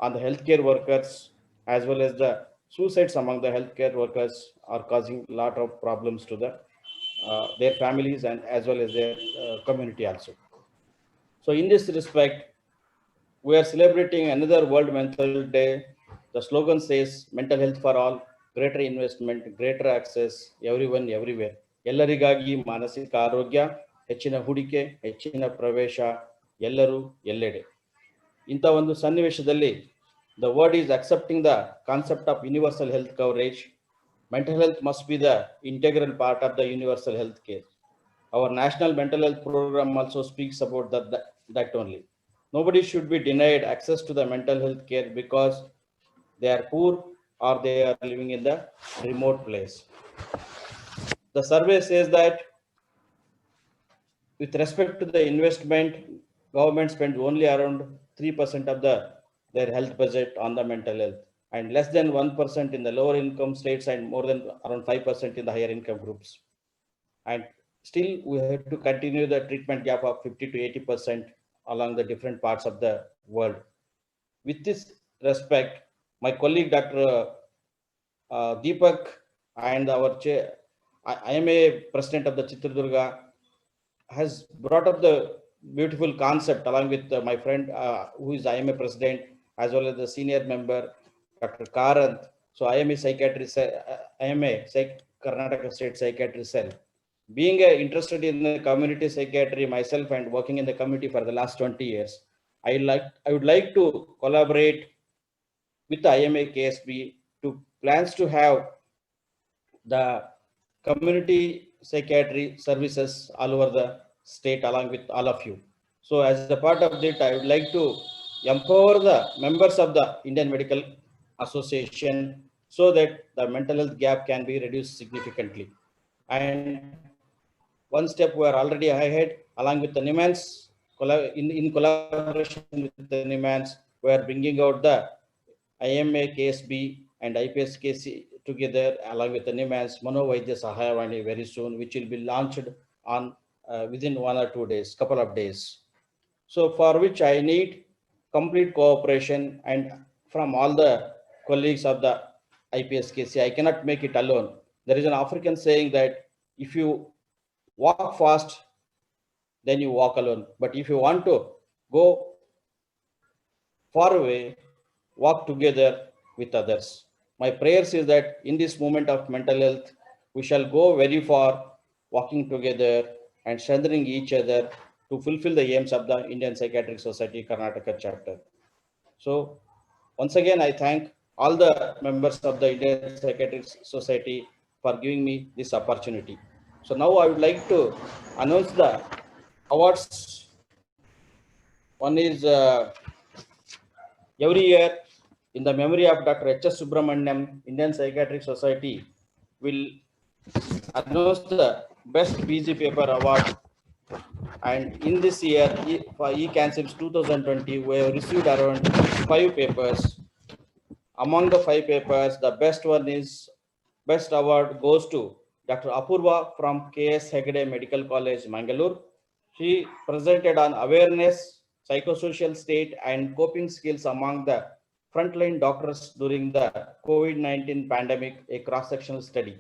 on the healthcare workers, as well as the suicides among the healthcare workers are causing a lot of problems to their families and as well as their community also. So in this respect, we are celebrating another World Mental Day. The slogan says mental health for all, greater investment, greater access, everyone, everywhere. ಎಲ್ಲರಿಗಾಗಿ ಮಾನಸಿಕ ಆರೋಗ್ಯ, ಹೆಚ್ಚಿನ ಹೂಡಿಕೆ, ಹೆಚ್ಚಿನ ಪ್ರವೇಶ, ಎಲ್ಲರೂ ಎಲ್ಲೆಡೆ. ಇಂಥ ಒಂದು ಸನ್ನಿವೇಶದಲ್ಲಿ the world is accepting the concept of universal health coverage. Mental health must be the integral part of the universal health care. Our national mental health program also speaks about that only. Nobody should be denied access to the mental health care because they are poor or they are living in the remote place. The survey says that with respect to the investment, government spends only around 3% of their health budget on the mental health, and less than 1% in the lower income states and more than around 5% in the higher income groups. And still we have to continue the treatment gap of 50 to 80% along the different parts of the world. With this respect, my colleague Dr. Deepak and our I am a president of the Chitradurga has brought up the beautiful concept along with my friend who is IMA president as well as the senior member Dr. Karanth. So IMA psychiatry, IMA Karnataka State Psychiatry Cell. Being interested in the community psychiatry myself and working in the community for the last 20 years, I would like to collaborate with the IMA KSB to plans to have the community psychiatry services all over the state along with all of you. So as a part of that, I would like to empower the members of the Indian Medical Association so that the mental health gap can be reduced significantly. And one step we are already ahead along with the NIMANS, in collaboration with the NIMANS, we are bringing out the IMA KSB and IPS KC together along with the NIMANS Manovaidya Sahayavani very soon, which will be launched on within 1 or 2 days, couple of days. So for which I need complete cooperation and from all the colleagues of the IPS KC. I cannot make it alone. There is an African saying that if you walk fast, then you walk alone. But if you want to go far away, walk together with others. My prayers is that in this moment of mental health, we shall go very far walking together and strengthening each other to fulfill the aims of the Indian Psychiatric Society Karnataka chapter. So once again, I thank all the members of the Indian Psychiatric Society for giving me this opportunity. So now I would like to announce the awards. One is every year in the memory of Dr. H.S. Subramaniam, Indian Psychiatric Society will announce the best PG paper award. And in this year, for eKANCIPS 2020, we have received around 5 papers. Among the 5 papers, the best one is, best award goes to Dr. Apurva from K.S. Hegde Medical College, Mangalore. She presented on awareness, psychosocial state and coping skills among the frontline doctors during the COVID-19 pandemic, a cross-sectional study.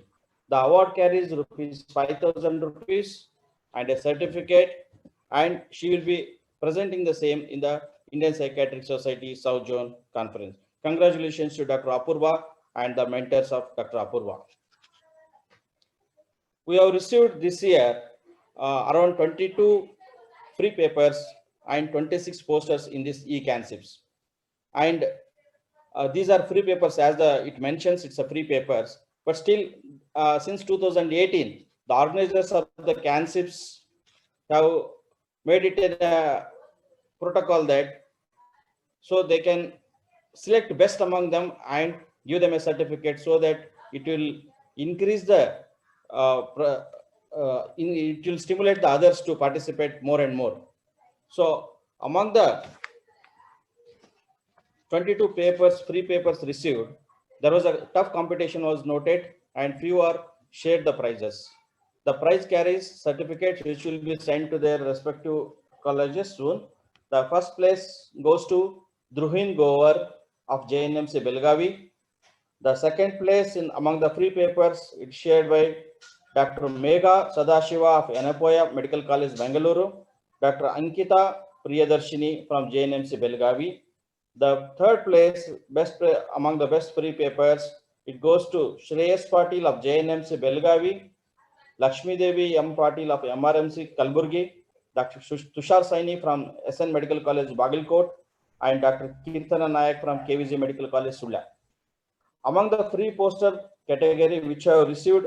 The award carries ₹5,000 and a certificate, and she will be presenting the same in the Indian Psychiatric Society South Zone Conference. Congratulations to Dr. Apurva and the mentors of Dr. Apurva. We have received this year around 22 free papers and 26 posters in this eKANCIPS. And these are free papers, as it mentions, it's a free papers. But still, since 2018, the organizers of the CANCIPS have made it a protocol that so they can select best among them and give them a certificate so that it will increase the it will stimulate the others to participate more and more. So among the 22 papers, free papers received, there was a tough competition was noted and few are shared the prizes. The prize carries certificates which will be sent to their respective colleges soon. The first place goes to Druhin Govar of JNMC Belgavi. The second place among the free papers is shared by Dr. Megha Sadashiva of Yanapoya Medical College, Bangalore. Dr. Ankita Priyadarshini from JNMC Belgavi. The third place, among the best free papers, it goes to Shreyas Patil of JNMC Belgavi. Lakshmi Devi M. Patil of MRMC Kalburgi, Dr. Tushar Saini from SN Medical College Bagalkot, and Dr. Keertana Nayak from KVG Medical College Sulla. Among the free poster category which have received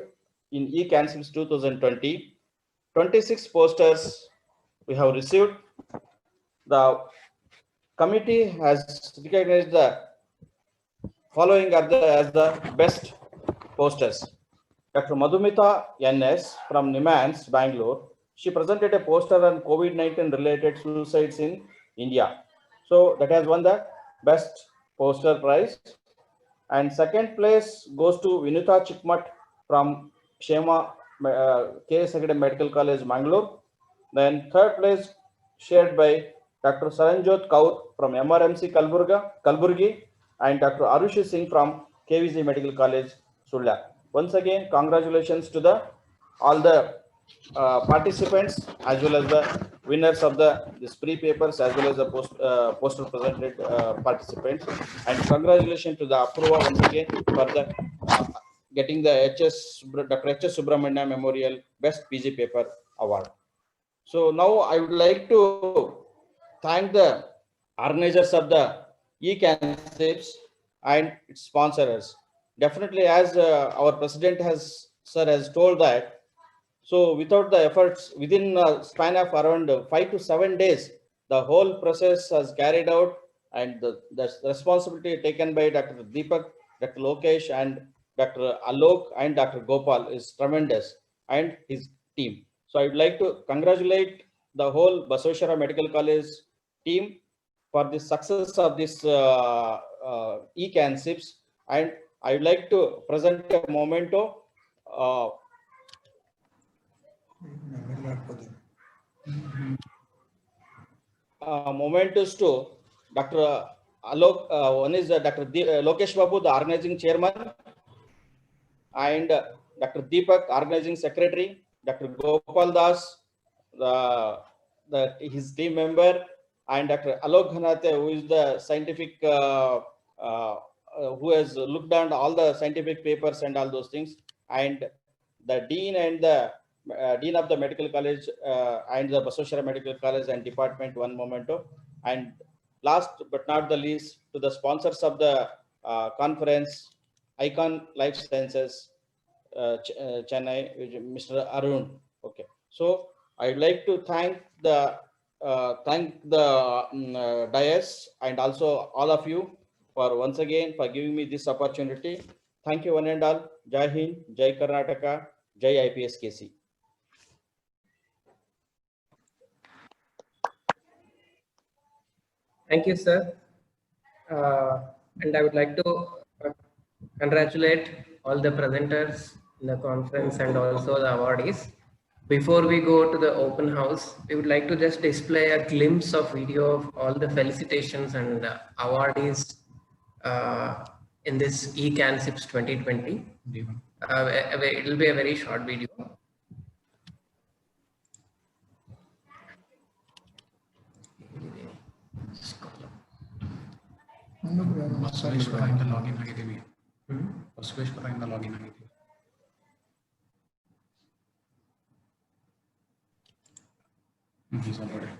in eKANCIPS 2020, 26 posters we have received. The committee has recognized the following as the best posters. Dr. Madhumita NS from NIMANS, Bangalore. She presented a poster on COVID-19 related suicides in India. So that has won the best poster prize. And second place goes to Vinita Chikmat from Shema KS Medical College, Mangalore. Then third place shared by Dr. Saranjot Kaur from MRMC Kalburgi and Dr. Arushi Singh from KVG Medical College, Sulla. Once again, congratulations to all the participants as well as the winners of these free papers as well as the poster presented participants, and congratulations to the approval once again for the getting the Dr. H.S. Subramania Memorial Best PG Paper Award. So now I would like to thank the organizers of the eKANCIPS and its sponsors. Definitely, as our president has told that, so without the efforts within a span of around 5 to 7 days, the whole process has carried out, and the responsibility taken by Dr. Deepak, Dr. Lokesh, and Dr. Alok and Dr. Gopal is tremendous, and his team. So I would like to congratulate the whole Basaveshwara Medical College team for the success of this eKANCIPS, and I would like to present a memento. Momentous to Dr. Alok, one is Dr. Lokesh Babu, the organizing chairman, and Dr. Deepak, organizing secretary, Dr. Gopal Das, his team member, and Dr. Alok Ghanate, who is the scientific, who has looked at all the scientific papers and all those things, and the dean and the dean of the medical college and the Basaveshwara Medical College and department, one memento. And last but not the least, to the sponsors of the conference, Icon Life Sciences, Chennai, Mr. Arun. Okay, so I'd like to thank the dais and also all of you for once again for giving me this opportunity. Thank you one and all. Jai Hind, Jai Karnataka, Jai IPS KC. Thank you, sir. And I would like to congratulate all the presenters in the conference and also the awardees. Before we go to the open house, we would like to just display a glimpse of video of all the felicitations and awardees in this eKANCIPS 2020. It will be a very short video. ಬಸವೇಶ್ವರದಿಂದ login ಆಗಿದ್ದೀವಿ. ಬಸವೇಶ್ವರದಿಂದ login ಆಗಿದ್ದೀವಿ. He's already.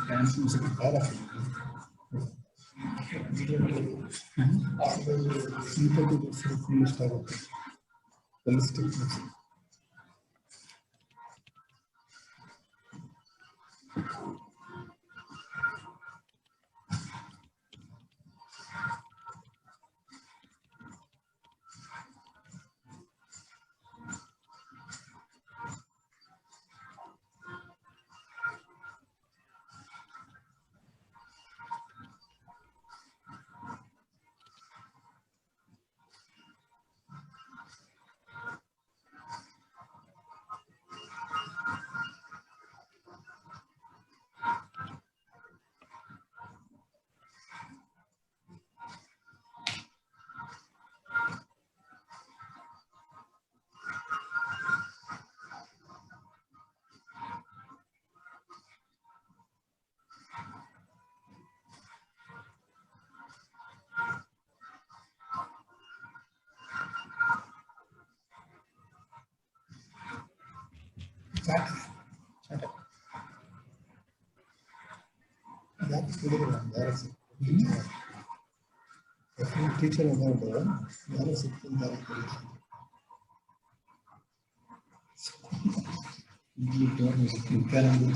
Dance music is all of it. Teacher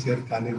chair ಖಾಲಿ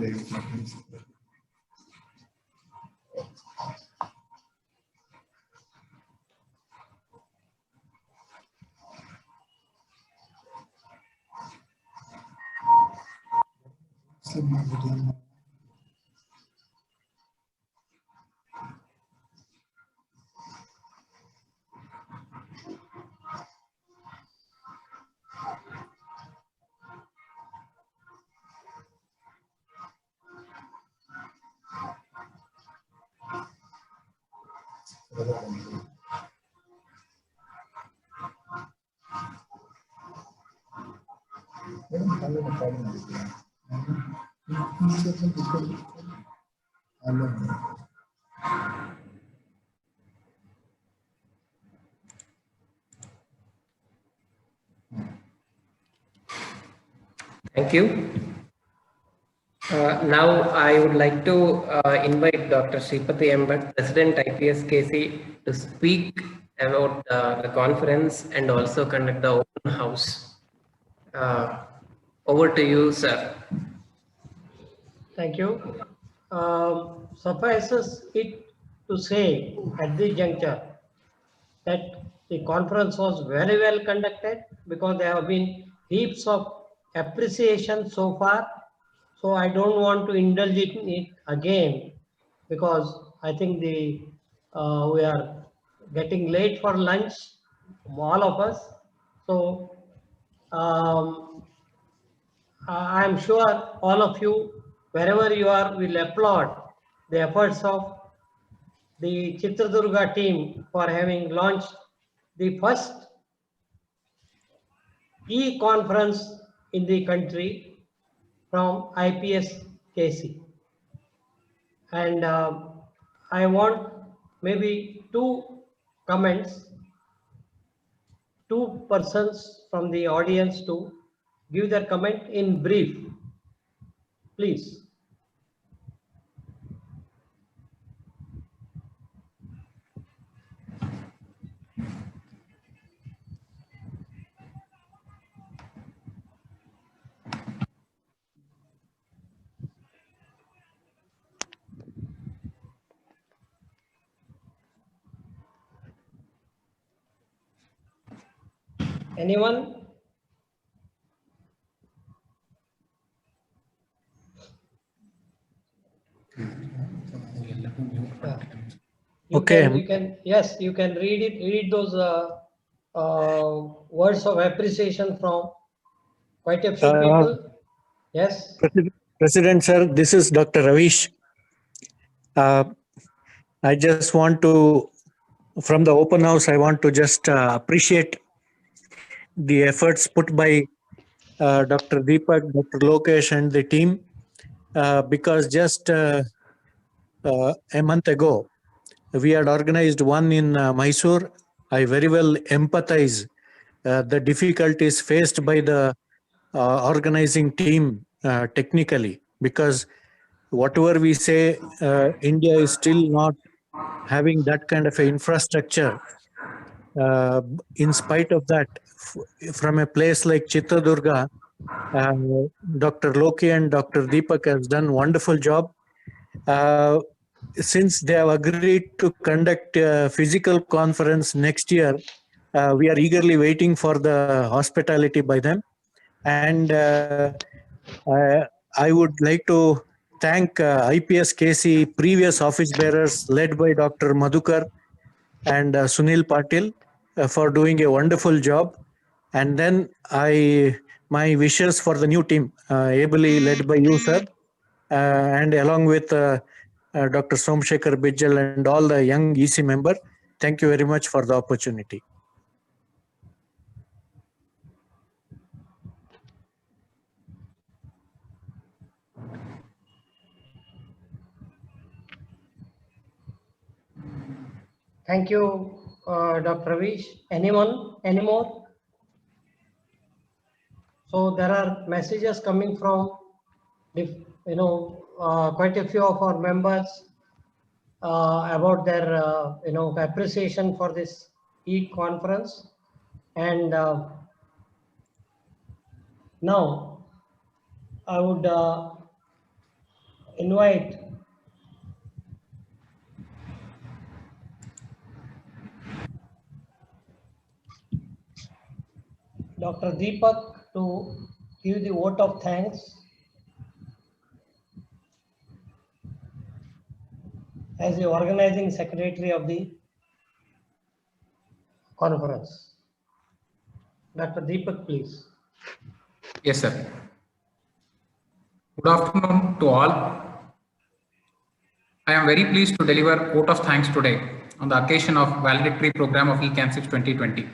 Thank you. Now I would like to invite Dr. Sripati Embat, President IPSKC, to speak about the conference and also conduct the open house. Over to you, sir. Thank you. Suffices it to say at this juncture that the conference was very well conducted because there have been heaps of appreciation so far. So I don't want to indulge in it again because I think we are getting late for lunch, all of us. So I am sure all of you, wherever you are, will applaud the efforts of the Chitradurga team for having launched the first e-conference in the country from IPSKC. And I want maybe two comments, two persons from the audience to give their comment in brief, please. Anyone? Okay. Yes, you can read it. Read those words of appreciation from quite a few people. Yes. President sir, this is Dr. Raveesh. I just want to, from the open house, I want to just appreciate the efforts put by Dr. Deepak, Dr. Lokesh and the team, because just a month ago, we had organized one in Mysore. I very well empathize the difficulties faced by the organizing team technically, because whatever we say, India is still not having that kind of infrastructure. In spite of that, from a place like Chitradurga, Dr. Loki and Dr. Deepak has done wonderful job. Since they have agreed to conduct a physical conference next year, we are eagerly waiting for the hospitality by them. And I would like to thank IPS KC previous office bearers led by Dr. Madhukar and Sunil Patil for doing a wonderful job. And then my wishes for the new team, ably led by you, sir, and along with Dr. Somshekar Bijjal and all the young EC member. Thank you very much for the opportunity. Thank you, Dr. Raveesh. Anyone? Any more? So there are messages coming from, quite a few of our members about their, appreciation for this e-conference. And now I would invite Dr. Deepak to give the vote of thanks as the organizing secretary of the conference. Dr. Deepak, please. Yes, sir. Good afternoon to all. I am very pleased to deliver vote of thanks today on the occasion of valedictory program of eKANCIPS 2020.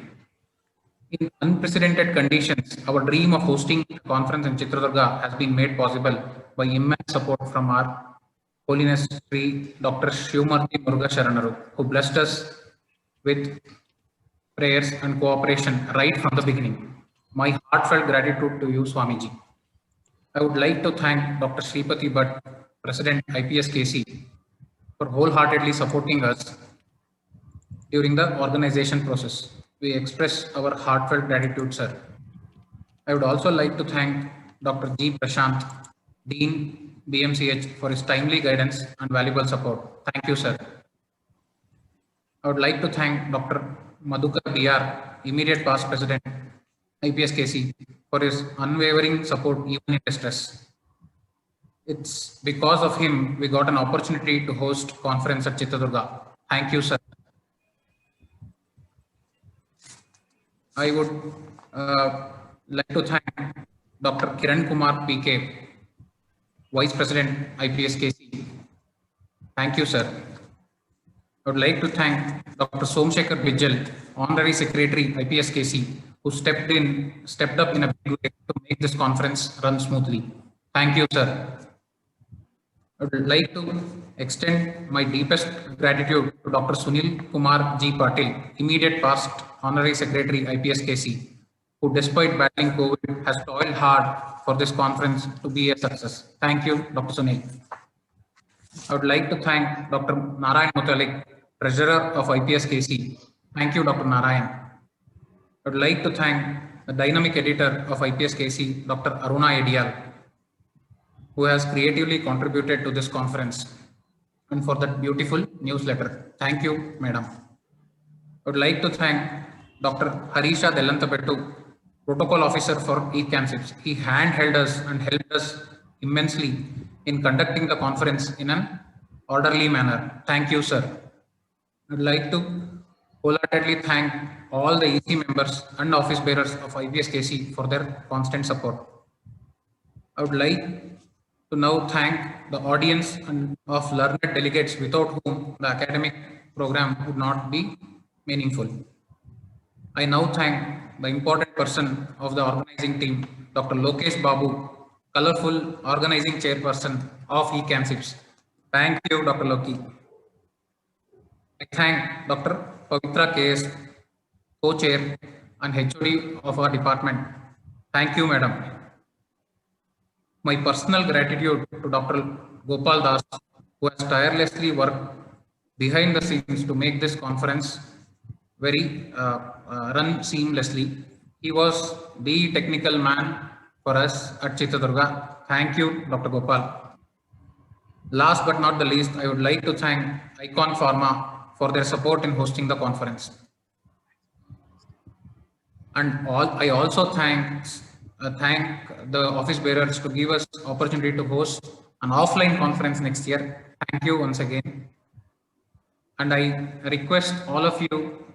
In unprecedented conditions, our dream of hosting a conference in Chitradurga has been made possible by immense support from our Holiness Sri Dr. Shivamurthy Muruga Sharanaru, who blessed us with prayers and cooperation right from the beginning. My heartfelt gratitude to you, Swamiji. I would like to thank Dr. Sripati Bhatt, President IPS KC, for wholeheartedly supporting us during the organization process. We express our heartfelt gratitude, sir. I would also like to thank Dr. G. Prashant, Dean BMCH, for his timely guidance and valuable support. Thank you, sir. I would like to thank Dr. Madhukar BR, immediate past President IPS KC, for his unwavering support even in distress. It's because of him we got an opportunity to host conference at Chitradurga. Thank you, sir. I would like to thank Dr. Kiran Kumar PK, Vice President IPS KC. Thank you, sir. I would like to thank Dr. Somshekar Bijjal, Honorary Secretary IPS KC, who stepped up in a big way to make this conference run smoothly. Thank you, sir. I would like to extend my deepest gratitude to Dr. Sunil Kumar G. Patil, immediate past Honorary Secretary IPS KC, who despite battling COVID has toiled hard for this conference to be a success. Thank you, Dr. Sunil. I would like to thank Dr. Narayan Mutalik, Treasurer of IPS KC. Thank you, Dr. Narayan. I would like to thank the dynamic editor of IPS KC, Dr. Aruna Edial, who has creatively contributed to this conference and for that beautiful newsletter. Thank you, madam. I would like to thank Dr. Harisha Delantabettu, Protocol Officer for eKANCIPS. He handheld us and helped us immensely in conducting the conference in an orderly manner. Thank you, sir. I would like to wholeheartedly thank all the EC members and office bearers of IPS KC for their constant support. I would like to now thank the audience and of learned delegates without whom the academic program would not be meaningful. I now thank the important person of the organizing team, Dr. Lokesh Babu, colorful organizing chairperson of eKANCIPS. Thank you, Dr. Loki. I thank Dr. Pavitra KS, co-chair and HOD of our department. Thank you, madam. My personal gratitude to Dr. Gopal Das, who has tirelessly worked behind the scenes to make this conference very run seamlessly. He was the technical man for us at Chitradurga. Thank you, Dr. Gopal. Last but not the least, I would like to thank Icon Pharma for their support in hosting the conference. And I also thank the office bearers to give us opportunity to host an offline conference next year. Thank you once again. And I request all of you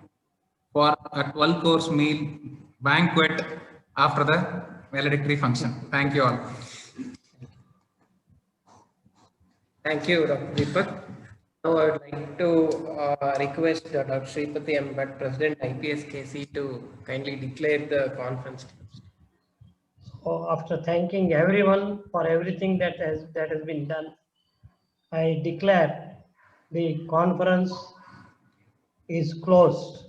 for a 12-course meal banquet after the valedictory function. Thank you all. Thank you, Dr. Deepak. Now I would like to request Dr. Shripati M. Bhatt, President IPSKC, to kindly declare the conference. So after thanking everyone for everything that has been done, I declare the conference is closed.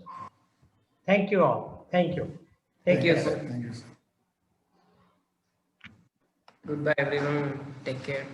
Thank you all. Thank you. Thank you, sir. Thank you, sir. Goodbye, everyone. Take care.